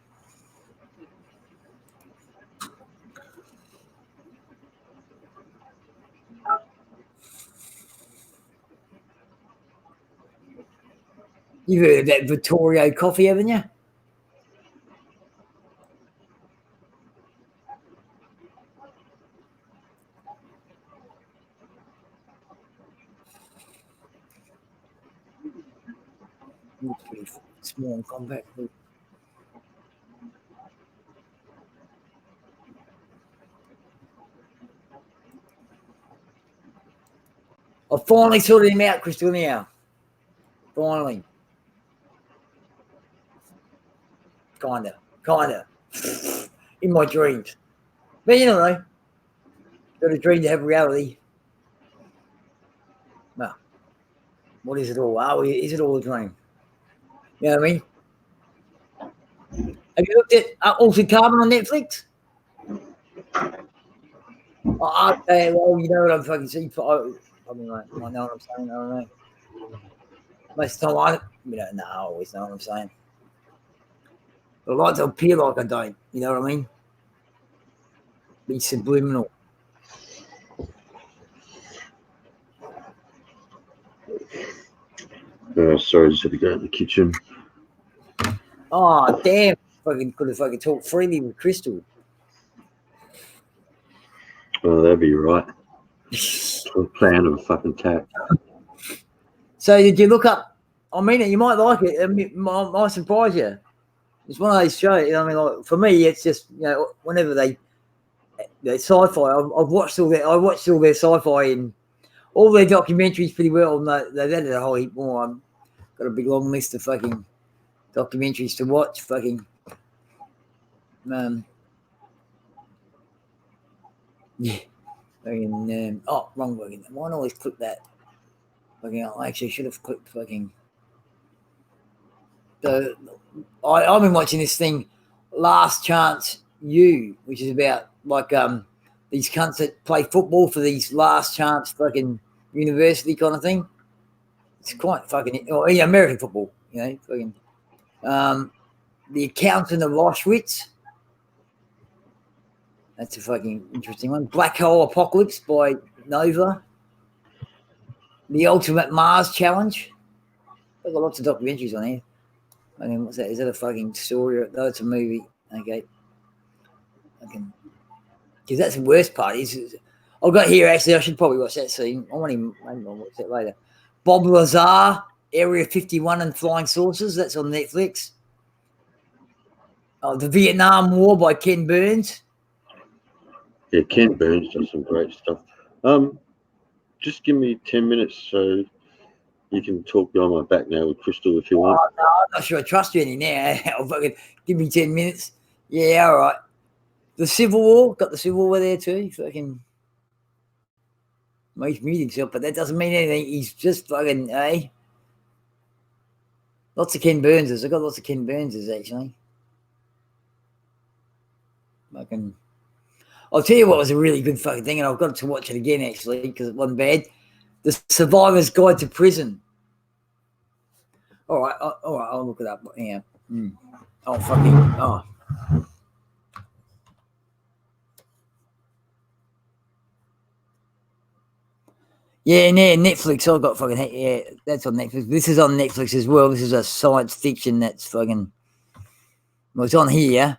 Speaker 8: You've heard of that Vittorio coffee, haven't you? Looks pretty small and compact. I finally sorted him out, Crystal, now. Finally. Kinda. In my dreams. But you know, got a dream to have reality. Well, what is it all? Oh, is it all a dream? You know what I mean? Have you looked at Altered Carbon on Netflix? Okay, well, you know what I'm fucking saying. I mean, like, I know what I'm saying. I don't know. Most of the time, we don't know. I always know what I'm saying. But I like to appear like I don't. You know what I mean? Be subliminal.
Speaker 1: Sorry, just had to go to the kitchen.
Speaker 8: Oh, damn. Fucking could have fucking talked freely with Crystal.
Speaker 1: Oh, that'd be right. Plan of a fucking tack.
Speaker 8: So did you look up? I mean, you might like it. I mean, might surprise you. It's one of those shows. You know what I mean, like for me, it's just whenever they sci-fi. I've watched all their. I watched all their sci-fi and all their documentaries pretty well. And they've added a whole heap more. I've got a big long list of fucking documentaries to watch. Fucking. Yeah. Fucking. Wrong fucking. Why not always click that? Fucking. I actually should have clicked fucking. So I've been watching this thing, Last Chance U, which is about like these cunts that play football for these last chance fucking university kind of thing. It's quite fucking American football, fucking The Accountant of Auschwitz. That's a fucking interesting one. Black Hole Apocalypse by Nova. The Ultimate Mars Challenge. I've got lots of documentaries on here. I mean, what's that? Is that a fucking story? No, it's a movie. Okay. Because that's the worst part. I've got here, actually, I should probably watch that scene. Maybe I'll watch that later. Bob Lazar, Area 51 and Flying Saucers. That's on Netflix. The Vietnam War by Ken Burns.
Speaker 1: Yeah, Ken Burns does some great stuff. Just give me 10 minutes so you can talk behind my back now with Crystal if you want.
Speaker 8: No, I'm not sure I trust you any now. Fucking give me 10 minutes. Yeah, all right. The Civil War, got the Civil War there too. Fucking, he's muted himself, but that doesn't mean anything. He's just fucking, Lots of Ken Burns's. I got lots of Ken Burns's actually. Fucking, I'll tell you what was a really good fucking thing, and I've got to watch it again actually because it wasn't bad. The Survivor's Guide to Prison. All right, I'll look it up. Yeah. Oh, fucking, oh. Yeah, Netflix. I've got fucking, yeah, that's on Netflix. This is on Netflix as well. This is a science fiction that's fucking, well, it's on here.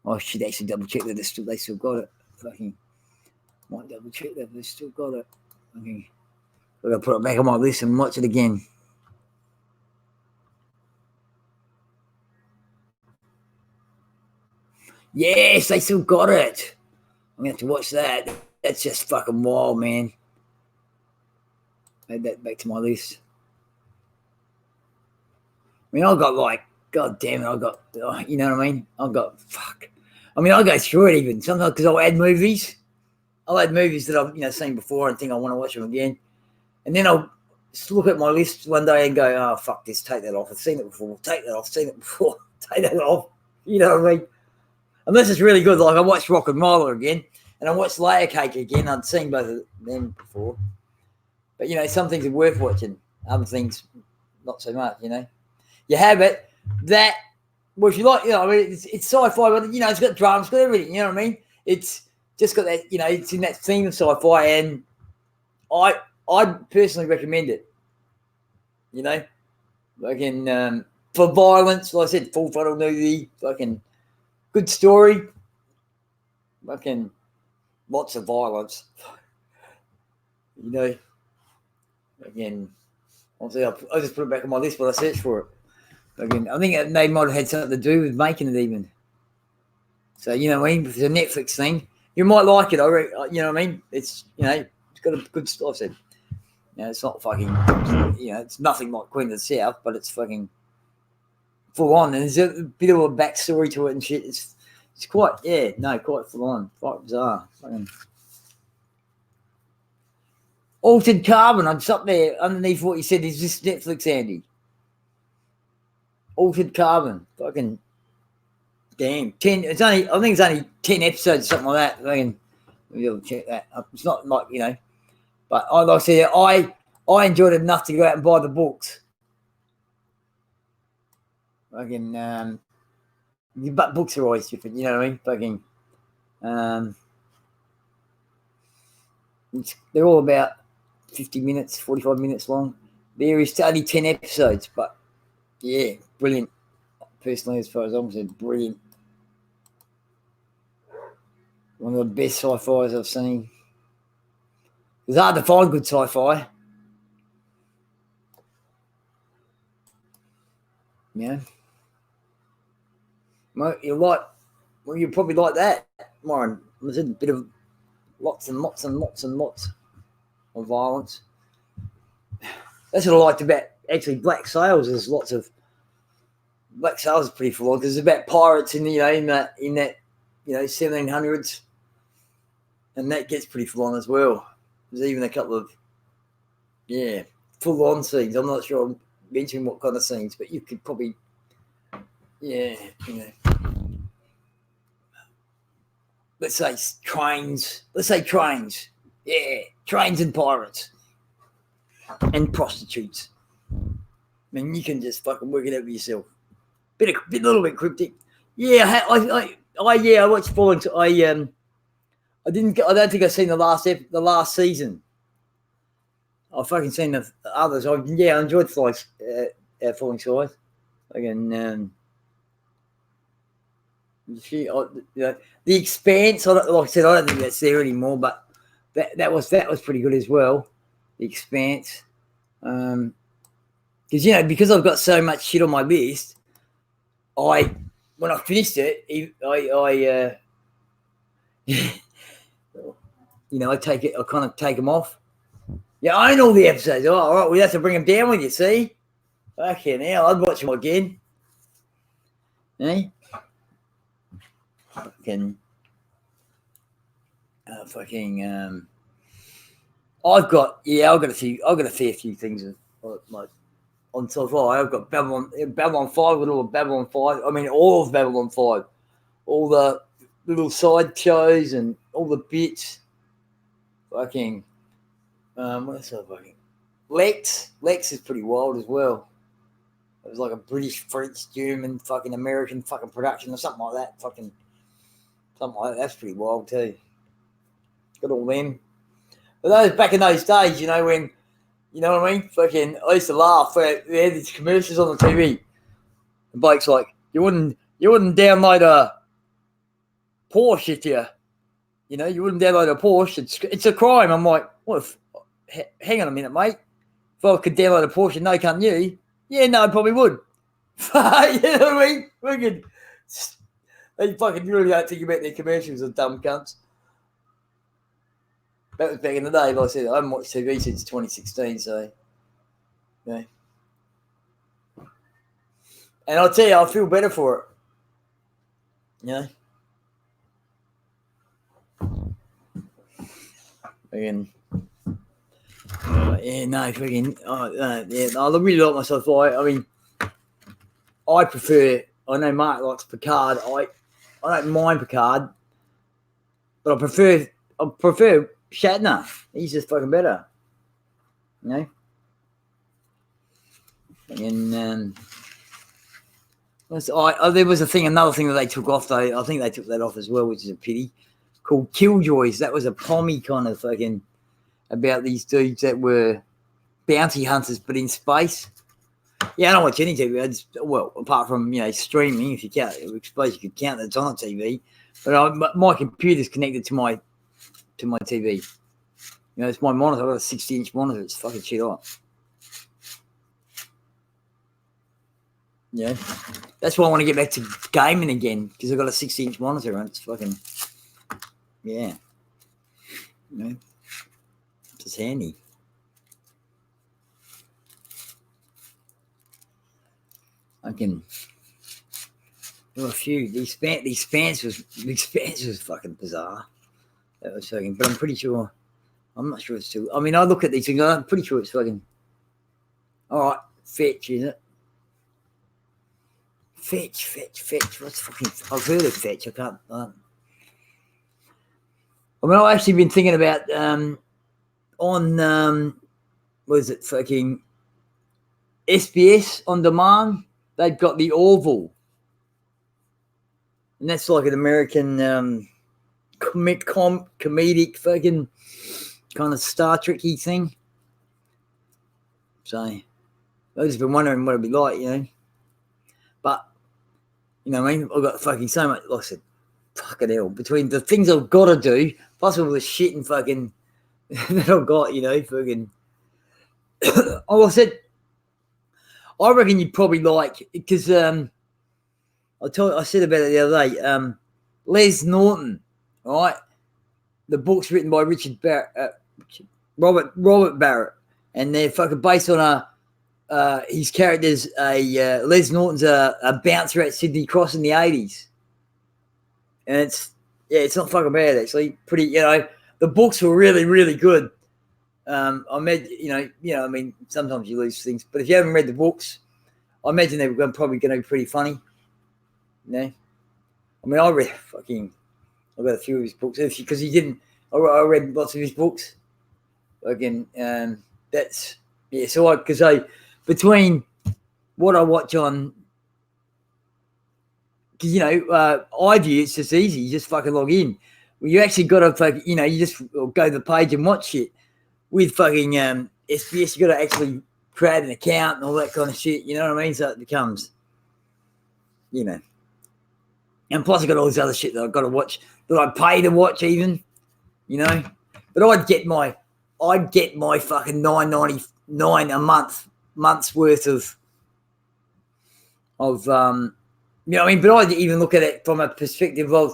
Speaker 8: I should actually double check that they still got it. Fucking, might double check that they still got it. Okay. I'm going to put it back on my list and watch it again. Yes, they still got it. I'm going to have to watch that. That's just fucking wild, man. Add that back to my list. I mean, I got like, God damn it, I got, you know what I mean? I got, fuck. I mean, I go through it even sometimes because I'll add movies. I'll add movies that I've seen before and think I want to watch them again. And then I'll just look at my list one day and go, oh, fuck this, take that off. I've seen it before. Take that off, seen it before. Take that off. You know what I mean? Unless it's really good. Like I watched Rock and Roller again and I watched Layer Cake again. I'd seen both of them before. But, some things are worth watching. Other things, not so much, You have it. That, well, if you like, I mean, it's sci-fi, but, it's got drama, it's got everything, you know what I mean? It's just got that, it's in that theme of sci-fi, and I personally recommend it, Fucking, for violence, like I said, full throttle movie, fucking good story, fucking lots of violence, Again, obviously, I just put it back on my list, but I searched for it. Again, I think they might have had something to do with making it even. So, you know what I mean? If it's a Netflix thing, you might like it. You know what I mean? It's, it's got a good story. I said, it's not fucking, it's nothing like Queen of the South, but it's fucking full on. And there's a bit of a backstory to it and shit. It's quite, quite full on. Quite bizarre. Fucking. Altered Carbon, I'm just up there underneath what you said. Is this Netflix, Andy? Altered Carbon, fucking damn. I think it's only 10 episodes, something like that. Fucking You'll check that. It's not like but like I said, I enjoyed it enough to go out and buy the books. Fucking but books are always different, you know what I mean? Fucking they're all about 50 minutes, 45 minutes long. There is only 10 episodes, but yeah, brilliant. Personally, as far as I'm concerned, brilliant. One of the best sci-fis I've seen. It's hard to find good sci-fi. Yeah. Well, you probably like that, Warren. There's a bit of lots and lots and lots and lots of violence. That's what I liked about actually Black Sails. There's lots of Black Sails is pretty full on because it's about pirates in that 1700s, and that gets pretty full on as well. There's even a couple of full on scenes. I'm not sure I'm mentioning what kind of scenes, but you could probably let's say trains. Yeah, trains and pirates and prostitutes. I mean, you can just fucking work it out for yourself. A little bit cryptic. Yeah, I watched Falling. I don't think I've seen the last season. I've fucking seen the others. I enjoyed Falling Skies. Again, the Expanse. Like I said, I don't think that's there anymore, but that was pretty good as well. The Expanse, because because I've got so much shit on my list. When I finished it, I kind of take them off. Yeah, I own all the episodes. Oh, all right, we have to bring them down with you, see? Fucking hell, I'd watch them again. Eh? I've got a fair few things on sci-fi. I've got Babylon 5 with all of Babylon 5. I mean, all of Babylon 5. All the little side shows and all the bits. Fucking, what else? Fucking Lex is pretty wild as well. It was like a British, French, German, fucking American fucking production or something like that. Fucking something like that. That's pretty wild too. Got all them. But those back in those days, when. You know what I mean? Fucking, I used to laugh. They had these commercials on the TV. And Blake's like, you wouldn't download a Porsche if you wouldn't download a Porsche. It's a crime. I'm like, hang on a minute, mate. If I could download a Porsche, no, can't you? Yeah, no, I probably would. You know what I mean? They fucking really don't think about their commercials, the dumb cunts. That was back in the day, like I said. I haven't watched TV since 2016, so yeah. And I'll tell you, I feel better for it. Again, I really like myself. I mean, I know Mark likes Picard. I don't mind Picard, but I prefer Shatner. He's just fucking better. And there was another thing that they took off though. I think they took that off as well, which is a pity. Called Killjoys. That was a pommy kind of fucking about these dudes that were bounty hunters, but in space. Yeah, I don't watch any TV. Apart from streaming, if you count, I suppose you could count that it's on TV. But my computer's connected to my TV. It's my monitor. I've got a 60-inch monitor. It's fucking shit hot. Yeah. That's why I want to get back to gaming again, because I've got a 60-inch monitor and it's fucking, yeah. It's handy. I can do a few. The Expanse was fucking bizarre. That was fucking, but I'm pretty sure. I'm not sure it's too. I mean, I look at these things. I'm pretty sure it's fucking. All right, Fetch, is it? Fetch. What's fucking? I've heard of Fetch. I can't. I mean, I've actually been thinking about on what is it, fucking SBS on demand. They've got the Orville, and that's like an American comedic fucking kind of Star Trek-y thing. So I've just been wondering what it'd be like, you know. But you know what I mean? I've got fucking so much, like I said, fucking hell, between the things I've got to do, plus all the shit and fucking that I've got, you know, fucking. Oh, I said, I reckon you'd probably like, because I said about it the other day. Les Norton, right? The book's written by Robert Barrett, and they're fucking based on his character's Les Norton's a bouncer at Sydney Cross in the 80s, and it's not fucking bad actually. Pretty, you know, the books were really, really good. I imagine, you know, I mean, sometimes you lose things, but if you haven't read the books, I imagine they were probably going to be pretty funny. You know, I mean, I got a few of his books because he didn't. I read lots of his books. Again, that's yeah. So between what I watch on, because you know, iView, it's just easy. You just fucking log in. Well, you actually got to, you know, you just go to the page and watch it. With fucking SBS, you got to actually create an account and all that kind of shit. You know what I mean? So it becomes, you know. And plus, I got all this other shit that I've got to watch that I pay to watch, even, you know. But I'd get my fucking $9.99 month's worth of you know what I mean. But I'd even look at it from a perspective of,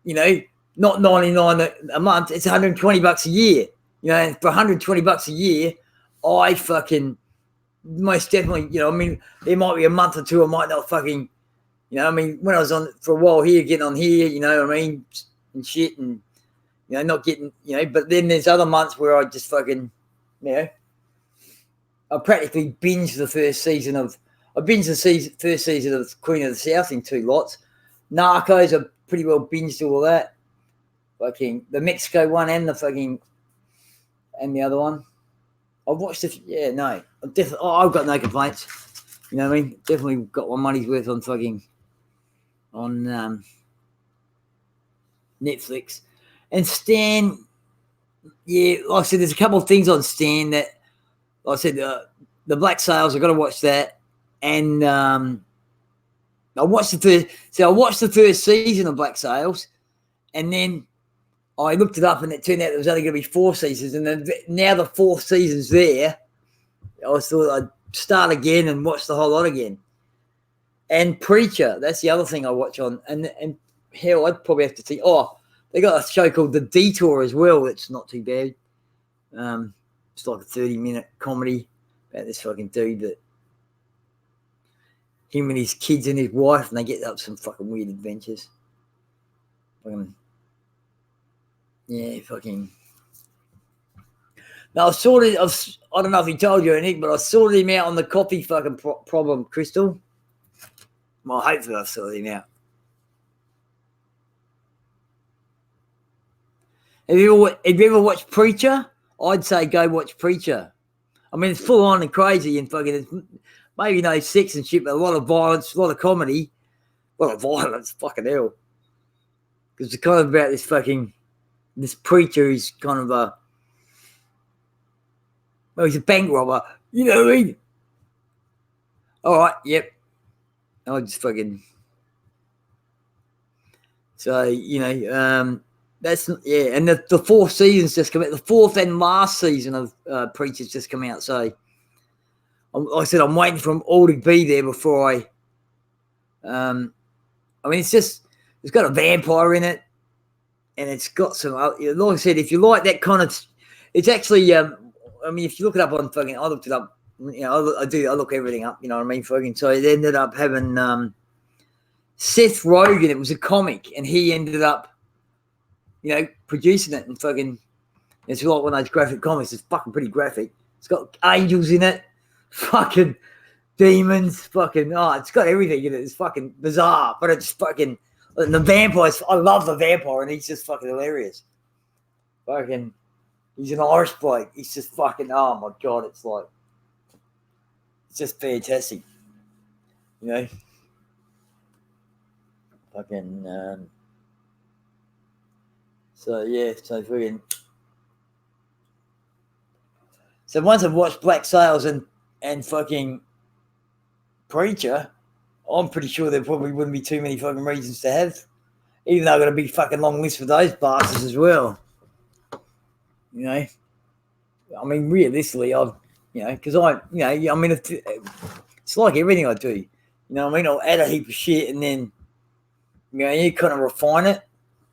Speaker 8: you know, not 99 a month. It's $120 a year. You know, and for $120 a year, I fucking most definitely, you know, I mean, there might be a month or two I might not fucking, you know, I mean, when I was on for a while here, getting on here, you know what I mean, and shit, and, you know, not getting, you know, but then there's other months where I just fucking, you know, I practically binged the first season of Queen of the South in 2 lots. Narcos, I pretty well binged all that. Fucking the Mexico one and the fucking, and the other one. I've watched it. Yeah, no. I've got no complaints. You know what I mean? Definitely got my money's worth on fucking on Netflix. And Stan, yeah, like I said, there's a couple of things on Stan that, like I said, the Black Sails, I've got to watch that. And I watched the first season of Black Sails, and then I looked it up, and it turned out there was only going to be 4 seasons, and then now the 4th season's there. I thought I'd start again and watch the whole lot again. And Preacher, that's the other thing I watch on. And hell, I'd probably have to think. Oh, they got a show called The Detour as well. It's not too bad. It's like a 30-minute comedy about this fucking dude that him and his kids and his wife, and they get up some fucking weird adventures. Yeah, fucking. Now, I don't know if he told you anything, but I sorted him out on the coffee fucking problem, Crystal. Well, hopefully I've sorted him out. Have you ever watched Preacher? I'd say go watch Preacher. I mean, it's full on and crazy and fucking, it's maybe no sex and shit, but a lot of violence, a lot of comedy. A lot of violence, fucking hell. Because it's kind of about this preacher who's kind of he's a bank robber. You know what I mean? All right, yep. I just fucking. So, you know, that's, yeah. And the 4th season's just come out. The 4th and last season of Preacher's just come out. So, like I said, I'm waiting for them all to be there before I mean, it's got a vampire in it. And it's got some, like I said, if you like that kind of, it's actually, I mean, if you look it up on fucking, I looked it up, you know, I look everything up, you know what I mean, fucking. So it ended up having Seth Rogen. It was a comic, and he ended up, you know, producing it, and fucking, it's like one of those graphic comics. It's fucking pretty graphic. It's got angels in it, fucking demons, fucking, it's got everything in it. It's fucking bizarre, but it's fucking. And the vampires, I love the vampire, and he's just fucking hilarious. Fucking, he's an Irish bloke. He's just fucking, oh my God, it's like, it's just fantastic. You know? Fucking, so yeah, so fucking. So once I've watched Black Sails and fucking Preacher, I'm pretty sure there probably wouldn't be too many fucking reasons to have. Even though I've got a big fucking long list for those bastards as well. You know? I mean, realistically, I've, you know, because I mean, it's like everything I do. You know what I mean? I'll add a heap of shit and then, you know, you kind of refine it.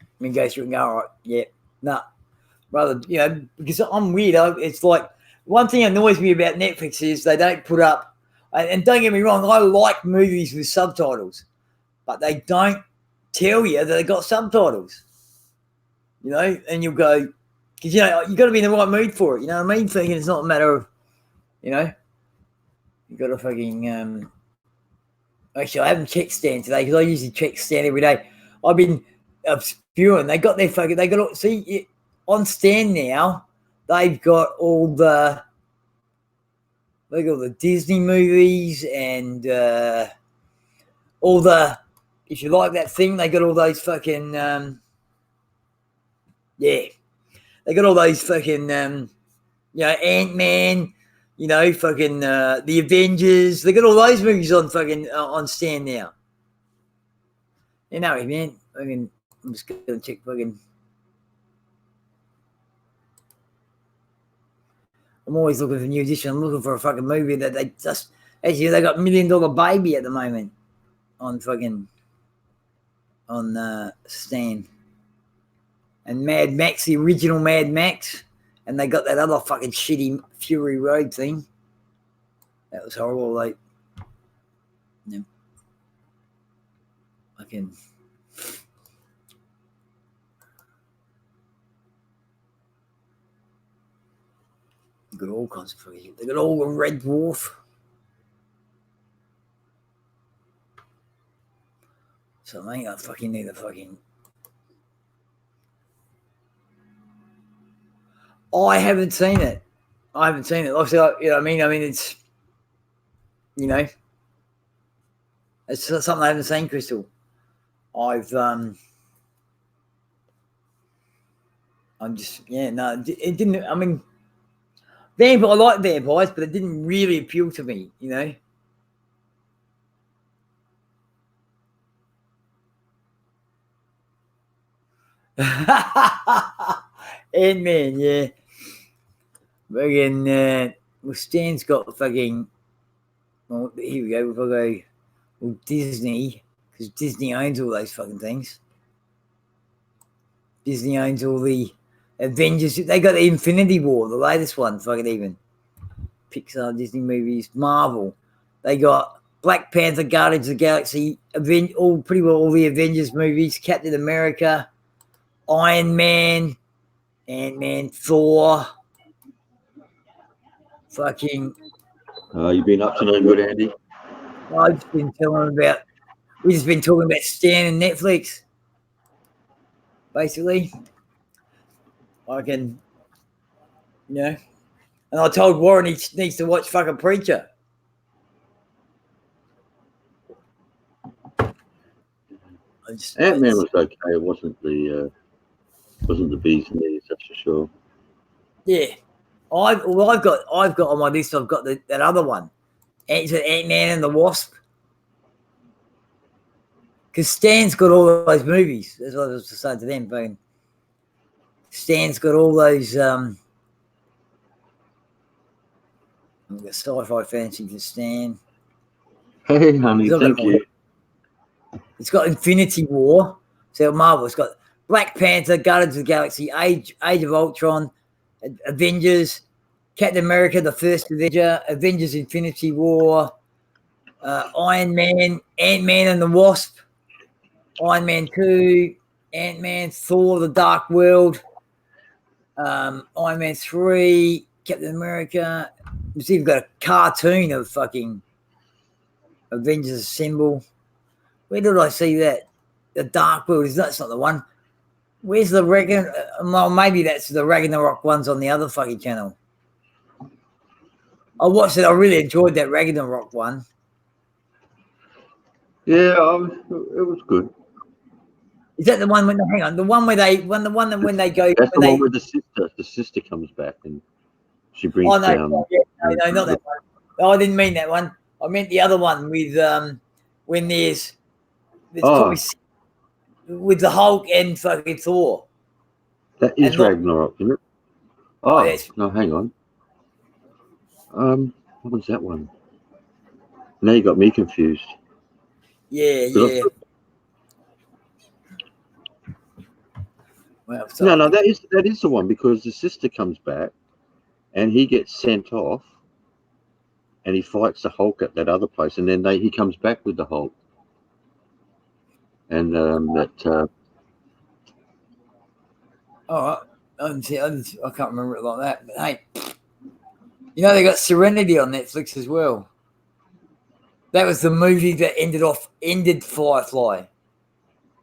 Speaker 8: I mean, go through and go, all right, yeah, nah. Rather, you know, because I'm weird. It's like, one thing that annoys me about Netflix is they don't put up, and don't get me wrong, I like movies with subtitles, but they don't tell you that they got subtitles. You know, and you'll go, because, you know, you got to be in the right mood for it. You know what I mean? Thinking it's not a matter of, you know, you got to fucking, actually, I haven't checked Stan today because I usually check Stan every day. I've been spewing. They got see, on Stan now, they've got all the Disney movies and all the, if you like that thing, they got all those fucking, yeah. They got all those fucking, you know, Ant-Man, you know, fucking the Avengers. They got all those movies on fucking on Stan now. You know, man. I'm just gonna check fucking. I'm always looking for new edition. I'm looking for a fucking movie that they just actually they got $1 Million Baby at the moment on fucking on Stan. And Mad Max, the original Mad Max, and they got that other fucking shitty Fury Road thing. That was horrible. Like, you know, fucking. They got all kinds of fucking. They got all the Red Dwarf. So I think I fucking need a fucking. I haven't seen it. Obviously, you know what I mean? I mean, it's, you know, it's something I haven't seen, Crystal. I'm just, yeah, no, it didn't, I mean, I like vampires, but it didn't really appeal to me, you know? Ant-Man, yeah. Fucking, well, Stan's got fucking, well, here we go. We'll go, well, Disney, because Disney owns all those fucking things. Disney owns all the Avengers. They got the Infinity War, the latest one, fucking even. Pixar, Disney movies, Marvel. They got Black Panther, Guardians of the Galaxy, pretty well all the Avengers movies, Captain America, Iron Man, Ant-Man, Thor. Fucking.
Speaker 1: You've been up to no good, Andy?
Speaker 8: I've just been we've just been talking about Stan and Netflix. Basically. I can, you know. And I told Warren he needs to watch fucking Preacher.
Speaker 1: Ant-Man was okay. It wasn't the bee's knees, that's for sure.
Speaker 8: Yeah. I've got on my list, I've got that other one. Ant-Man and the Wasp. Because Stan's got all those movies. That's what I was saying to them. But Stan's got all those sci-fi fancy for Stan.
Speaker 1: Hey, honey, thank you.
Speaker 8: It's got Infinity War. So Marvel. It's got Black Panther, Guardians of the Galaxy, Age of Ultron, Avengers, Captain America, the First Avenger, Avengers Infinity War, Iron Man, Ant-Man and the Wasp, Iron Man 2, Ant-Man, Thor, The Dark World, Iron Man 3, Captain America. We've even got a cartoon of fucking Avengers Assemble. Where did I see that? The Dark World, that's not the one. Where's the well, maybe that's the Ragnarok ones on the other fucking channel. I watched it. I really enjoyed that Ragnarok one.
Speaker 1: Yeah, it was good.
Speaker 8: Is that the one when hang on, the one where they when they go
Speaker 1: That's
Speaker 8: when
Speaker 1: the one
Speaker 8: they
Speaker 1: where the sister comes back and she brings
Speaker 8: oh no,
Speaker 1: down.
Speaker 8: no, not that one. Oh, I didn't mean that one. I meant the other one with when there's probably with the Hulk and fucking Thor.
Speaker 1: That is Ragnarok, isn't it? Oh,
Speaker 8: yes.
Speaker 1: No, hang on. What was that one? Now you got me confused.
Speaker 8: Yeah. Well,
Speaker 1: No, that is the one, because the sister comes back and he gets sent off and he fights the Hulk at that other place, and then he comes back with the Hulk. And
Speaker 8: I can't remember it like that. But hey, you know they got Serenity on Netflix as well. That was the movie that ended Firefly.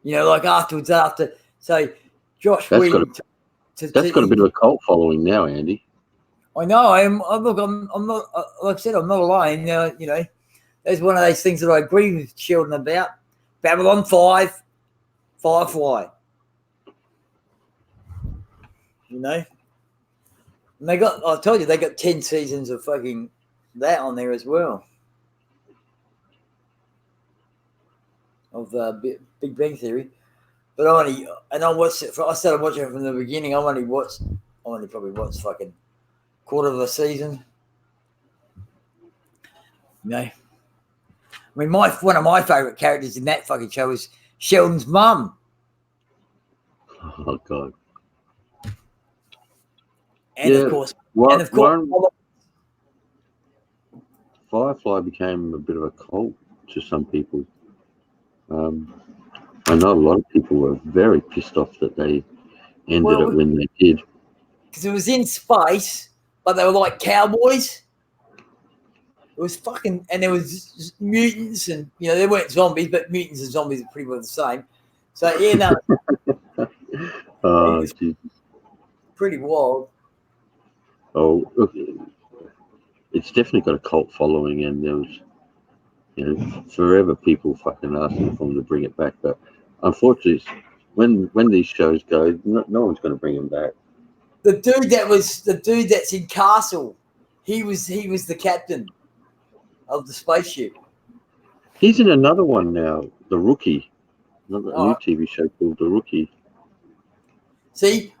Speaker 8: You know, like afterwards, so Josh Whedon.
Speaker 1: That's got a bit of a cult following now, Andy.
Speaker 8: I know. I'm not. Like I said, I'm not alone. You know, that's one of those things that I agree with Sheldon about. Babylon 5, Firefly. You know, and I told you, they got 10 seasons of fucking that on there as well. Of Big Bang Theory. But I started watching it from the beginning. I only probably watched fucking quarter of a season. You know, I mean, one of my favorite characters in that fucking show is Sheldon's mum.
Speaker 1: Oh God!
Speaker 8: And of course,
Speaker 1: Firefly became a bit of a cult to some people. I know a lot of people were very pissed off that they ended it when they did.
Speaker 8: Because it was in space, but they were like cowboys. It was fucking, and there was mutants, and you know they weren't zombies, but mutants and zombies are pretty well the same. So yeah, no,
Speaker 1: Oh,
Speaker 8: pretty wild.
Speaker 1: Oh, look, it's definitely got a cult following, and there was, forever people fucking asking for them to bring it back. But unfortunately, when these shows go, no one's going to bring them back.
Speaker 8: The dude that's in Castle, he was the captain of the spaceship.
Speaker 1: He's in another one now, The Rookie, another new TV show called The Rookie.
Speaker 8: See,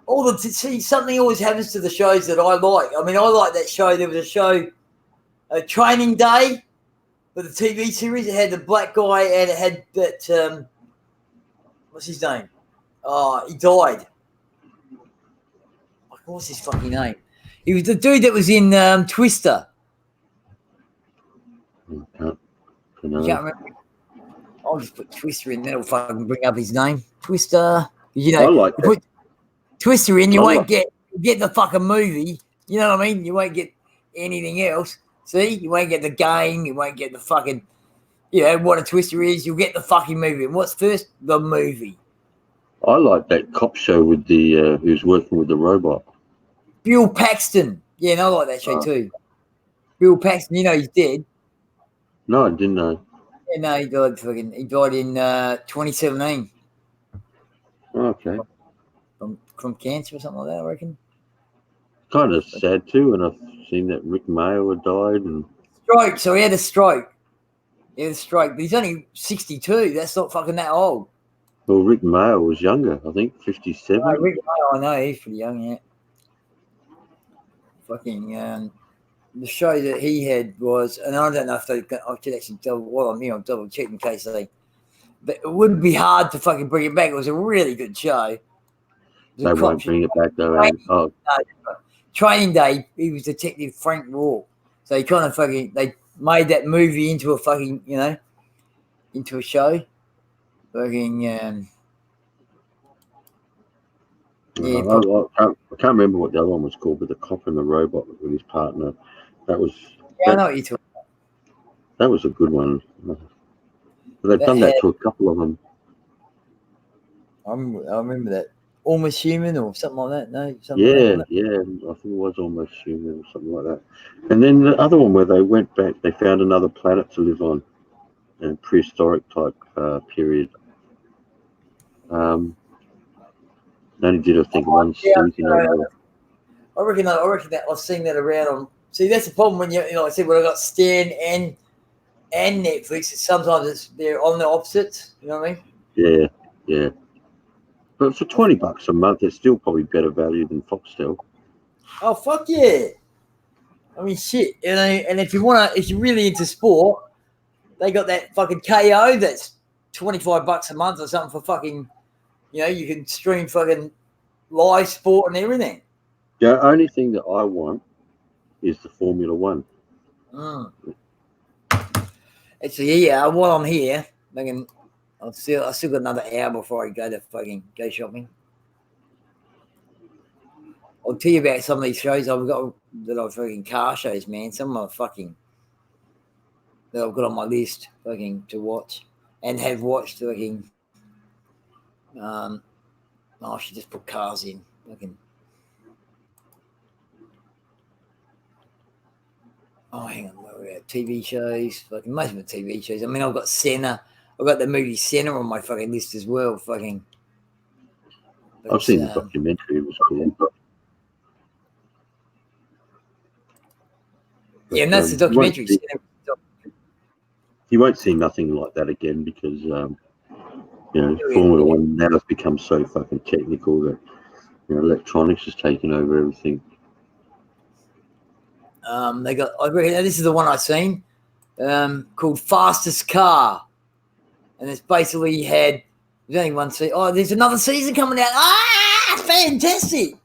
Speaker 8: something always happens to the shows that I like. I mean, I like that show. There was a show, Training Day, for the TV series. It had the black guy, and it had that. What's his name? He died. What's his fucking name? He was the dude that was in Twister.
Speaker 1: I can't
Speaker 8: remember. I'll just put Twister in. That'll fucking bring up his name. Twister. You know,
Speaker 1: I like that.
Speaker 8: Put Twister in, you won't get the fucking movie. You know what I mean? You won't get anything else. See, you won't get the game. You won't get the fucking, what a Twister is. You'll get the fucking movie. And what's first? The movie.
Speaker 1: I like that cop show with the who's working with the robot.
Speaker 8: Bill Paxton. Yeah, and I like that show too. Bill Paxton. You know he's dead.
Speaker 1: No, I didn't know.
Speaker 8: Yeah, no, he died. He died in 2017.
Speaker 1: Okay.
Speaker 8: From cancer or something like that, I reckon.
Speaker 1: Kind of sad too, and I've seen that Rick Mayo had died and
Speaker 8: stroke. So he had a stroke. But he's only 62. That's not fucking that old.
Speaker 1: Well, Rick Mayo was younger. I think 57.
Speaker 8: Oh, Rick Mayo, I know he's pretty young. Yeah. Fucking the show that he had was, and I don't know if I should actually I'll double check in case but it wouldn't be hard to fucking bring it back. It was a really good show.
Speaker 1: They won't bring it back though.
Speaker 8: Training Day, he was Detective Frank Rourke. So he kind of they made that movie into a fucking, into a show. Fucking,
Speaker 1: I can't remember what the other one was called, but the cop and the robot with his partner. I know what you're talking about. That was a good one. They've done that to a couple of them.
Speaker 8: I remember that. Almost Human or something like that. No, something
Speaker 1: Yeah,
Speaker 8: like that.
Speaker 1: yeah. I think it was Almost Human or something like that. And then the other one where they went back, they found another planet to live on, in a prehistoric type period. They only did, I think, one season over.
Speaker 8: I reckon that I've seen that around on. See, that's the problem when like I said, when I got Stan and Netflix, sometimes they're on the opposites. You know what I mean?
Speaker 1: Yeah, yeah. But for $20 a month, it's still probably better value than Foxtel.
Speaker 8: Oh fuck yeah! I mean shit, and if you're really into sport, they got that fucking KO that's $25 a month or something for fucking. You can stream fucking live sport and everything.
Speaker 1: The only thing that I want is the Formula One.
Speaker 8: Actually, yeah. While I'm here, I still got another hour before I go shopping. I'll tell you about some of these shows I've got that are fucking car shows, man. Some of them that I've got on my list fucking to watch and have watched fucking. I should just put cars in fucking. Oh, hang on, where we at? TV shows, fucking most of the TV shows. I mean, I've got Senna. I've got the movie Senna on my fucking list as well. Fucking.
Speaker 1: I've seen the documentary. It was cool.
Speaker 8: Yeah, and that's the documentary.
Speaker 1: You won't see nothing like that again because, Formula One now has become so fucking technical that electronics has taken over everything.
Speaker 8: They got. I reckon this is the one I've seen, called Fastest Car, and it's basically had. There's only one season. Oh, there's another season coming out. Ah, fantastic!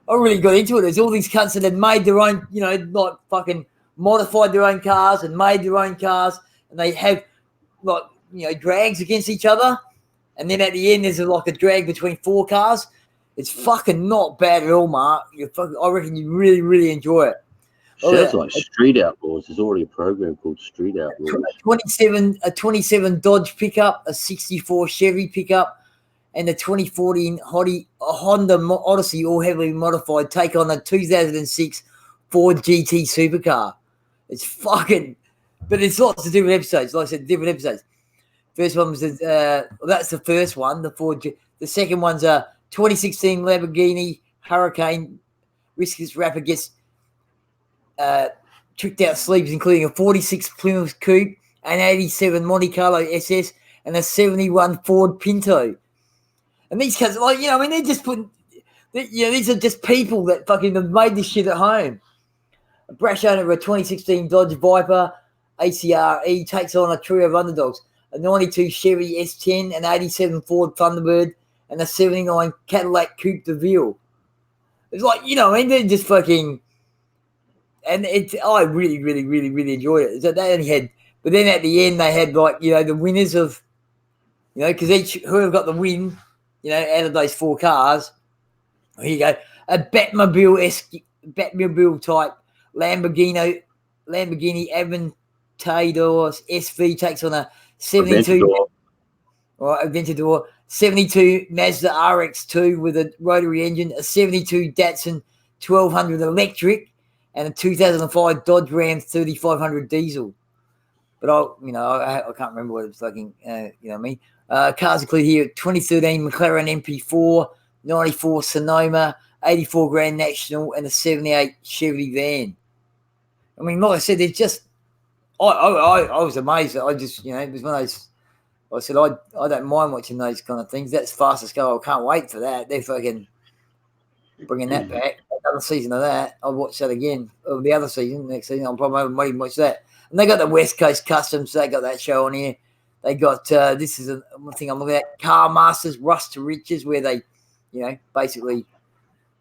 Speaker 8: I really got into it. There's all these cunts that had made their own, like fucking modified their own cars and made their own cars, and they have drags against each other, and then at the end there's like a drag between 4 cars. It's fucking not bad at all, Mark. I reckon you really, really enjoy it.
Speaker 1: Sounds like Street Outlaws. There's already a program called Street Outlaws.
Speaker 8: A 27 Dodge pickup, a 64 Chevy pickup, and a 2014 Honda Odyssey, all heavily modified, take on a 2006 Ford GT supercar. It's fucking, but it's lots of different episodes. Like I said, different episodes. First one was that's the first one. The second one's a 2016 Lamborghini Hurricane. Risks its rapper gets tricked out sleeves, including a 46 Plymouth Coupe, an 87 Monte Carlo SS, and a 71 Ford Pinto. And these guys, they're just putting, these are just people that fucking have made this shit at home. A brash owner of a 2016 Dodge Viper ACRE takes on a trio of underdogs, a 92 Chevy S10, an 87 Ford Thunderbird, and a 79 Cadillac Coupe de Ville. It's like, they're just fucking, and I really, really, really, really enjoyed it. So they only had, but then at the end they had the winners of, because whoever got the win, out of those 4 cars, here you go, a Batmobile type Lamborghini Aventador SV takes on a 72 Aventador 72 Mazda RX-2 with a rotary engine, a 72 Datsun 1200 electric, and a 2005 Dodge Ram 3500 diesel. But I can't remember what it was fucking. Cars include here 2013 McLaren MP4, 94 Sonoma, 84 Grand National, and a 78 Chevy van. I mean, like I said, it's just. I was amazed. I just, it was one of those. I said, I don't mind watching those kind of things. That's Fastest Car. I can't wait for that. They're fucking bringing that back. Another season of that. I'll watch that again. Or the other season, next season, I'll probably even watch that. And they got the West Coast Customs. They got that show on here. They got, this is one thing I'm looking at, Car Masters, Rust to Riches, where they, basically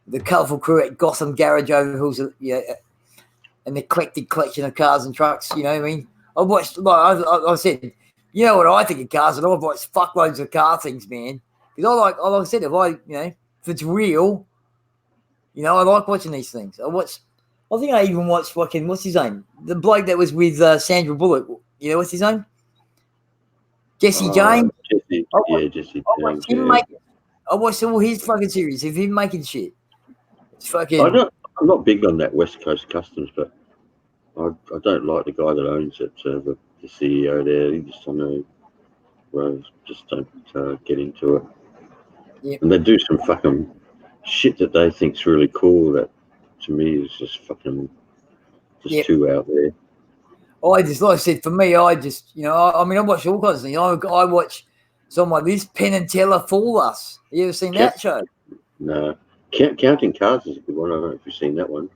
Speaker 8: the colourful crew at Gotham Garage overhauls, an eclectic collection of cars and trucks. You know what I mean? I've watched, like I said, what I think of cars, and I've watched fuckloads of car things, man. Because like I said, if it's real, I like watching these things. I think I even watched fucking, what's his name? The bloke that was with Sandra Bullock. What's his name? Jesse James.
Speaker 1: Jesse James.
Speaker 8: I watched all his fucking series of him making shit. It's fucking.
Speaker 1: I'm not big on that West Coast Customs, but I don't like the guy that owns it, the CEO there. He just, I know, just don't get into it.
Speaker 8: Yep.
Speaker 1: And they do some fucking shit that they think's really cool that to me is just fucking
Speaker 8: Yep.
Speaker 1: too out there.
Speaker 8: I just, like I said, for me, I just, I mean, I watch all kinds of things. I watch some like this, Penn and Teller Fool Us. You ever seen that show?
Speaker 1: No. Counting Cars is a good one. I don't know if you've seen that one.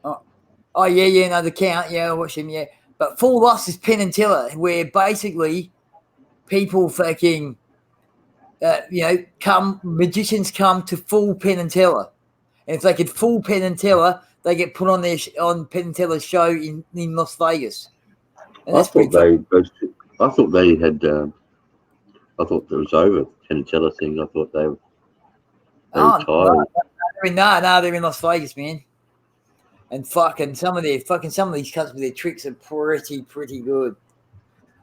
Speaker 8: Oh, yeah, no, The Count. Yeah, I watch him, yeah. But Fool Us is Penn and Teller, where basically people fucking, magicians come to fool Penn and Teller. And if they could fool Penn and Teller, they get put on on Penn and Teller's show in Las Vegas. And
Speaker 1: I thought they had. I thought it was over. Penn and Teller thing. I thought they retired.
Speaker 8: No, they're in Las Vegas, man. And fucking some of these cunts with their tricks are pretty good.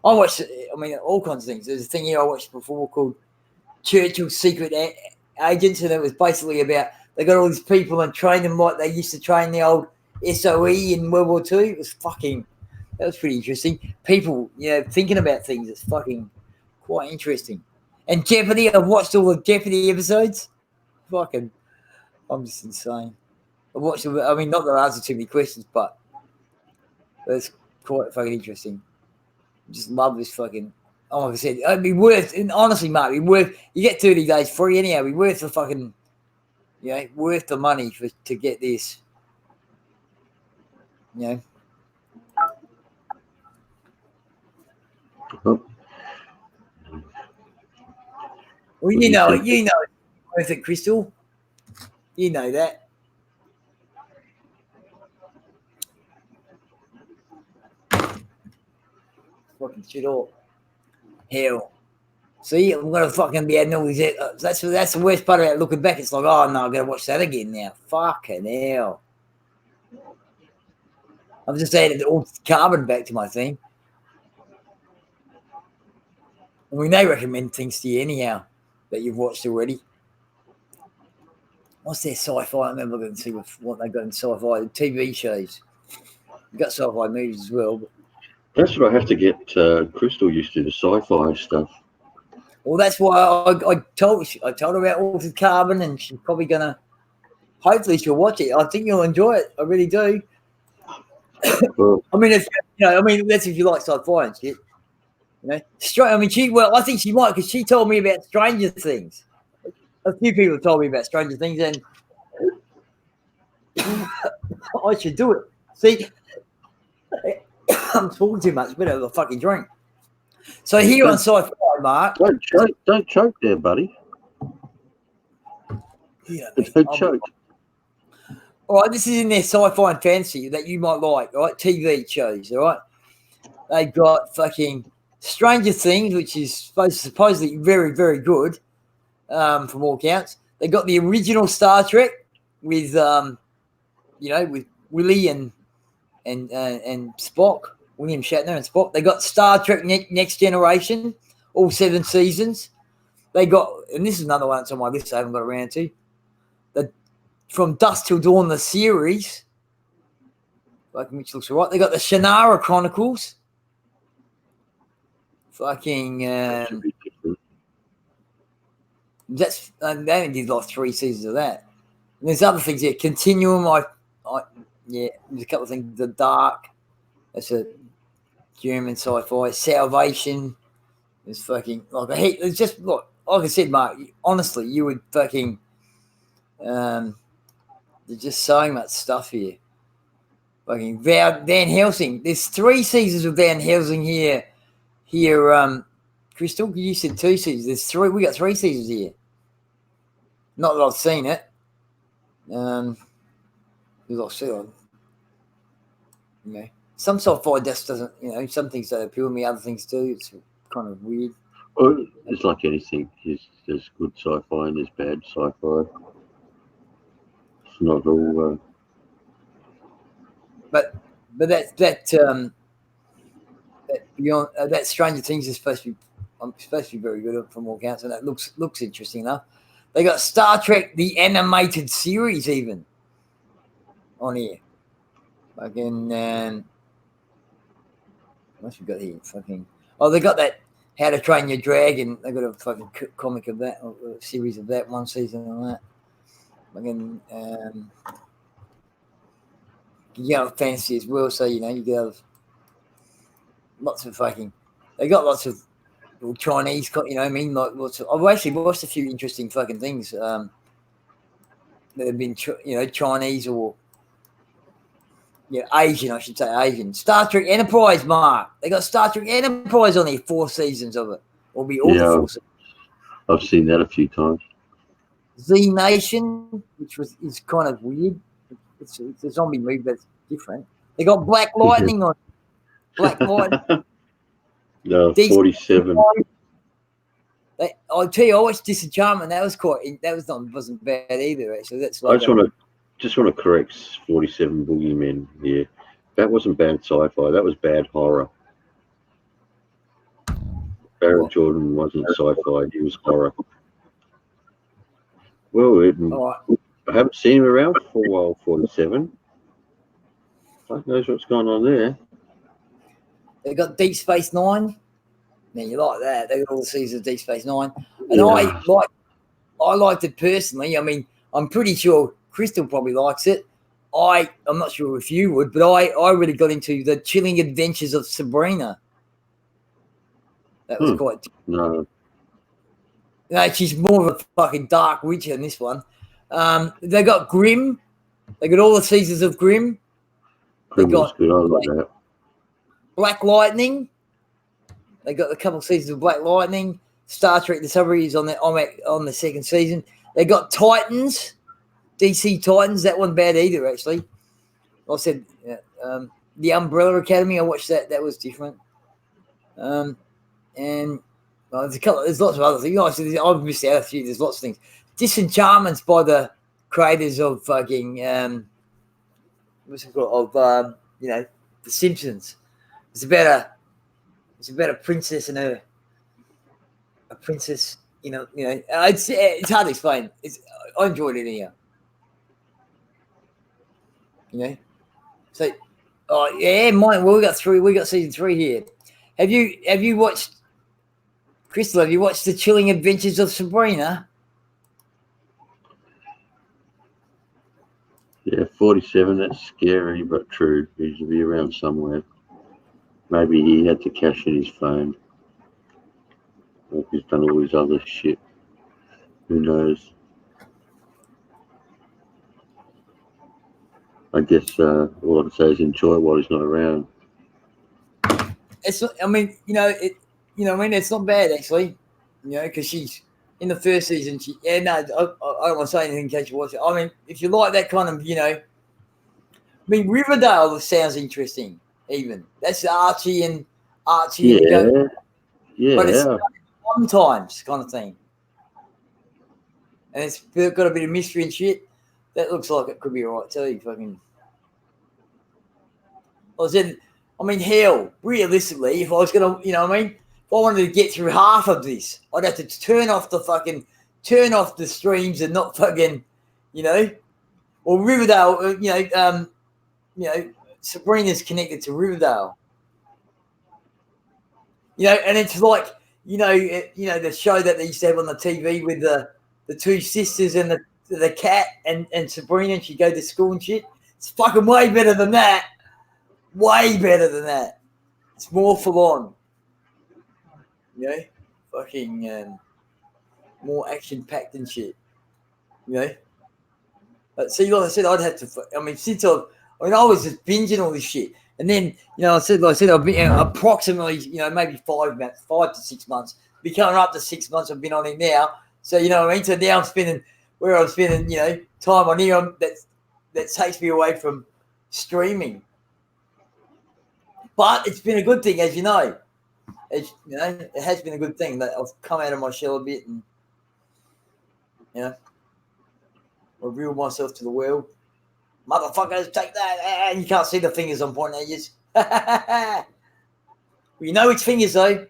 Speaker 8: I watched, all kinds of things. There's a thing here I watched before called Churchill's Secret Agents, and it was basically about they got all these people and trained them like they used to train the old SOE in World War II. It was that was pretty interesting. People, thinking about things. It's fucking quite interesting. And Jeopardy, I've watched all the Jeopardy episodes. Fucking, I'm just insane. I watched them, not that I answer too many questions, but it's quite fucking interesting. Just love this fucking. Oh, like I said, it'd be worth. And honestly, Mark, it'd be worth. You get 30 days free anyhow. It'd be worth the fucking. Worth the money to get this.
Speaker 1: Oh.
Speaker 8: Well, you know it's worth it, Crystal. You know that. Fucking shit all. Hell. See, I'm gonna fucking be adding all these. That's the worst part about looking back. It's like, oh no, I'm gonna watch that again now. Fucking hell. I've just added all carbon back to my thing. I mean, they recommend things to you anyhow that you've watched already. What's their sci-fi? I remember going to see what they got in sci-fi. The TV shows. You've got sci-fi movies as well. But...
Speaker 1: That's what I have to get Crystal used to, the sci-fi stuff.
Speaker 8: Well, that's why I told her about Altered Carbon, and she's probably gonna. Hopefully, she'll watch it. I think you'll enjoy it. I really do.
Speaker 1: Well,
Speaker 8: that's if you like sci-fi and shit. I think she might because she told me about Stranger Things. A few people have told me about Stranger Things, and I should do it. See, I'm talking too much. Better have a fucking drink. So here on Sci-Fi, Mark.
Speaker 1: Don't choke there, buddy. Don't choke.
Speaker 8: All right, this is in their sci-fi and fantasy that you might like, all right? TV shows, all right? They've got fucking Stranger Things, which is supposedly very, very good from all accounts. They got the original Star Trek with, with Willie and Spock, William Shatner and Spock. They got Star Trek Next Generation, all 7 seasons. They got, and this is another one that's on my list I haven't got around to, From Dusk Till Dawn, the series, which looks all right. They got the Shannara Chronicles. Fucking, they only did like 3 seasons of that. And there's other things here. Continuum, there's a couple of things. The Dark, that's a German sci-fi. Salvation, there's fucking, it's just, like I said, Mark, honestly, you would fucking, there's just so much stuff here. Fucking Van Helsing. There's 3 seasons of Van Helsing here. Crystal, you said 2 seasons. There's 3. We got 3 seasons here. Not that I've seen it. Because I've seen it. Some sci-fi just doesn't. Some things don't appeal to me. Other things do. It's kind of weird.
Speaker 1: Well, it's like anything. There's good sci-fi and there's bad sci-fi. It's not all. But
Speaker 8: that Stranger Things is supposed to be very good from all accounts, and that looks interesting enough. They got Star Trek, the animated series, even on here. Fucking, what's we got here? Fucking, oh, they got that How to Train Your Dragon. They got a fucking comic of that, or a series of that, one season on that. Fucking, you have fantasy as well, so you know you can have lots of fucking. They got lots of Chinese, you know what I mean? Like lots of. I've actually watched a few interesting fucking things that have been, you know, Chinese or Asian, I should say Asian. Star Trek Enterprise, Mark. They got Star Trek Enterprise on there, 4 seasons of it, or be all the 4 seasons.
Speaker 1: I've seen that a few times.
Speaker 8: Z Nation, which is kind of weird. It's a zombie movie, but it's different. They got Black Lightning on. Black Lightning.
Speaker 1: No, 47.
Speaker 8: I'll tell you, I watched Disenchantment. That was wasn't bad either. Actually, that's like.
Speaker 1: I just want to correct 47 Boogeymen here. That wasn't bad sci-fi. That was bad horror. Barrett Jordan wasn't sci-fi. He was horror. Well, I haven't seen him around for a while. 47. God knows what's going on there.
Speaker 8: They got Deep Space Nine. Now you like that? They got all the seasons of Deep Space Nine, and I liked it personally. I mean, I'm pretty sure Crystal probably likes it. I'm not sure if you would, but I really got into the Chilling Adventures of Sabrina. That was quite.
Speaker 1: No.
Speaker 8: No, she's more of a fucking dark witch in this one. They got Grimm. They got all the seasons of Grimm.
Speaker 1: Grimm was good. I like that.
Speaker 8: Black Lightning. They got a couple of seasons of Black Lightning. Star Trek Discovery is on the 2nd season. They got Titans, DC Titans. That wasn't bad either, actually. I said the Umbrella Academy. I watched that. That was different. And there's lots of other things. I've missed out a few. There's lots of things. Disenchantment's by the creators of fucking what's it called? Of The Simpsons. It's about a princess and a princess. It's hard to explain. I enjoyed it anyhow. So, mine. Well, we got 3. We got season 3 here. Have you watched, Crystal? Have you watched The Chilling Adventures of Sabrina?
Speaker 1: Yeah, 47. That's scary but true. He should be around somewhere. Maybe he had to cash in his phone. Or he's done all his other shit. Who knows? I guess all I can say is enjoy it while he's not around.
Speaker 8: It's not, I mean, it's not bad actually. Because she's in the 1st season. I don't want to say anything in case you watch it. I mean, if you like that kind of, Riverdale sounds interesting. Even that's Archie. Yeah. But it's sometimes kind of thing, and it's got a bit of mystery and shit. That looks like it could be alright too. Fucking. Hell, realistically, if I was gonna, if I wanted to get through half of this, I'd have to turn off the streams and not fucking, or Riverdale, Sabrina's connected to Riverdale. And it's like, the show that they used to have on the TV with the 2 sisters and the cat and Sabrina, and she'd go to school and shit. It's fucking way better than that. Way better than that. It's more full on. Fucking more action packed and shit. But see, like I said, I'd have to. I was just binging all this shit, and then I said I've been approximately maybe 5 to 6 months. Be coming up to 6 months. I've been on it now, so So now I'm spending time on here. That takes me away from streaming. But it's been a good thing, as you know. It has been a good thing that I've come out of my shell a bit and revealed myself to the world. Motherfuckers, take that! And you can't see the fingers I'm pointing at you. Well, you know which fingers though.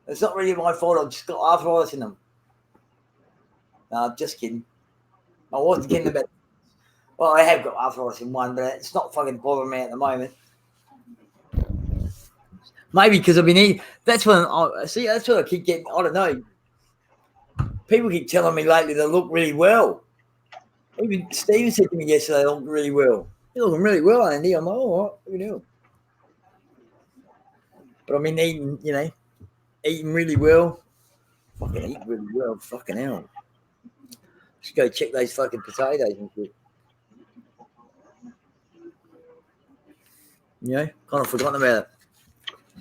Speaker 8: It's not really my fault. I've just got arthritis in them. No, I'm just kidding. I wasn't kidding about. Well, I have got arthritis in one, but it's not fucking bothering me at the moment. Maybe because I've been eating. That's when I see. That's what I keep getting. I don't know. People keep telling me lately they look really well. Even Steve said to me yesterday, "I look really well." You're looking really well, Andy. I'm like, "Oh, what? Look at you." But I've been eating, eating really well. Fucking eat really well. Fucking hell. Just go check those fucking potatoes and shit. Kind of forgotten about it.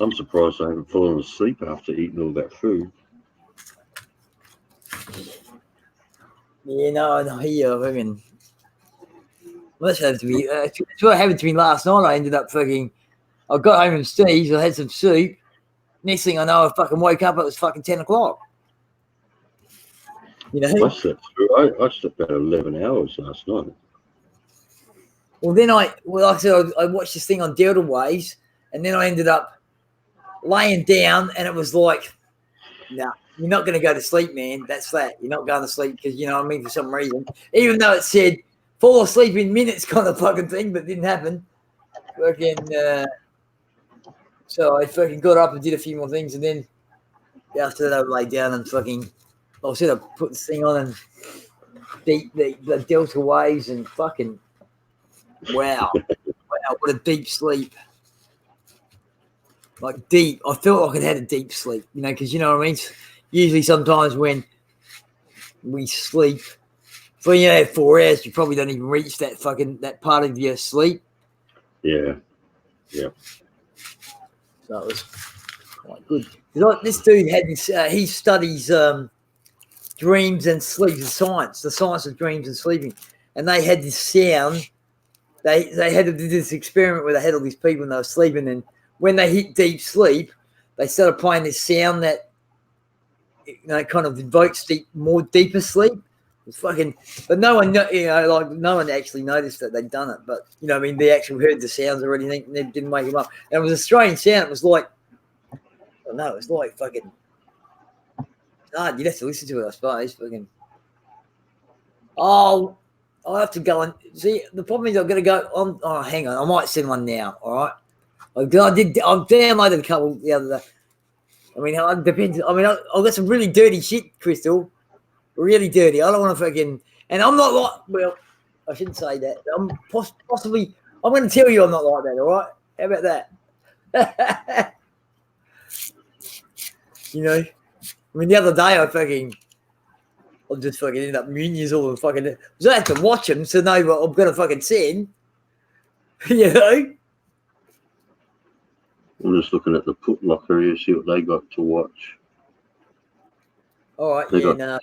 Speaker 1: I'm surprised I haven't fallen asleep after eating all that food.
Speaker 8: Yeah, no, I hear you. Fucking. Well, that's happened to me. That's what happened to me last night. I ended up fucking. I got home from Steve's. I had some soup. Next thing I know, I fucking woke up. It was fucking 10 o'clock.
Speaker 1: I slept through. I slept about 11 hours last night.
Speaker 8: Well, then like I said, I watched this thing on Delta Waves, and then I ended up laying down, and it was like, no, you're not going to go to sleep, man. That's that. You're not going to sleep because, you know what I mean, for some reason. Even though it said fall asleep in minutes kind of fucking thing, but it didn't happen. So I fucking got up and did a few more things, and then after that I laid down and fucking, I said I put this thing on and beat the Delta Waves and fucking, wow, what a deep sleep. Like deep. I felt like I had a deep sleep, because you know what I mean? Usually sometimes when we sleep for 4 hours, you probably don't even reach that part of your sleep.
Speaker 1: Yeah.
Speaker 8: So it was quite good. This dude had this, he studies dreams and sleep, the science of dreams and sleeping. And they had this sound. They had to do this experiment where they had all these people and they were sleeping, and when they hit deep sleep, they started playing this sound that kind of invokes deeper sleep. It's fucking, but no one, no one actually noticed that they'd done it. But they actually heard the sounds already. They didn't make them up. And it was a strange sound. It was like, it was like fucking. You'd have to listen to it, I suppose. Fucking. Oh, I'll have to go and see. The problem is I'm going to go on. Oh, hang on. I might send one now. All right. I downloaded a couple the other day. I mean, it depends. I mean, I've got some really dirty shit, Crystal. Really dirty. I don't want to fucking. And I'm not like. Well, I shouldn't say that. I'm possibly. I'm going to tell you I'm not like that. All right. How about that? I mean, the other day I just fucking ended up muting all the fucking. Because I had to watch them to know what I'm going to fucking send.
Speaker 1: I'm just looking at the Put Locker here, see what they got to watch.
Speaker 8: All right.
Speaker 1: They got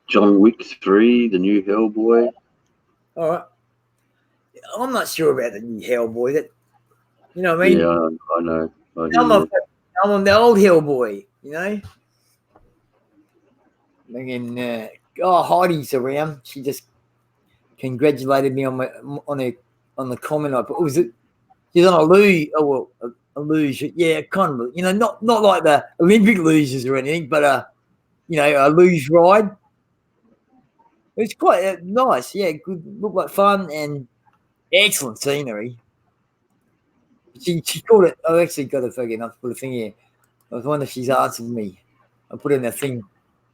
Speaker 1: John Wick 3, the new Hellboy.
Speaker 8: All right. I'm not sure about the new Hellboy. That, you know what I mean?
Speaker 1: Yeah, I know.
Speaker 8: I'm on the old Hellboy. Heidi's around. She just congratulated me on the comment I put. She's on a luge. Oh well, a luge. Yeah, kind of. Not like the Olympic luges or anything, but a luge ride. It's quite nice. Yeah, good. Looked like fun and excellent scenery. She called it. I actually got a fucking. I've put a thing here. I was wondering if she's answered me. I put in a thing,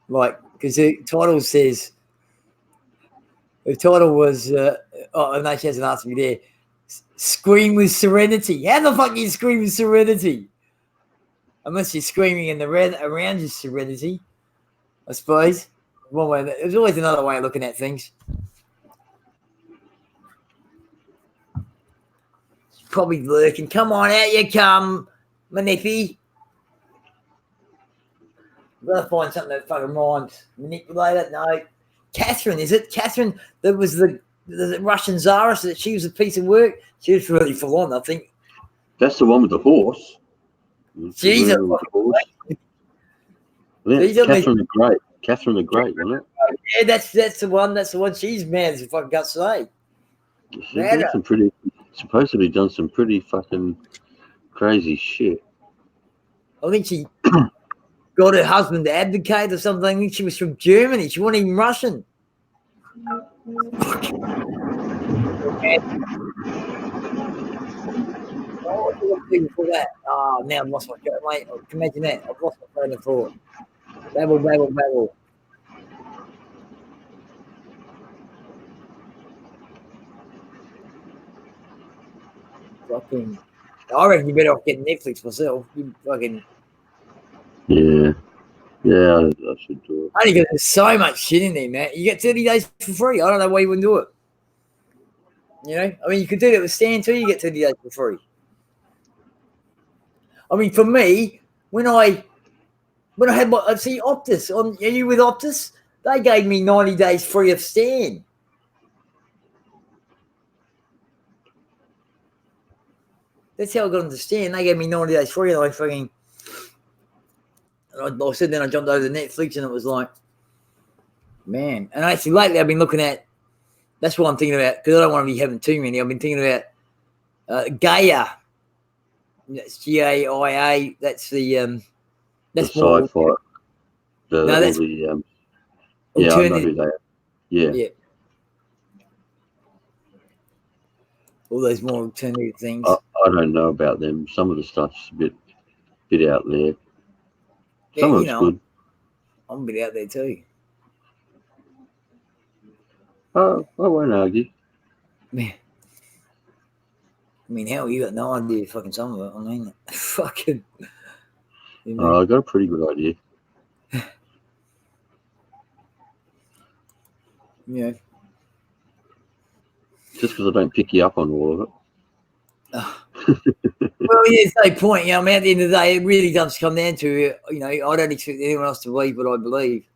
Speaker 8: because the title says. The title was. No, she hasn't answered me there. Scream with serenity. How the fuck do you scream with serenity? Unless you're screaming in the around your serenity, I suppose. One way. There's always another way of looking at things. She's probably lurking. Come on, out you come, Manippy. I've got to find something that fucking rhymes. Manipulator? No. Catherine, is it? Catherine, that was the Russian czarist, that she was a piece of work. She was really full on, I think.
Speaker 1: That's the one with the horse.
Speaker 8: She's a
Speaker 1: fucking horse. Catherine the Great. Catherine the Great, wasn't it?
Speaker 8: Yeah, that's the one. That's the one. She's mad as a fucking gut say.
Speaker 1: She's supposedly done some pretty fucking crazy shit.
Speaker 8: I think she. got her husband to abdicate or something. She was from Germany. She wasn't even Russian. For that. Oh, now I've lost my train, mate. Imagine that. I've lost my train of thought. Babble. Fucking, I reckon you better off getting Netflix myself. You fucking.
Speaker 1: Yeah, I should do it.
Speaker 8: Only because there's so much shit in there, man. You get 30 days for free. I don't know why you wouldn't do it. You know, I mean, you could do that with Stan too. You get 30 days for free. I mean, for me, when I had my Optus, are you with Optus? They gave me 90 days free of Stan. That's how I got into Stan. They gave me 90 days free, and I fucking. I said then I jumped over to Netflix, and it was like, man. And actually, lately I've been looking at. That's what I'm thinking about because I don't want to be having too many. I've been thinking about Gaia. That's GAIA. That's the that's
Speaker 1: the
Speaker 8: more
Speaker 1: sci-fi.
Speaker 8: that's
Speaker 1: yeah, I know
Speaker 8: alternative.
Speaker 1: who they are. Yeah.
Speaker 8: All those more alternative things.
Speaker 1: I don't know about them. Some of the stuff's a bit out there. Some of it's good.
Speaker 8: I'm a bit out there too.
Speaker 1: Oh, I won't argue.
Speaker 8: Man. I mean, hell, you got no idea fucking some of it. I mean, fucking. You know.
Speaker 1: I got a pretty good idea.
Speaker 8: Yeah.
Speaker 1: Just because I don't pick you up on all of it.
Speaker 8: Well, yeah, it's no point. I mean, at the end of the day, it really does come down to, I don't expect anyone else to believe what I believe.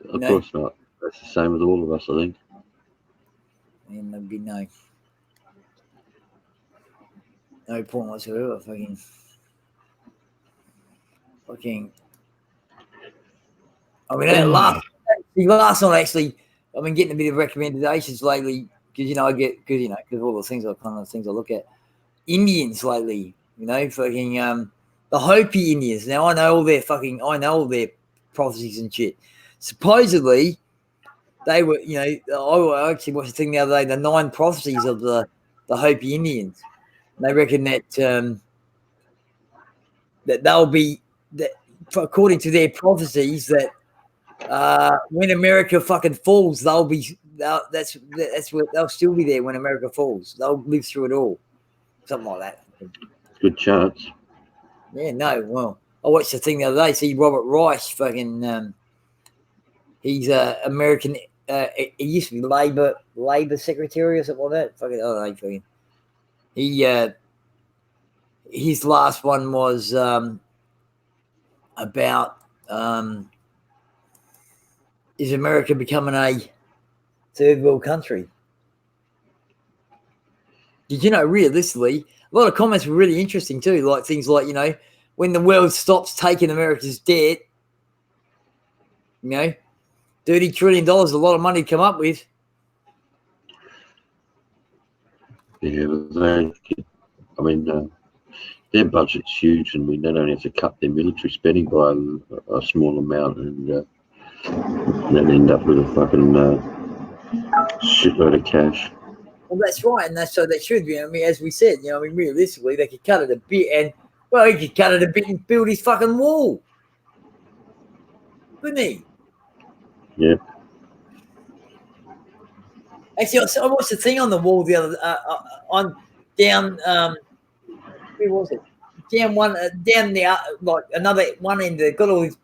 Speaker 1: Of course not. That's the same with all of us, I think.
Speaker 8: And there'd be no point whatsoever. Fucking. I mean, last night actually, I've been getting a bit of recommendations lately because because all the things I look at. Indians lately, fucking the Hopi Indians. Now I know all their prophecies and shit. Supposedly, they were, I actually watched a thing the other day, the 9 prophecies of the Hopi Indians. And they reckon that they'll be, that according to their prophecies, that when America fucking falls, they'll still be there when America falls. They'll live through it all. Something like that.
Speaker 1: Good chance.
Speaker 8: Yeah, no. Well, I watched the thing the other day. See, Robert Rice, fucking, he's American. He used to be Labor Secretary or something like that. Fucking, I don't know. Fucking, his last one was about is America becoming a third world country? Did you know, realistically, a lot of comments were really interesting too, like things like, when the world stops taking America's debt, $30 trillion, a lot of money to come up with.
Speaker 1: Yeah, their budget's huge, and they don't have to cut their military spending by a small amount, and then end up with a fucking shitload of cash.
Speaker 8: Well, that's right, and that's so they should be. I mean, as we said, realistically, they could cut it a bit, and he could cut it a bit and build his fucking wall, couldn't he?
Speaker 1: Yeah.
Speaker 8: Actually, I watched the thing on the wall the other down. Who was it? Down the like another one end. They've got all this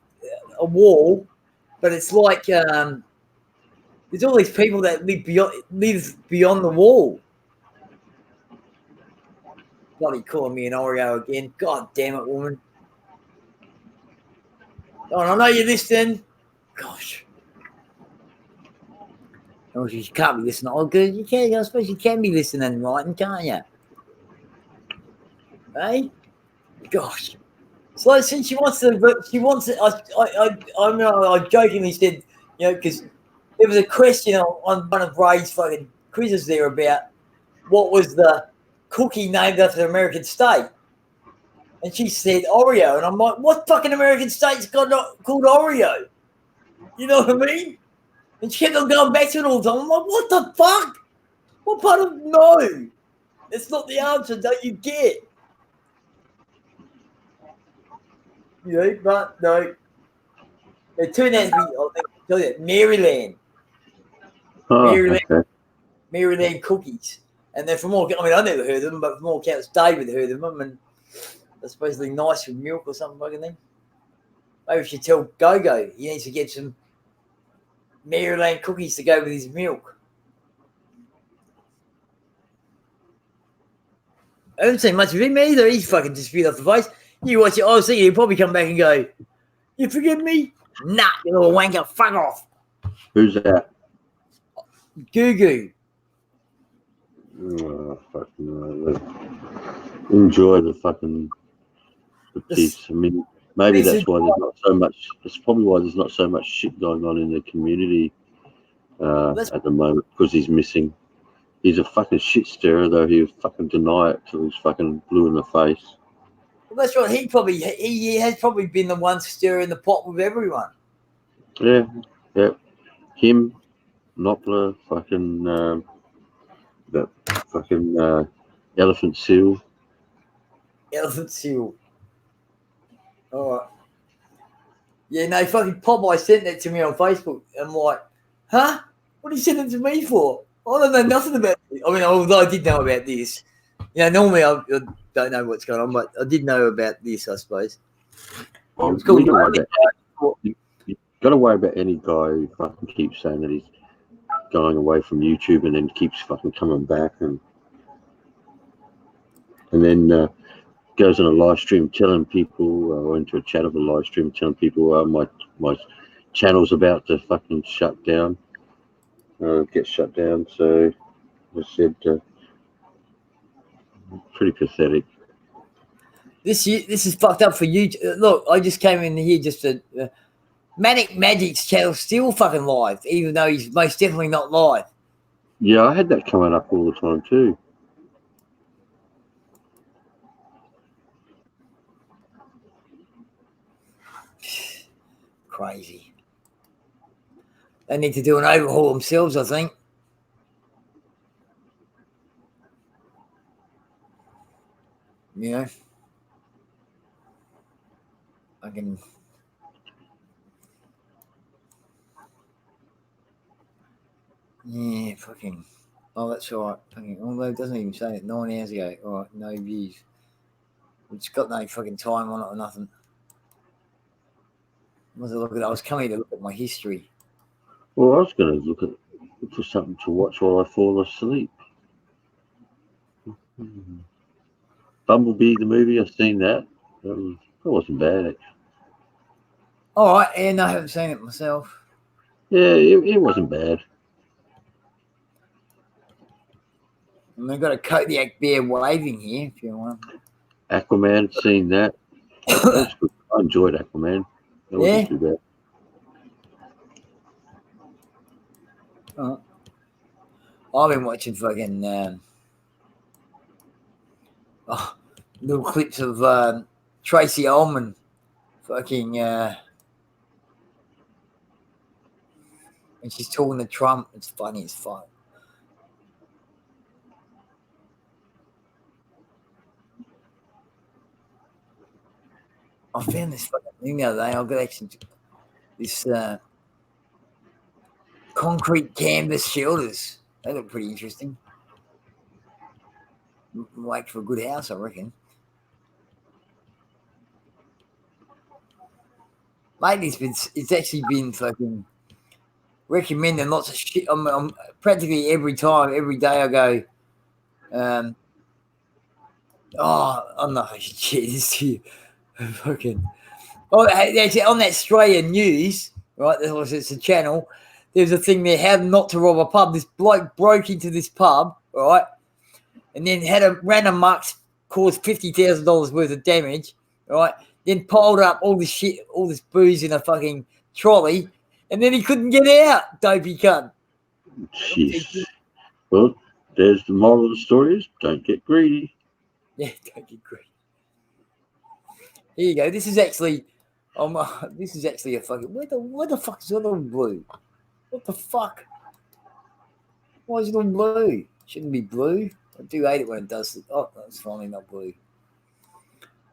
Speaker 8: a wall, but it's like there's all these people that live beyond the wall. Bloody calling me an Oreo again. God damn it, woman. Oh, I know you're listening. Gosh. Oh, you can't be listening. Oh, good. You can. I suppose you can be listening and writing, can't you? Hey? Gosh. So since she wants it. I jokingly said, because there was a question on one of Ray's fucking quizzes there about what was the cookie named after the American state. And she said Oreo. And I'm like, what fucking American state's got called Oreo? You know what I mean? And she kept on going back to it all the time. I'm like, what the fuck? What part of no? It's not the answer that you get. You know, but no. It turned out to be, I think, I'll tell you, Maryland.
Speaker 1: Oh,
Speaker 8: Maryland.
Speaker 1: okay.
Speaker 8: Maryland cookies. And they're from all, I mean, I never heard of them, but from all accounts, David heard of them. And they're supposedly nice with milk or something fucking thing. Maybe we should tell Go-Go he needs to get some Maryland cookies to go with his milk. I haven't seen much of him either. He's fucking disappeared off the face. You watch it, I was thinking he'll probably come back and go, you forgive me? Nah, you little wanker, fuck off.
Speaker 1: Who's that?
Speaker 8: Goo-Goo.
Speaker 1: Oh, fucking enjoy the fucking the peace. I mean, maybe that's why there's not so much. That's probably why there's not so much shit going on in the community at the moment, because he's missing. He's a fucking shit stirrer, though. He'll fucking deny it till he's fucking blue in the face.
Speaker 8: Well, that's right. He has probably been the one stirring the pot with everyone.
Speaker 1: Yeah, yeah. Him, Knopfler, fucking that fucking elephant seal.
Speaker 8: Elephant seal. All right. Yeah, no, fucking Popeye sent that to me on Facebook. I'm like, huh? What are you sending it to me for? I don't know nothing about it. I mean, although I did know about this. You know, normally I don't know what's going on, but I did know about this, I suppose.
Speaker 1: Well,
Speaker 8: It's called
Speaker 1: you got to worry about any guy who fucking keeps saying that he's going away from YouTube and then keeps fucking coming back and then goes on a live stream telling people, or into a chat of a live stream telling people, my channel's about to fucking shut down, get shut down. So I said, pretty pathetic.
Speaker 8: This is fucked up for you. Look, I just came in here just to. Manic Magic's channel still fucking live, even though he's most definitely not live.
Speaker 1: Yeah, I had that coming up all the time too.
Speaker 8: Crazy. They need to do an overhaul themselves, I think. You know? I can... Yeah, fucking... Oh, that's all right. Fucking, although it doesn't even say it 9 hours ago. All right, no views. It's got no fucking time on it or nothing. I was coming to look at my history.
Speaker 1: Well, I was going to look for something to watch while I fall asleep. Bumblebee, the movie, I've seen that. That wasn't bad.
Speaker 8: All right, and I haven't seen it myself.
Speaker 1: Yeah, it wasn't bad.
Speaker 8: And they've got a Kodiak bear waving here, if you want.
Speaker 1: Aquaman, seen that. That was good. I enjoyed Aquaman. That wasn't too bad.
Speaker 8: I've been watching fucking little clips of Tracy Ullman fucking and she's talking to Trump. It's funny as fuck. I found this fucking thing the other day. I've got actually this concrete canvas shelters. They look pretty interesting. Make for a good house, I reckon. Lately, it's actually been fucking recommending lots of shit. I'm practically every day I go, I'm not shit this here. Fucking actually on that Australian news, right? It's a channel. There's a thing there, how not to rob a pub. This bloke broke into this pub, right, and then had a random mucks cause $50,000 worth of damage, right? Then piled up all this shit, all this booze in a fucking trolley, and then he couldn't get out. Dopey cunt.
Speaker 1: Jeez. Well, there's the moral of the story: is don't get greedy.
Speaker 8: Yeah, don't get greedy. Here you go. This is actually, this is actually a fucking. Where the fuck is it on blue? What the fuck? Why is it on blue? Shouldn't be blue. I do hate it when it does. Oh, that's finally not blue.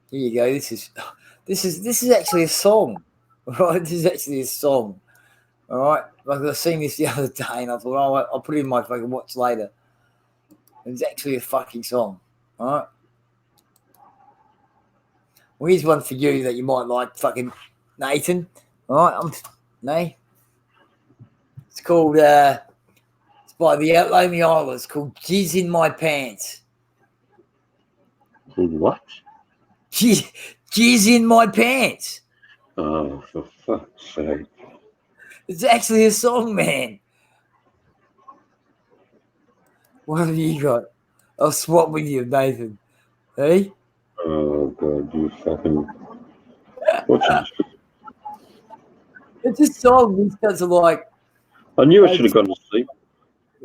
Speaker 8: Here you go. This is actually a song, right? This is actually a song. All right. Like I seen this the other day, and I thought, oh, I'll put it in my fucking watch later. It's actually a fucking song. All right. Well, here's one for you that you might like, fucking Nathan. All right. It's called. It's by the Lonely Island. It's called "Jizz in My Pants."
Speaker 1: Called what?
Speaker 8: Jizz in My Pants.
Speaker 1: Oh, for fuck's sake.
Speaker 8: It's actually a song, man. What have you got? I'll swap with you, Nathan. Hey?
Speaker 1: Oh, God, you fucking... What's this?
Speaker 8: It's a song. These guys are like...
Speaker 1: I knew I should have gone to sleep.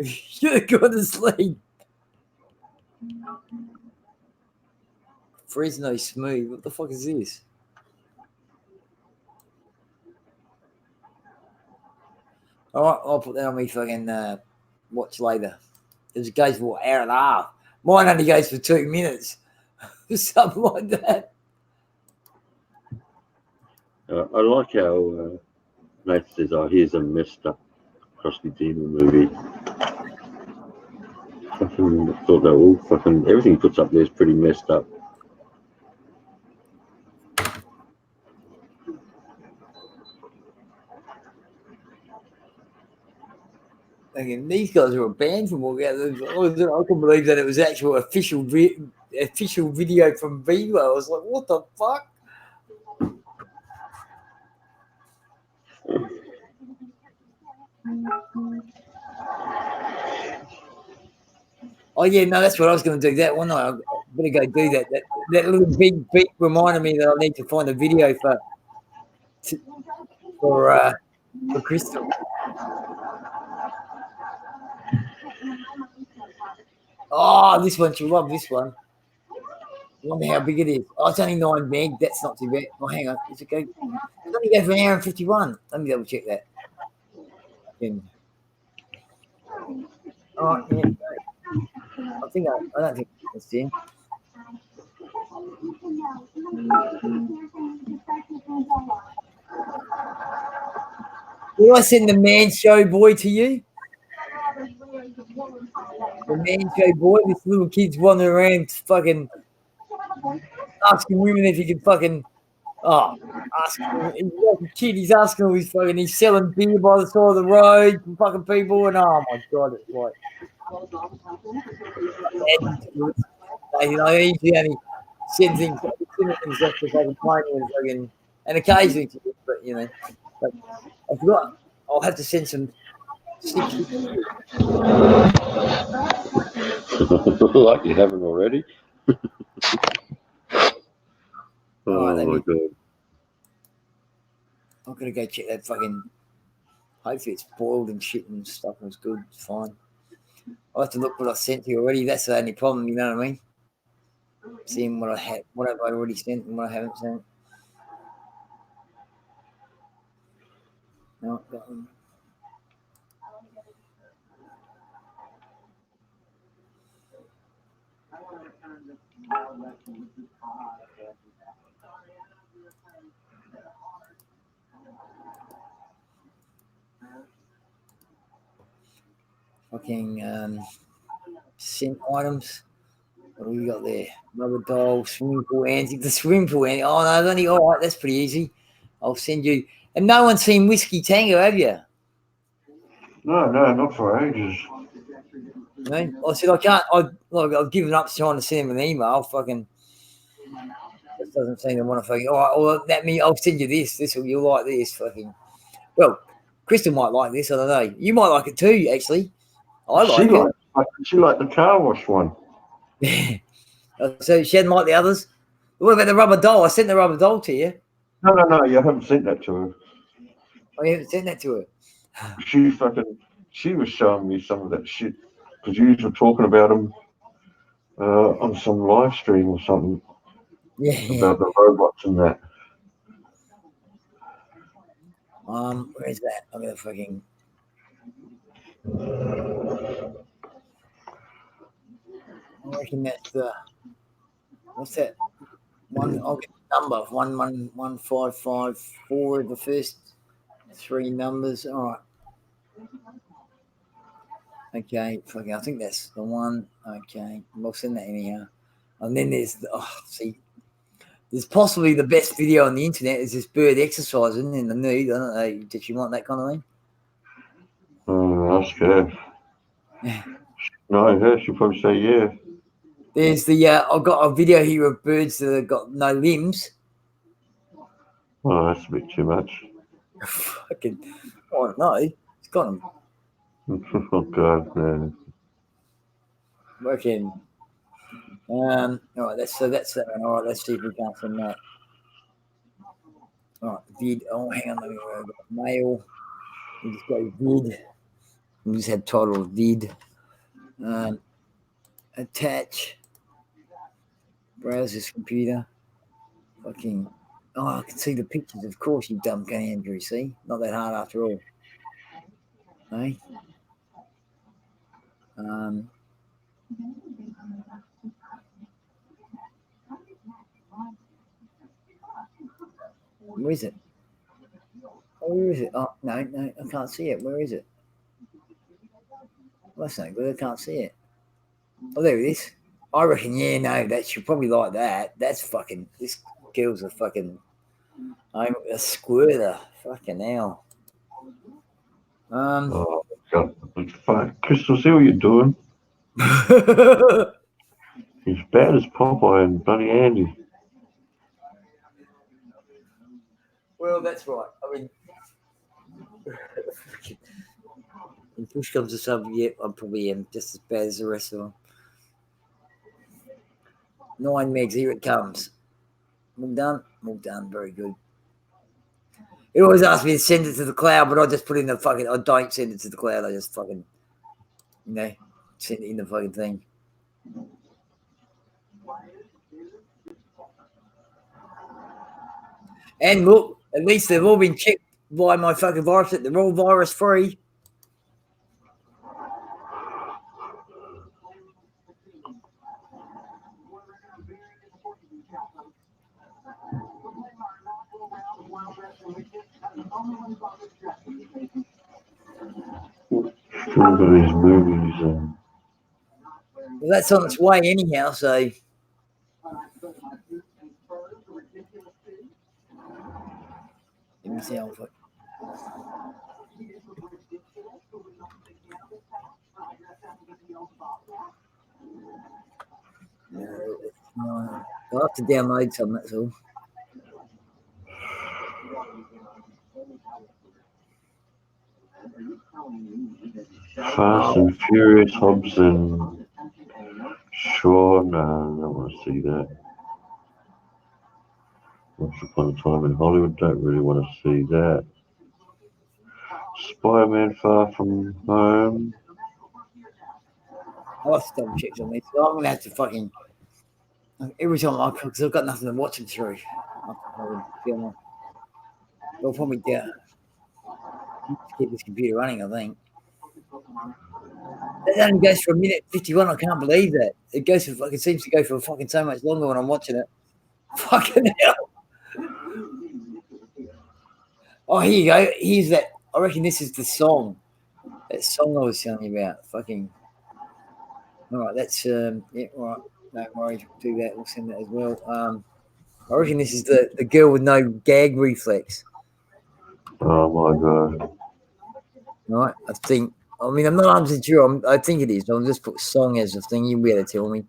Speaker 8: Should have gone to sleep. Fresno Smooth. What the fuck is this? All right, I'll put that on me fucking watch later. It goes for an hour and a half. Mine only goes for 2 minutes. Something like that.
Speaker 1: I like how Nathan says, oh, here's a messed up Crusty Demon movie. Fucking thought they were all fucking... Everything he puts up there is pretty messed up.
Speaker 8: Thinking, these guys are a band from all together. I couldn't believe that it was actual official video from Vivo. I was like, what the fuck? Oh yeah, no, that's what I was going to do. That one night, I better go do that. That little big beat reminded me that I need to find a video for Crystal. Oh, this one, she'll love this one. I wonder how big it is. Oh, it's only 9 meg. That's not too bad. Oh, hang on. Is it go? It's only go for an hour and 51. Let me double check that. Oh, yeah. I don't think that's in. Did I send the Man Show Boy to you? The Man Show Boy, this little kid's wandering around fucking asking women if he can fucking he's like a kid, he's asking all his fucking, he's selling beer by the side of the road for fucking people, and oh my god, it's like you know, he usually only send things just to fucking play and fucking, and occasionally, but you know, but I forgot. I'll have to send some.
Speaker 1: Like you haven't already. Oh my god.
Speaker 8: I'm gonna go check that fucking. Hopefully it's boiled and shit and stuff and it's good. It's fine. I'll have to look what I sent you already. That's the only problem, you know what I mean? Seeing what I had, what have I already sent and what I haven't sent. No, that one. Fucking sent items. What do we got there? Rubber doll, swimming pool antique. The swimming pool antique. Oh no, only all right. That's pretty easy. I'll send you. And no one's seen Whiskey Tango, have you?
Speaker 1: No, not for ages.
Speaker 8: No? I said I can't. I've given up trying to send him an email. Fucking. It doesn't seem to want to fucking. All right, well, that means I'll send you this. You'll like this. Fucking. Well, Kristen might like this. I don't know. You might like it too, actually. I like it.
Speaker 1: She liked the car wash one.
Speaker 8: So she hadn't liked the others. What about the rubber doll? I sent the rubber doll to you.
Speaker 1: No, you haven't sent that to her.
Speaker 8: I haven't sent that to her.
Speaker 1: She was showing me some of that shit because you were talking about them on some live stream or something.
Speaker 8: Yeah.
Speaker 1: about the robots and that.
Speaker 8: Where's that? I'm gonna fucking. I reckon that's the. What's that? I'll get the number. 11554. The first three numbers. All right. Okay. Fucking. I think that's the one. Okay. We'll send that anyhow. And then there's see. There's possibly the best video on the internet is this bird exercising in the nude. I don't know. Did you want that kind of thing?
Speaker 1: Ask her. No, her. She'll probably say yeah.
Speaker 8: There's the. I've got a video here of birds that have got no limbs.
Speaker 1: Oh, that's a bit too much.
Speaker 8: Fucking. I don't know. It's got them.
Speaker 1: Oh God, man.
Speaker 8: Working. All right, that's that one. All right, let's see if we can from that. All right, vid. Oh, hang on, let me mail. We just go vid. We just had title vid. Attach. Browse this computer. Fucking. Oh, I can see the pictures. Of course, you dumb gun, Andrew. See, not that hard after all. Hey. Where is it? Oh, where is it? Oh, no, I can't see it. Where is it? Well, that's not good. I can't see it. Oh, there it is. I reckon, yeah, no, that you're probably like that. That's fucking. This girl's a fucking. I'm a squirter. Fucking hell.
Speaker 1: Oh God, fuck, Crystal, see what you're doing? He's bad as Popeye and Bloody Andy.
Speaker 8: Well, that's right. I mean, when push comes to shove, yeah, I probably am just as bad as the rest of them. 9 megs, here it comes. All done? All done, very good. It always asks me to send it to the cloud, but I just put in the fucking, I don't send it to the cloud, I just fucking, send it in the fucking thing. And look, at least they've all been checked by my fucking virus, that they're all virus free.
Speaker 1: Still got these movies and.
Speaker 8: Well, that's on its way anyhow, so. Let me see how fuck. No, I'll have to download some, that's all.
Speaker 1: Fast and Furious, Hobbs and Shaw. No, I don't want to see that. Once Upon a Time in Hollywood, don't really want to see that. Spider-Man Far From Home.
Speaker 8: I'll have to double check on this. So I'm going to have to fucking. Every time I cook, because I've got nothing to watch them through. They'll probably keep this computer running, I think. It only goes for 1:51. I can't believe that. It seems to go for fucking so much longer when I'm watching it. Fucking hell. Oh, here you go. Here's that. I reckon this is the song. That song I was telling you about. Fucking. All right, that's yeah. All right, don't worry. We'll do that. We'll send that as well. I reckon this is the girl with no gag reflex.
Speaker 1: Oh my God.
Speaker 8: All right, I think. I mean, I'm not 100% sure. I think it is. I'll just put song as a thing. You'll be able to tell me.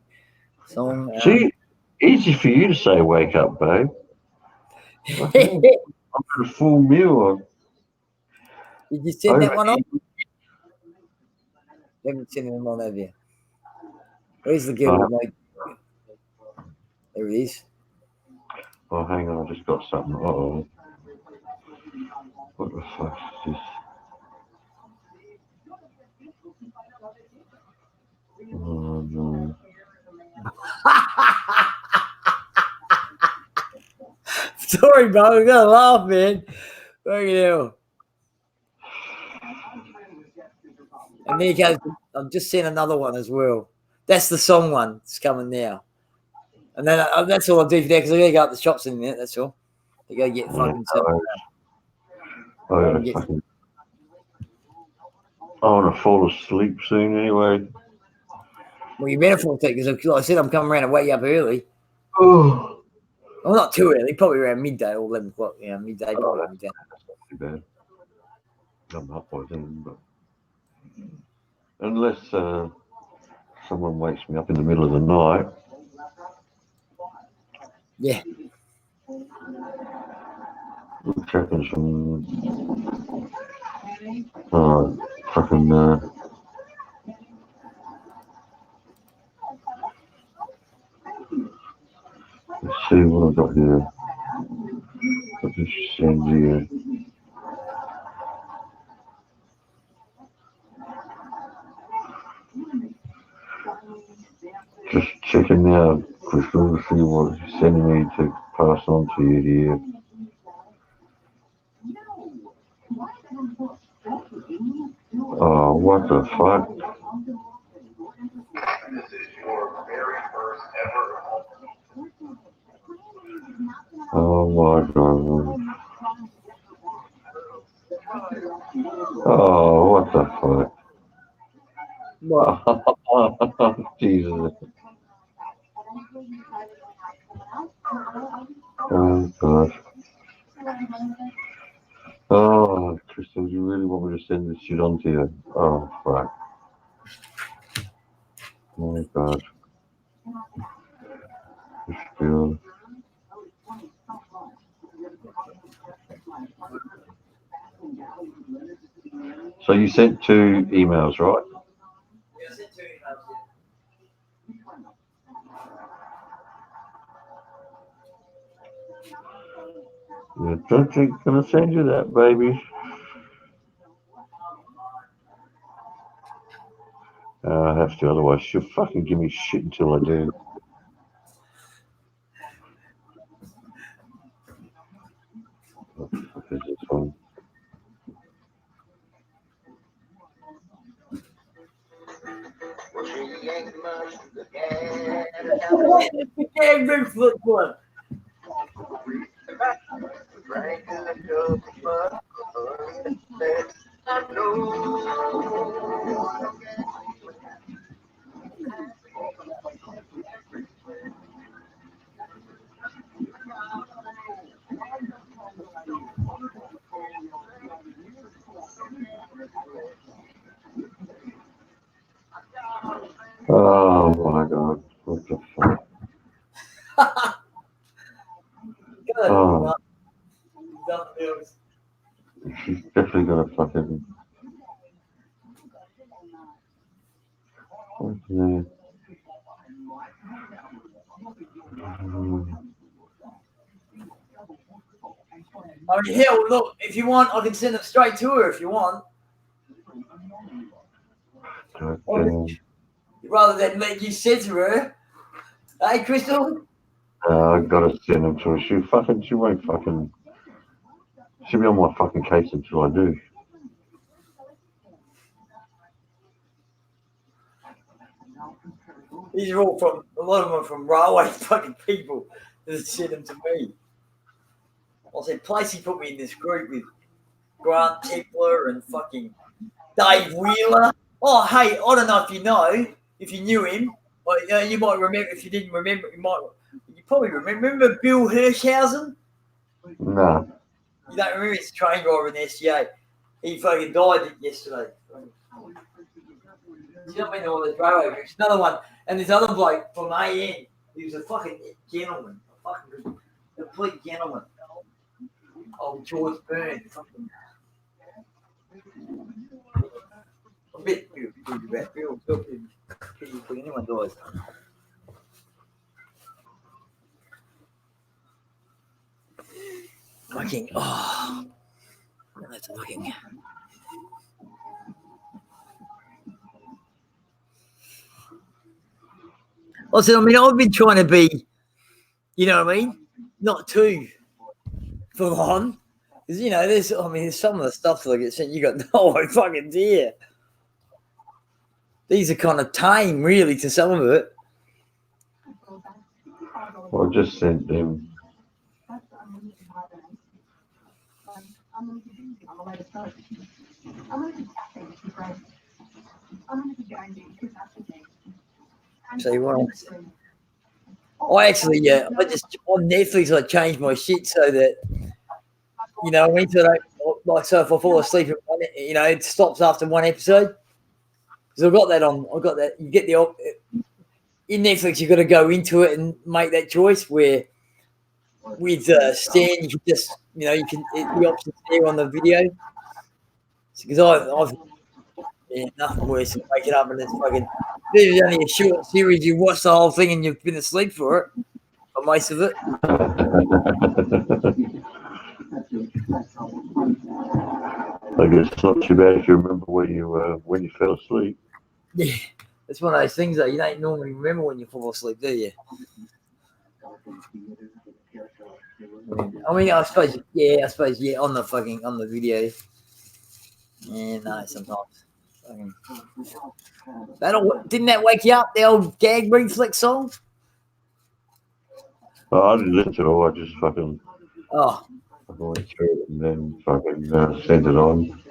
Speaker 8: Song.
Speaker 1: See, easy for you to say, "Wake up, babe." I'm for a full meal.
Speaker 8: Did you send that one on? You haven't sent them on, have you? Where's the girl with no? There it is.
Speaker 1: Oh, hang on, I just got something. Uh-oh. What the fuck is this? Oh, no.
Speaker 8: Sorry, bro. I gotta laugh, man. Fucking hell. And there goes. I've just seen another one as well. That's the song one. It's coming now. And then that's all I do for that because I gotta go up the shops in a minute. That's all. I gotta get fucking something.
Speaker 1: I want to fall asleep soon anyway.
Speaker 8: Well, you better fall asleep because, like I said, I'm coming around and wake you up early.
Speaker 1: Oh,
Speaker 8: Well, not too early. Probably around midday or 11 o'clock. Yeah, midday. Probably midday.
Speaker 1: that's not too bad. I'm up by then, but unless someone wakes me up in the middle of the night.
Speaker 8: Yeah.
Speaker 1: Which happens from fucking let's see what I've got here. I'll just send you. Just checking now, Crystal, to see what you're sending me to pass on to you here. Oh, what the fuck? Oh my god. Oh, what the fuck?
Speaker 8: What?
Speaker 1: Jesus. Oh god. Oh, Crystal, you really want me to send this shit on to you? Oh, fuck. Oh my god. Just feel. So you sent 2 emails, right?
Speaker 8: Yeah, I sent 2 emails.
Speaker 1: Yeah, don't think I'm gonna send you that, baby. I have to, otherwise she'll fucking give me shit until I do. What the fuck is this one?
Speaker 8: Yeah, big foot one.
Speaker 1: Oh my god, what the fuck? Oh, she's definitely gonna fucking. What's there?
Speaker 8: I mean, hell, look, if you want, I can send it straight to her if you want.
Speaker 1: God damn.
Speaker 8: Rather than let you send to her. Hey, Crystal?
Speaker 1: I gotta send them to her. She won't fucking. She'll be on my fucking case until I do.
Speaker 8: These are all from, a lot of them are from railway fucking people that send them to me. I said, Placey put me in this group with Grant Tippler and fucking Dave Wheeler. Oh, hey, I don't know if you knew him. Or, you might remember, if you didn't remember, you probably remember Bill Hirschhausen?
Speaker 1: Nah.
Speaker 8: You don't remember his train driver in the SGA? He fucking died yesterday. He's not been to all those railway groups. Another one, and this other bloke from AN, he was a fucking gentleman, a fucking complete gentleman. Oh, George Byrne, fucking. A bit about Bill. When anyone dies. Fucking, oh. That's fucking. I said, I mean, I've been trying to be, you know what I mean? Not too full on. Because, you know, there's some of the stuff that I get sent, you got no fucking idea. These are kind of tame, really, to some of it.
Speaker 1: I just sent them.
Speaker 8: So I actually, I just on Netflix, I changed my shit so that, you know, I went to like, so if I fall asleep, you know, it stops after one episode. Because I've got that. You get in Netflix, you've got to go into it and make that choice. Where with Stan, you can just, you know, the options there on the video. Because I've nothing worse than waking up and it's fucking. There's only a short series. You watch the whole thing and you've been asleep for it, for most of it.
Speaker 1: I guess it's not too bad if you remember when you fell asleep.
Speaker 8: Yeah, it's one of those things that you don't normally remember when you fall asleep, do you? I mean, I suppose, on the video. Yeah, no, sometimes. Didn't that wake you up, the old gag reflex song?
Speaker 1: Oh, I didn't listen to it all. I just fucking went through it and then fucking sent it on.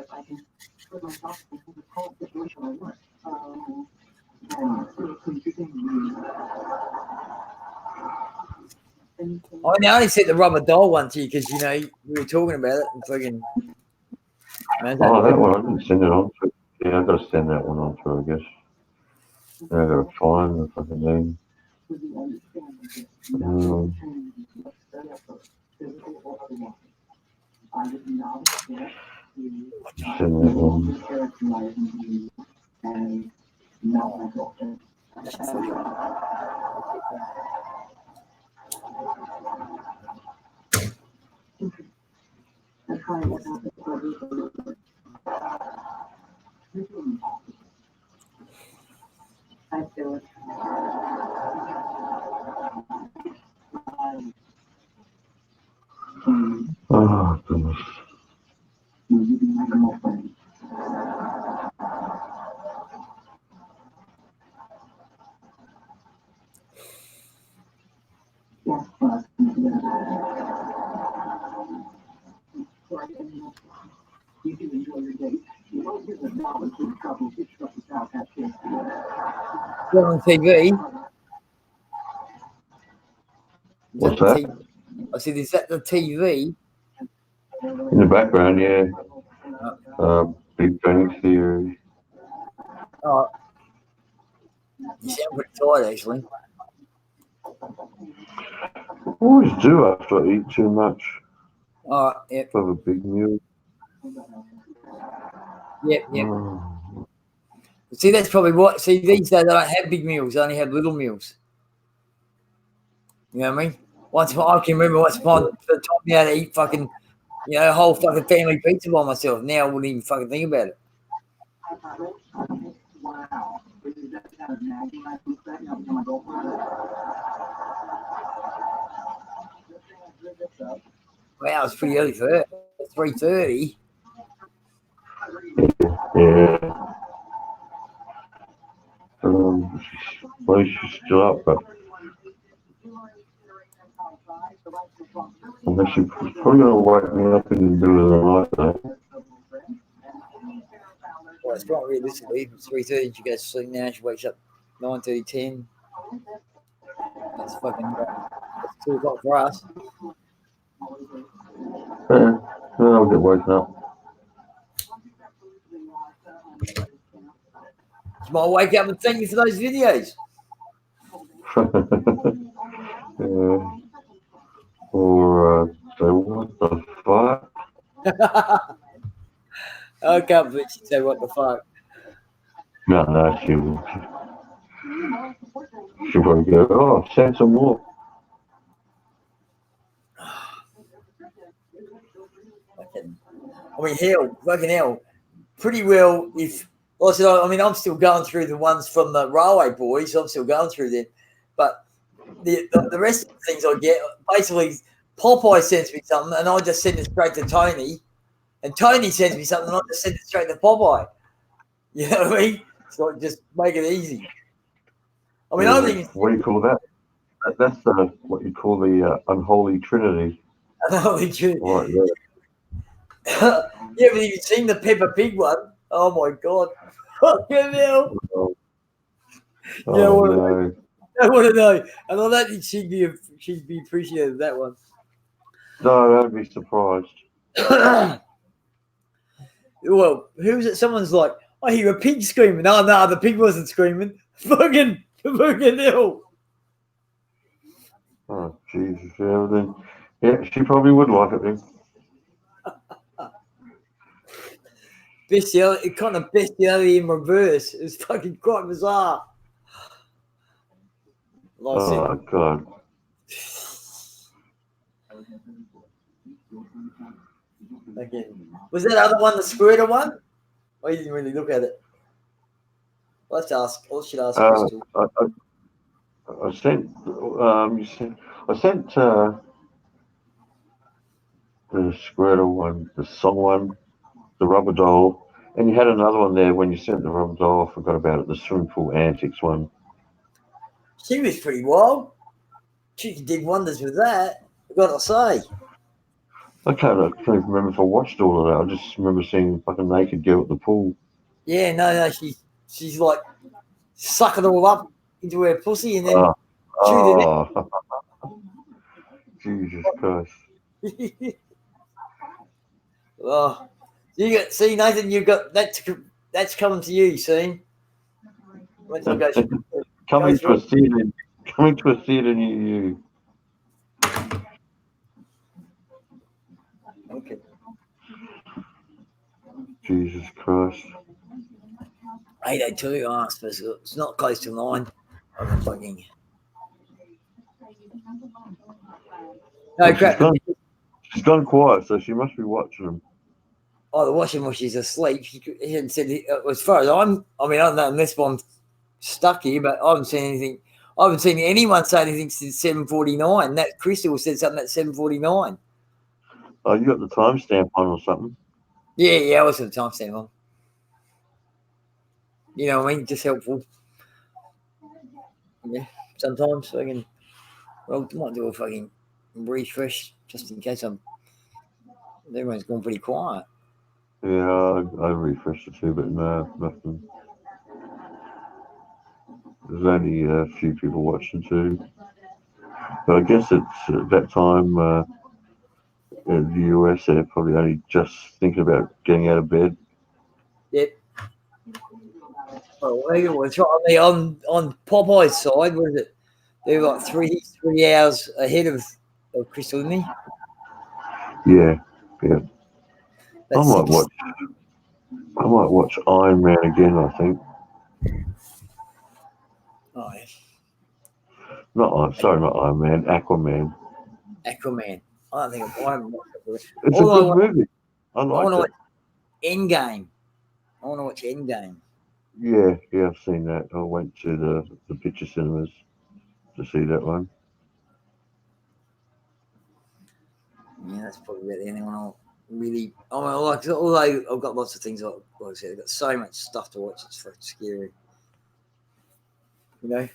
Speaker 8: I only sent the rubber doll one to you because, you know, we were talking about it and fucking.
Speaker 1: That one, I didn't send it on to. Yeah, I've got to send that one on to, I guess. I've got to find the fucking name. Send that one. Oh, goodness.
Speaker 8: On TV.
Speaker 1: What's that?
Speaker 8: I said, is that the TV?
Speaker 1: In the background, yeah. Big Bang Theory.
Speaker 8: Oh, you sound pretty tired, actually.
Speaker 1: I always do after I eat too much.
Speaker 8: Oh, yep.
Speaker 1: Have a big meal.
Speaker 8: Yep. See, that's probably what. See, these days I don't have big meals. I only have little meals. You know what I mean? I can remember once upon the time me how to eat fucking, you know, a whole fucking family pizza by myself. Now I wouldn't even fucking think about it. Wow, it's pretty early for that. 3:30.
Speaker 1: Yeah. Well, she's still up, but unless she's probably gonna wake me up in the middle of the night, though.
Speaker 8: Well, it's not realistically. It's 3:30. She goes to sleep now. She wakes up 9:30, 10. That's fucking. That's 2 o'clock for us.
Speaker 1: Yeah, I'll get woken up.
Speaker 8: You might wake up and thank you for those videos.
Speaker 1: Yeah. Or say, what the fuck?
Speaker 8: I can't believe she said, what the fuck.
Speaker 1: No, she'll probably go, oh, send some more.
Speaker 8: I mean, fucking hell. Pretty well, if, like I said, I mean, I'm still going through the ones from the Railway Boys. I'm still going through them. But the rest of the things I get, basically, Popeye sends me something, and I just send it straight to Tony. And Tony sends me something, and I just send it straight to Popeye. You know what I mean? So just make it easy. I mean, I don't think
Speaker 1: What do you call that? That's what you call the unholy trinity.
Speaker 8: Unholy Trinity.
Speaker 1: Right there.
Speaker 8: Yeah, but you've seen the Peppa Pig one. Oh my god. Fucking hell.
Speaker 1: Oh,
Speaker 8: Yeah,
Speaker 1: oh no.
Speaker 8: I want to know. And I don't think she'd be appreciative of that one.
Speaker 1: No, don't be surprised.
Speaker 8: Well, who's it? Someone's like, I hear a pig screaming. Oh, no, the pig wasn't screaming. Fucking hell.
Speaker 1: Oh, Jesus. Yeah, then, yeah, she probably would like it then.
Speaker 8: Bestiality, kind of bestiality in reverse. It's fucking quite bizarre. Like I said,
Speaker 1: Oh, God.
Speaker 8: okay. Was that other one the squirter one? I didn't really look at it. Let's ask. I should ask Crystal.
Speaker 1: I sent, the Squirtle one, the song one, the rubber doll, and you had another one there when you sent the rubber doll. I forgot about it. The swimming pool antics one.
Speaker 8: She was pretty wild. She did wonders with that. I gotta say.
Speaker 1: I can't even remember if I watched all of that. I just remember seeing a fucking naked girl at the pool.
Speaker 8: Yeah, no, she's like sucking it all up into her pussy and then chewed it
Speaker 1: Oh, Jesus Christ!
Speaker 8: out. Oh, you got see Nathan. You got that's coming to you soon. Once I go through-
Speaker 1: Coming
Speaker 8: go
Speaker 1: to a theatre near you.
Speaker 8: Okay.
Speaker 1: Jesus Christ!
Speaker 8: 882. Oh, I suppose it's not close to 9. I'm fucking. No
Speaker 1: Well,
Speaker 8: crap.
Speaker 1: she's gone quiet, so she must be watching them.
Speaker 8: Oh, the washing machine asleep. He hadn't said as far as I mean, I don't know unless I'm stuck here, but I haven't seen anything. I haven't seen anyone say anything since 7:49. That Crystal said something at 7:49.
Speaker 1: Oh, you got the timestamp on or something?
Speaker 8: Yeah, I was at the timestamp on. You know what I mean? Just helpful. Yeah, sometimes I can. Well, I might do a fucking refresh just in case everyone's gone pretty quiet.
Speaker 1: Yeah, I refreshed it too, but no, nothing. There's only a few people watching too. But I guess it's at that time in the US, they're probably only just thinking about getting out of bed.
Speaker 8: Yep. Well, it's right on Popeye's side. What is it? They're like 3 hours ahead of Crystal, isn't he?
Speaker 1: Yeah.
Speaker 8: That's
Speaker 1: I might watch Iron Man again, I think.
Speaker 8: Oh, yeah.
Speaker 1: Not Iron Man, Aquaman.
Speaker 8: Aquaman. I don't think I haven't watched it.
Speaker 1: It's a good movie. I
Speaker 8: I want to
Speaker 1: liked
Speaker 8: watch
Speaker 1: it.
Speaker 8: Endgame. I want to watch Endgame.
Speaker 1: Yeah, I've seen that. I went to the picture cinemas to see that one.
Speaker 8: Yeah, that's probably about the only one I'll really. Although I've got lots of things, like I said, I've got so much stuff to watch. It's fucking scary. You know?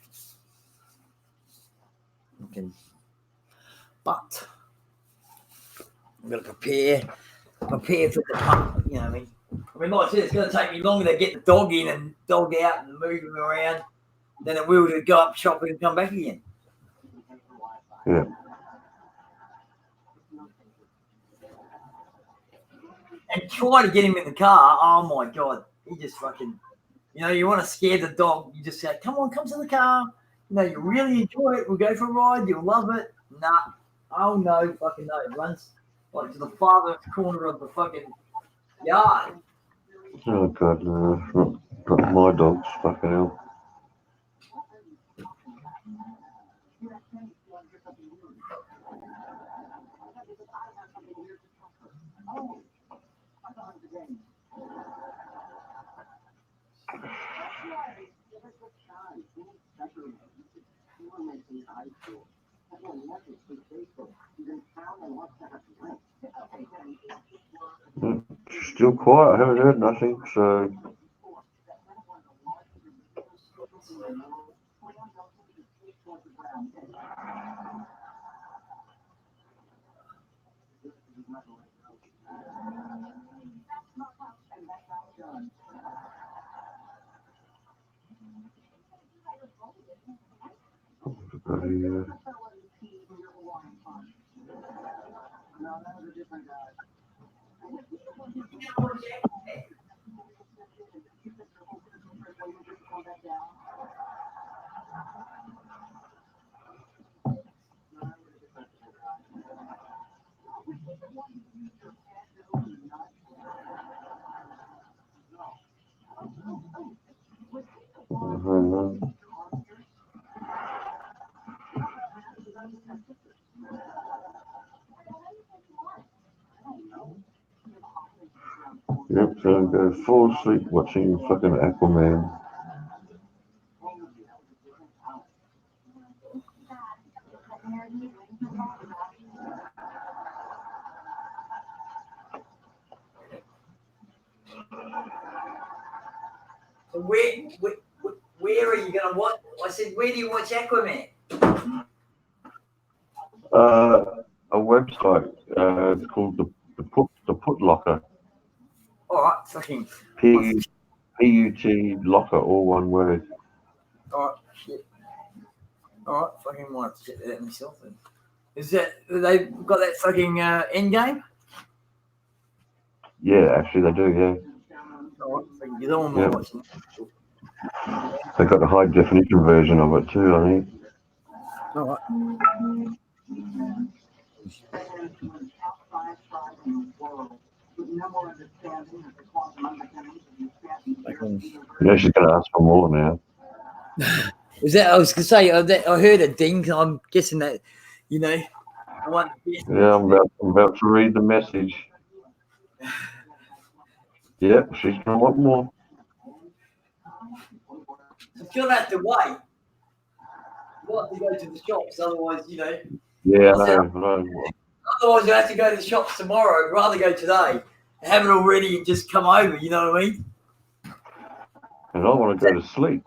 Speaker 8: But I've got to prepare for the pump. You know what I mean? Like I said, it's going to take me longer to get the dog in and dog out and move him around than it will to go up shopping and come back again.
Speaker 1: Yeah.
Speaker 8: And try to get him in the car. Oh my God. He just fucking, you want to scare the dog. You just say, come to the car. You really enjoy it. We'll go for a ride. You'll love it. Nah. Oh no, fucking no. It runs like to the farthest corner of the fucking yard.
Speaker 1: Oh God, no. Not my dogs, fucking hell. Still quiet. I haven't heard nothing. So yep. So I'm going to fall asleep watching fucking Aquaman.
Speaker 8: So where are you going to watch? I said, where do you watch Aquaman?
Speaker 1: A website called the Put Locker.
Speaker 8: All right, fucking.
Speaker 1: PUT Locker, all one word.
Speaker 8: All right, shit. All right, fucking want to check that out myself. Then. Is that they've got that fucking end game?
Speaker 1: Yeah, actually they do. Yeah.
Speaker 8: All right, fucking get on
Speaker 1: Yep.
Speaker 8: watching.
Speaker 1: They got the high definition version of it too, I think.
Speaker 8: All right.
Speaker 1: Yeah, she's going to ask for more now.
Speaker 8: Is that I was gonna say? I heard a ding. I'm guessing that, you know.
Speaker 1: Yeah, I'm about to read the message. Yep, she's going to want more.
Speaker 8: She's gonna have to wait. You have to go to the shops, otherwise, you know.
Speaker 1: Yeah, I know.
Speaker 8: Otherwise, you have to go to the shops tomorrow. I'd rather go today and have it all ready and just come over. You know what I mean?
Speaker 1: And I want to go to sleep.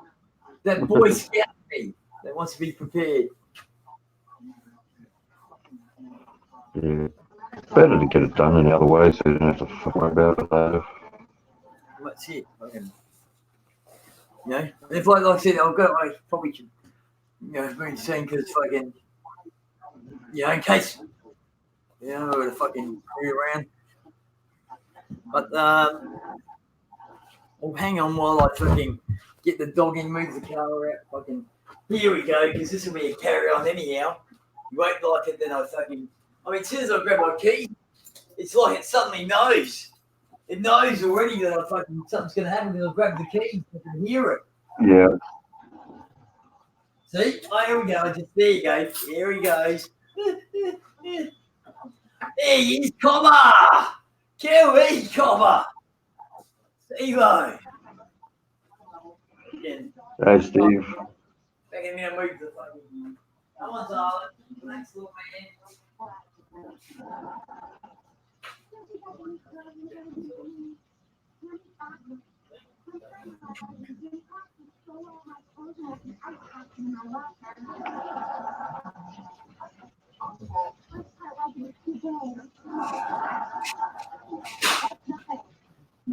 Speaker 8: That Boy Scout me that wants to be prepared.
Speaker 1: Yeah. Better to get it done and out of the way so you don't have to fuck about it later.
Speaker 8: That's it. You know, and if like I said, I've got like probably, you know, been seen because fucking, you know, in case, you know, the fucking crew around. But well, hang on while I fucking get the dog in, move the car out. Fucking, here we go, because this will be a carry on anyhow. You won't like it, then I fucking. I mean, as soon as I grab my key, it's like it suddenly knows. It knows already that I fucking something's gonna happen because I grab the key. I can hear it.
Speaker 1: Yeah.
Speaker 8: See? Oh, here we go. There you go. Here he goes. There he is, Cobber! Kiwi Cobber! Steve-O!
Speaker 1: Hey, Steve.
Speaker 8: Back in there, move the fucking. Come on, darling. Thanks, little man.
Speaker 1: I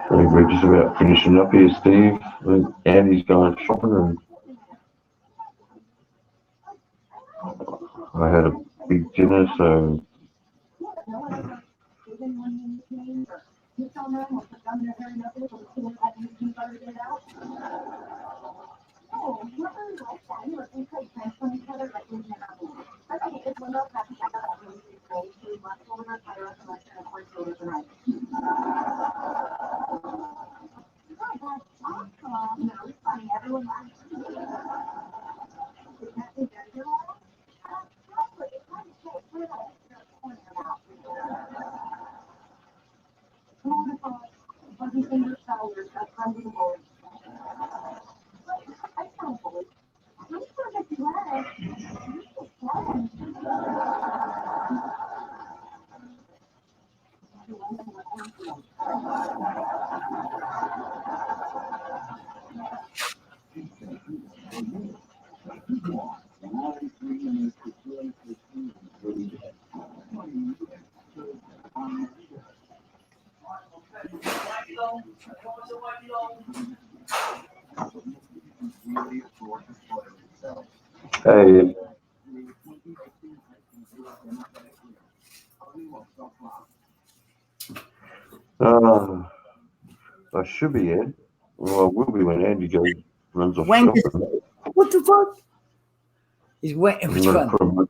Speaker 1: think we're just about finishing up here, Steve. I think Andy's going shopping and I had a big dinner, so Hey, I should be in. Well, I will be when Andy goes runs off
Speaker 8: Wanker.
Speaker 1: shopping.
Speaker 8: What the fuck? He's wet.
Speaker 1: I'm
Speaker 8: Which
Speaker 1: gonna
Speaker 8: one?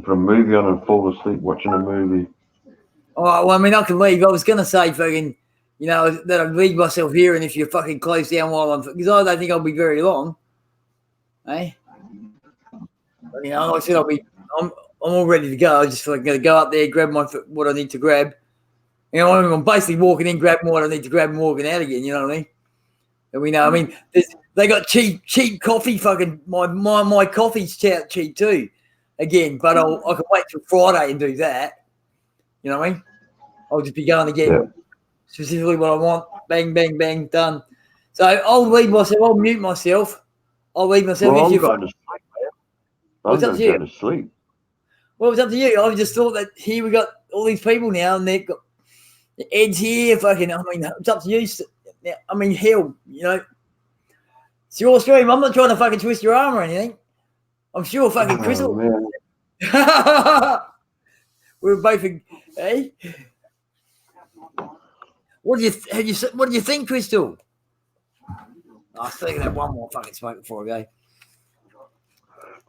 Speaker 1: put a movie on and fall asleep watching a movie.
Speaker 8: All right, well, I mean, I can leave. I was going to say fucking, you know, that I'd leave myself here, and if you fucking close down while I'm, because I don't think I'll be very long. Eh? You know, like I said, I'm all ready to go. I just like going to go up there, grab what I need to grab. You know, I'm basically walking in, grabbing what I need to grab, and walking out again. You know what I mean? And we know. I mean, they got cheap coffee. Fucking my coffee's cheap too. Again, but I can wait till Friday and do that. You know what I mean? I'll just be going to get specifically what I want. Bang, bang, bang, done. So I'll leave myself. I'll mute myself. I'll leave myself.
Speaker 1: Well,
Speaker 8: If
Speaker 1: I'm
Speaker 8: you
Speaker 1: going to sleep, man. I'm going to go to sleep.
Speaker 8: Well, it's up to you. I just thought that here we got all these people now, and they've got Ed's here. Fucking, I mean, it's up to you. I mean, hell, you know, it's your stream. I'm not trying to fucking twist your arm or anything. I'm sure fucking Crystal.
Speaker 1: Man.
Speaker 8: We're both, eh? What do you think, Crystal? I was thinking that one more fucking smoke before I go.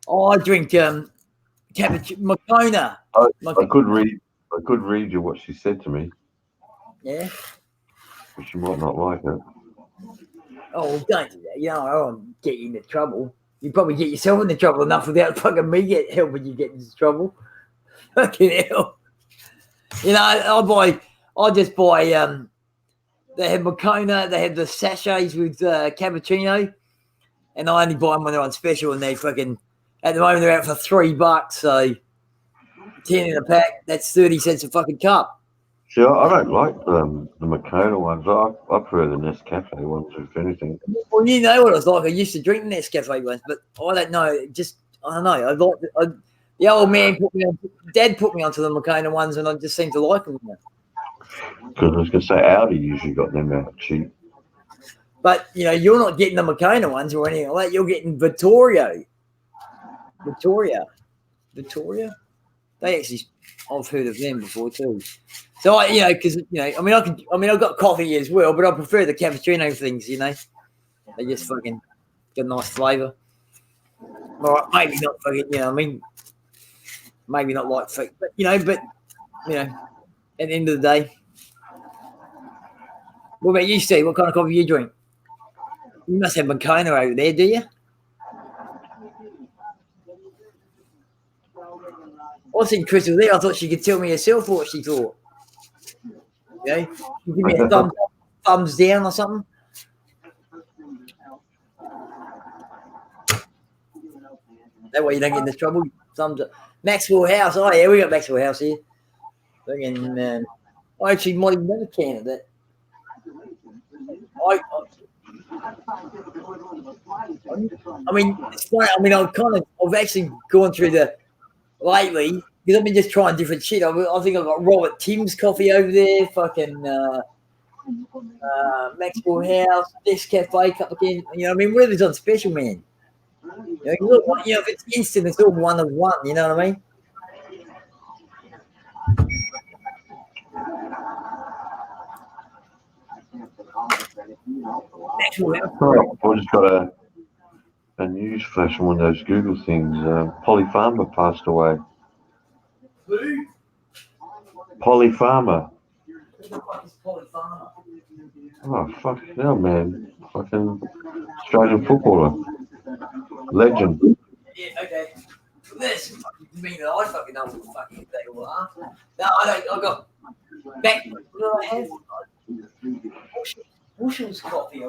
Speaker 8: Oh, I drink Macona.
Speaker 1: I could read you what she said to me.
Speaker 8: Yeah.
Speaker 1: But she might not like it.
Speaker 8: Oh, don't do that. You know, I don't get you into trouble. You probably get yourself into trouble enough without fucking me helping you get into trouble. Fucking hell. You know, I just buy they have Macona, they have the sachets with cappuccino, and I only buy them when they're on special, and they fucking at the moment they're out for $3, so 10 in a pack, that's 30 cents a fucking cup.
Speaker 1: See, I don't like the Macona ones. I prefer the Nescafe ones, if anything.
Speaker 8: Well, you know what it's like. I used to drink the Nescafe ones, but I don't know. Just I don't know. The old man Dad put me onto the Macona ones, and I just seem to like them.
Speaker 1: Because I was going to say Audi usually got them out cheap.
Speaker 8: But you know, you're not getting the Macona ones or anything like that. You're getting Vittoria. They actually, I've heard of them before too. So you know, because you know, I've got coffee as well, but I prefer the cappuccino things. You know, they just fucking got a nice flavour. All right, maybe not fucking. You know, maybe not like fake, but you know, at the end of the day, what about you, Steve? What kind of coffee you drink? You must have Macona over there, do you? I think Crystal there. I thought she could tell me herself what she thought. Okay, give me a thumbs down or something. That way you don't get into trouble. Thumbs up. Maxwell House. Oh yeah, we got Maxwell House here. Fucking I actually might even have a can of that. I mean, it's funny. I mean, I've actually gone through lately because I've been just trying different shit. I think I've got Robert Tim's coffee over there. Fucking Maxwell House, Nescafe cup again. You know, I mean, whatever's on special, man. You know, if it's instant, it's all one of one. You know what I mean?
Speaker 1: I just got a news flash on one of those Google things. Polly Farmer passed away.
Speaker 8: Who?
Speaker 1: Polly Farmer. Oh, fuck hell, man. Fucking Australian footballer. Legend.
Speaker 8: Yeah, okay. This fucking mean that I fucking know what the fucking they all are. No, I don't. I got back. What do I have? Bushell's coffee.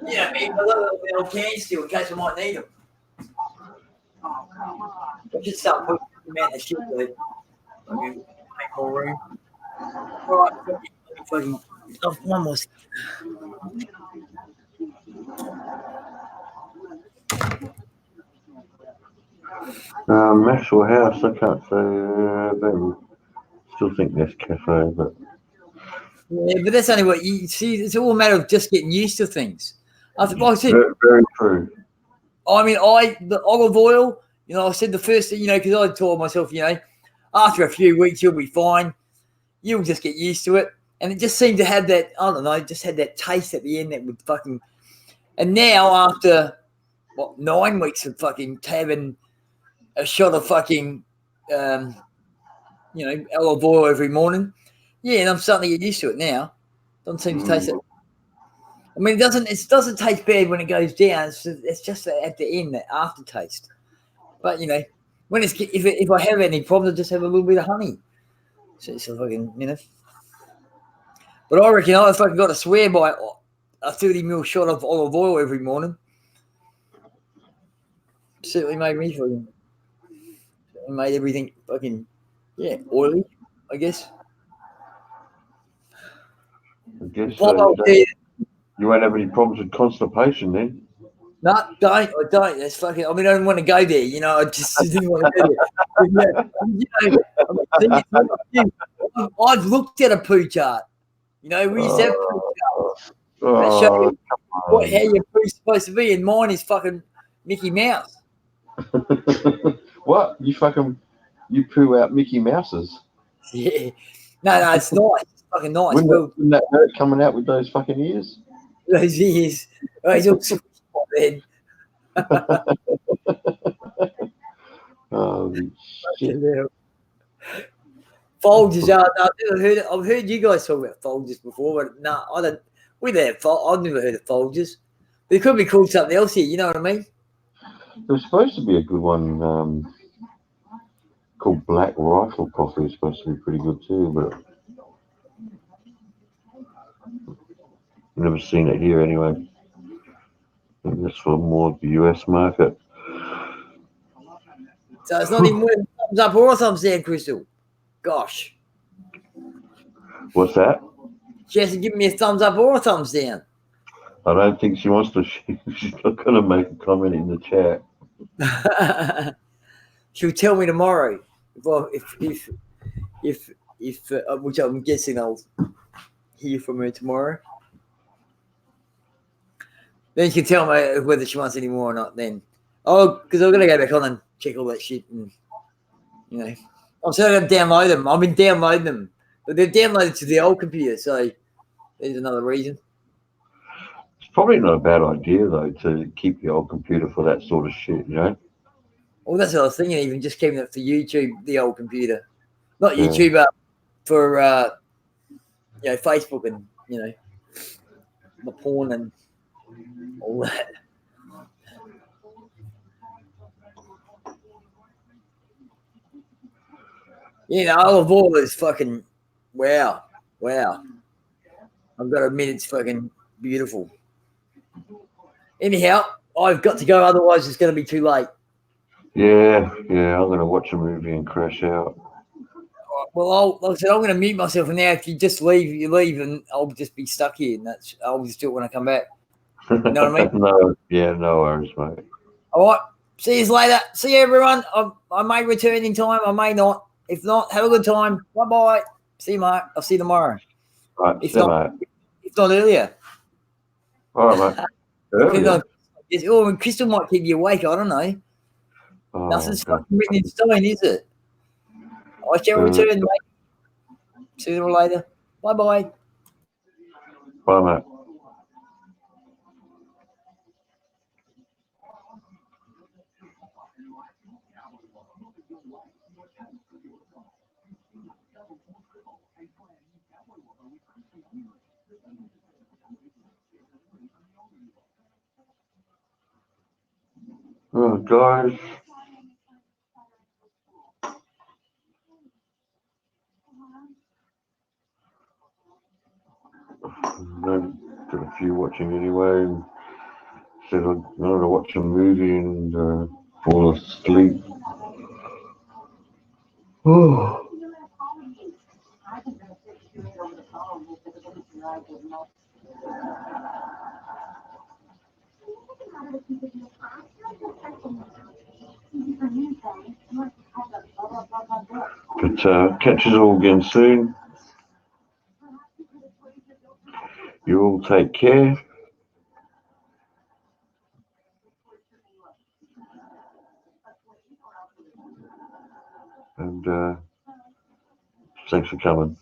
Speaker 8: Yeah, I mean, a little can still in case I might need them. I just start putting them out the shit with it. Make more room. All right, fucking. One more.
Speaker 1: Maxwell House, I can't say. Still think Nescafe, but
Speaker 8: Yeah, but that's only what you see. It's all a matter of just getting used to things. Like I said,
Speaker 1: very true.
Speaker 8: I mean, the olive oil. You know, I said the first thing, you know, because I told myself, you know, after a few weeks you'll be fine. You'll just get used to it, and it just seemed to have that. I don't know, just had that taste at the end that would fucking. And now after 9 weeks of fucking having a shot of fucking, you know, olive oil every morning. Yeah, and I'm starting to get used to it now. Doesn't seem to taste it. I mean, it doesn't taste bad when it goes down. It's just at the end, that aftertaste. But you know, when if I have any problems, I just have a little bit of honey. So fucking, you know. But I reckon if I got to swear by a 30ml shot of olive oil every morning, certainly made me fucking. Made everything fucking, yeah, oily, I guess.
Speaker 1: I guess so. You won't have any problems with constipation then.
Speaker 8: No, I don't. That's fucking. I mean, I don't want to go there. You know, I just didn't want to go there. You know, I've looked at a poo chart. You know, we used to have poo charts that show you how your poo's supposed to be, and mine is fucking Mickey Mouse.
Speaker 1: What? You poo out Mickey Mouses?
Speaker 8: Yeah. No, it's nice. It's fucking nice.
Speaker 1: Wouldn't that hurt coming out with those fucking ears?
Speaker 8: Those ears. Oh, he's all then.
Speaker 1: Shit.
Speaker 8: Folgers are. I've never heard it. I've heard you guys talk about Folgers before, but no, I don't. I've never heard of Folgers. They could be called something else here. You know what I mean?
Speaker 1: There's supposed to be a good one called Black Rifle Coffee. It's supposed to be pretty good too, but I've never seen it here anyway. I think that's for more the US market.
Speaker 8: So it's not even worth a thumbs up or a thumbs down, Crystal. Gosh.
Speaker 1: What's that?
Speaker 8: She hasn't given me a thumbs up or a thumbs down.
Speaker 1: I don't think she wants to. She's not going to make a comment in the chat.
Speaker 8: She'll tell me tomorrow if which I'm guessing I'll hear from her tomorrow. Then she can tell me whether she wants any more or not. Then, because I'm gonna go back on and check all that shit, and you know, I'm still gonna download them. I've been downloading them, but they're downloaded to the old computer, so there's another reason.
Speaker 1: It's probably not a bad idea though to keep the old computer for that sort of shit, you know.
Speaker 8: Well, that's what I was thinking. Even just keeping it for YouTube, the old computer, not YouTube, but for you know, Facebook and you know, the porn and all that. You know, olive oil is fucking wow. I've got to admit, it's fucking beautiful. Anyhow, I've got to go, otherwise it's going to be too late.
Speaker 1: Yeah, I'm going to watch a movie and crash out.
Speaker 8: Well, like I said, I'm going to mute myself now. If you just leave, you leave, and I'll just be stuck here, and I'll just do it when I come back. You know what I mean?
Speaker 1: No worries, mate.
Speaker 8: All right, see you later. See you, everyone. I may return in time, I may not. If not, have a good time. Bye-bye. See you, Mark. I'll see you tomorrow.
Speaker 1: Right,
Speaker 8: if not earlier.
Speaker 1: All right, mate. Earlier.
Speaker 8: And Crystal might keep you awake. I don't know. Nothing's fucking written in stone, is it? I shall return, mate. Sooner or later. Bye-bye.
Speaker 1: Bye, mate. Oh, guys. Got a few watching anyway. Said I'm going to watch a movie and fall asleep. Oh. But catch us all again soon. You all take care. And thanks for coming.